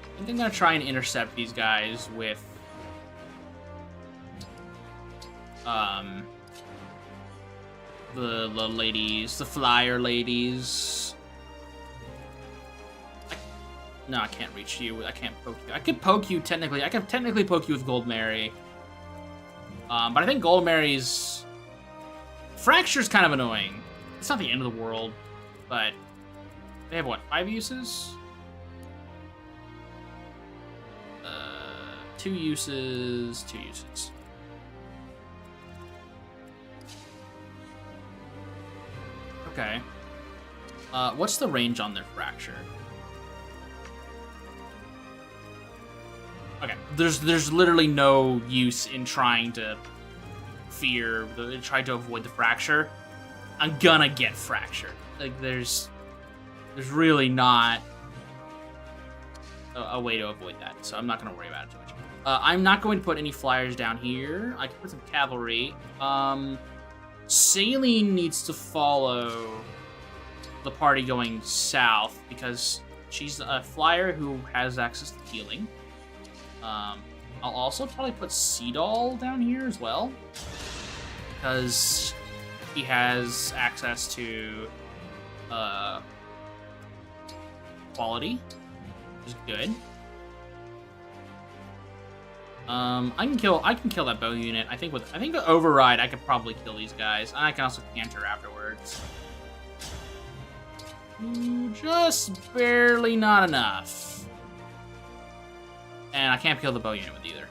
I think I'm going to try and intercept these guys with... The ladies, the flyer ladies. No, I can't reach you. I can't poke you. I could poke you technically. I could technically poke you with Gold Mary. But I think Gold Mary's fracture's kind of annoying. It's not the end of the world, but they have what, 5 uses? 2 uses, 2 uses. Okay. What's the range on their fracture? Okay, there's literally no use in trying to try to avoid the fracture. I'm gonna get fractured. Like there's really not a way to avoid that, so I'm not gonna worry about it too much. I'm not going to put any flyers down here. I can put some cavalry. Saline needs to follow the party going south because she's a flyer who has access to healing. I'll also probably put Seadoll down here as well, because he has access to quality, which is good. I can kill that bow unit. I think with override I could probably kill these guys, and I can also canter afterwards. Just barely not enough. And I can't kill the bow unit with either.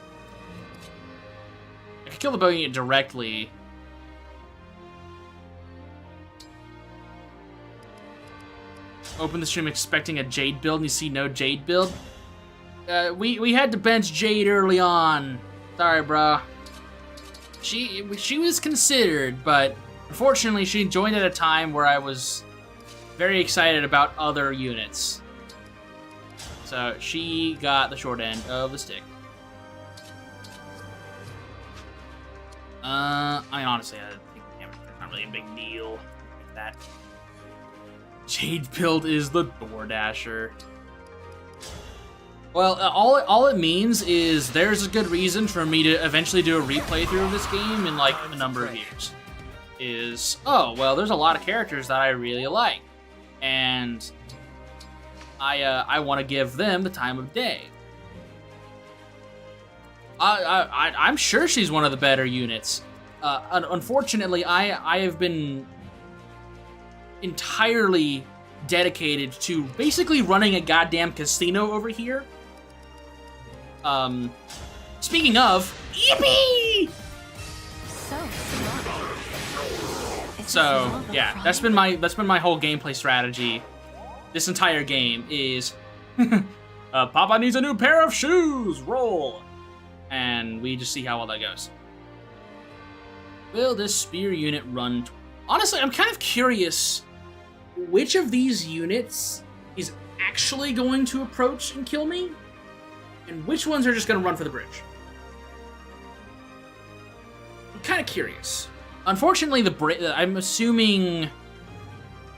I could kill the bow unit directly. Open the stream expecting a Jade build and you see no Jade build. We had to bench Jade early on. Sorry, bro. She was considered, but unfortunately she joined at a time where I was very excited about other units. So she got the short end of the stick. I mean, honestly, I think it's not really a big deal like that. Jade build is the Door Dasher. Well, all it means is there's a good reason for me to eventually do a replay through of this game in like a number of years. Oh, well, there's a lot of characters that I really like, and I want to give them the time of day. I'm sure she's one of the better units. Unfortunately, I have been entirely dedicated to basically running a goddamn casino over here. Speaking of, yippee! So yeah, that's been my whole gameplay strategy. This entire game is Papa needs a new pair of shoes. Roll, and we just see how well that goes. Will this spear unit run? Honestly, I'm kind of curious which of these units is actually going to approach and kill me, and which ones are just going to run for the bridge. I'm kind of curious. Unfortunately, I'm assuming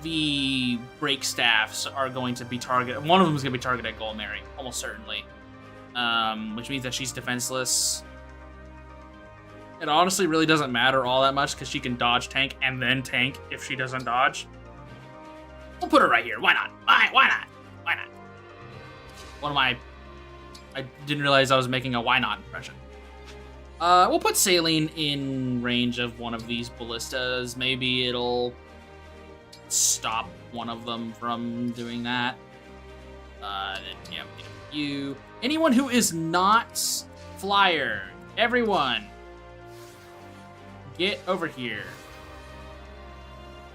the break staffs are going to be targeted. One of them is going to be targeted at Gold Mary, almost certainly, which means that she's defenseless. It honestly really doesn't matter all that much because she can dodge, tank, and then tank if she doesn't dodge. We'll put her right here. Why not? Why not? Why not? I didn't realize I was making a why not impression. We'll put Saline in range of one of these ballistas. Maybe it'll stop one of them from doing that. Then, yeah, you. Anyone who is not Flyer, everyone, get over here.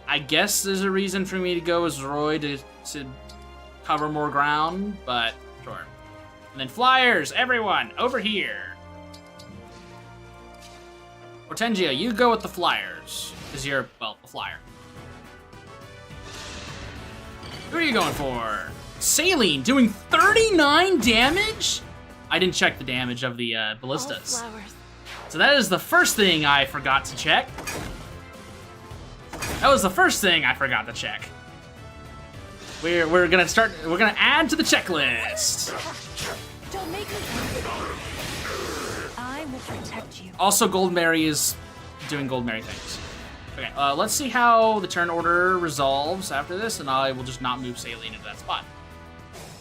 I guess there's a reason for me to go as Roy to cover more ground, but sure. And then Flyers, everyone, over here. Hortensia, you go with the Flyers, because you're, well, the Flyer. Who are you going for? Saline, doing 39 damage? I didn't check the damage of the ballistas. So that is the first thing I forgot to check. That was the first thing I forgot to check. We're gonna add to the checklist. Don't make me. I will protect you. Also, Gold Mary is doing Gold Mary things. Okay, let's see how the turn order resolves after this, and I will just not move Saline into that spot.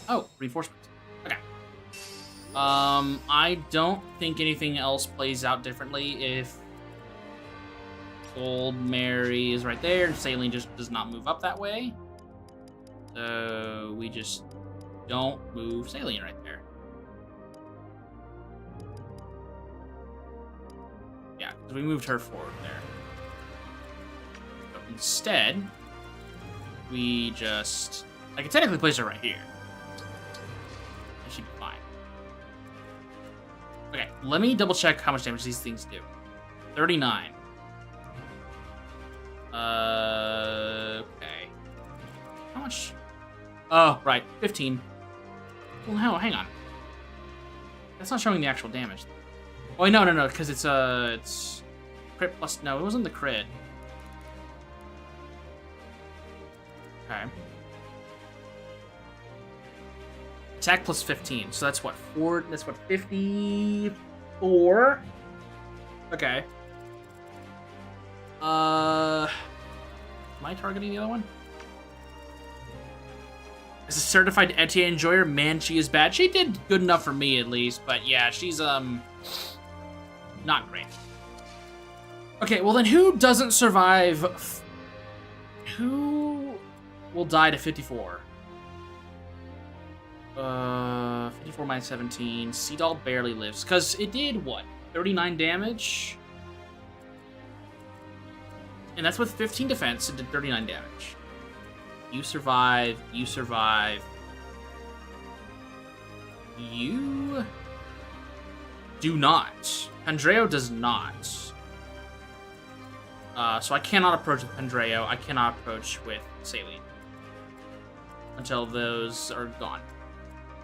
Oh, reinforcements. Okay. I don't think anything else plays out differently if Gold Mary is right there, and Saline just does not move up that way. So we just don't move Saline right there. Yeah, because we moved her forward there. So instead, we just... I can technically place her right here. And she'd be fine. Okay, let me double check how much damage these things do. 39. Okay. How much? Oh, right, 15. Well, hang on. That's not showing the actual damage. Oh, wait, no, because it's crit plus. No, it wasn't the crit. Okay. Attack plus 15. So that's what? 4? That's what? 54? Okay. Am I targeting the other one? As a certified ETA enjoyer, man, she is bad. She did good enough for me, at least. But yeah, she's, not great. Okay, well then who doesn't survive? Who will die to 54? 54 minus 17. Sea Doll barely lives. Because it did, what? 39 damage? And that's with 15 defense. It did 39 damage. You survive. You survive. You do not. Pandreo does not. So I cannot approach with Pandreo. I cannot approach with Saline. Until those are gone.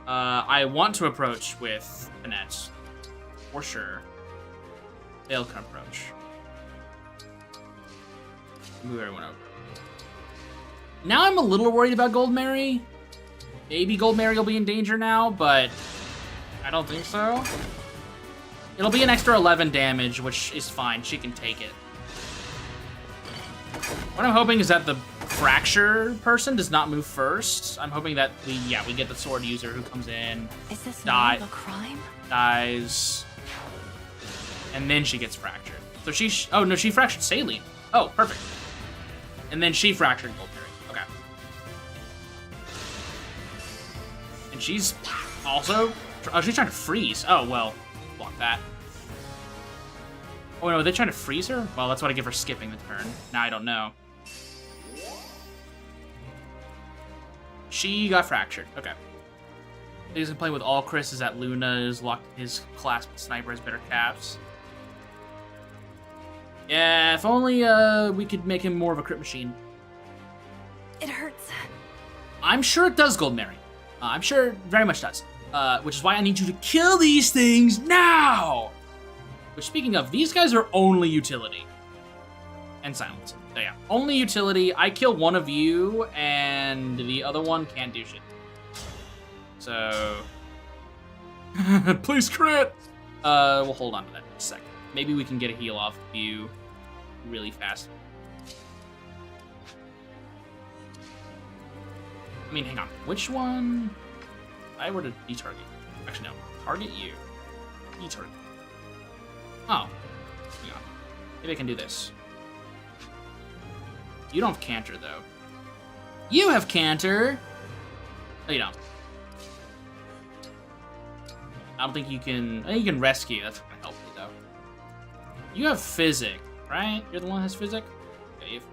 I want to approach with Annette. For sure. They'll can approach. Move everyone over. Now I'm a little worried about Gold Mary. Maybe Gold Mary will be in danger now, but I don't think so. It'll be an extra 11 damage, which is fine. She can take it. What I'm hoping is that the fracture person does not move first. I'm hoping that we get the sword user who comes in, is this not a crime? Dies, and then she gets fractured. So oh no, she fractured Saline. Oh, perfect. And then she fractured Gold Mary. Okay. And she's also, she's trying to freeze. Oh well, block that. Oh no, are they trying to freeze her? Well, that's what I give her skipping the turn. Now I don't know. She got fractured. Okay. He's gonna play with all Chris is that Luna is locked in his class with Sniper has better caps. Yeah, if only we could make him more of a crit machine. It hurts. I'm sure it does, Gold Mary. I'm sure it very much does. Which is why I need you to kill these things now! Which, speaking of, these guys are only utility. And silence. So yeah, only utility. I kill one of you, and the other one can't do shit. So... please crit! We'll hold on to that in a second. Maybe we can get a heal off of you really fast. I mean, hang on. Which one? If I were to detarget. Actually, no. Target you. Detarget. Oh. Hang on. Maybe I can do this. You don't have Canter, though. You have Canter! No, you don't. I don't think you can... I think you can rescue. That's gonna help me, though. You have Physic, right? You're the one that has Physic? Okay, you have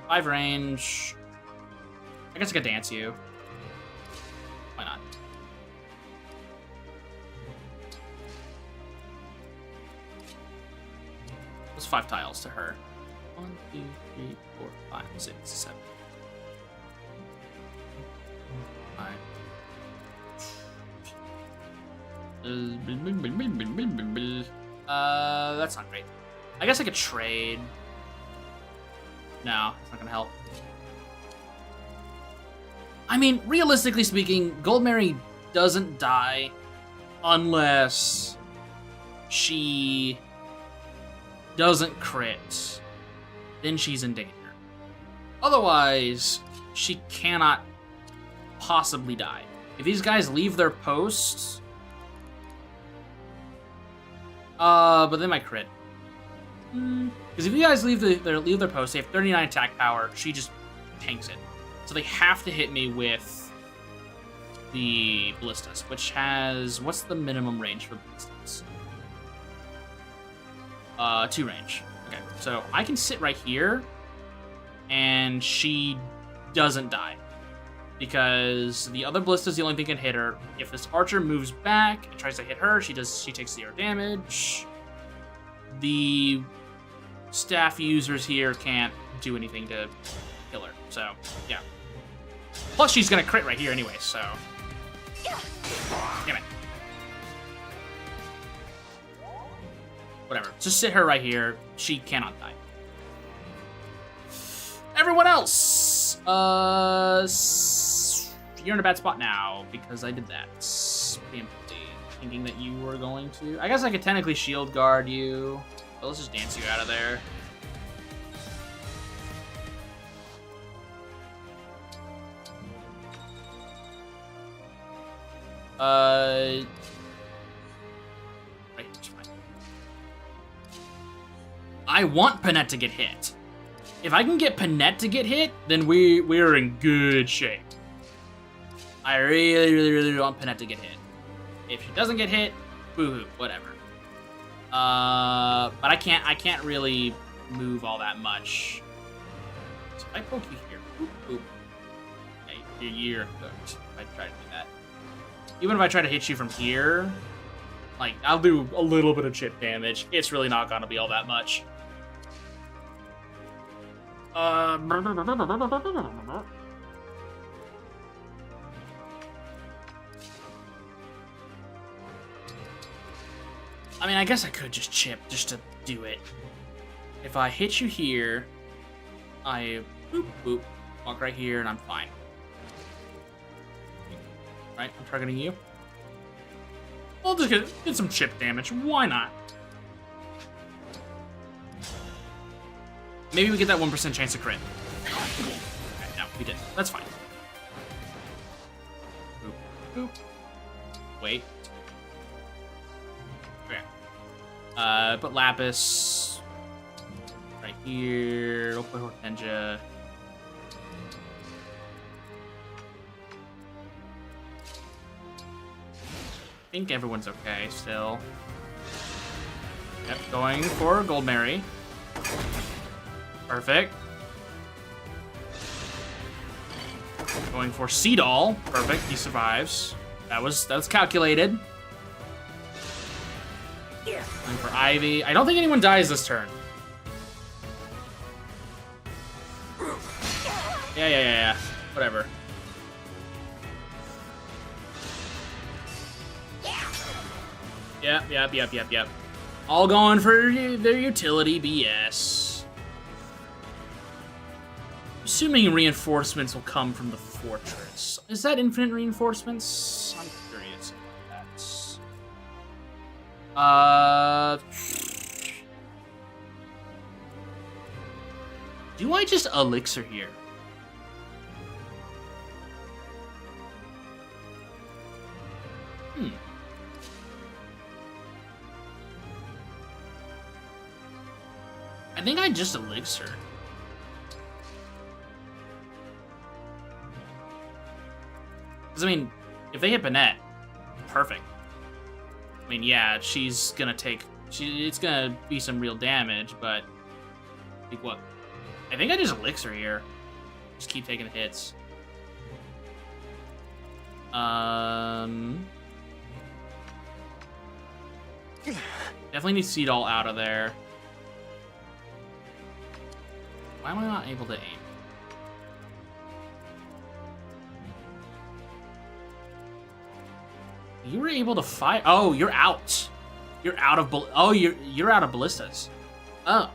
5 range. I guess I could dance you. Why not? Those 5 tiles to her. 1, 2, 3, 4, 5, 6, 7. 5. That's not great. I guess I could trade. No, it's not gonna help. I mean, realistically speaking, Gold Mary doesn't die unless she doesn't crit. Then she's in danger. Otherwise, she cannot possibly die. If these guys leave their posts... but they might crit. Because if you guys leave their posts, they have 39 attack power, she just tanks it. So they have to hit me with the Ballistas, which has... What's the minimum range for Ballistas? 2 range. Okay, so I can sit right here, and she doesn't die. Because the other Ballista's the only thing that can hit her. If this archer moves back and tries to hit her, she takes 0 damage. The staff users here can't do anything to kill her. So, yeah. Plus, she's gonna crit right here anyway, so... Damn it. Whatever. Just sit her right here. She cannot die. Everyone else! you're in a bad spot now because I did that. Preemptively, thinking that you were going to. I guess I could technically shield guard you. But let's just dance you out of there. Right, it's fine. I want Panette to get hit. If I can get Panette to get hit, then we're in good shape. I really want Panette to get hit. If she doesn't get hit, boo-hoo, whatever. But I can't really move all that much. So if I poke you here, boop, boop. Okay, you're cooked if I try to do that. Even if I try to hit you from here, like, I'll do a little bit of chip damage. It's really not gonna be all that much. I mean, I guess I could just chip just to do it. If I hit you here, I boop, boop, walk right here, and I'm fine. Right, I'm targeting you. I'll just get some chip damage. Why not? Maybe we get that 1% chance to crit. Okay, no, we didn't. That's fine. Boop, boop. Wait. Okay. Put Lapis right here. We'll put Hortensia. I think everyone's okay still. Yep, going for Gold Mary. Perfect. Going for Seadoll. Perfect, he survives. That was calculated. Going for Ivy. I don't think anyone dies this turn. Yeah. Whatever. Yep. All going for their utility BS. Assuming reinforcements will come from the fortress. Is that infinite reinforcements? I'm curious if that's... Do I just elixir here? I think I just elixir. Because, I mean, if they hit Banette, perfect. I mean, yeah, she's gonna take... it's gonna be some real damage, but... Like, what? I think I just elixir here. Just keep taking hits. Definitely need Seadoll out of there. Why am I not able to aim? You were able to fire. Oh, you're out. You're out of. You're out of ballistas. Oh.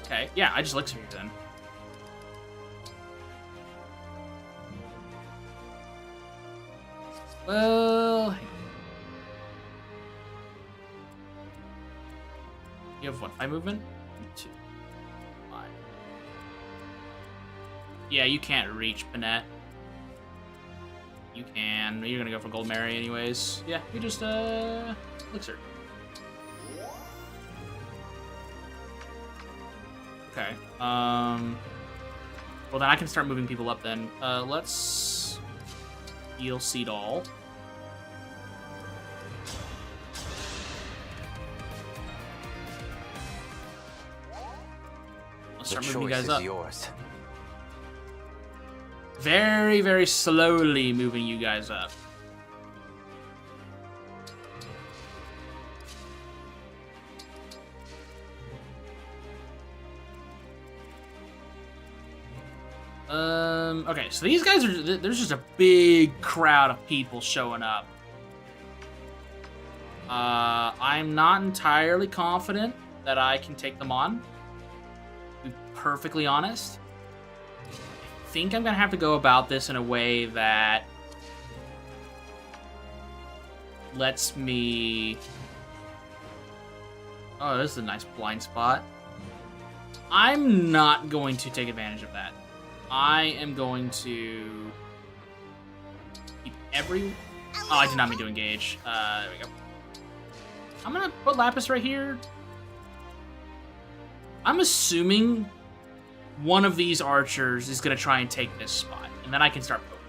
Okay. Yeah, I just elixir you then. Well. You have what? 5 movement? 2. Yeah, you can't reach Banette. You can. You're gonna go for Gold Mary anyways. Yeah, you just, elixir. Okay. Well, then I can start moving people up then. Let's heal Seadoll. Let's start moving you guys up. Yours. Very, very slowly moving you guys up. Okay, so these guys are... There's just a big crowd of people showing up. I'm not entirely confident that I can take them on. To be perfectly honest. think I'm gonna have to go about this in a way that lets me... Oh, this is a nice blind spot. I'm not going to take advantage of that. I am going to keep every... Oh, I did not mean to engage. There we go. I'm gonna put Lapis right here. I'm assuming one of these archers is gonna try and take this spot, and then I can start poking.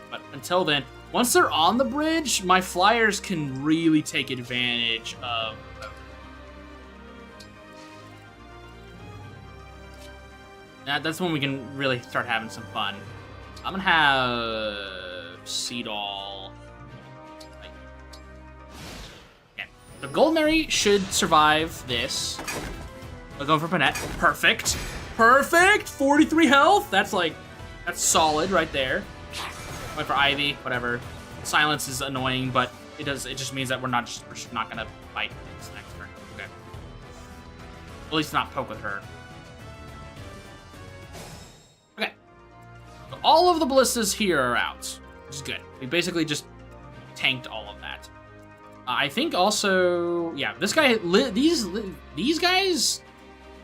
But until then, once they're on the bridge, my flyers can really take advantage of... That's when we can really start having some fun. I'm gonna have Seedall. Okay. The Goldberry should survive this. We're going for Panette. Perfect. Perfect! 43 health! That's solid right there. Wait for Ivy, whatever. Silence is annoying, but it just means that we're just not gonna fight this next turn. Okay. At least not poke with her. Okay. So all of the ballistas here are out, which is good. We basically just tanked all of that. I think also, yeah, this guy, these guys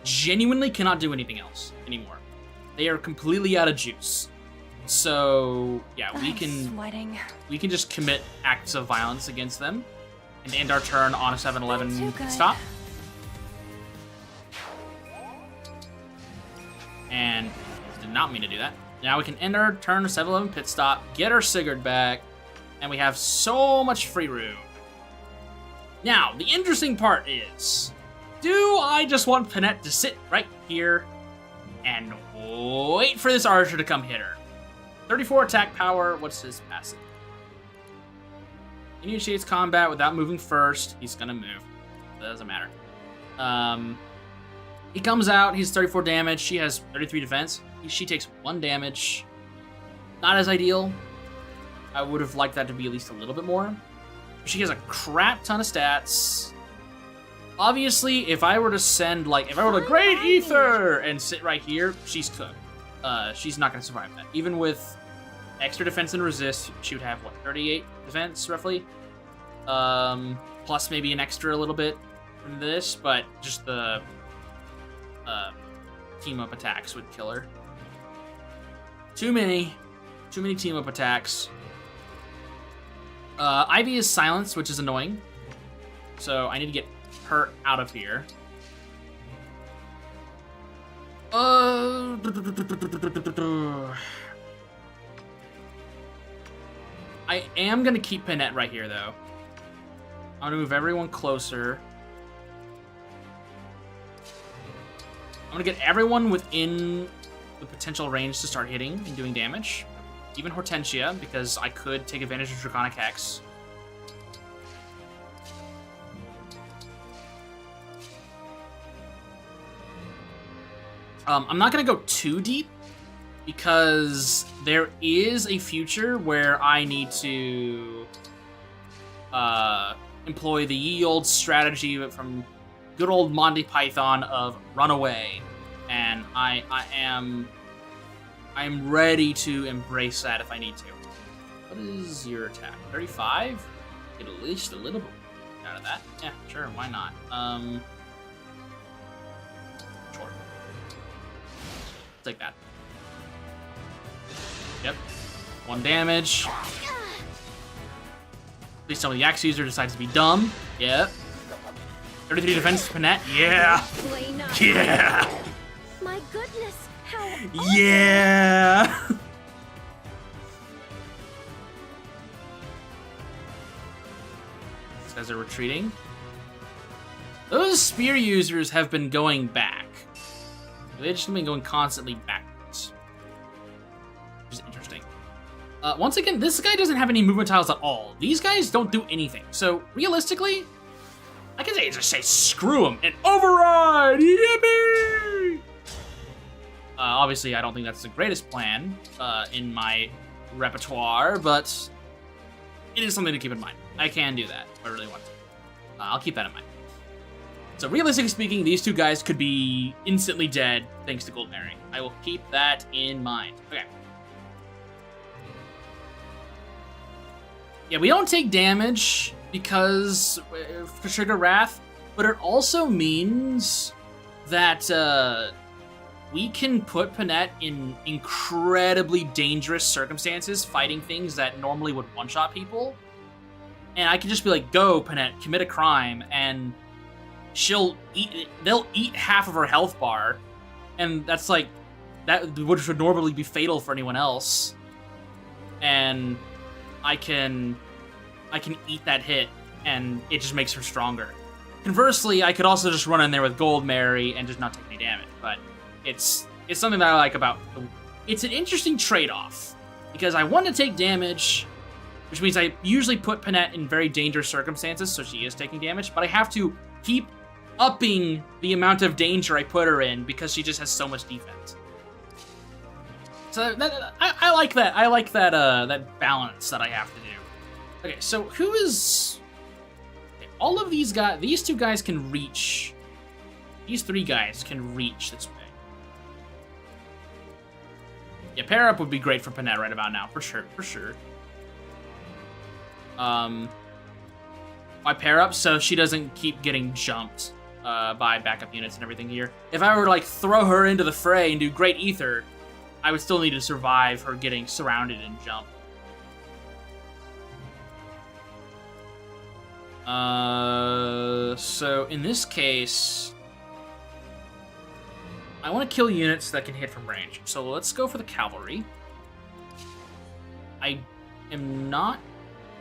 genuinely cannot do anything else anymore. They are completely out of juice. So yeah, we can just commit acts of violence against them and end our turn on a 7-11 stop. And did not mean to do that. Now we can end our turn on a 7-11 pit stop, get our Sigurd back, and we have so much free room. Now, the interesting part is, do I just want Panette to sit right here and wait for this archer to come hit her? 34 attack power, what's his passive? Initiates combat without moving first. He's gonna move. That doesn't matter. He comes out, he's 34 damage, she has 33 defense. She takes 1 damage. Not as ideal. I would have liked that to be at least a little bit more. She has a crap ton of stats. Obviously, if I were to send, if I were to Great Ether and sit right here, she's cooked. She's not going to survive that. Even with extra defense and resist, she would have, 38 defense, roughly? Plus maybe an extra a little bit from this, but just the team-up attacks would kill her. Too many team-up attacks. Ivy is silenced, which is annoying. So I need to get her out of here. I am gonna keep Panette right here, though. I'm gonna move everyone closer. I'm gonna get everyone within the potential range to start hitting and doing damage. Even Hortensia, because I could take advantage of Draconic Hex. I'm not going to go too deep, because there is a future where I need to employ the ye old strategy from good old Monty Python of run away. And I am ready to embrace that if I need to. What is your attack? 35? Get at least a little bit out of that. Yeah, sure, why not? Sure. Take that. Yep. 1 damage. Please tell me the axe user decides to be dumb. Yep. 33 defense, Panette. Yeah. Yeah. My goodness, how yeah. These guys are retreating. Those spear users have been going back. They've just been going constantly backwards. Which is interesting. Once again, this guy doesn't have any movement tiles at all. These guys don't do anything. So, realistically, I can just say screw them and override! Yippee! Obviously, I don't think that's the greatest plan in my repertoire, but it is something to keep in mind. I can do that if I really want to. I'll keep that in mind. So realistically speaking, these two guys could be instantly dead thanks to Gold Mary. I will keep that in mind. Okay. Yeah, we don't take damage because for Trigger Wrath, but it also means that we can put Panette in incredibly dangerous circumstances fighting things that normally would one-shot people. And I can just be like, go, Panette, commit a crime, and they'll eat half of her health bar, and that's like, that which would normally be fatal for anyone else. And I can eat that hit, and it just makes her stronger. Conversely, I could also just run in there with Gold Mary and just not take any damage, but it's something that I like about... It's an interesting trade-off, because I want to take damage, which means I usually put Panette in very dangerous circumstances, so she is taking damage, but I have to keep upping the amount of danger I put her in because she just has so much defense. So I like that. I like that that balance that I have to do. Okay, so who is... Okay, all of these guys... These two guys can reach... These three guys can reach this way. Yeah, pair up would be great for Panette right about now, for sure, for sure. I pair up so she doesn't keep getting jumped by backup units and everything here. If I were to like throw her into the fray and do Great Ether, I would still need to survive her getting surrounded and jumped. So in this case, I want to kill units that can hit from range. So let's go for the cavalry. I am not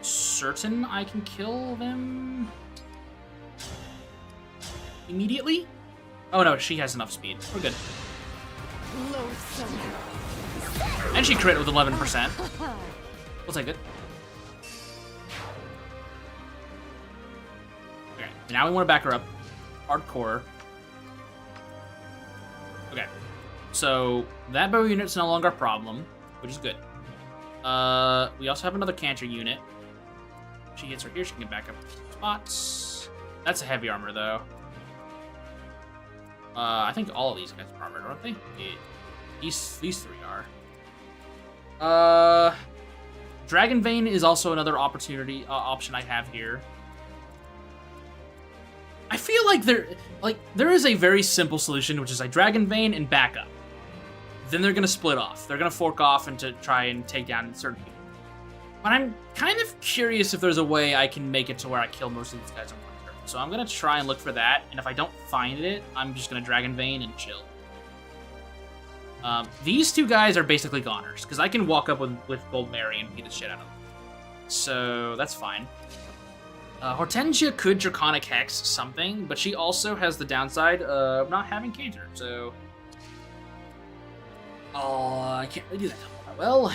certain I can kill them immediately. Oh no, she has enough speed. We're good. And she crit with 11%. We'll take it. Okay, now we want to back her up. Hardcore. Okay, so that bow unit's no longer a problem, which is good. We also have another cancer unit. If she hits her here, she can get back up spots. That's a heavy armor, though. I think all of these guys are armored, aren't they? Yeah. These three are. Dragon Vein is also another opportunity option I have here. I feel like there is a very simple solution, which is I Dragon Vein and back up. Then they're gonna split off. They're gonna fork off and to try and take down certain people. But I'm kind of curious if there's a way I can make it to where I kill most of these guys in one turn. So I'm gonna try and look for that, and if I don't find it, I'm just gonna Dragon Vein and chill. These two guys are basically goners, because I can walk up with Gold Mary and beat the shit out of them. So that's fine. Hortensia could Draconic Hex something, but she also has the downside of not having Canter, so... Oh, I can't really do that well.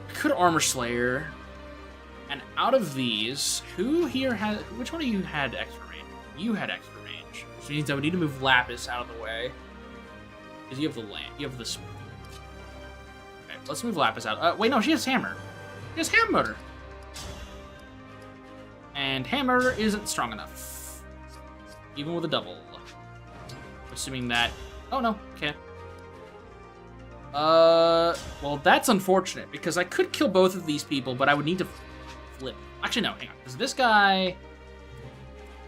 I could Armor Slayer. And out of these, who here has... Which one of you had extra range? You had extra range. Which means I would need to move Lapis out of the way. Because you have the land. You have the... Okay, let's move Lapis out. Wait, no, she has Hammer. She has Hammer. And Hammer isn't strong enough. Even with a double. Assuming that... Oh, no, can't. Well, that's unfortunate, because I could kill both of these people, but I would need to flip. Actually, no, hang on, because this guy...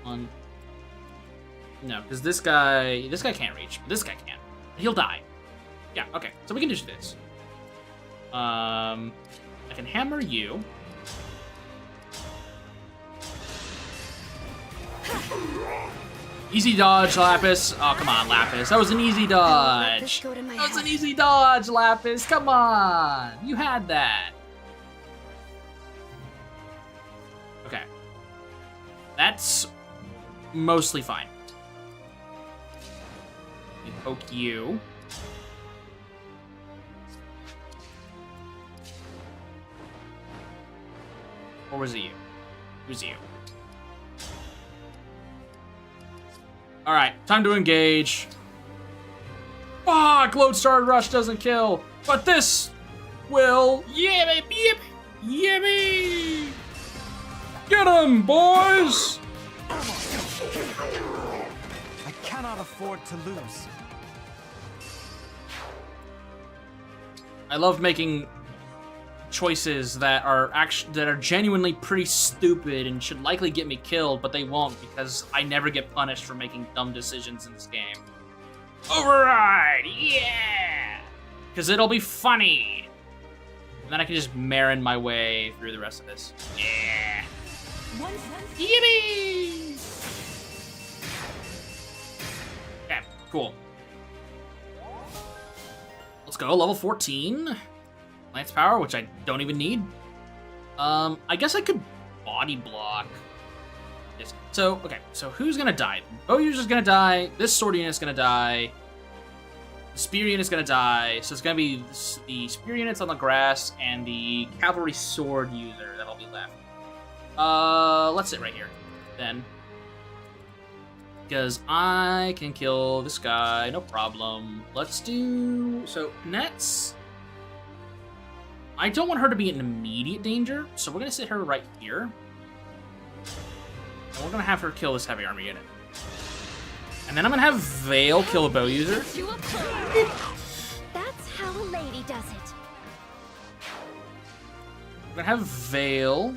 No, because this guy can't reach, but this guy can. He'll die. Yeah, okay, so we can just do this. I can hammer you. Easy dodge, Lapis. Oh, come on, Lapis. That was an easy dodge. That was an easy dodge, Lapis. Come on. You had that. Okay. That's mostly fine. We poke you. Or was it you? It was you. Alright, time to engage. Fuck! Lodestar Rush doesn't kill, but this will. Yeah, baby! Yeah, baby! him, boys! I cannot afford to lose. I love making choices that are genuinely pretty stupid and should likely get me killed, but they won't because I never get punished for making dumb decisions in this game. Override! Yeah! Because it'll be funny. And then I can just marin my way through the rest of this. Yeah! Yippee! Okay, cool. Let's go, level 14. Lance power, which I don't even need. I guess I could body block this. So, okay, so who's gonna die? Bow user's gonna die, this sword unit's gonna die, the spear unit's gonna die, so it's gonna be the spear units on the grass and the cavalry sword user that'll be left. Let's sit right here, then. Because I can kill this guy, no problem. Let's do... So, Nets... I don't want her to be in immediate danger, so we're going to sit her right here. And we're going to have her kill this heavy armor unit. And then I'm going to have Vale kill a bow user. That's how a lady does it. We're going to have Vale...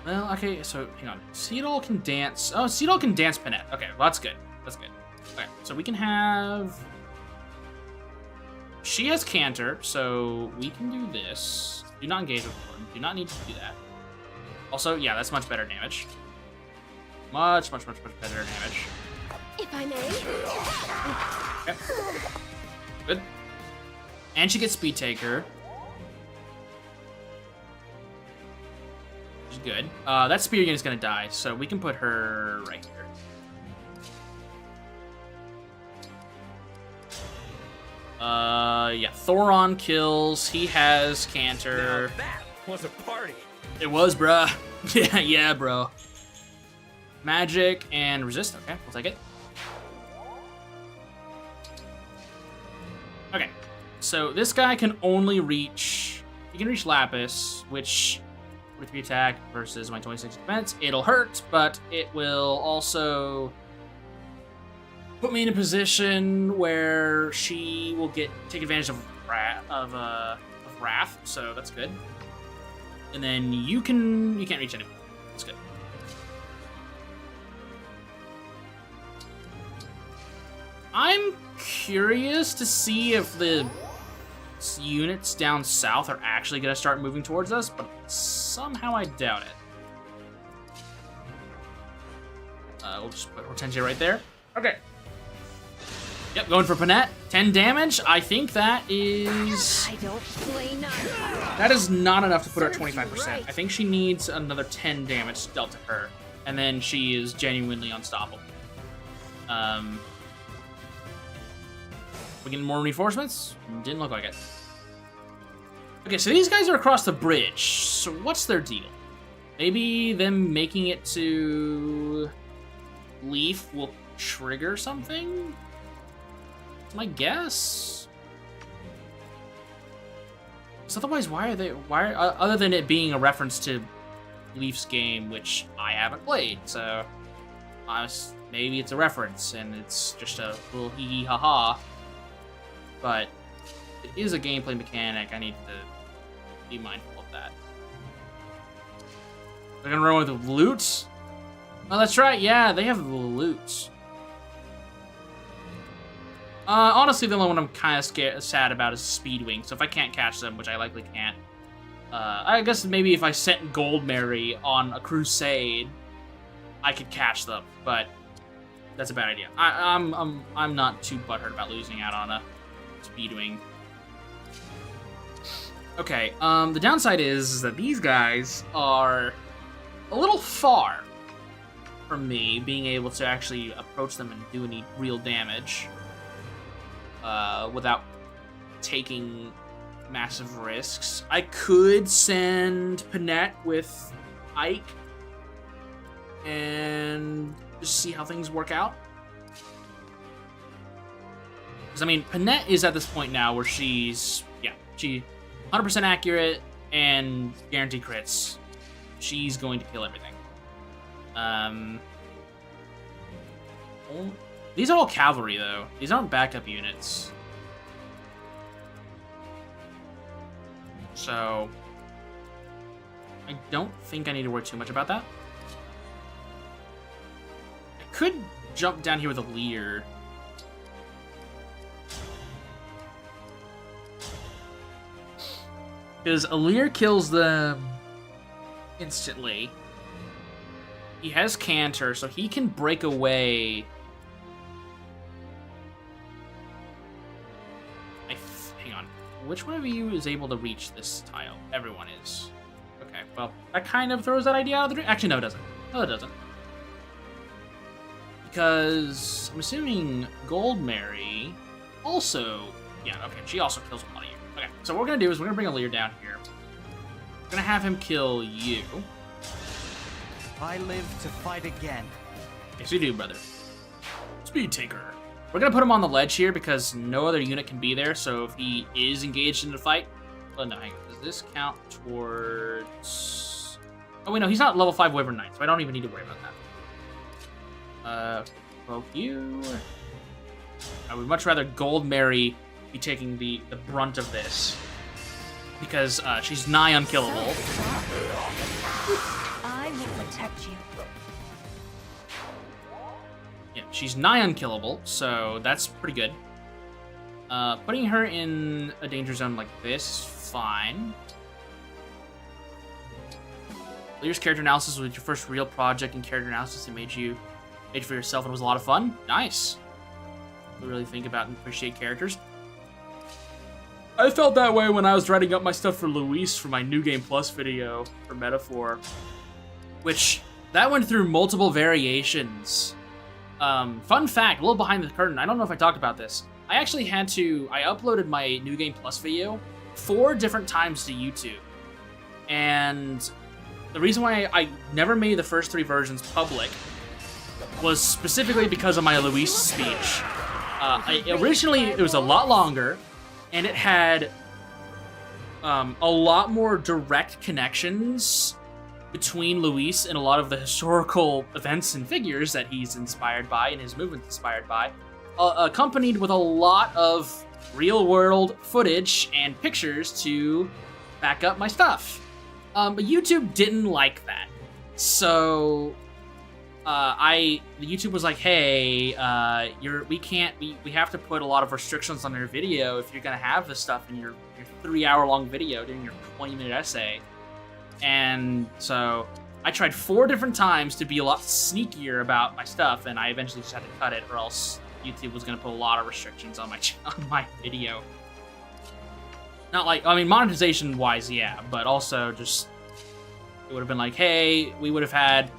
Well, okay, so hang on. Seedall can dance... Oh, Seedall can dance Panette. Okay, well, that's good. That's good. Okay, so we can have... She has Canter, so we can do this. Do not engage with one. Do not need to do that. Also, yeah, that's much better damage. Much better damage. If I may. Okay. Good. And she gets Speed Taker. Which is good. That spear unit's gonna die, so we can put her right here. Yeah, Thoron kills. He has Canter. Now that was a party. It was, bruh. yeah, bro. Magic and resist. Okay, we'll take it. Okay, so this guy can only reach... He can reach Lapis, which... With 3 attack versus my 26 defense, it'll hurt, but it will also... put me in a position where she will take advantage of Wrath, so that's good. And then you can't reach anyone. That's good. I'm curious to see if the units down south are actually going to start moving towards us, but somehow I doubt it. We'll just put Hortensia right there. Okay. Yep, going for Panette. 10 damage. I think that is... I don't play nice. That is not enough to put her at 25%. I think she needs another 10 damage dealt to her, and then she is genuinely unstoppable. We getting more reinforcements? Didn't look like it. Okay, so these guys are across the bridge. So what's their deal? Maybe them making it to Leaf will trigger something? My guess. So otherwise, why, other than it being a reference to Leaf's game, which I haven't played, so maybe it's a reference and it's just a little hee hee ha ha. But it is a gameplay mechanic. I need to be mindful of that. They're gonna run with loot. Oh, that's right. Yeah, they have loot. Honestly, the only one I'm kind of sad about is Speedwing. So if I can't catch them, which I likely can't, I guess maybe if I sent Gold Mary on a crusade, I could catch them. But that's a bad idea. I'm not too butthurt about losing out on a Speedwing. Okay. The downside is that these guys are a little far from me being able to actually approach them and do any real damage. Without taking massive risks. I could send Panette with Ike and just see how things work out. Because, I mean, Panette is at this point now where she's 100% accurate, and guarantee crits. She's going to kill everything. These are all cavalry, though. These aren't backup units. So, I don't think I need to worry too much about that. I could jump down here with a leer. Because a leer kills them instantly. He has canter, so he can break away. Hang on. Which one of you is able to reach this tile? Everyone is. Okay, well, that kind of throws that idea out of the dream. Actually, no, it doesn't. No, it doesn't. Because I'm assuming Gold Mary also... Yeah, okay, she also kills one of you. Okay, so what we're going to do is we're going to bring a leer down here. We're going to have him kill you. I live to fight again. Yes, you do, brother. Speed Taker. We're going to put him on the ledge here because no other unit can be there, so if he is engaged in the fight... Oh, no, hang on. Does this count towards... Oh, wait, no, he's not level 5 Wyvern Knight, so I don't even need to worry about that. Provoke you. I would much rather Gold Mary be taking the brunt of this. Because she's nigh unkillable. I will protect you. Yeah, she's nigh unkillable, so that's pretty good. Putting her in a danger zone like this, fine. Lear's character analysis was your first real project in character analysis that made for yourself and it was a lot of fun. Nice. We really think about and appreciate characters. I felt that way when I was writing up my stuff for Luis for my New Game Plus video for Metaphor, which that went through multiple variations. Fun fact, a little behind the curtain, I don't know if I talked about this. I actually I uploaded my New Game Plus video 4 different times to YouTube. And the reason why I never made the first 3 versions public was specifically because of my Luis speech. Originally, it was a lot longer, and it had a lot more direct connections between Luis and a lot of the historical events and figures that he's inspired by and his movement inspired by, accompanied with a lot of real-world footage and pictures to back up my stuff. But YouTube didn't like that. So YouTube was like, hey, we have to put a lot of restrictions on your video if you're gonna have this stuff in your 3-hour-long video during your 20-minute essay. And so I tried 4 different times to be a lot sneakier about my stuff, and I eventually just had to cut it, or else YouTube was gonna put a lot of restrictions on my video. Not like, I mean, monetization-wise, yeah, but also just, it would have been like, hey, they would have had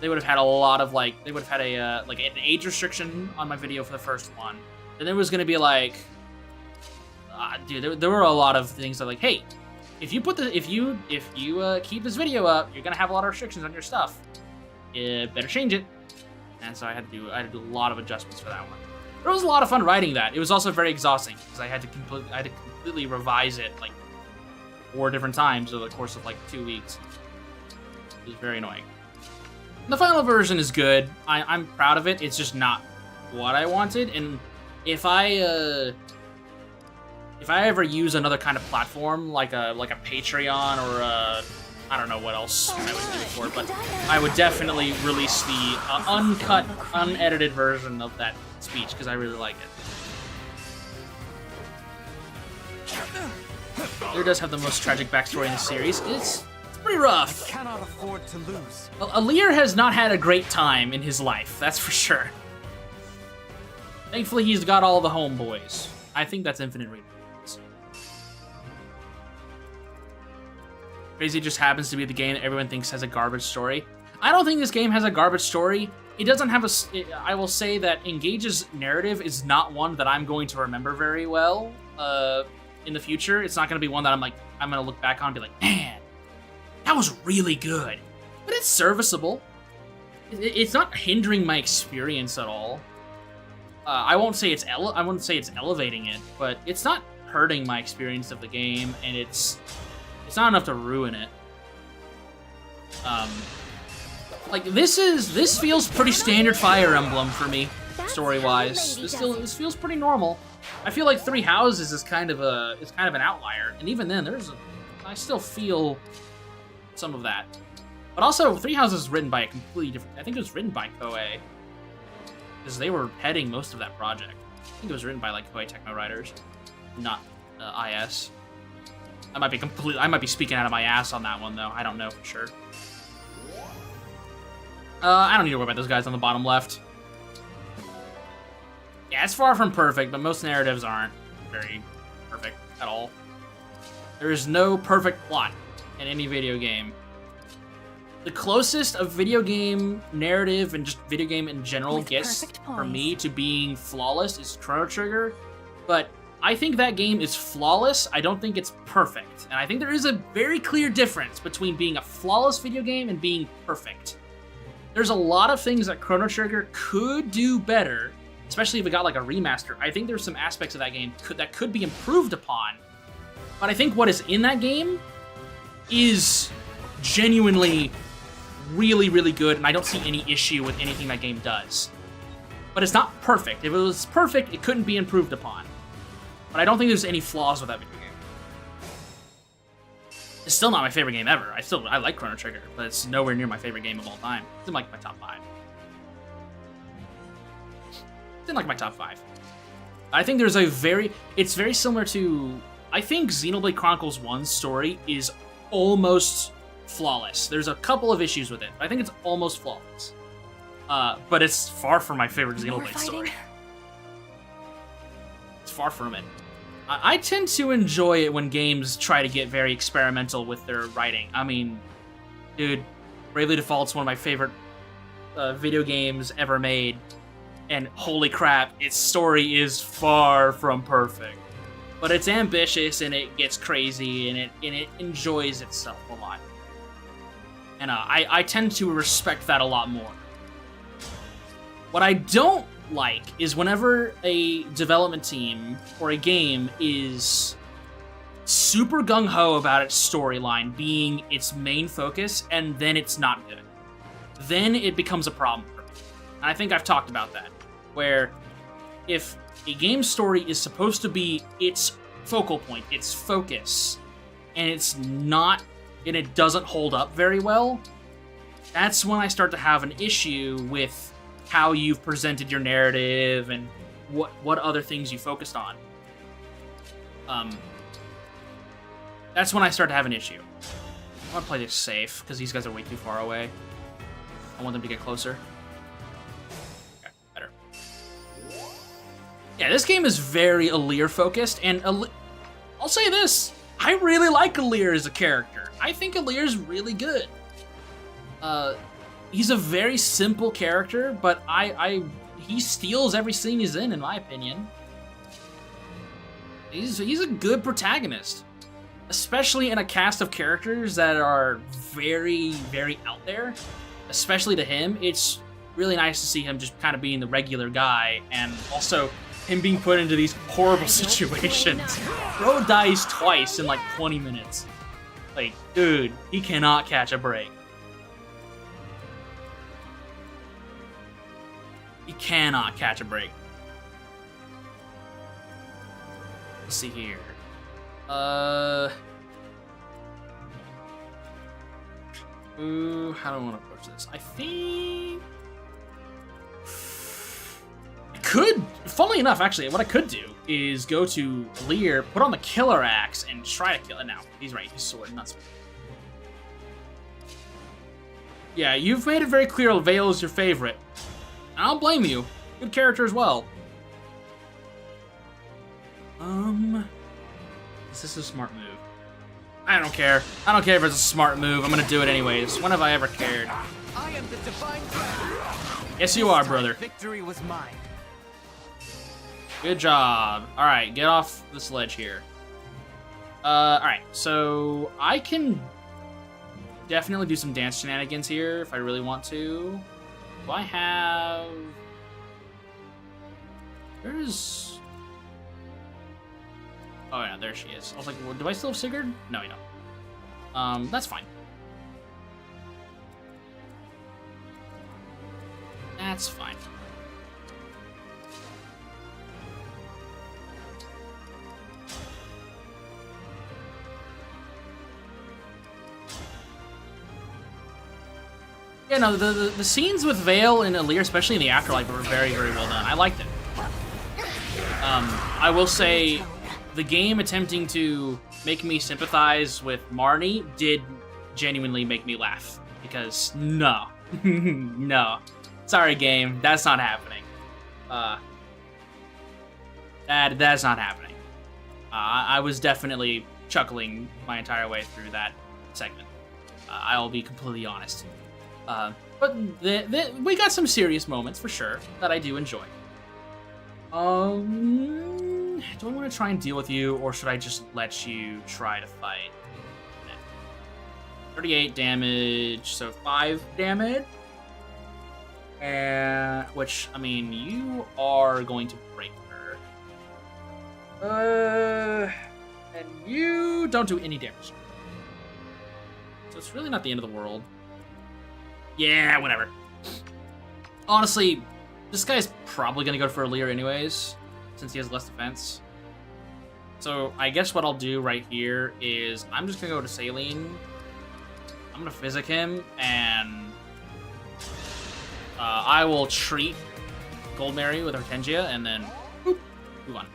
a lot of, like, they would have had an age restriction on my video for the first one. Then there was going to be, like, dude, there were a lot of things that, like, hey, if you keep this video up, you're going to have a lot of restrictions on your stuff. You better change it. And so I had to do a lot of adjustments for that one. It was a lot of fun writing that. It was also very exhausting because I had to completely revise it, like, 4 different times over the course of, like, 2 weeks. It was very annoying. The final version is good. I'm proud of it. It's just not what I wanted. And if I ever use another kind of platform, like a Patreon or I don't know what else I would do it for, but I would definitely release the uncut, unedited version of that speech because I really like it. There does have the most tragic backstory in the series. It's pretty rough. I cannot afford to lose. Lear has not had a great time in his life, that's for sure. Thankfully, he's got all the homeboys. I think that's Infinite Rewards. Crazy just happens to be the game that everyone thinks has a garbage story. I don't think this game has a garbage story. It doesn't have I will say that Engage's narrative is not one that I'm going to remember very well in the future. It's not going to be one that I'm going to look back on and be like, man, that was really good. But it's serviceable. It's not hindering my experience at all. I wouldn't say it's elevating it, but it's not hurting my experience of the game, and it's It's not enough to ruin it. Like this feels pretty standard Fire Emblem for me, story-wise. This feels pretty normal. I feel like Three Houses is kind of an outlier, and even then, I still feel some of that. But also, Three Houses is written by a completely different. I think it was written by Koei, because they were heading most of that project. I think it was written by like Koei Tecmo writers, not IS. I might be speaking out of my ass on that one though. I don't know for sure. I don't need to worry about those guys on the bottom left. Yeah, it's far from perfect, but most narratives aren't very perfect at all. There is no perfect plot in any video game. The closest a video game narrative and just video game in general gets for me to being flawless is Chrono Trigger, but I think that game is flawless. I don't think it's perfect. And I think there is a very clear difference between being a flawless video game and being perfect. There's a lot of things that Chrono Trigger could do better, especially if it got like a remaster. I think there's some aspects of that game that could be improved upon. But I think what is in that game is genuinely really, really good, and I don't see any issue with anything that game does. But it's not perfect. If it was perfect, it couldn't be improved upon. But I don't think there's any flaws with that video game. It's still not my favorite game ever. I like Chrono Trigger, but it's nowhere near my favorite game of all time. It's in like my top 5. It's in like my top 5. I think there's it's very similar to, I think Xenoblade Chronicles 1's story is almost flawless. There's a couple of issues with it, but I think it's almost flawless. But it's far from my favorite Xenoblade story. It's far from it. I tend to enjoy it when games try to get very experimental with their writing. I mean, dude, Bravely Default's one of my favorite video games ever made, and holy crap, its story is far from perfect. But it's ambitious, and it gets crazy, and it enjoys itself a lot. And I tend to respect that a lot more. What I don't like is whenever a development team or a game is super gung-ho about its storyline being its main focus, and then it's not good. Then it becomes a problem for me. And I think I've talked about that, where if a game's story is supposed to be its focal point, its focus, and it's not, and it doesn't hold up very well, that's when I start to have an issue with how you've presented your narrative and what other things you focused on. That's when I start to have an issue. I want to play this safe, because these guys are way too far away. I want them to get closer. Okay, better. Yeah, this game is very Alear focused, and I'll say this, I really like Alear as a character. I think Alear's really good. He's a very simple character, but he steals every scene he's in my opinion. He's a good protagonist, especially in a cast of characters that are very, very out there. Especially to him, it's really nice to see him just kind of being the regular guy, and also him being put into these horrible situations. Bro dies twice in like 20 minutes. Like, dude, he cannot catch a break. He cannot catch a break. Let's see here. Ooh, how do I want to approach this? I think I could, funnily enough, actually, what I could do is go to Alear, put on the killer axe, and try to kill it. Now, he's right, he's sword, not sword. Yeah, you've made it very clear Vale is your favorite. I don't blame you. Good character as well. Is this a smart move? I don't care. I don't care if it's a smart move. I'm gonna do it anyways. When have I ever cared? I am the divine dragon. Yes, you are, brother. Victory was mine. Good job. All right, get off the sledge here. All right, so I can definitely do some dance shenanigans here if I really want to. Do I have... Where's... Oh yeah, there she is. I was like, well, do I still have Sigurd? No, you don't. That's fine. That's fine. Yeah, no, the scenes with Vale and Alear, especially in the Afterlife, were very, very well done. I liked it. I will say, the game attempting to make me sympathize with Marnie did genuinely make me laugh. Because, no. No. Sorry, game. That's not happening. That's not happening. I was definitely chuckling my entire way through that segment. I'll be completely honest. But we got some serious moments, for sure, that I do enjoy. Do I want to try and deal with you, or should I just let you try to fight? 38 damage, so 5 damage. Which, I mean, you are going to break her. And you don't do any damage. So it's really not the end of the world. Yeah, whatever. Honestly, this guy's probably gonna go for Alear anyways, since he has less defense. So I guess what I'll do right here is I'm just gonna go to Saline. I'm gonna physic him, and I will treat Goldberry with Hortensia, and then boop, move on.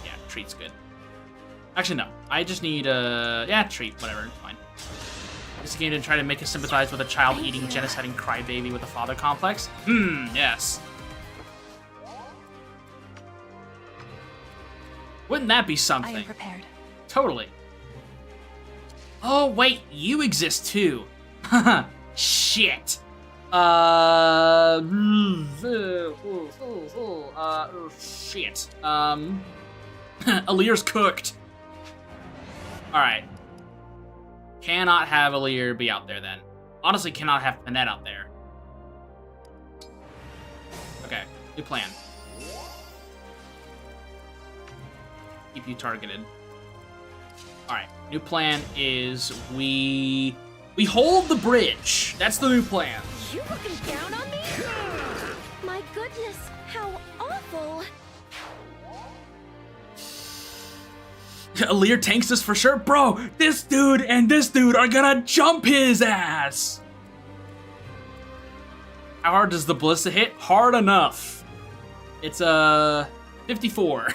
Yeah, treat's good. Actually, no. I just need yeah, treat, whatever, it's fine. This game didn't try to make us sympathize with a child-eating, genociding crybaby with a father complex. Yes. Wouldn't that be something? I am prepared. Totally. Oh, wait, you exist too. Haha, shit. Shit. Alear's cooked. Alright. Cannot have Alear be out there then. Honestly, cannot have Panette out there. Okay, new plan. Keep you targeted. Alright, new plan is we hold the bridge. That's the new plan. You looking down on me? My goodness, how awful. Alear tanks us for sure. Bro, this dude and this dude are gonna jump his ass. How hard does the ballista hit? Hard enough. It's 54.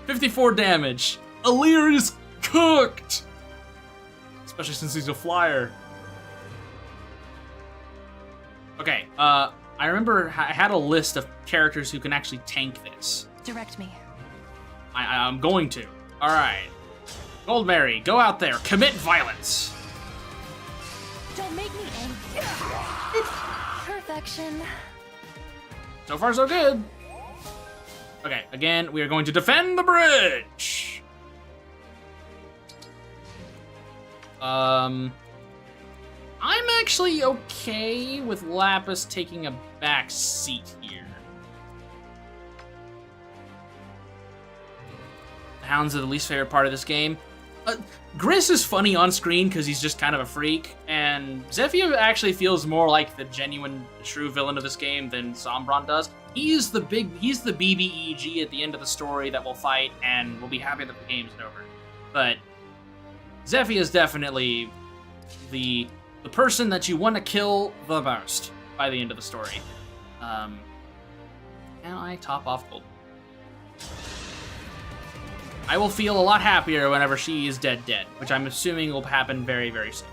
54 damage. Alear is cooked. Especially since he's a flyer. Okay, I remember I had a list of characters who can actually tank this. Direct me. I'm going to. Alright. Goldberry, go out there. Commit violence. Don't make me angry. Perfection. So far, so good. Okay, again, we are going to defend the bridge. I'm actually okay with Lapis taking a back seat here. Hound's are the least favorite part of this game. Gris is funny on screen because he's just kind of a freak, and Zephyr actually feels more like the genuine, true villain of this game than Sombron does. He's the BBEG at the end of the story that will fight, and we'll be happy that the game's over. But Zephyr is definitely the person that you want to kill the most by the end of the story. Can I top off Gold? I will feel a lot happier whenever she is dead, which I'm assuming will happen very, very soon.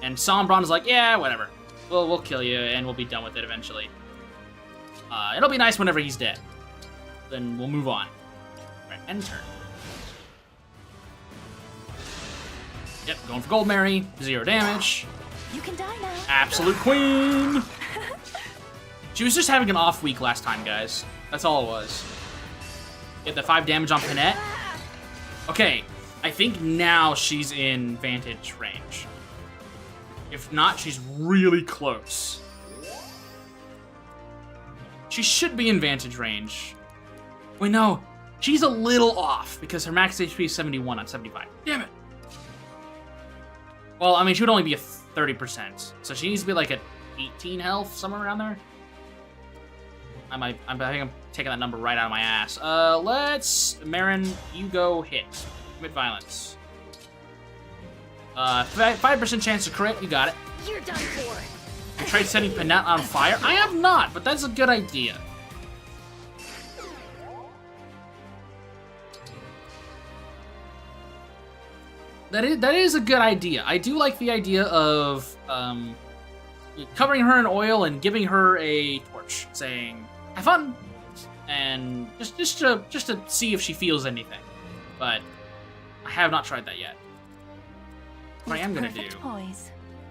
And Sombron is like, yeah, whatever. We'll kill you, and we'll be done with it eventually. It'll be nice whenever he's dead. Then we'll move on. Right, end turn. Yep, going for Goldberry. 0 damage. You can die now. Absolute queen! She was just having an off week last time, guys. That's all it was. Get the 5 damage on Panette. Okay, I think now she's in vantage range. If not, she's really close. She should be in vantage range. Wait, no. She's a little off because her max HP is 71 on 75. Damn it. Well, I mean, she would only be a 30%. So she needs to be like at 18 health, somewhere around there. I think I'm taking that number right out of my ass. Marin, you go hit. Commit violence. 5% chance to crit, you got it. You're done for. You tried setting Panette on fire? I have not, but that's a good idea. That is a good idea. I do like the idea of covering her in oil and giving her a torch, saying "Have fun," and just to see if she feels anything. But I have not tried that yet. What I am gonna do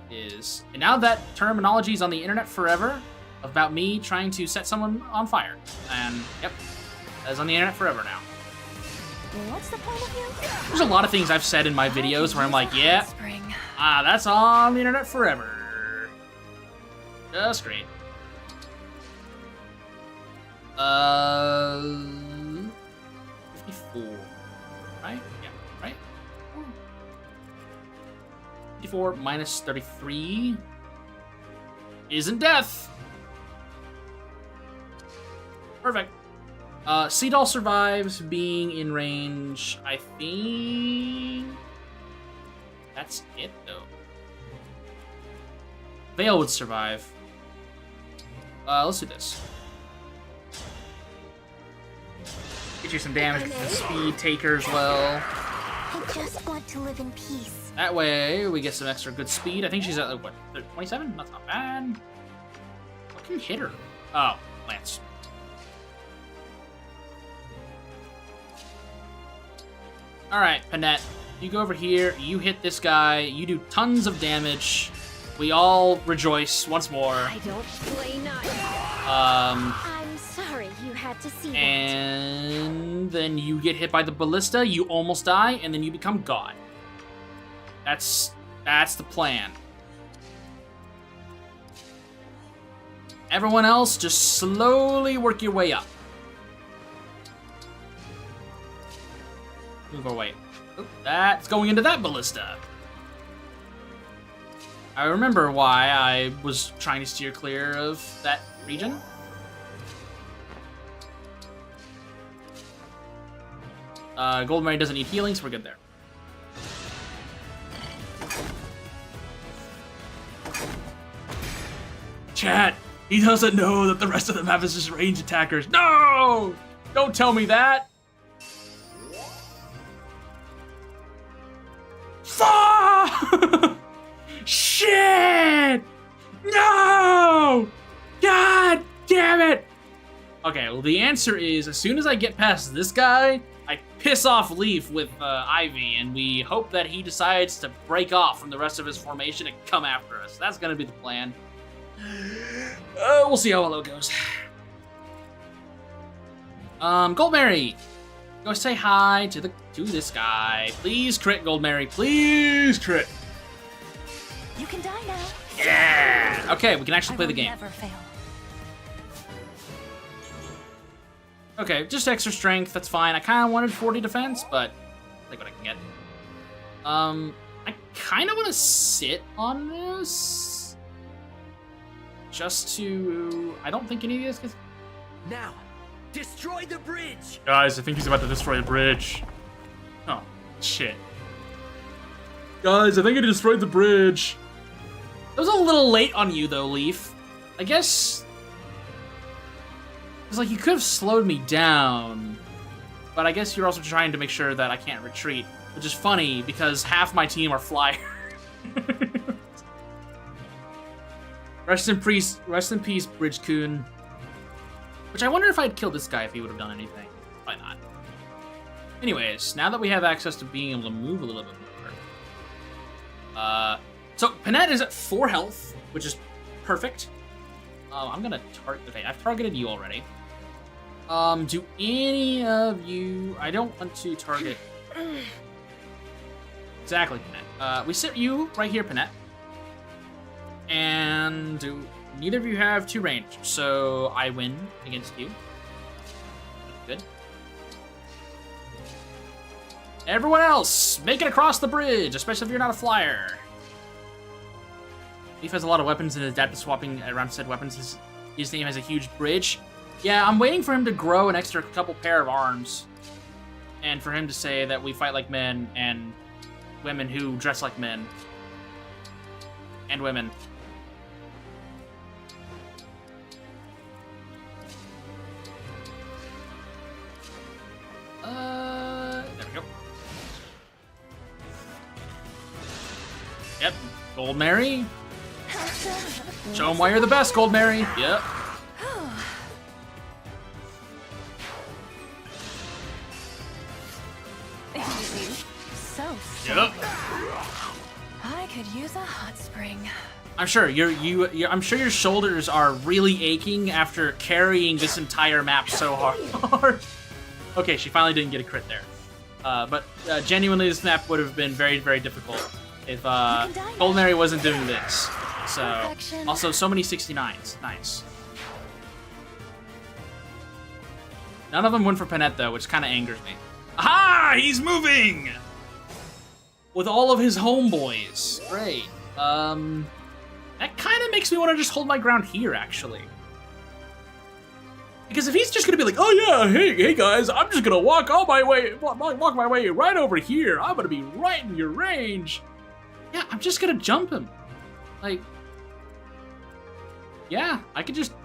is, and now that terminology is on the internet forever about me trying to set someone on fire, and yep, that is on the internet forever now. What's the point of you? There's a lot of things I've said in my videos where I'm like, yeah, that's on the internet forever. Just great. 54, right? Yeah, right? 54 minus 33 isn't death. Perfect. Sea Doll survives being in range, I think. That's it, though. Vale would survive. Let's do this. Get you some damage with the speed taker as well. I just want to live in peace. That way, we get some extra good speed. I think she's at, like, what, 27? That's not bad. What can hit her? Oh, Lance. Alright, Panette, you go over here, you hit this guy, you do tons of damage. We all rejoice once more. I don't play nice. I'm sorry you had to see And then you get hit by the ballista, you almost die, and then you become God. That's the plan. Everyone else, just slowly work your way up. Move away. Oop, that's going into that ballista. I remember why I was trying to steer clear of that region. Gold Mary doesn't need healing, so we're good there. Chat, he doesn't know that the rest of the map is just range attackers. No! Don't tell me that! Fuck! Shit! No! God damn it! Okay, well the answer is, as soon as I get past this guy, I piss off Leaf with Ivy, and we hope that he decides to break off from the rest of his formation and come after us. That's gonna be the plan. We'll see how well it goes. Gold Mary, go say hi to this guy. Please crit, Gold Mary. Please crit. You can die now. Yeah. Okay, we can actually play the game. Never fail. Okay, just extra strength. That's fine. I kind of wanted 40 defense, but I'll take what I can get. I kind of want to sit on this, just to. I don't think any of this gets. Now, destroy the bridge. Guys, I think he's about to destroy the bridge. Oh, shit. Guys, I think I destroyed the bridge. It was a little late on you, though, Leaf. I guess. It's like you could have slowed me down, but I guess you're also trying to make sure that I can't retreat, which is funny because half my team are flyers. Rest in peace, Bridge Coon. Which I wonder if I'd kill this guy if he would have done anything. Probably not. Anyways, now that we have access to being able to move a little bit more. So Panette is at 4 health, which is perfect. I'm gonna target. Okay, I've targeted you already. Do any of you? I don't want to target. Exactly, Panette. We sit you right here, Panette. And do neither of you have 2 range, so I win against you. Good. Everyone else, make it across the bridge, especially if you're not a flyer. Leaf has a lot of weapons and is adept at swapping around said weapons. His name has a huge bridge. Yeah, I'm waiting for him to grow an extra couple pair of arms. And for him to say that we fight like men and women who dress like men. And women. There we go. Yep, Gold Mary. Show him why you're the best, Gold Mary. Yep. So Yep. I could use a hot spring. I'm sure I'm sure your shoulders are really aching after carrying this entire map so hard. Okay, she finally didn't get a crit there. But genuinely, this map would have been very, very difficult if Gold Mary wasn't doing this. So, Perfection. also so many 69s. Nice. None of them went for Panette though, which kind of angers me. Aha! He's moving! With all of his homeboys. Great. That kind of makes me want to just hold my ground here, actually. Because if he's just gonna be like, oh yeah, hey guys, I'm just gonna walk my way right over here. I'm gonna be right in your range. Yeah, I'm just gonna jump him. Like, yeah, I could just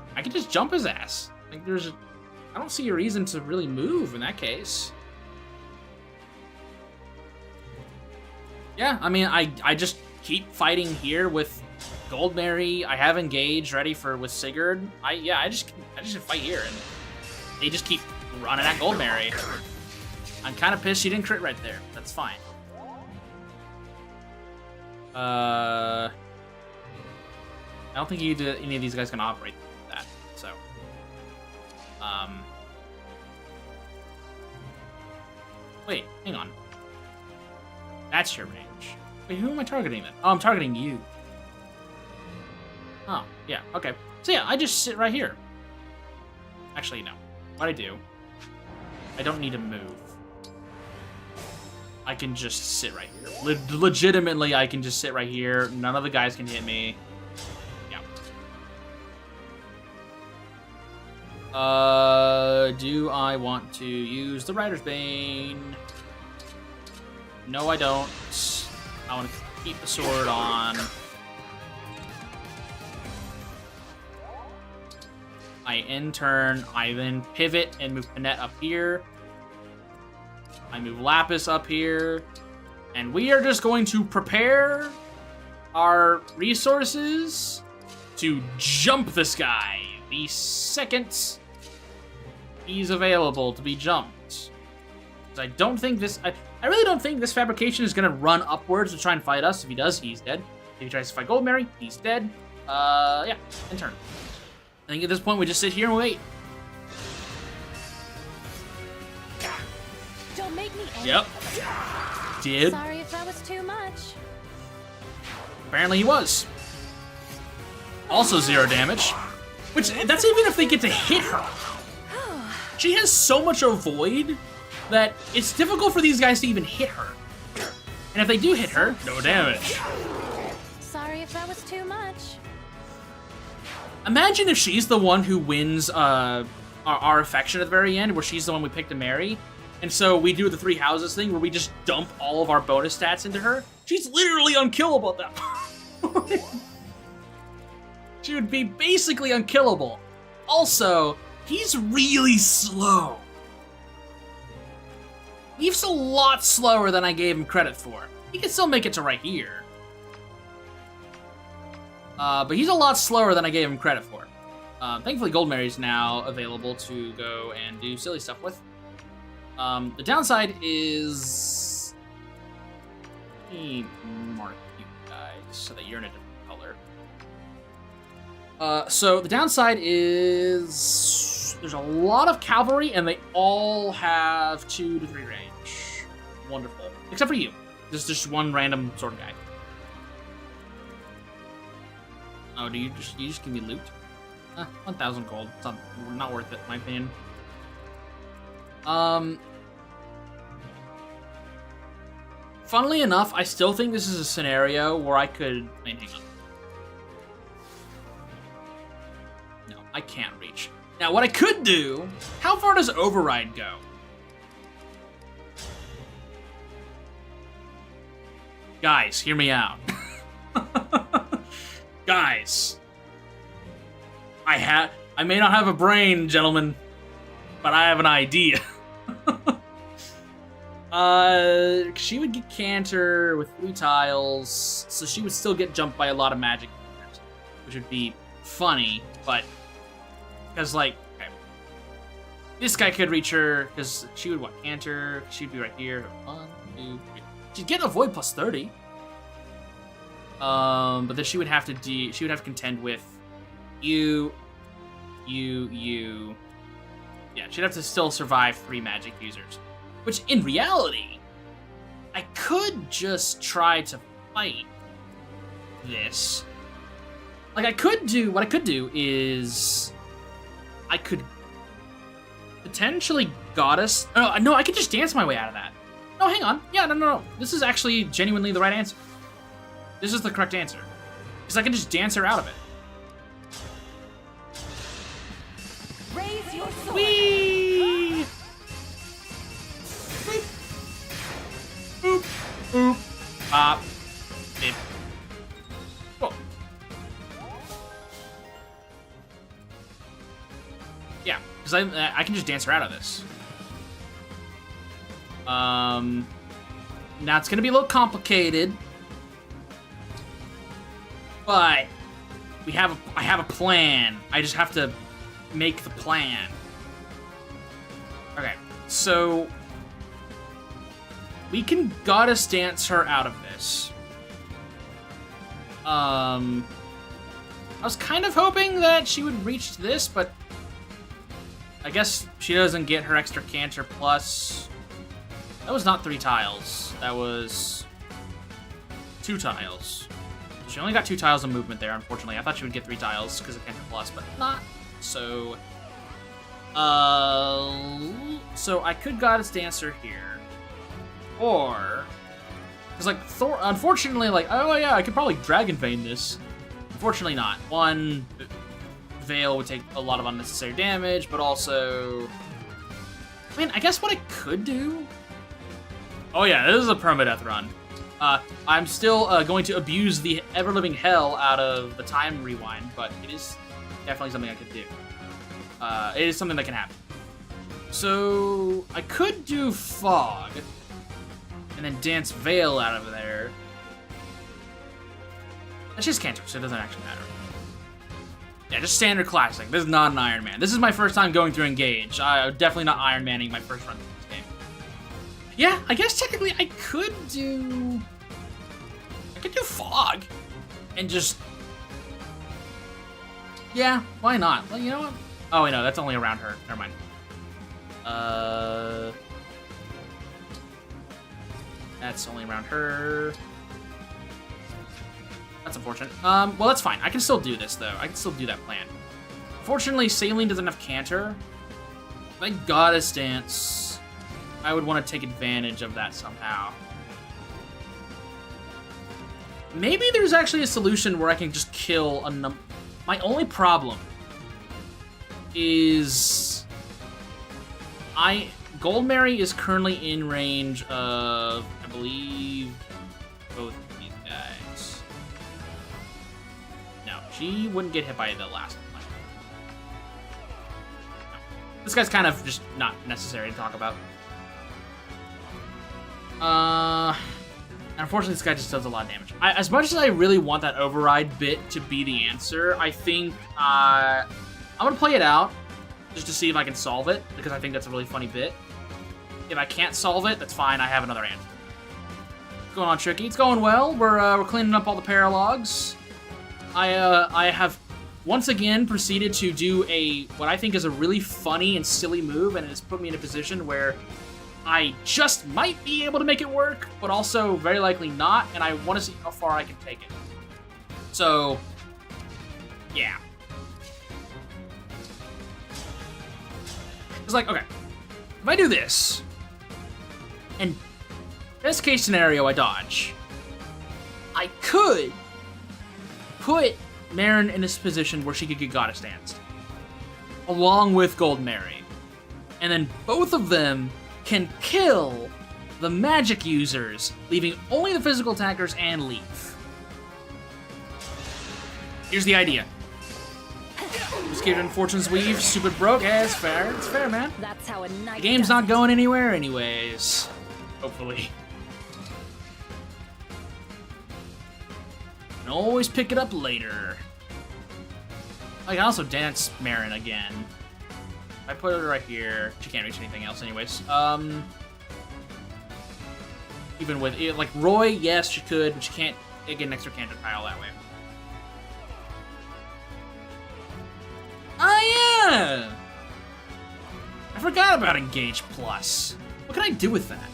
jump his ass. Like, I don't see a reason to really move in that case. Yeah, I mean, I just keep fighting here with Gold Mary. I have engaged ready with Sigurd. I just fight here and they just keep running at Gold Mary. I'm kind of pissed she didn't crit right there. That's fine. I don't think any of these guys can operate that. So, wait, hang on. That's your range. Wait, who am I targeting then? Oh, I'm targeting you. Oh, yeah, okay. So yeah, I just sit right here. Actually, no. What I do, I don't need to move. I can just sit right here. Legitimately, I can just sit right here. None of the guys can hit me. Yeah. Do I want to use the Rider's Bane? No, I don't. I want to keep the sword on. I end turn, I then pivot and move Panette up here. I move Lapis up here. And we are just going to prepare our resources to jump this guy the second he's available to be jumped. Because I don't think this... I really don't think this fabrication is going to run upwards to try and fight us. If he does, he's dead. If he tries to fight Gold Mary, he's dead. Yeah, end turn. I think at this point we just sit here and wait. Don't make me angry. Yep. Did. Sorry if that was too much. Apparently he was. Also 0 damage. Which, that's even if they get to hit her. She has so much avoid that it's difficult for these guys to even hit her. And if they do hit her, no damage. Sorry if that was too much. Imagine if she's the one who wins our affection at the very end, where she's the one we pick to marry. And so we do the 3 houses thing where we just dump all of our bonus stats into her. She's literally unkillable at that point. She would be basically unkillable. Also, he's really slow. Leaf's a lot slower than I gave him credit for. He can still make it to right here. But he's a lot slower than I gave him credit for. Thankfully, Gold Mary's now available to go and do silly stuff with. The downside is... Let me mark you guys so that you're in a different color. So the downside is... There's a lot of cavalry, and they all have 2 to 3 range. Wonderful. Except for you. There's just one random sword guy. Oh, do you just give me loot? 1,000 gold. It's not worth it, in my opinion. Funnily enough, I still think this is a scenario where I could... Wait, hang on. No, I can't reach. Now, what I could do... How far does Override go? Guys, hear me out. Guys. I may not have a brain, gentlemen, but I have an idea. She would get Canter with 3 tiles, so she would still get jumped by a lot of magic users, which would be funny, but because like okay, this guy could reach her because she would Canter, she'd be right here. 1, 2, 3. She'd get a void plus 30. But then she would have to contend with you. Yeah, she'd have to still survive 3 magic users. Which, in reality, I could just try to fight this. Like, what I could do is... I could potentially Goddess... Oh, no, I could just dance my way out of that. No, hang on. Yeah, no. This is actually genuinely the right answer. This is the correct answer. Because I can just dance her out of it. Raise your sword. Whee! Boop, boop, pop, bip. Whoa. Yeah, because I can just dance her out of this. Now it's gonna be a little complicated, but I have a plan. I just have to make the plan. Okay, so we can Goddess dance her out of this. I was kind of hoping that she would reach this, but I guess she doesn't get her extra Canter plus. That was not 3 tiles. That was 2 tiles. She only got 2 tiles of movement there, unfortunately. I thought she would get 3 tiles because of Canter plus, but not. So, so I could Goddess dance her here. Or, because like unfortunately, like, oh yeah, I could probably Dragon Vein this. Unfortunately not. 1, Veil would take a lot of unnecessary damage, but also, I mean, I guess what I could do. Oh yeah, this is a permadeath run. I'm still going to abuse the ever-living hell out of the time rewind, but it is definitely something I could do. It is something that can happen. So I could do Fog. And then dance Veil out of there. That's just Canter, so it doesn't actually matter. Yeah, just standard classic. This is not an Iron Man. This is my first time going through Engage. Definitely not Iron Manning my first run through this game. Yeah, I guess technically I could do Fog. And just... Yeah, why not? Well, you know what? Oh, wait, no, that's only around her. Never mind. That's only around her. That's unfortunate. Well, that's fine. I can still do this, though. I can still do that plan. Unfortunately, Saline doesn't have Canter. If I Goddess dance, I would want to take advantage of that somehow. Maybe there's actually a solution where I can just kill a number. My only problem is Goldmary is currently in range of, I believe, both of these guys. No, she wouldn't get hit by the last one. No. This guy's kind of just not necessary to talk about. Unfortunately, this guy just does a lot of damage. As much as I really want that override bit to be the answer, I think I'm gonna play it out just to see if I can solve it, because I think that's a really funny bit. If I can't solve it, that's fine. I have another answer. What's going on, Tricky? It's going well. We're cleaning up all the paralogs. I have once again proceeded to do what I think is a really funny and silly move, and it has put me in a position where I just might be able to make it work, but also very likely not, and I want to see how far I can take it. So, Yeah. It's like, okay, if I do this, and best case scenario, I dodge, I could put Marin in this position where she could get Goddess Danced, along with Gold Mary. And then both of them can kill the magic users, leaving only the physical attackers and Leaf. Here's the idea. Escaped Unfortunate's Weave, stupid broke. Yeah, it's fair. It's fair, man. That's how a knight The game's does not it. going anywhere anyways. Hopefully. Can always pick it up later. I can also dance Marin again. If I put her right here, she can't reach anything else anyways. Even with, like, Roy, yes, she could, but she can't get an extra cantrip tile that way. Oh, yeah! I forgot about Engage Plus. What can I do with that?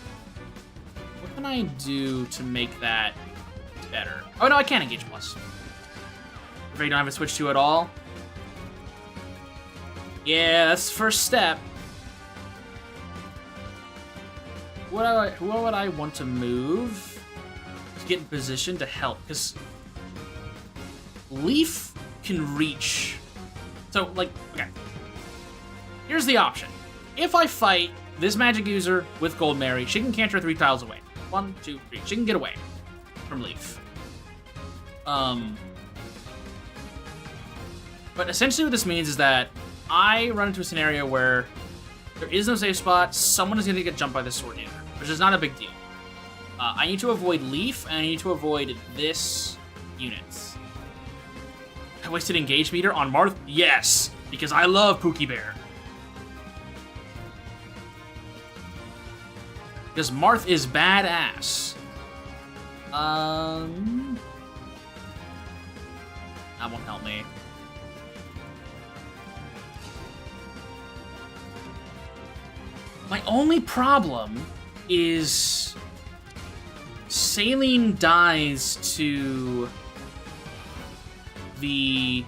What can I do to make that better? Oh, no, I can't Engage Plus. If I don't have a Switch 2 at all. Yeah, that's the first step. Who would I want to move to get in position to help? Because Leaf can reach. So, like, okay. Here's the option. If I fight this magic user with Gold Mary, she can cantrip 3 tiles away. 1, 2, 3. She can get away from Leaf. But essentially what this means is that I run into a scenario where there is no safe spot, someone is going to get jumped by the Sword Eater, which is not a big deal. I need to avoid Leaf, and I need to avoid this unit. I wasted Engage Meter on Marth? Yes, because I love Pookie Bear. Because Marth is badass. That won't help me. My only problem is Saline dies to the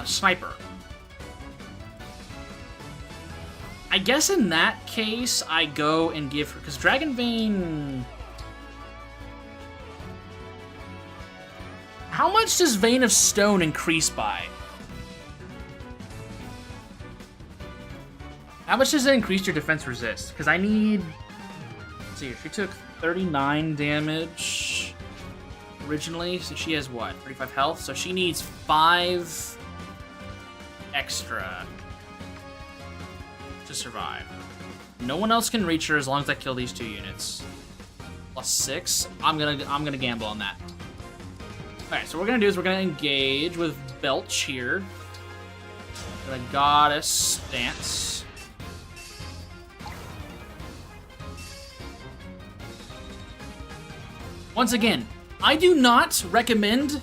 sniper. I guess in that case, I go and give her, because Dragon Vein... How much does Vein of Stone increase by? How much does it increase your defense resist? Because I need... Let's see, she took 39 damage originally, so she has what? 35 health? So she needs 5 extra to survive. No one else can reach her as long as I kill these 2 units. Plus 6. I'm gonna gamble on that. Alright, so what we're gonna do is we're gonna engage with Belch here. Gonna Goddess Dance. Once again, I do not recommend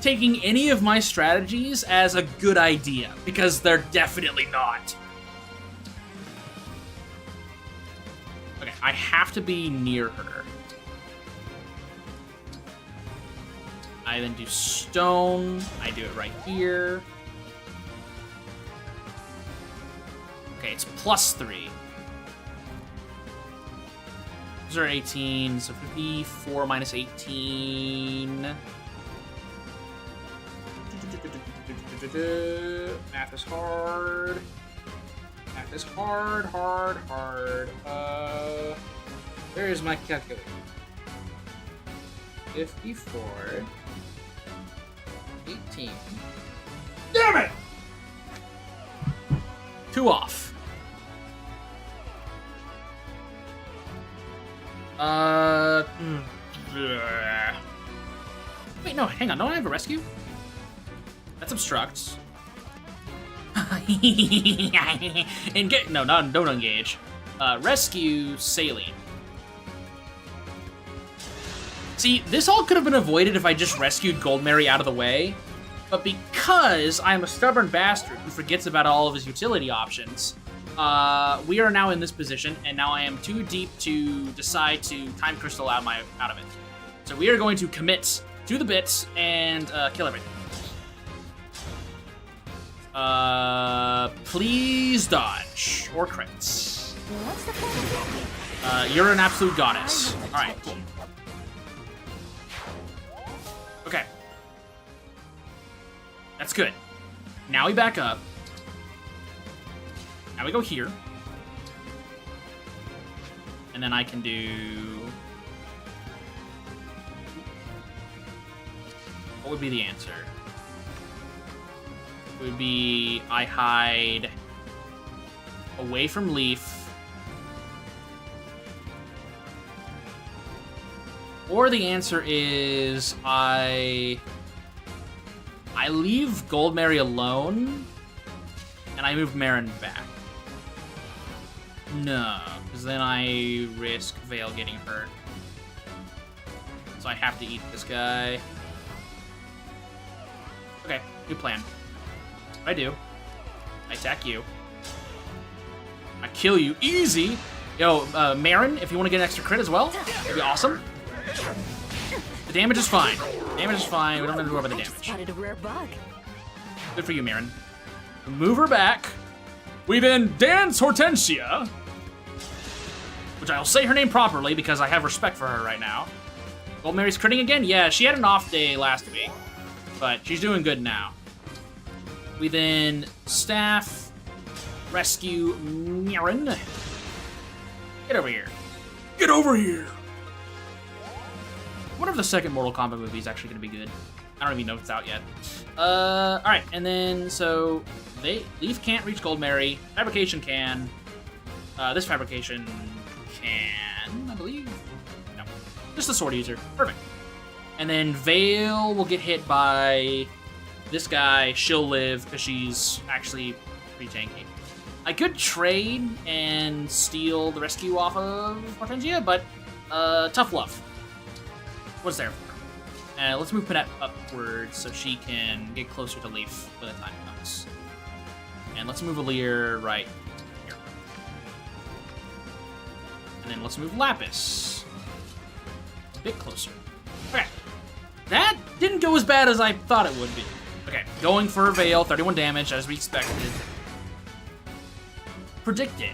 taking any of my strategies as a good idea, because they're definitely not. Okay, I have to be near her. I then do stone. I do it right here. Okay, it's +3. Those are 18, so 54 minus 18. Math is hard. Math is hard. Where is my calculator? 54. 18. Damn it! 2 off. Wait, no, hang on. Don't I have a rescue? That's obstruct. Engage. No, don't engage. Rescue Saline. See, this all could have been avoided if I just rescued Gold Mary out of the way, but because I'm a stubborn bastard who forgets about all of his utility options, we are now in this position, and now I am too deep to decide to Time Crystal out of it. So we are going to commit to the bits and kill everything. Please dodge or crits. You're an absolute goddess. All right, cool. Okay. That's good. Now we back up. Now we go here. And then I can do... What would be the answer? It would be I hide away from Leaf. Or the answer is I leave Goldberry alone and I move Marin back. No, because then I risk Vale getting hurt. So I have to eat this guy. Okay, new plan. What I do, I attack you. I kill you, easy! Yo, Marin, if you want to get an extra crit as well, that'd be awesome. The damage is fine. Damage is fine, we don't have to worry about the damage. Spotted a rare bug. Good for you, Marin. Move her back. We then dance Hortensia. Which I'll say her name properly because I have respect for her right now. Goldberry's critting again? Yeah, she had an off day last week. But she's doing good now. We then staff, rescue Marin. Get over here. Get over here! I wonder if the second Mortal Kombat movie is actually going to be good. I don't even know if it's out yet. Alright, and then, so, Leaf can't reach Goldberry. Fabrication can. This Fabrication can, I believe. No, just the sword user. Perfect. And then Vale will get hit by this guy. She'll live because she's actually pretty tanky. I could trade and steal the rescue off of Hortensia, but tough love. What's there for her? Let's move Panette upwards so she can get closer to Leaf when the time comes. And let's move Alear right here. And then let's move Lapis a bit closer. Okay. That didn't go as bad as I thought it would be. Okay, going for Vale, 31 damage, as we expected. Predicted.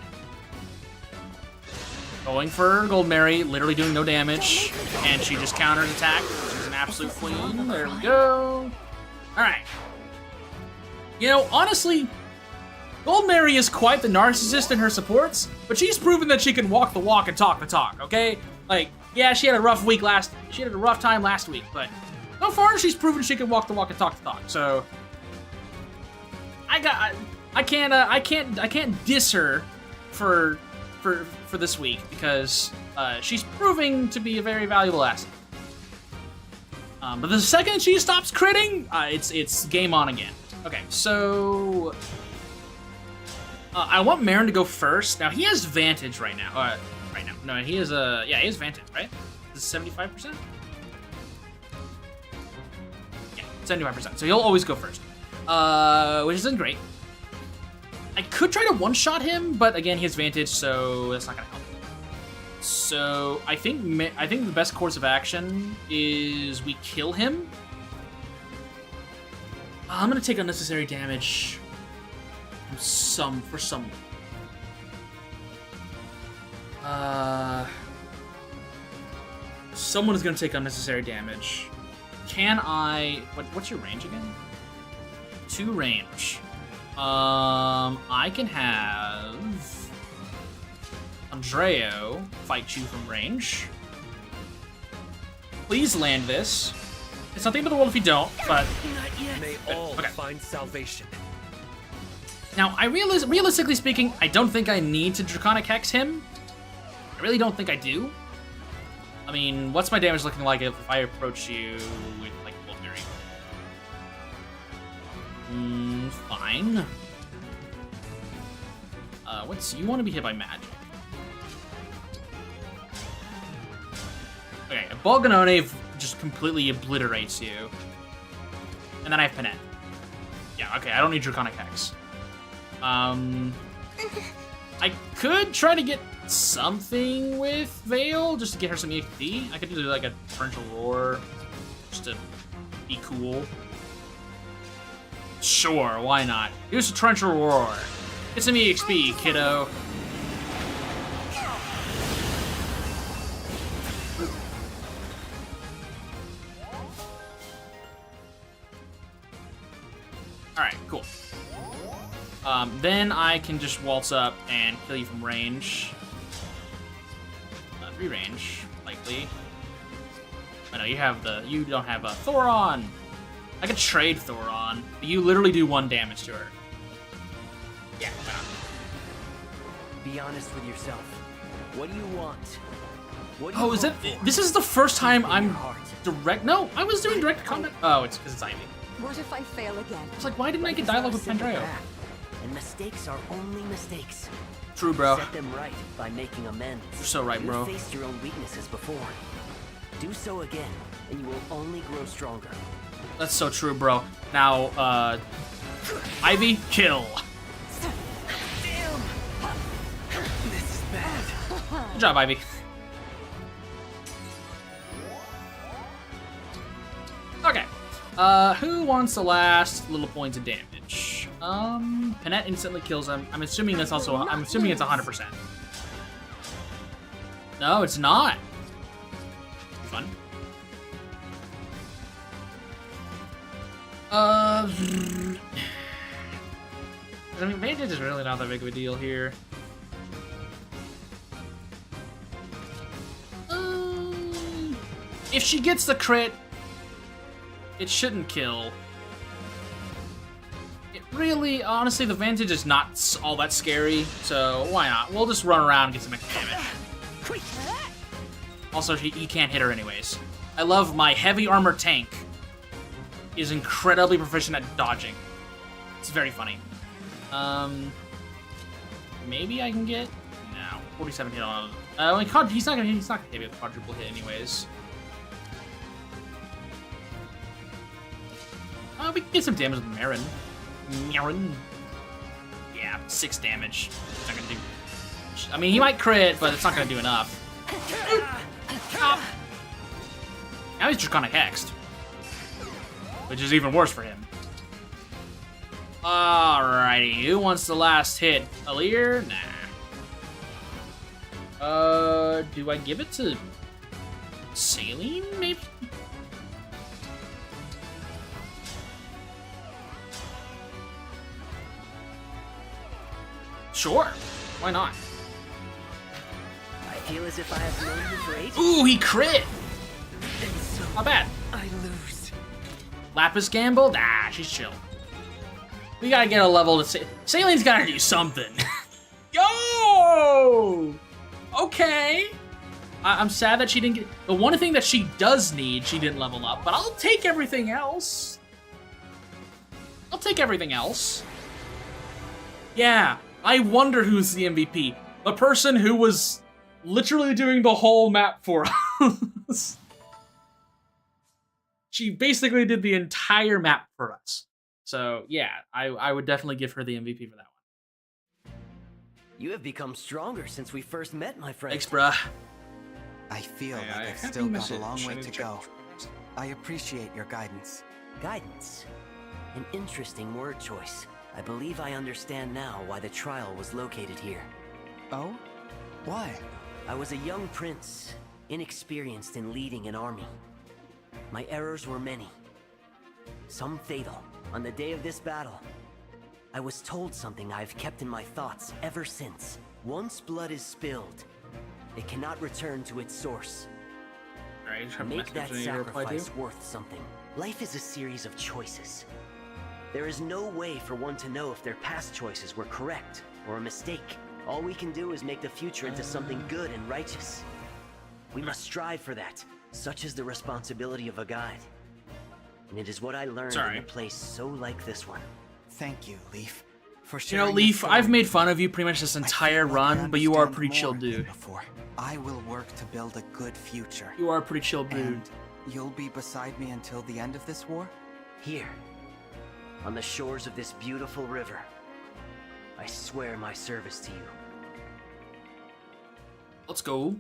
Going for Goldberry, literally doing no damage, and she just countered attack. She's an absolute queen. There we go. Alright. You know, honestly, Goldberry is quite the narcissist in her supports, but she's proven that she can walk the walk and talk the talk, okay? Like, yeah, she had a rough time last week, but so far she's proven she can walk the walk and talk the talk. So I can't diss her for this week because she's proving to be a very valuable asset. But the second she stops critting, it's game on again. Okay, so I want Marin to go first. Now he has Vantage right now. No, he has he has Vantage, right? This is 75%? Yeah, 75%. So he'll always go first. Which isn't great. I could try to one-shot him, but again, he has Vantage, so that's not gonna help. So I think the best course of action is we kill him. I'm gonna take unnecessary damage for someone. Someone is gonna take unnecessary damage. Can I? What's your range again? 2 range. I can have Andreo fight you from range. Please land this. It's nothing but the world if you don't, but may all find salvation. Now, realistically speaking, I don't think I need to Draconic Hex him. I really don't think I do. I mean, what's my damage looking like if I approach you with, like, Goldberry? Fine. You want to be hit by magic. Okay, a Bolganone just completely obliterates you. And then I have Panette. Yeah, okay, I don't need Draconic Hex. I could try to get something with Vale, just to get her some EXP. I could do like a Torrential Roar. just to be cool. Sure, why not? Here's a torrential roar. Get some EXP, kiddo. Alright, cool. Then I can just waltz up and kill you from range. 3 range, likely. I know you don't have a Thoron. I could trade Thoron, but you literally do 1 damage to her. Yeah, why not? Be honest with yourself. What do you want? What do Oh, you is it? hope for? This is the first time I'm direct. No, I was doing direct combat. Oh, it's because it's Ivy. What if I fail again? It's like, why didn't I get dialogue with Pandreo? And mistakes are only mistakes. True, bro. Set them right by making amends. You're so right, bro. You've faced your own weaknesses before. Do so again, and you will only grow stronger. That's so true, bro. Now, Ivy, kill. Damn! This is bad. Good job, Ivy. Okay. Who wants the last little points of damage? Panette instantly kills him. I'm assuming that's also. I'm assuming it's 100%. No, it's not. Fun. I mean, Vantage is really not that big of a deal here. If she gets the crit, it shouldn't kill. It really, honestly, the Vantage is not all that scary, so why not? We'll just run around and get some extra damage. Also, he can't hit her anyways. I love my heavy armor tank is incredibly proficient at dodging. It's very funny. Maybe I can get no 47 hit on. He's not gonna hit me with quadruple hit anyways. We can get some damage with Marin. Yeah, 6 damage. It's not gonna do. I mean, he might crit, but it's not gonna do enough. Now he's just kind of hexed, which is even worse for him. Alrighty, who wants the last hit? Alir? Nah. Do I give it to Saline, maybe? Sure, why not? I feel as if I have known you for ages. Ooh, he crit! So Not bad. I lose. Lapis Gamble? Nah, she's chill. We gotta get a level to say. Saline's gotta do something. Yo! Okay. I'm sad that she didn't get. The one thing that she does need, she didn't level up, but I'll take everything else. I'll take everything else. Yeah, I wonder who's the MVP. The person who was literally doing the whole map for us. She basically did the entire map for us. So, yeah, I would definitely give her the MVP for that one. You have become stronger since we first met, my friend. Thanks, bruh. I feel like I've still got a long way to go. I appreciate your guidance. Guidance? An interesting word choice. I believe I understand now why the trial was located here. Oh? Why? I was a young prince, inexperienced in leading an army. My errors were many. Some fatal. On the day of this battle, I was told something I've kept in my thoughts ever since. Once blood is spilled, it cannot return to its source. Make that sacrifice worth something. Life is a series of choices. There is no way for one to know if their past choices were correct or a mistake. All we can do is make the future into something good and righteous. We must strive for that. Such is the responsibility of a guide. And it is what I learned in a place so like this one. Thank you, Leaf. For you know, Leaf, I've made fun of you pretty much this entire run, but you are a pretty chill dude. I will work to build a good future. You are a pretty chill dude. And you'll be beside me until the end of this war? Here, on the shores of this beautiful river, I swear my service to you. Let's go.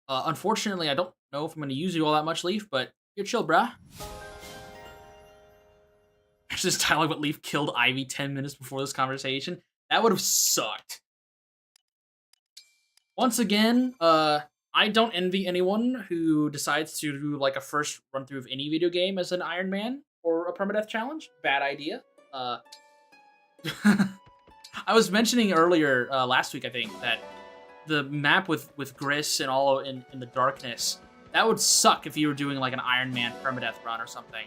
Unfortunately, I don't know if I'm going to use you all that much, Leaf, but You're chill, bruh. Actually, this dialogue about Leaf killed Ivy 10 minutes before this conversation. That would have sucked. Once again, I don't envy anyone who decides to do like a first run through of any video game as an Iron Man or a permadeath challenge. Bad idea. I was mentioning earlier last week, I think, that the map with Gris and all in the darkness, that would suck if you were doing like an Iron Man permadeath run or something.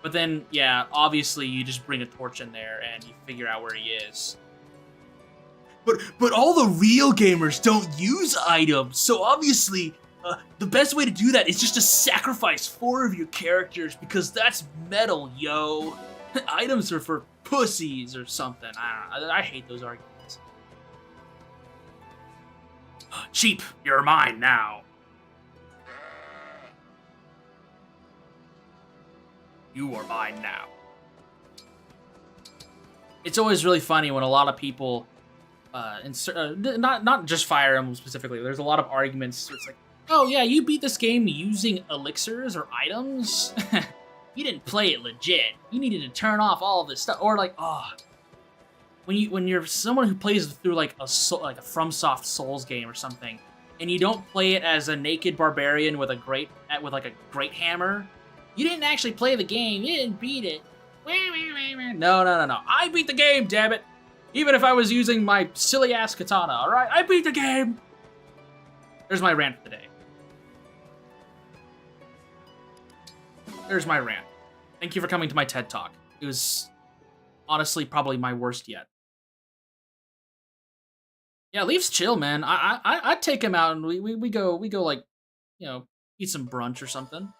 But then, yeah, obviously you just bring a torch in there and you figure out where he is. But all the real gamers don't use items, so obviously the best way to do that is just to sacrifice 4 of your characters because that's metal, yo. Items are for pussies or something. I don't know. I hate those arguments. Cheap, you're mine now. You are mine now. It's always really funny when a lot of people, not just Fire Emblem specifically, there's a lot of arguments where it's like, oh yeah, you beat this game using elixirs or items? You didn't play it legit. You needed to turn off all of this stuff. Or like, oh, when you're someone who plays through like a FromSoft Souls game or something, and you don't play it as a naked barbarian with a great hammer, you didn't actually play the game. You didn't beat it. No. I beat the game, damn it. Even if I was using my silly ass katana, all right? I beat the game. There's my rant for the day. There's my rant. Thank you for coming to my TED Talk. It was honestly probably my worst yet. Yeah, Leaf's chill, man. I'd take him out and we go like, you know, eat some brunch or something.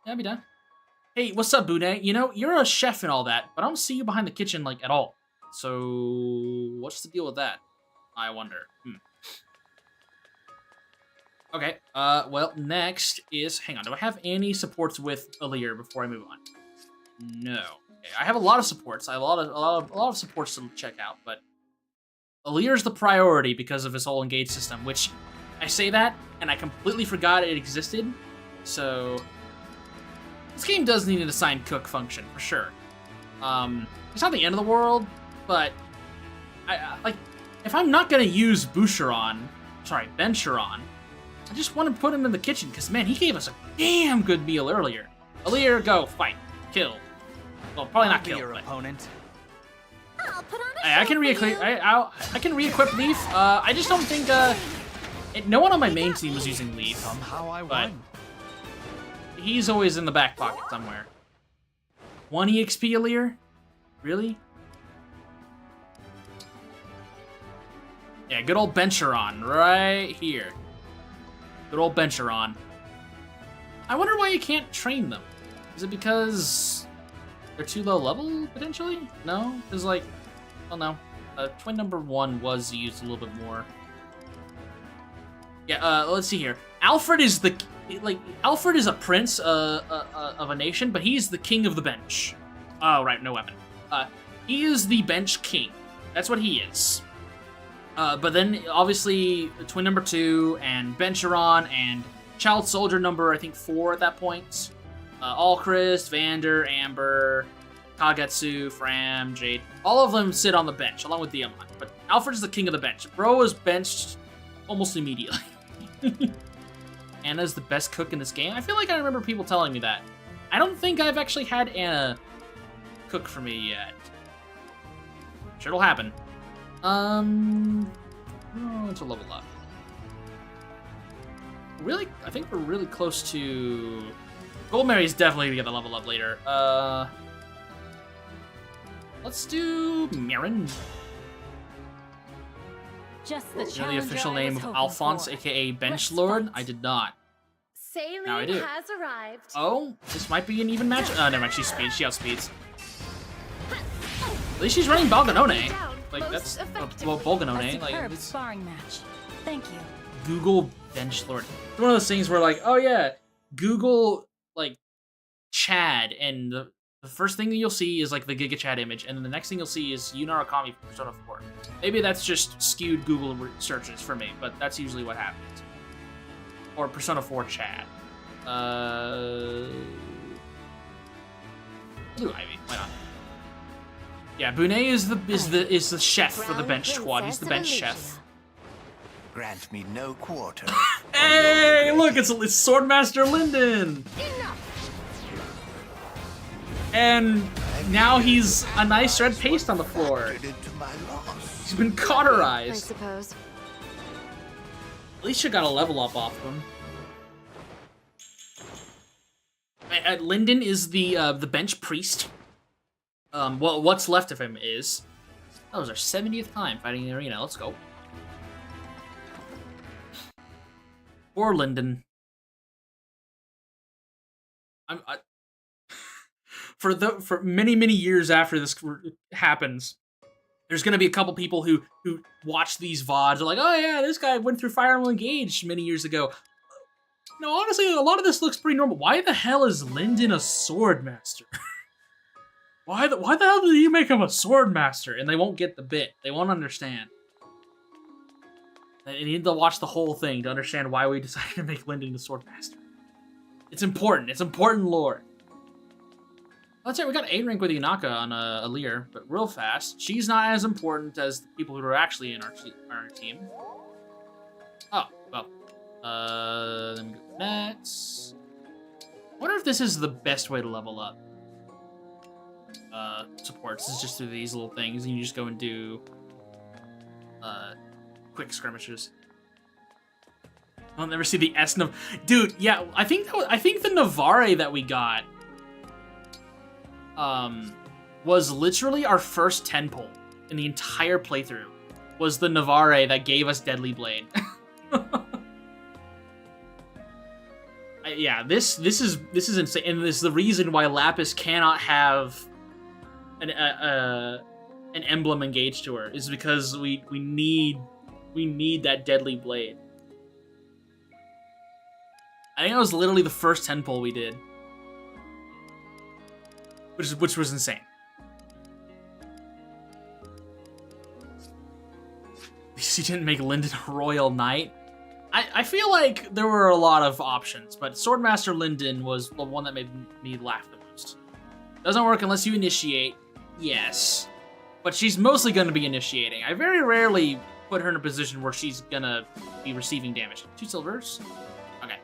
Yeah, I'd be down. Hey, what's up, Bune? You know, you're a chef and all that, but I don't see you behind the kitchen like at all. So what's the deal with that? I wonder. Okay, well, next is, hang on, do I have any supports with Alear before I move on? No. Okay, I have a lot of supports. I have a lot of supports to check out, but Alear's the priority because of his whole engage system, which I say that, and I completely forgot it existed, so this game does need an assigned cook function, for sure. It's not the end of the world, but like, if I'm not gonna use Ben Sharon, I just want to put him in the kitchen, because, man, he gave us a damn good meal earlier. Alear, go, fight, kill. Well, probably not kill, your opponent. I'll put on a I can re-equip Leaf. I just don't think, no one on my main team was using Leaf. Somehow I but won. He's always in the back pocket somewhere. 1 EXP Alear? Really? Yeah, good old Ben Sharon, right here. Good old Ben Sharon. I wonder why you can't train them. Is it because they're too low level, potentially? No? Because, like, well, no. Twin number 1 was used a little bit more. Yeah, let's see here. Alfred is Alfred is a prince of a nation, but he's the king of the bench. Oh, right, no weapon. He is the bench king. That's what he is. But then, obviously, Twin number 2 and Ben Sharon and Child Soldier number, I think, 4 at that point. Alchrist, Vander, Amber, Kagetsu, Fram, Jade. All of them sit on the bench, along with Diamond. But Alfred is the king of the bench. Bro is benched almost immediately. Anna's the best cook in this game? I feel like I remember people telling me that. I don't think I've actually had Anna cook for me yet. Sure it'll happen. It's a level up. Really, I think we're really close to... Goldmary's definitely gonna get the level up later. Let's do Mirren. Just the You know the official name of Alphonse, aka Bench Lord? I did not. Now I do. has arrived. Oh, this might be an even match. Never mind, she outspeeds. At least she's running Balganone. Like, that's, well, Bolganone. Like, Superb sparring match. Thank you. Google Bench Lord. It's one of those things where, like, oh yeah, Google, like, Chad, and the first thing that you'll see is, like, the Giga Chad image, and then the next thing you'll see is Yunarakami from Persona 4. Maybe that's just skewed Google searches for me, but that's usually what happens. Or Persona 4 Chad. Blue Ivy. Why not? Yeah, Bunei is the chef for the bench squad. He's the bench chef. Grant me no quarter. Hey, look, it's Swordmaster Linden. And now he's a nice red paste on the floor. He's been cauterized. I suppose. At least you got a level up off him. Linden is the bench priest. Well, what's left of him is... That was our 70th time fighting in the arena. Let's go. Poor Linden. For many years after this happens, there's gonna be a couple people who watch these VODs. They're like, oh yeah, this guy went through Fire Emblem Engage many years ago. No, honestly, a lot of this looks pretty normal. Why the hell is Linden a Swordmaster? Why the hell did you make him a Swordmaster? And they won't get the bit. They won't understand. They need to watch the whole thing to understand why we decided to make Linden the Swordmaster. It's important. It's important lore. That's right, we got 8 rank with Inaka on Alir, but real fast. She's not as important as the people who are actually in our team. Oh, well. Then we go next. I wonder if this is the best way to level up. Supports is just through these little things, and you just go and do quick skirmishes. I'll never see the S Nav. Dude, yeah, I think the Navare that we got was literally our first 10 pull in the entire playthrough. Was the Navare that gave us Deadly Blade. Yeah, this is insane, and this is the reason why Lapis cannot have an emblem engaged to her, is because we need that Deadly Blade. I think that was literally the first 10 pull we did, which was insane. She didn't make Linden a Royal Knight. I feel like there were a lot of options, but Swordmaster Linden was the one that made me laugh the most. Doesn't work unless you initiate, yes. But she's mostly going to be initiating. I very rarely put her in a position where she's going to be receiving damage. 2 silvers? Okay.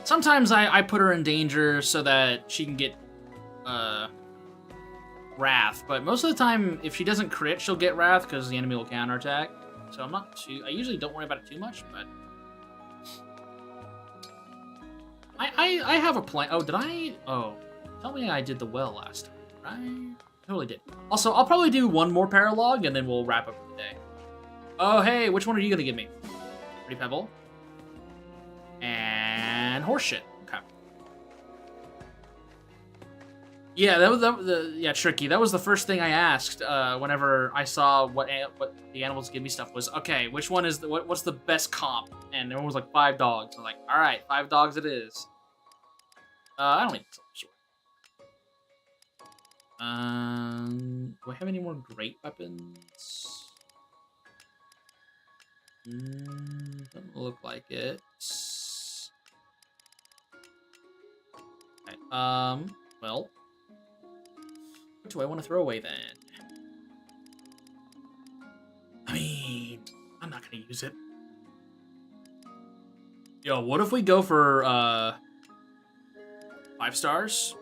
Sometimes I put her in danger so that she can get Wrath, but most of the time, if she doesn't crit, she'll get Wrath because the enemy will counterattack. So I usually don't worry about it too much, but I have a plan. Oh, did I? Oh, tell me I did the well last time. I totally did. Also, I'll probably do one more paralog and then we'll wrap up the day. Oh, hey, which one are you gonna give me? Pretty Pebble and Horseshit. Okay. Yeah, yeah, Tricky. That was the first thing I asked whenever I saw what the animals give me stuff was. Okay, which one is what's the best comp? And everyone was like 5 dogs. I'm like, all right, 5 dogs it is. I don't need to. Do I have any more great weapons? Doesn't look like it. Okay, well. What do I want to throw away then? I mean, I'm not gonna use it. Yo, what if we go for 5 stars?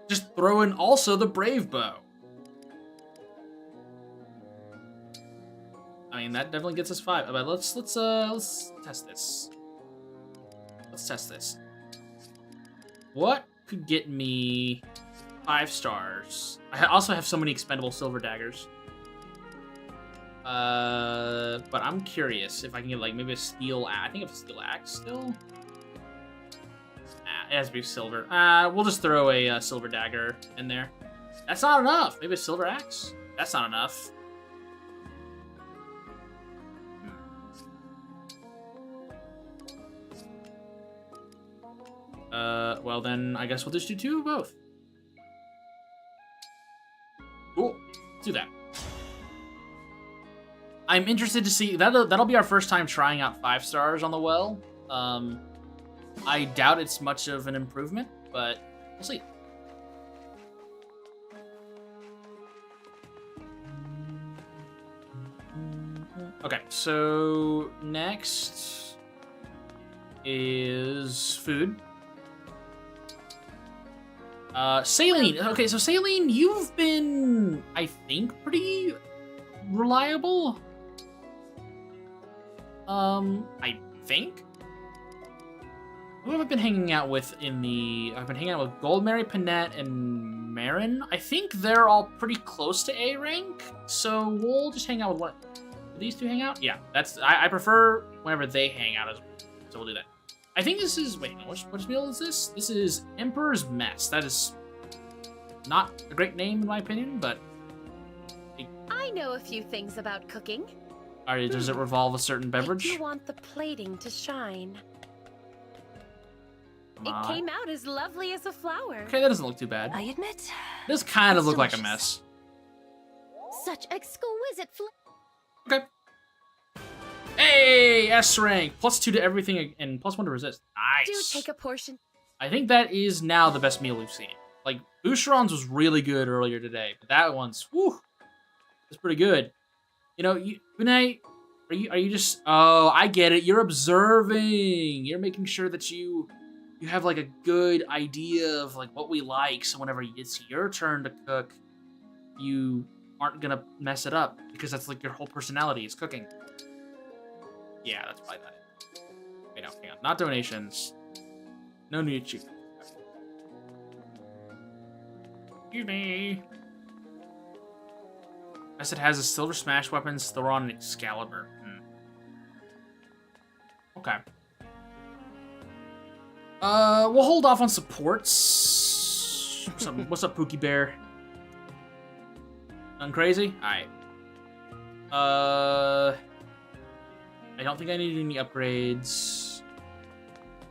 Just throw in also the Brave Bow. I mean, that definitely gets us 5. But let's test this. Let's test this. What could get me 5 stars? I also have so many expendable silver daggers. But I'm curious if I can get like maybe a steel. I think it's a steel axe still. It has to be silver. We'll just throw a silver dagger in there. That's not enough. Maybe a silver axe. That's not enough. Well then, I guess we'll just do 2 of both. Cool. Let's do that. I'm interested to see that'll be our first time trying out 5 stars on the well. I doubt it's much of an improvement, but we'll see. Okay, so next is food. Saline. Okay, so Saline, you've been, I think, pretty reliable. I think. Who have I been hanging out with in the... I've been hanging out with Gold Mary, Panette, and Marin. I think they're all pretty close to A rank, so we'll just hang out with one. Do these two hang out? Yeah, that's... I prefer whenever they hang out as well, so we'll do that. I think this is... Wait, which meal is this? This is Emperor's Mess. That is not a great name, in my opinion, but... I know a few things about cooking. Does it revolve a certain beverage? If you want the plating to shine. It came out as lovely as a flower. Okay, that doesn't look too bad. I admit. This kind of it's look like a delicious. mess. Such exquisite Okay. Hey, S rank. +2 to everything and +1 to resist. Nice. Do take a portion. I think that is now the best meal we've seen. Like, Boucheron's was really good earlier today, but that one's, whew, it's pretty good. You know, Vinay, are you just, oh, I get it. You're observing. You're making sure that you have, like, a good idea of, like, what we like, so whenever it's your turn to cook, you aren't gonna mess it up, because that's, like, your whole personality is cooking. Yeah, that's probably not it. Wait, no, hang on. Not donations. No new achievement. Excuse me. I said has a silver smash weapons, Thoron, and Excalibur. Okay. We'll hold off on supports. What's up, Pookie Bear? Nothing crazy? Alright. I don't think I need any upgrades.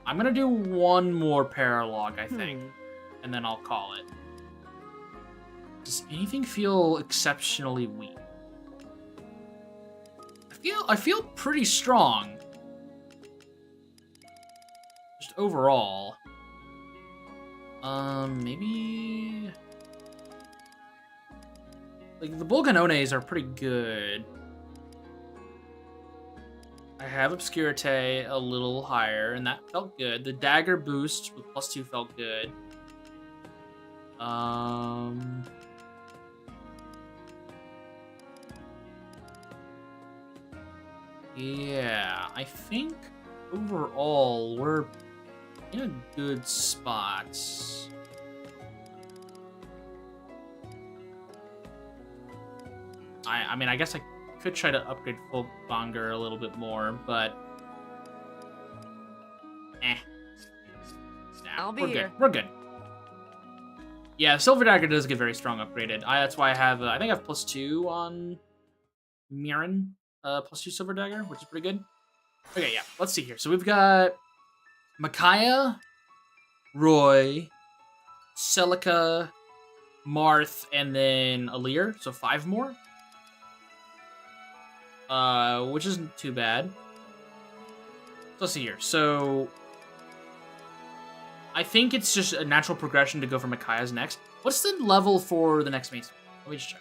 I'm gonna do one more paralog, I think. And then I'll call it. Does anything feel exceptionally weak? I feel pretty strong. Just overall. Maybe... Like, the Bulganones are pretty good. I have Obscurite a little higher, and that felt good. The Dagger boost with +2 felt good. Yeah, I think overall we're in a good spot. I mean, I guess I could try to upgrade Full Bonger a little bit more, but I'll be we're here. good. We're good. Yeah, Silver Dagger does get very strong upgraded. That's why I have, I think I have +2 on Mirren, +2 Silver Dagger, which is pretty good. Okay, yeah, let's see here. So we've got Micaiah, Roy, Celica, Marth, and then Alir, so 5 more. Which isn't too bad. So let's see here. So I think it's just a natural progression to go for Micaiah's next. What's the level for the next main? Let me just check.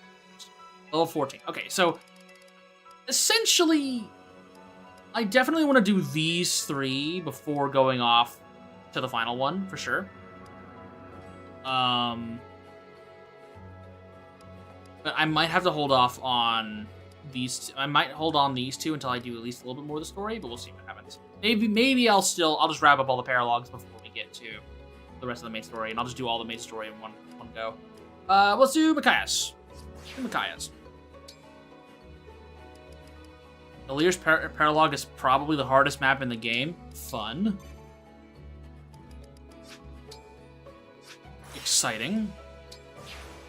Level 14. Okay, so essentially, I definitely want to do these 3 before going off to the final one, for sure. But I might have to hold off on these. I might hold on these 2 until I do at least a little bit more of the story, but we'll see what happens. Maybe I'll just wrap up all the paralogs before we get to the rest of the main story, and I'll just do all the main story in one go. Let's do Micaiah's. Alir's paralog is probably the hardest map in the game. Fun. Exciting.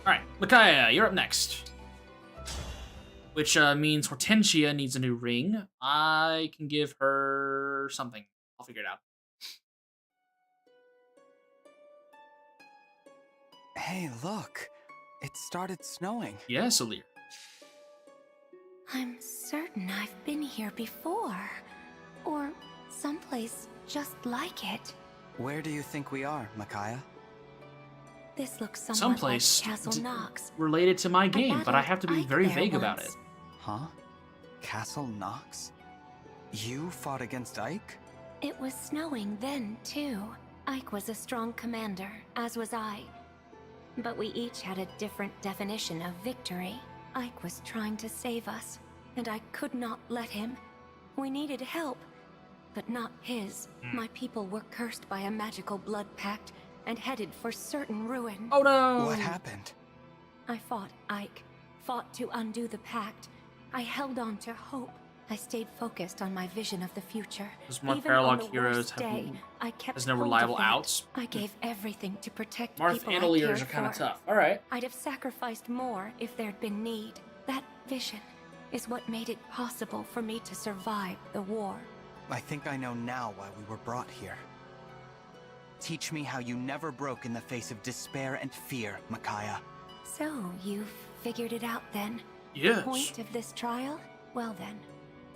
Alright, Micaiah, you're up next. Which means Hortensia needs a new ring. I can give her something. I'll figure it out. Hey, look. It started snowing. Yes, Alir. I'm certain I've been here before. Or someplace just like it. Where do you think we are, Micaiah? This looks somewhat Someplace like Castle Knox. related to my game, but I have to be battled very Ike there vague about it. once. Huh? Castle Knox? You fought against Ike? It was snowing then, too. Ike was a strong commander, as was I. But we each had a different definition of victory. Ike was trying to save us, and I could not let him. We needed help, but not his. My people were cursed by a magical blood pact and headed for certain ruin. Oh no! What happened? I fought Ike, fought to undo the pact. I held on to hope. I stayed focused on my vision of the future. Those more Even on Paralog the heroes worst have day, I kept there's no hold of reliable that. outs. I gave everything to protect Marth people and I Leaders cared are kind of for. tough. All right. I'd have sacrificed more if there'd been need. That vision is what made it possible for me to survive the war. I think I know now why we were brought here. Teach me how you never broke in the face of despair and fear, Micaiah. So, you've figured it out then? Yes. The point of this trial? Well then,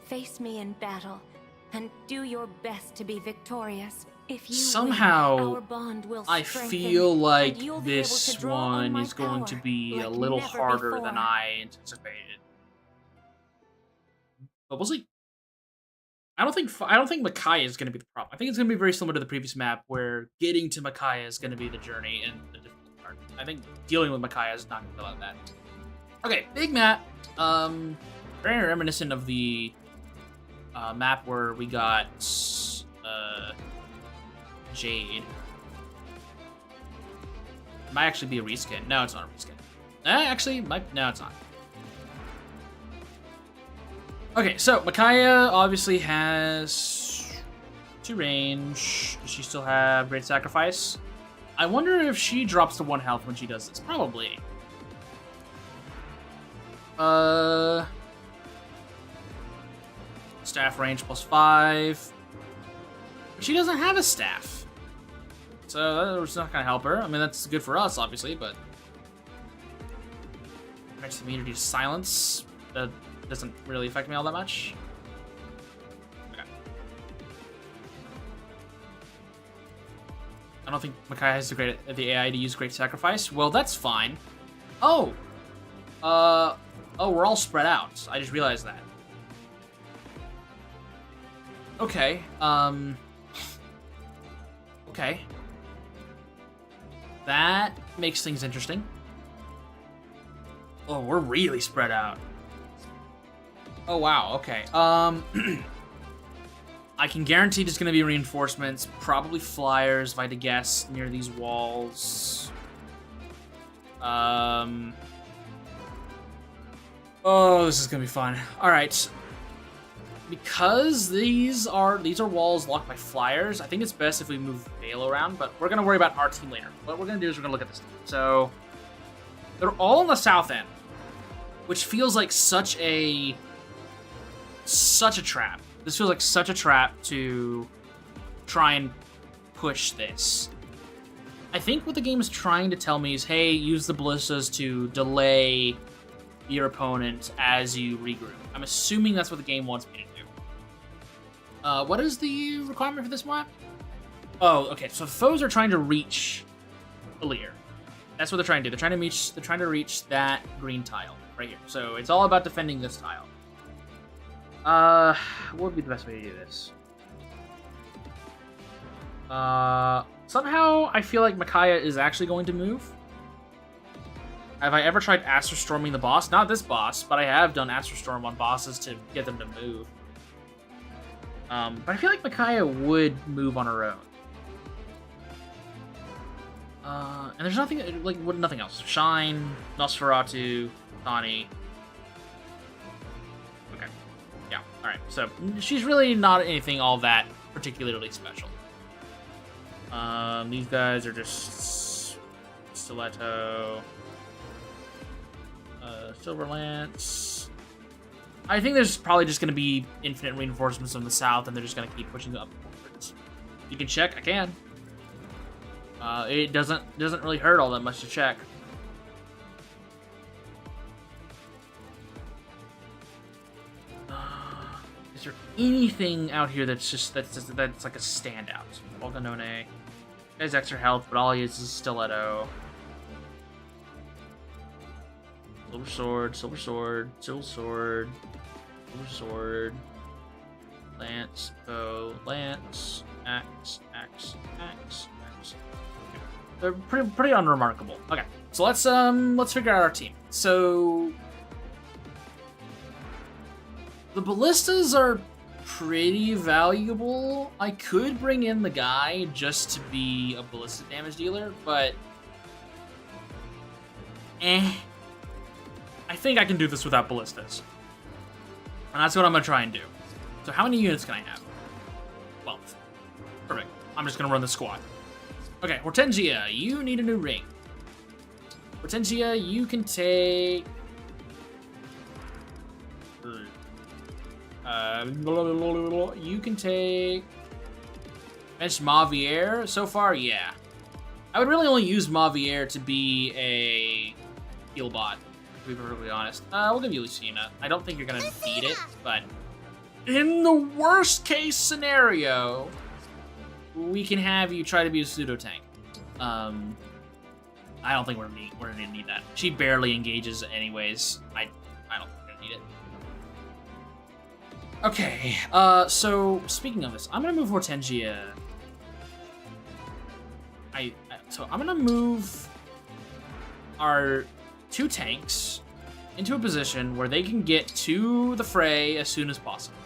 face me in battle, and do your best to be victorious. If you Somehow, win, our bond will I strengthen, feel like and you'll be able this to draw on one my is going power to be a like little never harder before. than I anticipated. But we'll see. I don't think Micaiah is going to be the problem. I think it's going to be very similar to the previous map, where getting to Micaiah is going to be the journey and the difficult part. I think dealing with Micaiah is not going to be like that. Okay, big map. Very reminiscent of the map where we got Jade. Might actually be a reskin. No, it's not a reskin. Actually, no, it's not. Okay, so Micaiah obviously has 2 range. Does she still have Great Sacrifice? I wonder if she drops to 1 health when she does this. Probably. Staff range +5. She doesn't have a staff. So that's not gonna help her. I mean, that's good for us, obviously, but... Next immunity to silence. That doesn't really affect me all that much. Okay. I don't think Micaiah has the AI to use Great Sacrifice. Well, that's fine. Oh! Oh, we're all spread out. I just realized that. Okay, okay. That makes things interesting. Oh, we're really spread out. Oh, wow, okay. I can guarantee there's gonna be reinforcements, probably flyers, if I had to guess, near these walls. Oh, this is gonna be fun. Alright. Because these are walls locked by flyers, I think it's best if we move Vale around, but we're gonna worry about our team later. What we're gonna do is we're gonna look at this team. So they're all on the south end, which feels like such a trap. This feels like such a trap to try and push this. I think what the game is trying to tell me is, hey, use the ballistas to delay your opponent as you regroup. I'm assuming that's what the game wants me to do. What is the requirement for this map? Oh, okay. So foes are trying to reach Alir. That's what they're trying to do. They're trying to reach that green tile right here. So it's all about defending this tile. What would be the best way to do this? Somehow I feel like Micaiah is actually going to move. Have I ever tried Astro Storming the boss? Not this boss, but I have done Astro Storm on bosses to get them to move. But I feel like Micaiah would move on her own. And there's nothing, like, nothing else. Shine, Nosferatu, Tani. Okay. Yeah, alright. So, she's really not anything all that particularly special. These guys are just Stiletto, Silver Lance. I think there's probably just going to be infinite reinforcements from the south, and they're just going to keep pushing up forwards. You can check. I can. It doesn't really hurt all that much to check. there anything out here that's like a standout? Volganone. He has extra health, but all he is stiletto. Silver sword, silver sword, silver sword, silver sword. Lance, bow, lance, axe, axe, axe, axe. Okay. They're pretty unremarkable. Okay, so let's figure out our team. So the ballistas are pretty valuable. I could bring in the guy just to be a ballistic damage dealer, but I think I can do this without ballistas, and that's what I'm gonna try and do. So how many units can I have? 12. Perfect. I'm just gonna run the squad. Okay, Hortensia, you need a new ring. Hortensia, you can take... you can take... Bench Mavier. So far, yeah. I would really only use Mavier to be a heal bot, to be perfectly honest. We'll give you Lucina. I don't think you're gonna beat it, but... in the worst case scenario, we can have you try to be a pseudo tank. I don't think we're gonna need that. She barely engages anyways. I don't think we're gonna need it. Okay. So speaking of this, I'm gonna move Hortensia. So I'm gonna move our 2 tanks into a position where they can get to the fray as soon as possible.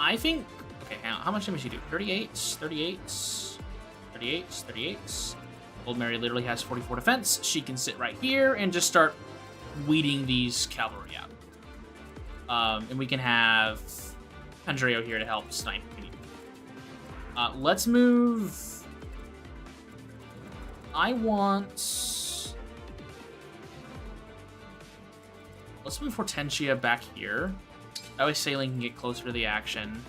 I think... okay, how much damage do you do? 38s, 38s, 38s, 38s. Old Mary literally has 44 defense. She can sit right here and just start weeding these cavalry out. And we can have Andreo here to help snipe if we need. Let's move... let's move Hortensia back here. That way Sailing can get closer to the action.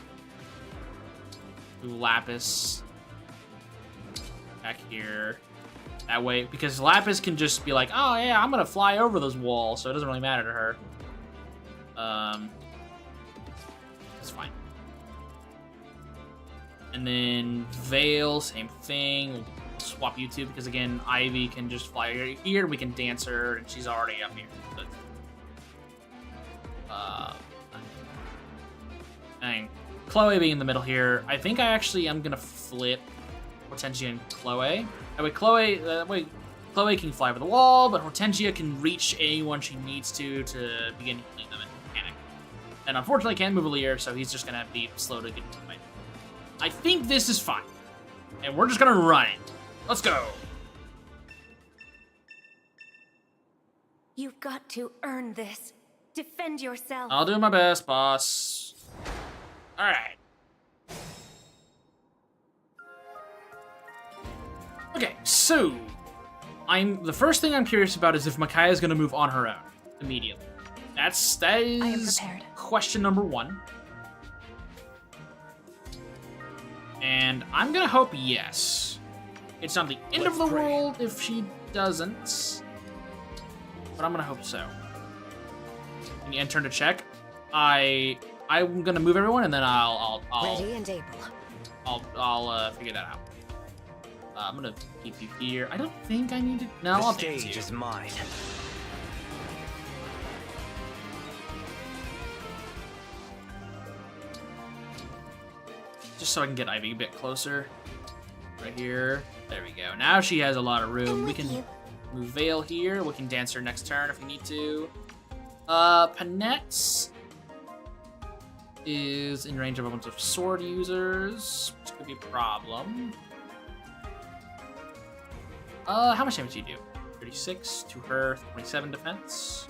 Move Lapis back here. That way, because Lapis can just be like, oh yeah, I'm gonna fly over those walls, so it doesn't really matter to her. It's fine. And then Veil, same thing. We'll swap you two, because again, Ivy can just fly here, we can dance her, and she's already up here. But, dang. Chloe being in the middle here. I think I actually am gonna flip Hortensia and Chloe. That way Chloe can fly over the wall, but Hortensia can reach anyone she needs to begin healing them and panic. And unfortunately can't move Lear, so he's just gonna be slow to get to the fight. I think this is fine. And we're just gonna run it. Let's go. You've got to earn this. Defend yourself. I'll do my best, boss. Alright. Okay, so the first thing I'm curious about is if Micaiah is gonna move on her own immediately. That is question number 1. And I'm gonna hope yes. It's not the end of the world if she doesn't, but I'm gonna hope so. Can you enter to check? I'm gonna move everyone, and then I'll ready and able. I'll figure that out. I'm gonna keep you here. I don't think I need to. No, I'll dance you. The stage is mine. Just so I can get Ivy a bit closer. Right here. There we go. Now she has a lot of room. We can move Veil here. We can dance her next turn if we need to. Panette is in range of a bunch of sword users, which could be a problem. How much damage do you do? 36 to her, 27 defense.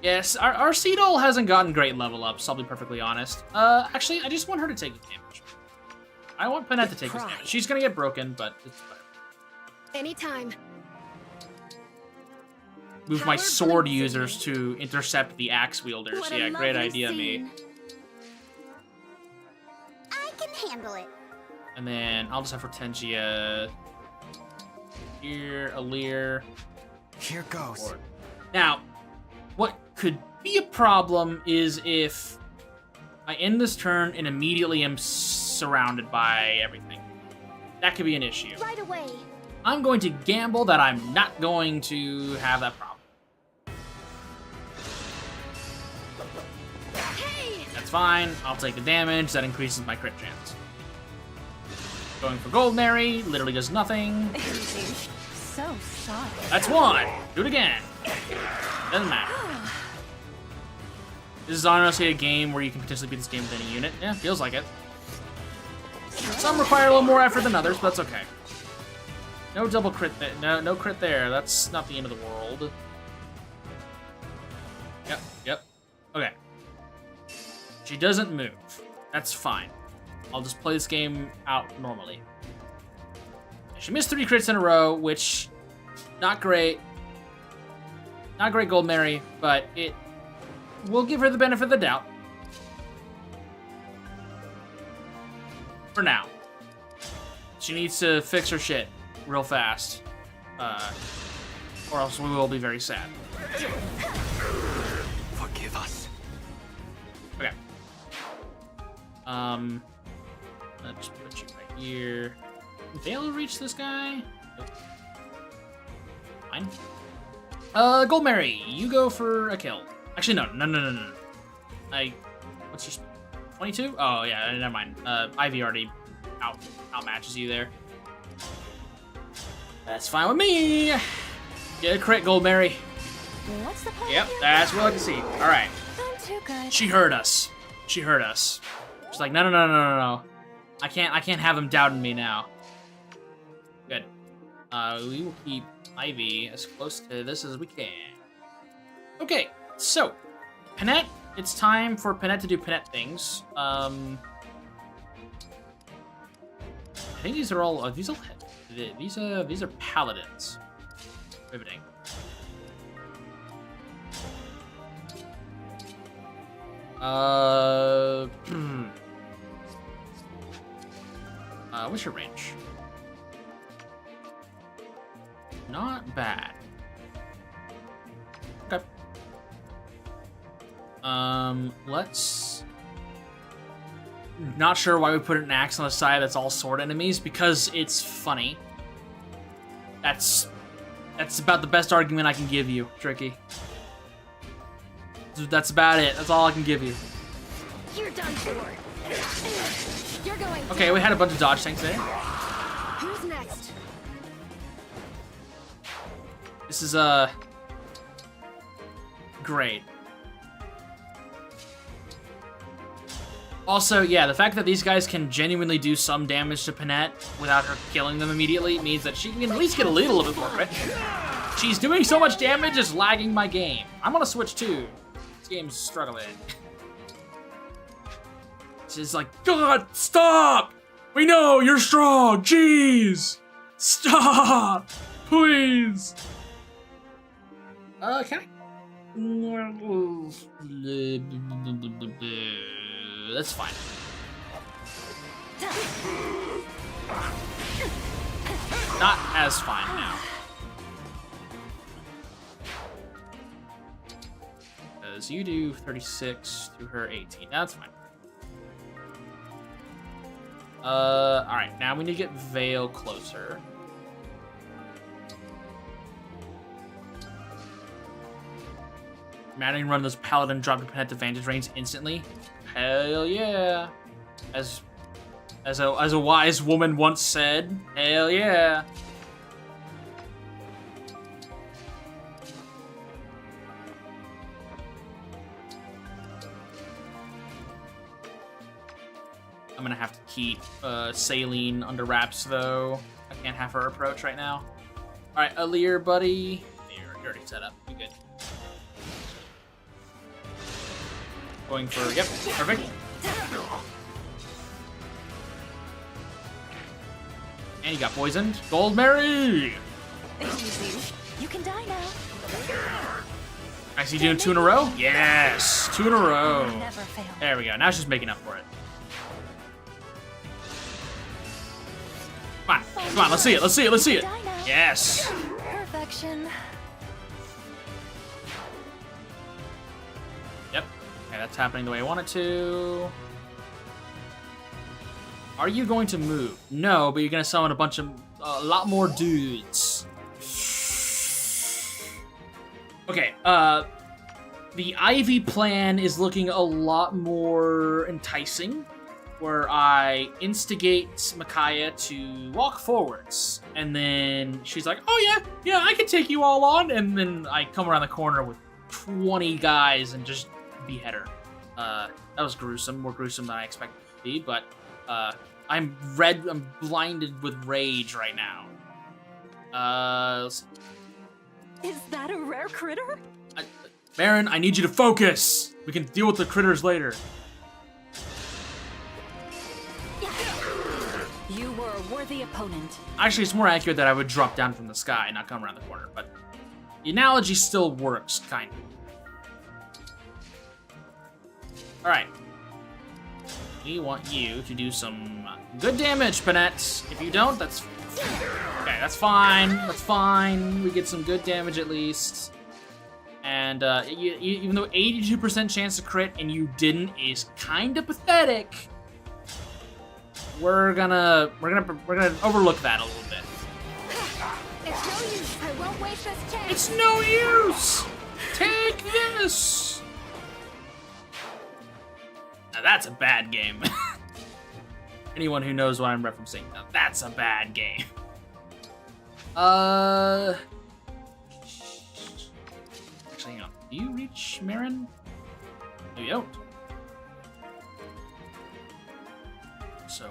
Yes, our Seedol hasn't gotten great level ups, I'll be perfectly honest. Actually, I just want her to take damage. I want Panette to take this damage. She's gonna get broken, but it's better. Anytime. Move my sword users to intercept the axe wielders. Yeah, great idea, me. I can handle it. And then I'll just have Hortensia here, Alir. Here goes. Now, what could be a problem is if I end this turn and immediately am surrounded by everything. That could be an issue. Right away. I'm going to gamble that I'm not going to have that problem. Hey! That's fine. I'll take the damage. That increases my crit chance. Going for Gold Mary. Literally does nothing. So sorry. That's one. Do it again. Doesn't matter. This is honestly a game where you can potentially beat this game with any unit. Yeah, feels like it. Some require a little more effort than others, but that's okay. No double crit there. No crit there. That's not the end of the world. Yep. Okay. She doesn't move. That's fine. I'll just play this game out normally. She missed 3 crits in a row, which, not great. Not great, Gold Mary, but it will give her the benefit of the doubt. For now. She needs to fix her shit real fast. Or else we will be very sad. Forgive us. Okay. Let's put you right here. Vale reach this guy? Nope. Fine. Gold Mary, you go for a kill. Actually, no. What's your 22? Oh, yeah, never mind. Ivy already outmatches you there. That's fine with me. Get a crit, Gold Mary. What's the point? Yep, that's what I like to see. All right. I'm too good. She heard us. She's like, no. I can't have him doubting me now. Good. We will keep Ivy as close to this as we can. Okay, so Panette. It's time for Panette to do Panette things. I think these are all. These are paladins. Riveting. What's your range? Not bad. Okay. Let's... Not sure why we put an axe on the side that's all sword enemies, because it's funny. That's about the best argument I can give you, Tricky. That's about it. That's all I can give you. You're done for. You're going. Okay, we had a bunch of dodge tanks there. Who's next? This is great. Also, yeah, the fact that these guys can genuinely do some damage to Panette without her killing them immediately means that she can at least get a little bit more crit. She's doing so much damage, it's lagging my game. I'm gonna switch too. This game's struggling. She's like, God, stop! We know you're strong. Jeez, stop, please. Can I? That's fine. Not as fine now. Because you do 36 to her 18. That's fine. Alright, now we need to get Vale closer. Imagine run this paladin drop to Panette advantage range instantly. Hell yeah. As a wise woman once said, hell yeah. I'm gonna have to keep Saline under wraps though. I can't have her approach right now. Alright, Alir, buddy. You're already set up. You good. Going for, yep, perfect. And you got poisoned. Gold Mary! Easy. You can die now. I see you doing 2 in a row? Yes! 2 in a row. Never fail. There we go. Now she's making up for it. Come on, let's see it, let's see it, let's see it. Yes. Perfection. Yep. Okay, that's happening the way I want it to. Are you going to move? No, but you're gonna summon a lot more dudes. Okay, the Ivy plan is looking a lot more enticing, where I instigate Micaiah to walk forwards, and then she's like, oh yeah, I can take you all on, and then I come around the corner with 20 guys and just behead her. That was gruesome, more gruesome than I expected it to be, but I'm blinded with rage right now. Is that a rare critter? Baron, I need you to focus! We can deal with the critters later. You were a worthy opponent. Actually, it's more accurate that I would drop down from the sky and not come around the corner, but the analogy still works, kind of. Alright. We want you to do some good damage, Panette. If you don't, that's... Okay, that's fine. That's fine. We get some good damage at least. And even though 82% chance to crit and you didn't is kind of pathetic, we're gonna overlook that a little bit. It's no use. I won't waste this chance. It's no use. Take this. Now that's a bad game. Anyone who knows what I'm referencing, now that's a bad game. Actually, hang on. Do you reach Marin? No, you don't. So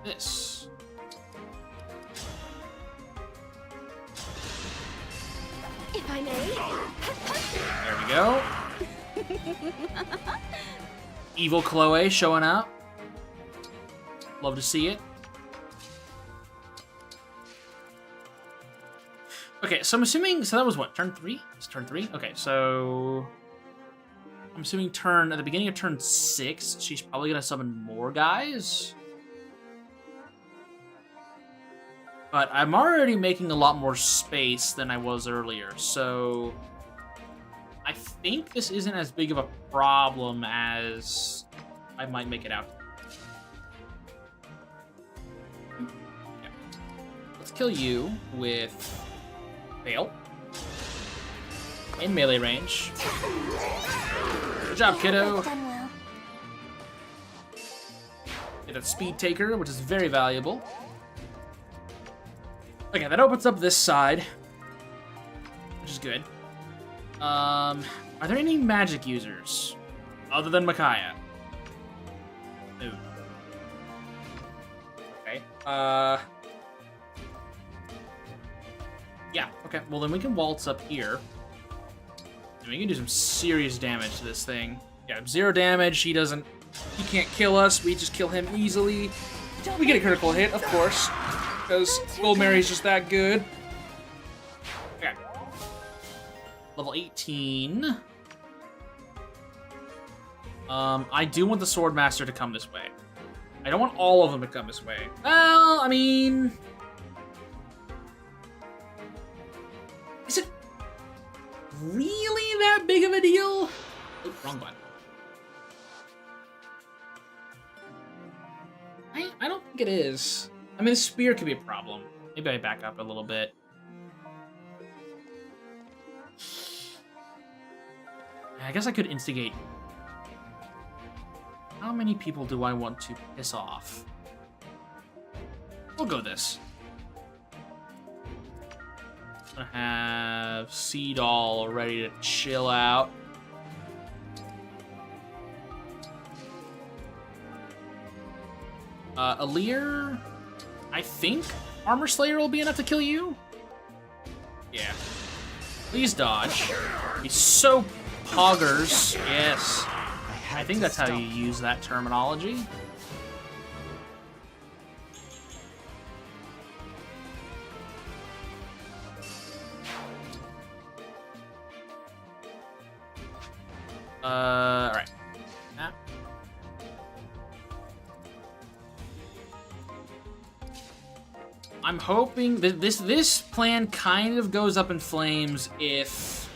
this. If I may. There we go. Evil Chloe showing up. Love to see it. Okay, so I'm assuming, so that was what, turn 3? It's turn 3? Okay, so I'm assuming at the beginning of turn 6, she's probably gonna summon more guys. But I'm already making a lot more space than I was earlier, so I think this isn't as big of a problem as I might make it out. Okay. Let's kill you with Fail. In melee range. Good job, kiddo. Get that speed taker, which is very valuable. Okay, that opens up this side, which is good. Are there any magic users other than Micaiah? No. Okay. Yeah, okay. Well, then we can waltz up here. And we can do some serious damage to this thing. Yeah, 0 damage. He can't kill us. We just kill him easily. We get a critical hit, of course, because Gold Mary's just that good. Okay. Level 18. I do want the Swordmaster to come this way. I don't want all of them to come this way. Well, I mean... Is it really that big of a deal? Oh, wrong button. I don't think it is. I mean, the spear could be a problem. Maybe I back up a little bit. I guess I could instigate. How many people do I want to piss off? We'll go this. I'm gonna have Seed all ready to chill out. Alir, I think Armor Slayer will be enough to kill you. Yeah. Please dodge. He's so poggers. Yes. I think that's how you use that terminology. Alright. I'm hoping that this plan kind of goes up in flames if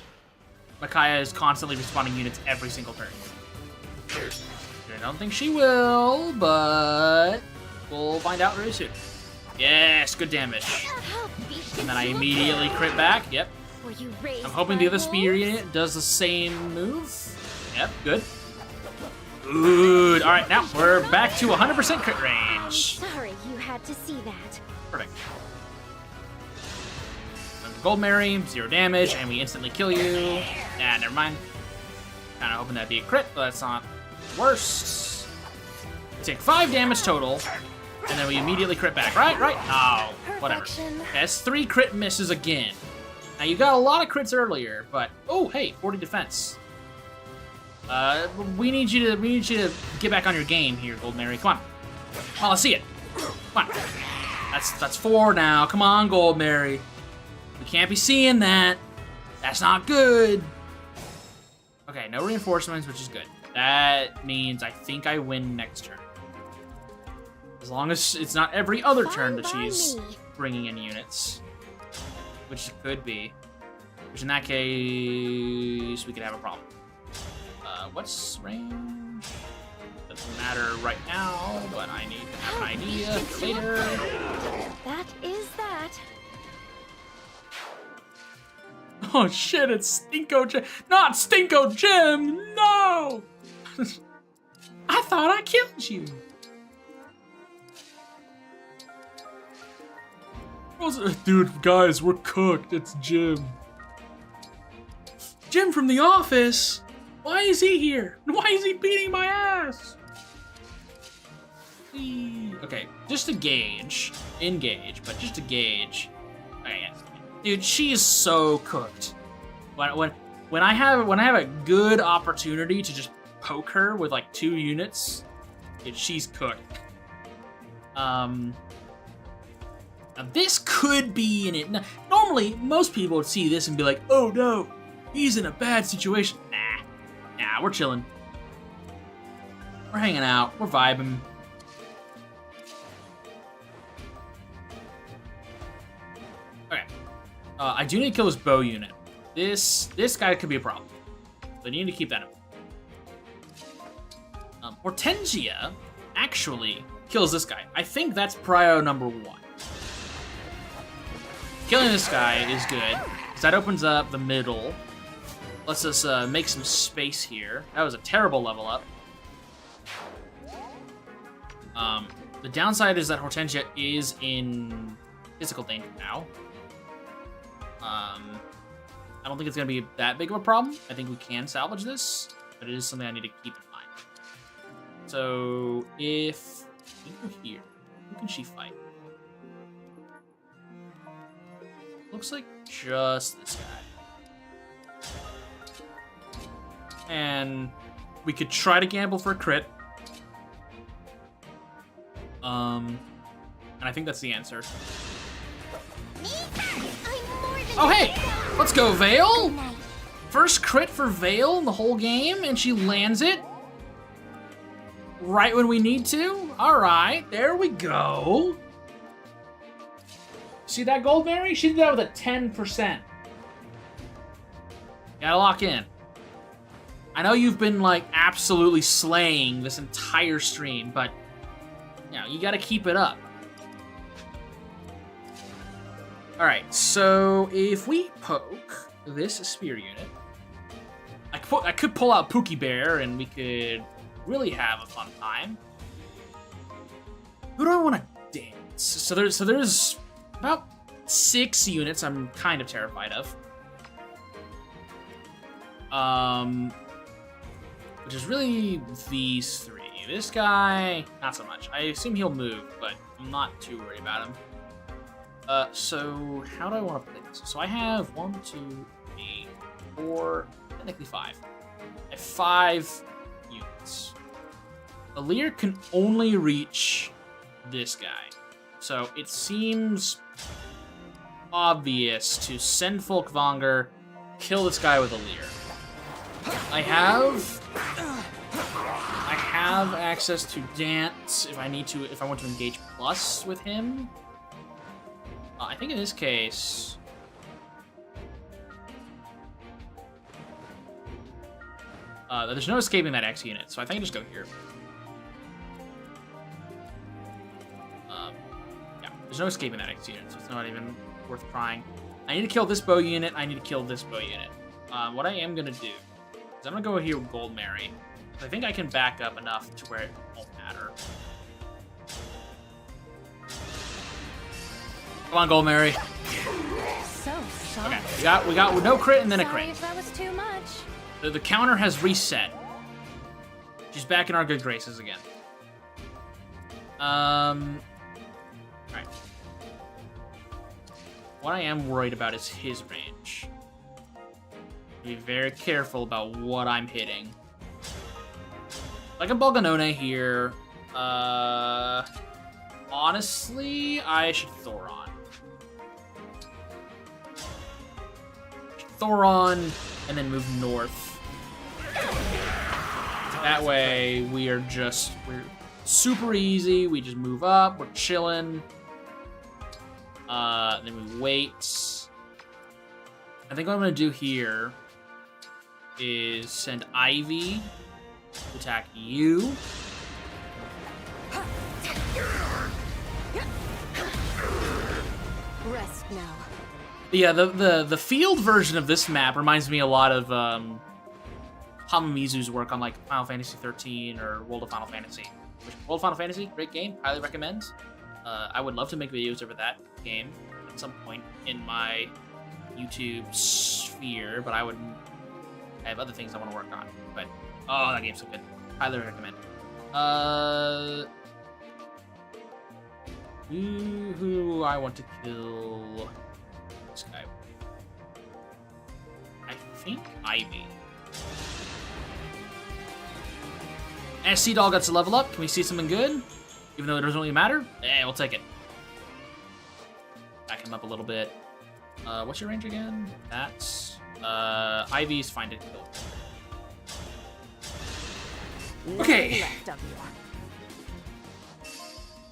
Micaiah is constantly respawning units every single turn. I don't think she will, but we'll find out very soon. Yes, good damage. And then I immediately crit back. Yep. I'm hoping the other spear unit does the same move. Yep, good. Good. All right, now we're back to 100% crit range. Sorry you had to see that. Perfect. Gold Mary, 0 damage, and we instantly kill you. Nah, never mind. Kind of hoping that'd be a crit, but that's not worst. We take 5 damage total, and then we immediately crit back. Right? Oh, whatever. That's 3 crit misses again. Now, you got a lot of crits earlier, but... Oh, hey, 40 defense. We need you to get back on your game here, Gold Mary. Come on. Oh, let's see it. Come on. That's 4 now. Come on, Gold Mary. We can't be seeing that. That's not good. Okay, no reinforcements, which is good. That means I think I win next turn. As long as it's not every other turn that she's bringing in units. Which it could be. Which in that case, we could have a problem. What's range? Doesn't matter right now, but I need to have an idea later. That is that. Oh shit, it's Stinko Jim. Not Stinko Jim! No! I thought I killed you. Dude, guys, we're cooked. It's Jim. Jim from The Office? Why is he here? Why is he beating my ass? Okay, just to gauge. Engage, but just to gauge. Okay, yeah. Dude, she is so cooked. When I have a good opportunity to just poke her with like 2 units, dude, she's cooked. Now this could be in it. Normally, most people would see this and be like, "Oh no, he's in a bad situation." Nah, we're chilling. We're hanging out. We're vibing. Okay. I do need to kill his bow unit. This guy could be a problem. So I need to keep that in mind. Hortensia actually kills this guy. I think that's prio number 1. Killing this guy is good, because that opens up the middle. Lets us make some space here. That was a terrible level up. The downside is that Hortensia is in physical danger now. I don't think it's going to be that big of a problem. I think we can salvage this, but it is something I need to keep in mind. So, if we go here, who can she fight? Looks like just this guy. And we could try to gamble for a crit. And I think that's the answer. Oh, hey! Let's go, Vale! First crit for Vale in the whole game, and she lands it right when we need to. All right, there we go. See that Gold Mary? She did that with a 10%. Gotta lock in. I know you've been, like, absolutely slaying this entire stream, but, you know, you gotta keep it up. Alright, so if we poke this spear unit, I could pull out Pookie Bear and we could really have a fun time. Who do I want to dance? So there's about 6 units I'm kind of terrified of. Which is really these 3. This guy, not so much. I assume he'll move, but I'm not too worried about him. So how do I want to play this? So I have 1, 2, 3, 4, technically 5. I have 5 units. Alir can only reach this guy. So it seems obvious to send Folkvanger, kill this guy with Alir. I have access to dance if I need to, if I want to engage plus with him. think in this case... there's no escaping that X unit, so I think I just go here. Yeah, there's no escaping that X unit, so it's not even worth trying. I need to kill this bow unit, I need to kill this bow unit. What I am gonna do is I'm gonna go here with Gold Mary. I think I can back up enough to where it won't matter. Come on, Gold Mary. So sorry. Okay, we got no crit and then a Sorry crit. if that was too much. The counter has reset. She's back in our good graces again. Alright. What I am worried about is his range. Be very careful about what I'm hitting. Like a Bolganone here. Honestly, I should Thoron. Thoron, and then move north. That way, we're super easy. We just move up. We're chilling. Then we wait. I think what I'm gonna do here is send Ivy to attack you. Rest now. Yeah, the field version of this map reminds me a lot of Hamamizu's work on like Final Fantasy 13 or World of Final Fantasy. World of Final Fantasy, great game, highly recommend. I would love to make videos over that game at some point in my YouTube sphere, but I have other things I want to work on. But oh, that game's so good, highly recommend. Who I want to kill? This guy. I think Ivy. SC Doll got to level up. Can we see something good? Even though it doesn't really matter? Eh, we'll take it. Back him up a little bit. What's your range again? That's... Ivy's fine to kill. Okay.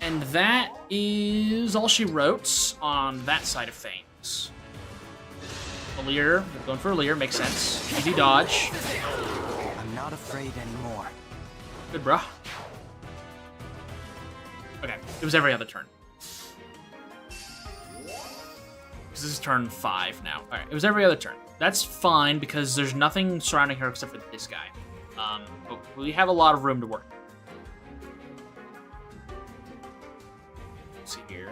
And that is all she wrote on that side of things. Leer, going for a Leer, makes sense. Easy dodge. I'm not afraid anymore. Good, bruh. Okay, it was every other turn. This is turn 5 now. Alright, it was every other turn. That's fine because there's nothing surrounding her except for this guy. But we have a lot of room to work. Let's see here.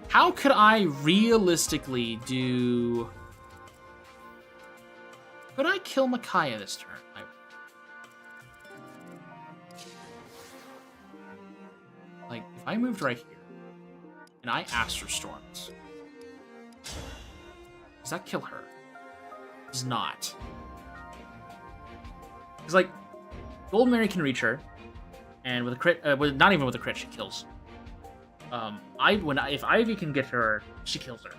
How could I realistically do... Could I kill Micaiah this turn? Like, if I moved right here, and I Astro Stormed, does that kill her? Does not. Because, like, Gold Mary can reach her, and with a crit, not even with a crit, she kills. If Ivy can get her, she kills her.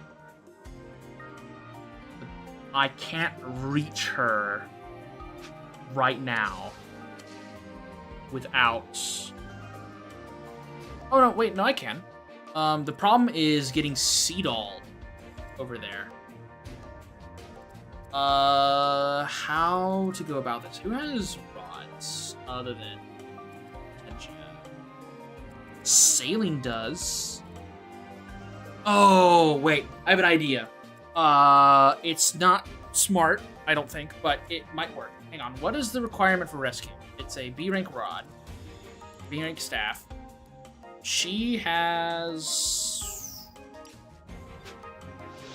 But I can't reach her right now without... Oh, no, wait, no, I can. The problem is getting Seadoll over there. How to go about this? Who has rods other than Tenjia? Sailing does. Oh, wait, I have an idea. It's not smart, I don't think, but it might work. Hang on, what is the requirement for rescue? It's a B rank rod, B rank staff. She has...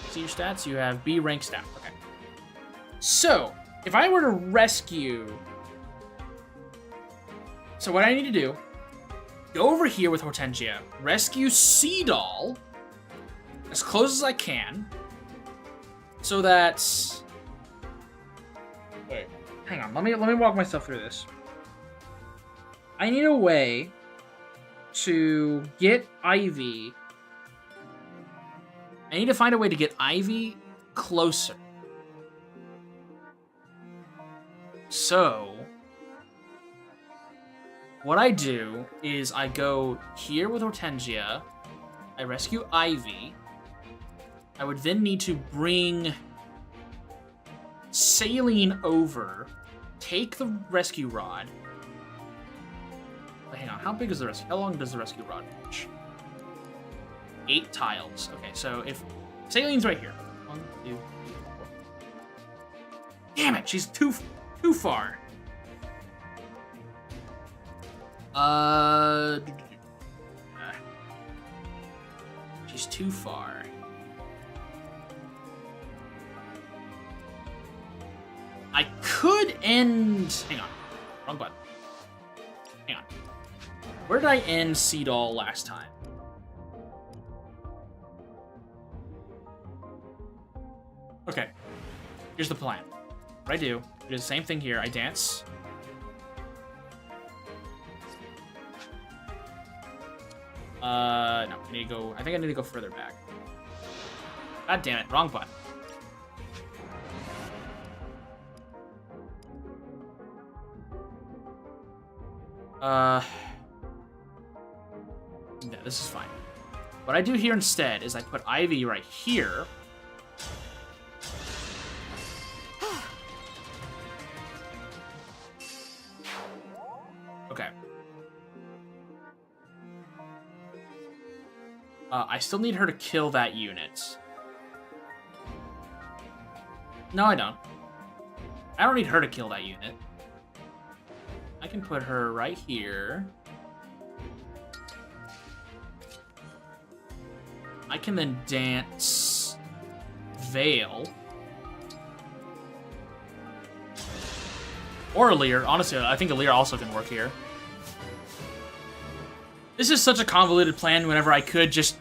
See your stats? You have B rank staff. Okay. So, if I were to rescue... So what I need to do, go over here with Hortensia, rescue Seadoll as close as I can, so that... Wait, hang on. Let me walk myself through this. I need a way to get Ivy. I need to find a way to get Ivy closer. So, what I do is I go here with Hortensia. I rescue Ivy. I would then need to bring Saline over, take the rescue rod. Wait, hang on, how big is the rescue? How long does the rescue rod reach? 8 tiles. Okay, so if Saline's right here. 1, 2, 3, 4. Damn it, she's too far. She's too far. I could end... Hang on. Wrong button. Hang on. Where did I end Seedall last time? Okay. Here's the plan. What I do the same thing here. I dance. No, I need to go... I think I need to go further back. God damn it. Wrong button. Yeah, this is fine. What I do here instead is I put Ivy right here. Okay. I still need her to kill that unit. No, I don't. I don't need her to kill that unit. I can put her right here. I can then dance Veil. Or Alear. Honestly, I think Alear also can work here. This is such a convoluted plan whenever I could just,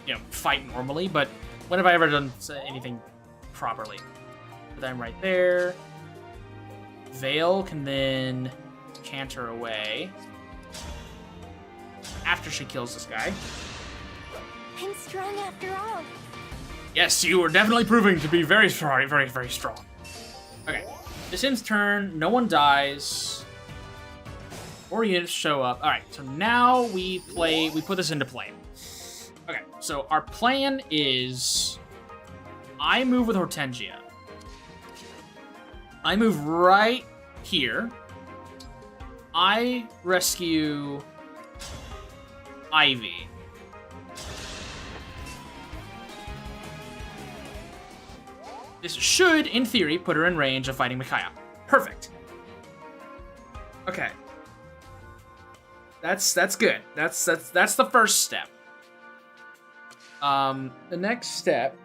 you know, fight normally, but when have I ever done anything properly? Put them right there. Veil can then canter away after she kills this guy. I'm strong after all. Yes, you are definitely proving to be very strong, very, very strong. Okay, this ends turn. No one dies. 4 units show up. All right, so now we put this into play. Okay, so our plan is I move with Hortensia. I move right here. I rescue Ivy. This should, in theory, put her in range of fighting Micaiah. Perfect. Okay. That's good. That's the first step. The next step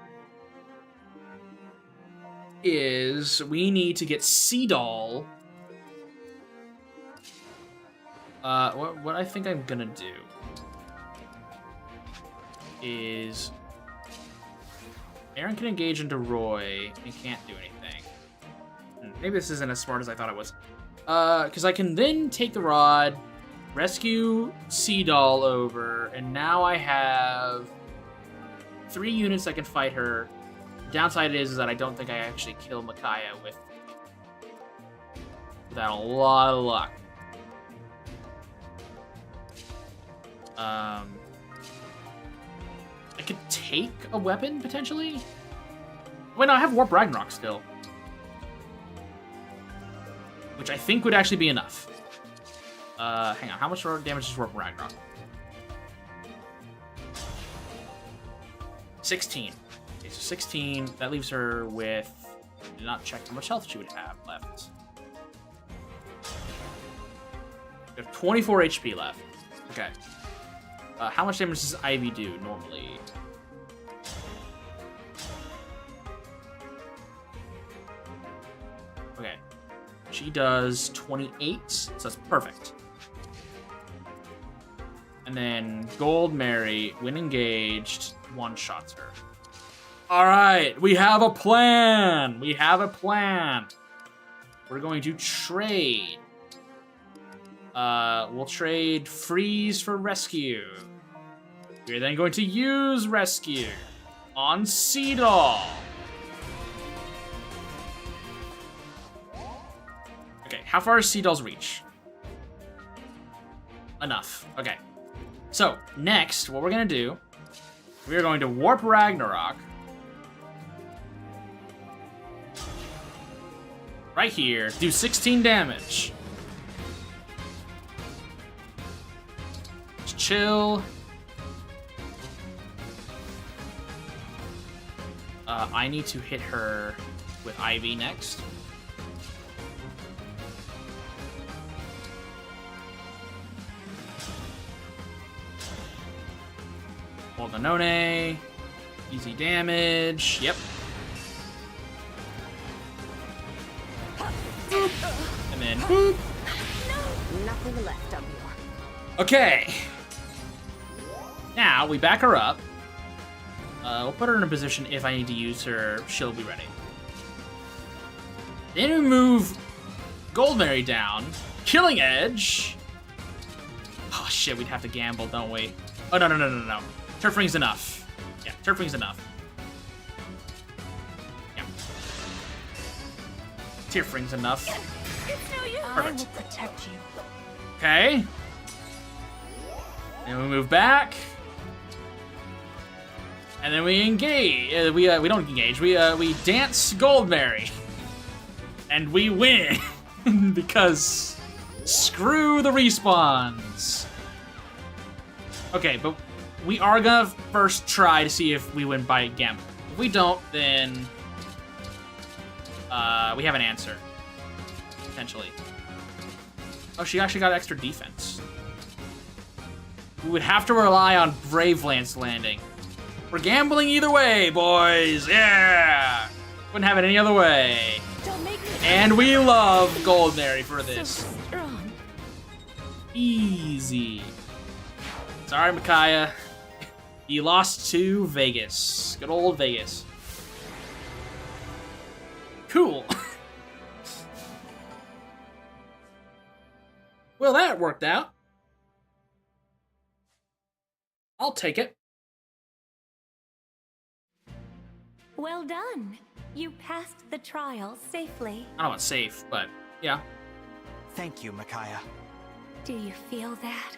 is we need to get Seedall. What I think I'm gonna do is Aaron can engage into Roy and can't do anything. Maybe this isn't as smart as I thought it was. Because I can then take the rod, rescue Seedall over, and now I have 3 units that can fight her. The downside is that I don't think I actually kill Micaiah without a lot of luck. I could take a weapon, potentially? Wait, no, I have Warp Ragnarok still. Which I think would actually be enough. Hang on, how much damage does Warp Ragnarok? 16. Okay, so 16, that leaves her with... I did not check how much health she would have left. We have 24 HP left. Okay. How much damage does Ivy do normally? Okay. She does 28, so that's perfect. And then Gold Mary, when engaged, one-shots her. Alright, we have a plan! We have a plan! We're going to trade. We'll trade Freeze for Rescue. We're then going to use Rescue on Seedall. Okay, how far is Seedall's reach? Enough. Okay. So, next, what we're gonna do We are going to Warp Ragnarok. Right here. Do 16 damage. Just chill. I need to hit her with Ivy next. Danone. Easy damage. Yep. And then boop. Nothing left of you. Okay. Now we back her up. We'll put her in a position if I need to use her, she'll be ready. Then we move Goldberry down. Killing Edge. Oh shit, we'd have to gamble, don't we? Oh, no. Turf Ring's enough. Yeah, Turf Ring's enough. Yeah. Turf Ring's enough. I will protect you. Okay. And we move back. And then we engage. We don't engage. We dance Goldberry. And we win. Because screw the respawns. Okay, but we are gonna first try to see if we win by gamble. If we don't, then we have an answer. Potentially. Oh, she actually got extra defense. We would have to rely on Brave Lance landing. We're gambling either way, boys. Yeah! Wouldn't have it any other way. And we love Goldberry for this. Easy. Sorry, Micaiah. You lost to Vegas. Good old Vegas. Cool. Well, that worked out. I'll take it. Well done. You passed the trial safely. I don't know about safe, but yeah. Thank you, Micaiah. Do you feel that?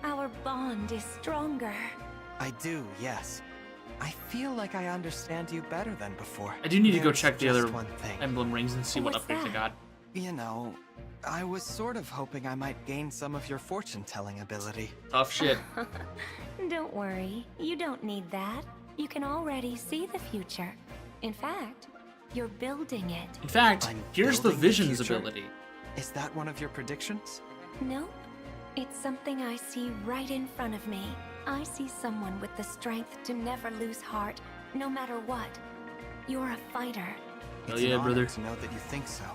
Our bond is stronger. I do, yes. I feel like I understand you better than before. I do need to go There's check the just other one thing. emblem rings and see what What's upgrades I that? got. You know, I was sort of hoping I might gain some of your fortune-telling ability. Tough shit. Don't worry. You don't need that. You can already see the future. In fact, you're building it. In fact, here's the building the Visions future? ability. Is that one of your predictions? Nope. It's something I see right in front of me. I see someone with the strength to never lose heart, no matter what. You're a fighter. Hell It's yeah, an honor brother. to know that you think so.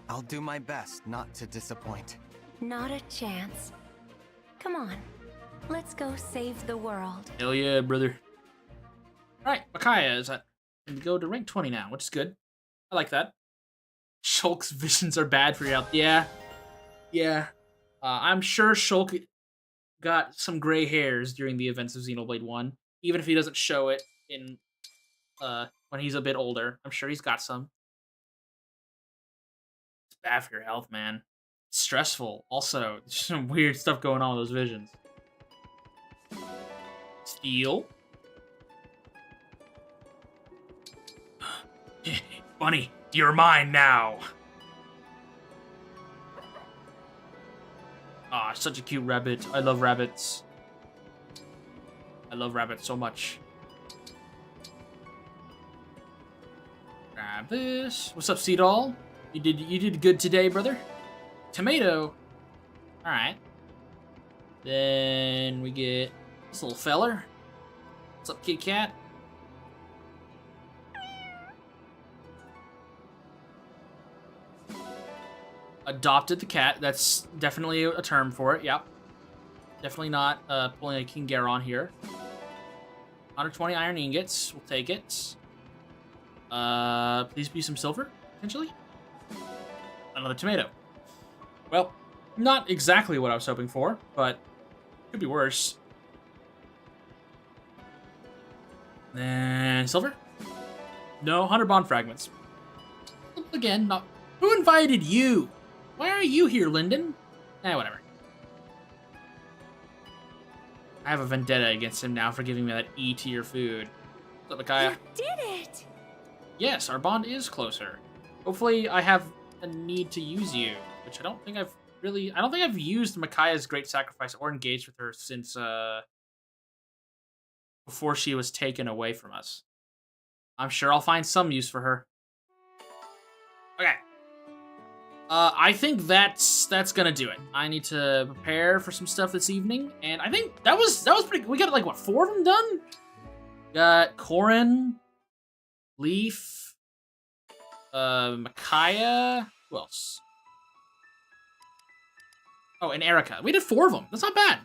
I'll do my best not to disappoint. Not a chance. Come on. Let's go save the world. Hell yeah, brother. Alright, Micaiah is at and go to rank 20 now, which is good. I like that. Shulk's visions are bad for your health. Yeah. Yeah. I'm sure Shulk got some gray hairs during the events of Xenoblade 1. Even if he doesn't show it in when he's a bit older. I'm sure he's got some. It's bad for your health, man. It's stressful. Also, there's some weird stuff going on with those visions. Steel. Bunny, you're mine now. Ah, such a cute rabbit. I love rabbits. I love rabbits so much. Grab this. What's up, Seadoll? You did good today, brother. Tomato. All right. Then we get this little feller. What's up, kitty cat? Adopted the cat. That's definitely a term for it. Yep. Definitely not pulling a King Garon here. 120 iron ingots. We'll take it. Please be some silver, potentially. Another tomato. Well, not exactly what I was hoping for, but could be worse. Then silver. No, 100 bond fragments. Again, not. Who invited you? Why are you here, Lyndon? Eh, whatever. I have a vendetta against him now for giving me that E tier food. What's up, Micaiah? You did it! Yes, our bond is closer. Hopefully I have a need to use you, which I don't think I've used Micaiah's Great Sacrifice or engaged with her since, before she was taken away from us. I'm sure I'll find some use for her. Okay. I think that's gonna do it. I need to prepare for some stuff this evening, and I think that was pretty. We got like what, 4 of them done? Got Corin, Leaf, Micaiah. Who else? Oh, and Erica. We did 4 of them. That's not bad.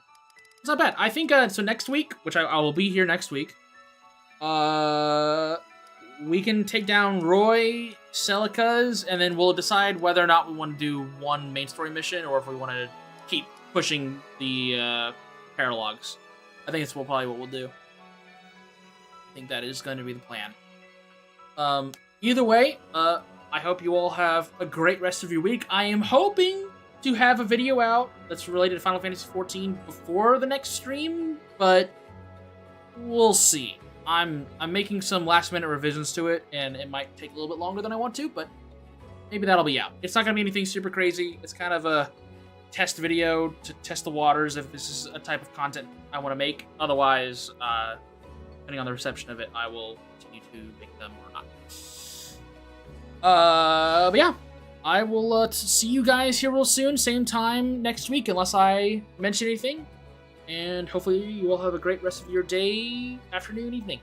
That's not bad. I think so. Next week, which I will be here next week. We can take down Roy, Celica's, and then we'll decide whether or not we want to do one main story mission or if we want to keep pushing the paralogs. I think it's probably what we'll do. I think that is going to be the plan. Either way, I hope you all have a great rest of your week. I am hoping to have a video out that's related to Final Fantasy XIV before the next stream, but we'll see. I'm making some last-minute revisions to it, and it might take a little bit longer than I want to, but maybe that'll be out. It's not going to be anything super crazy. It's kind of a test video to test the waters if this is a type of content I want to make. Otherwise, depending on the reception of it, I will continue to make them or not. But yeah, I will see you guys here real soon, same time next week, unless I mention anything. And hopefully you all have a great rest of your day, afternoon, evening.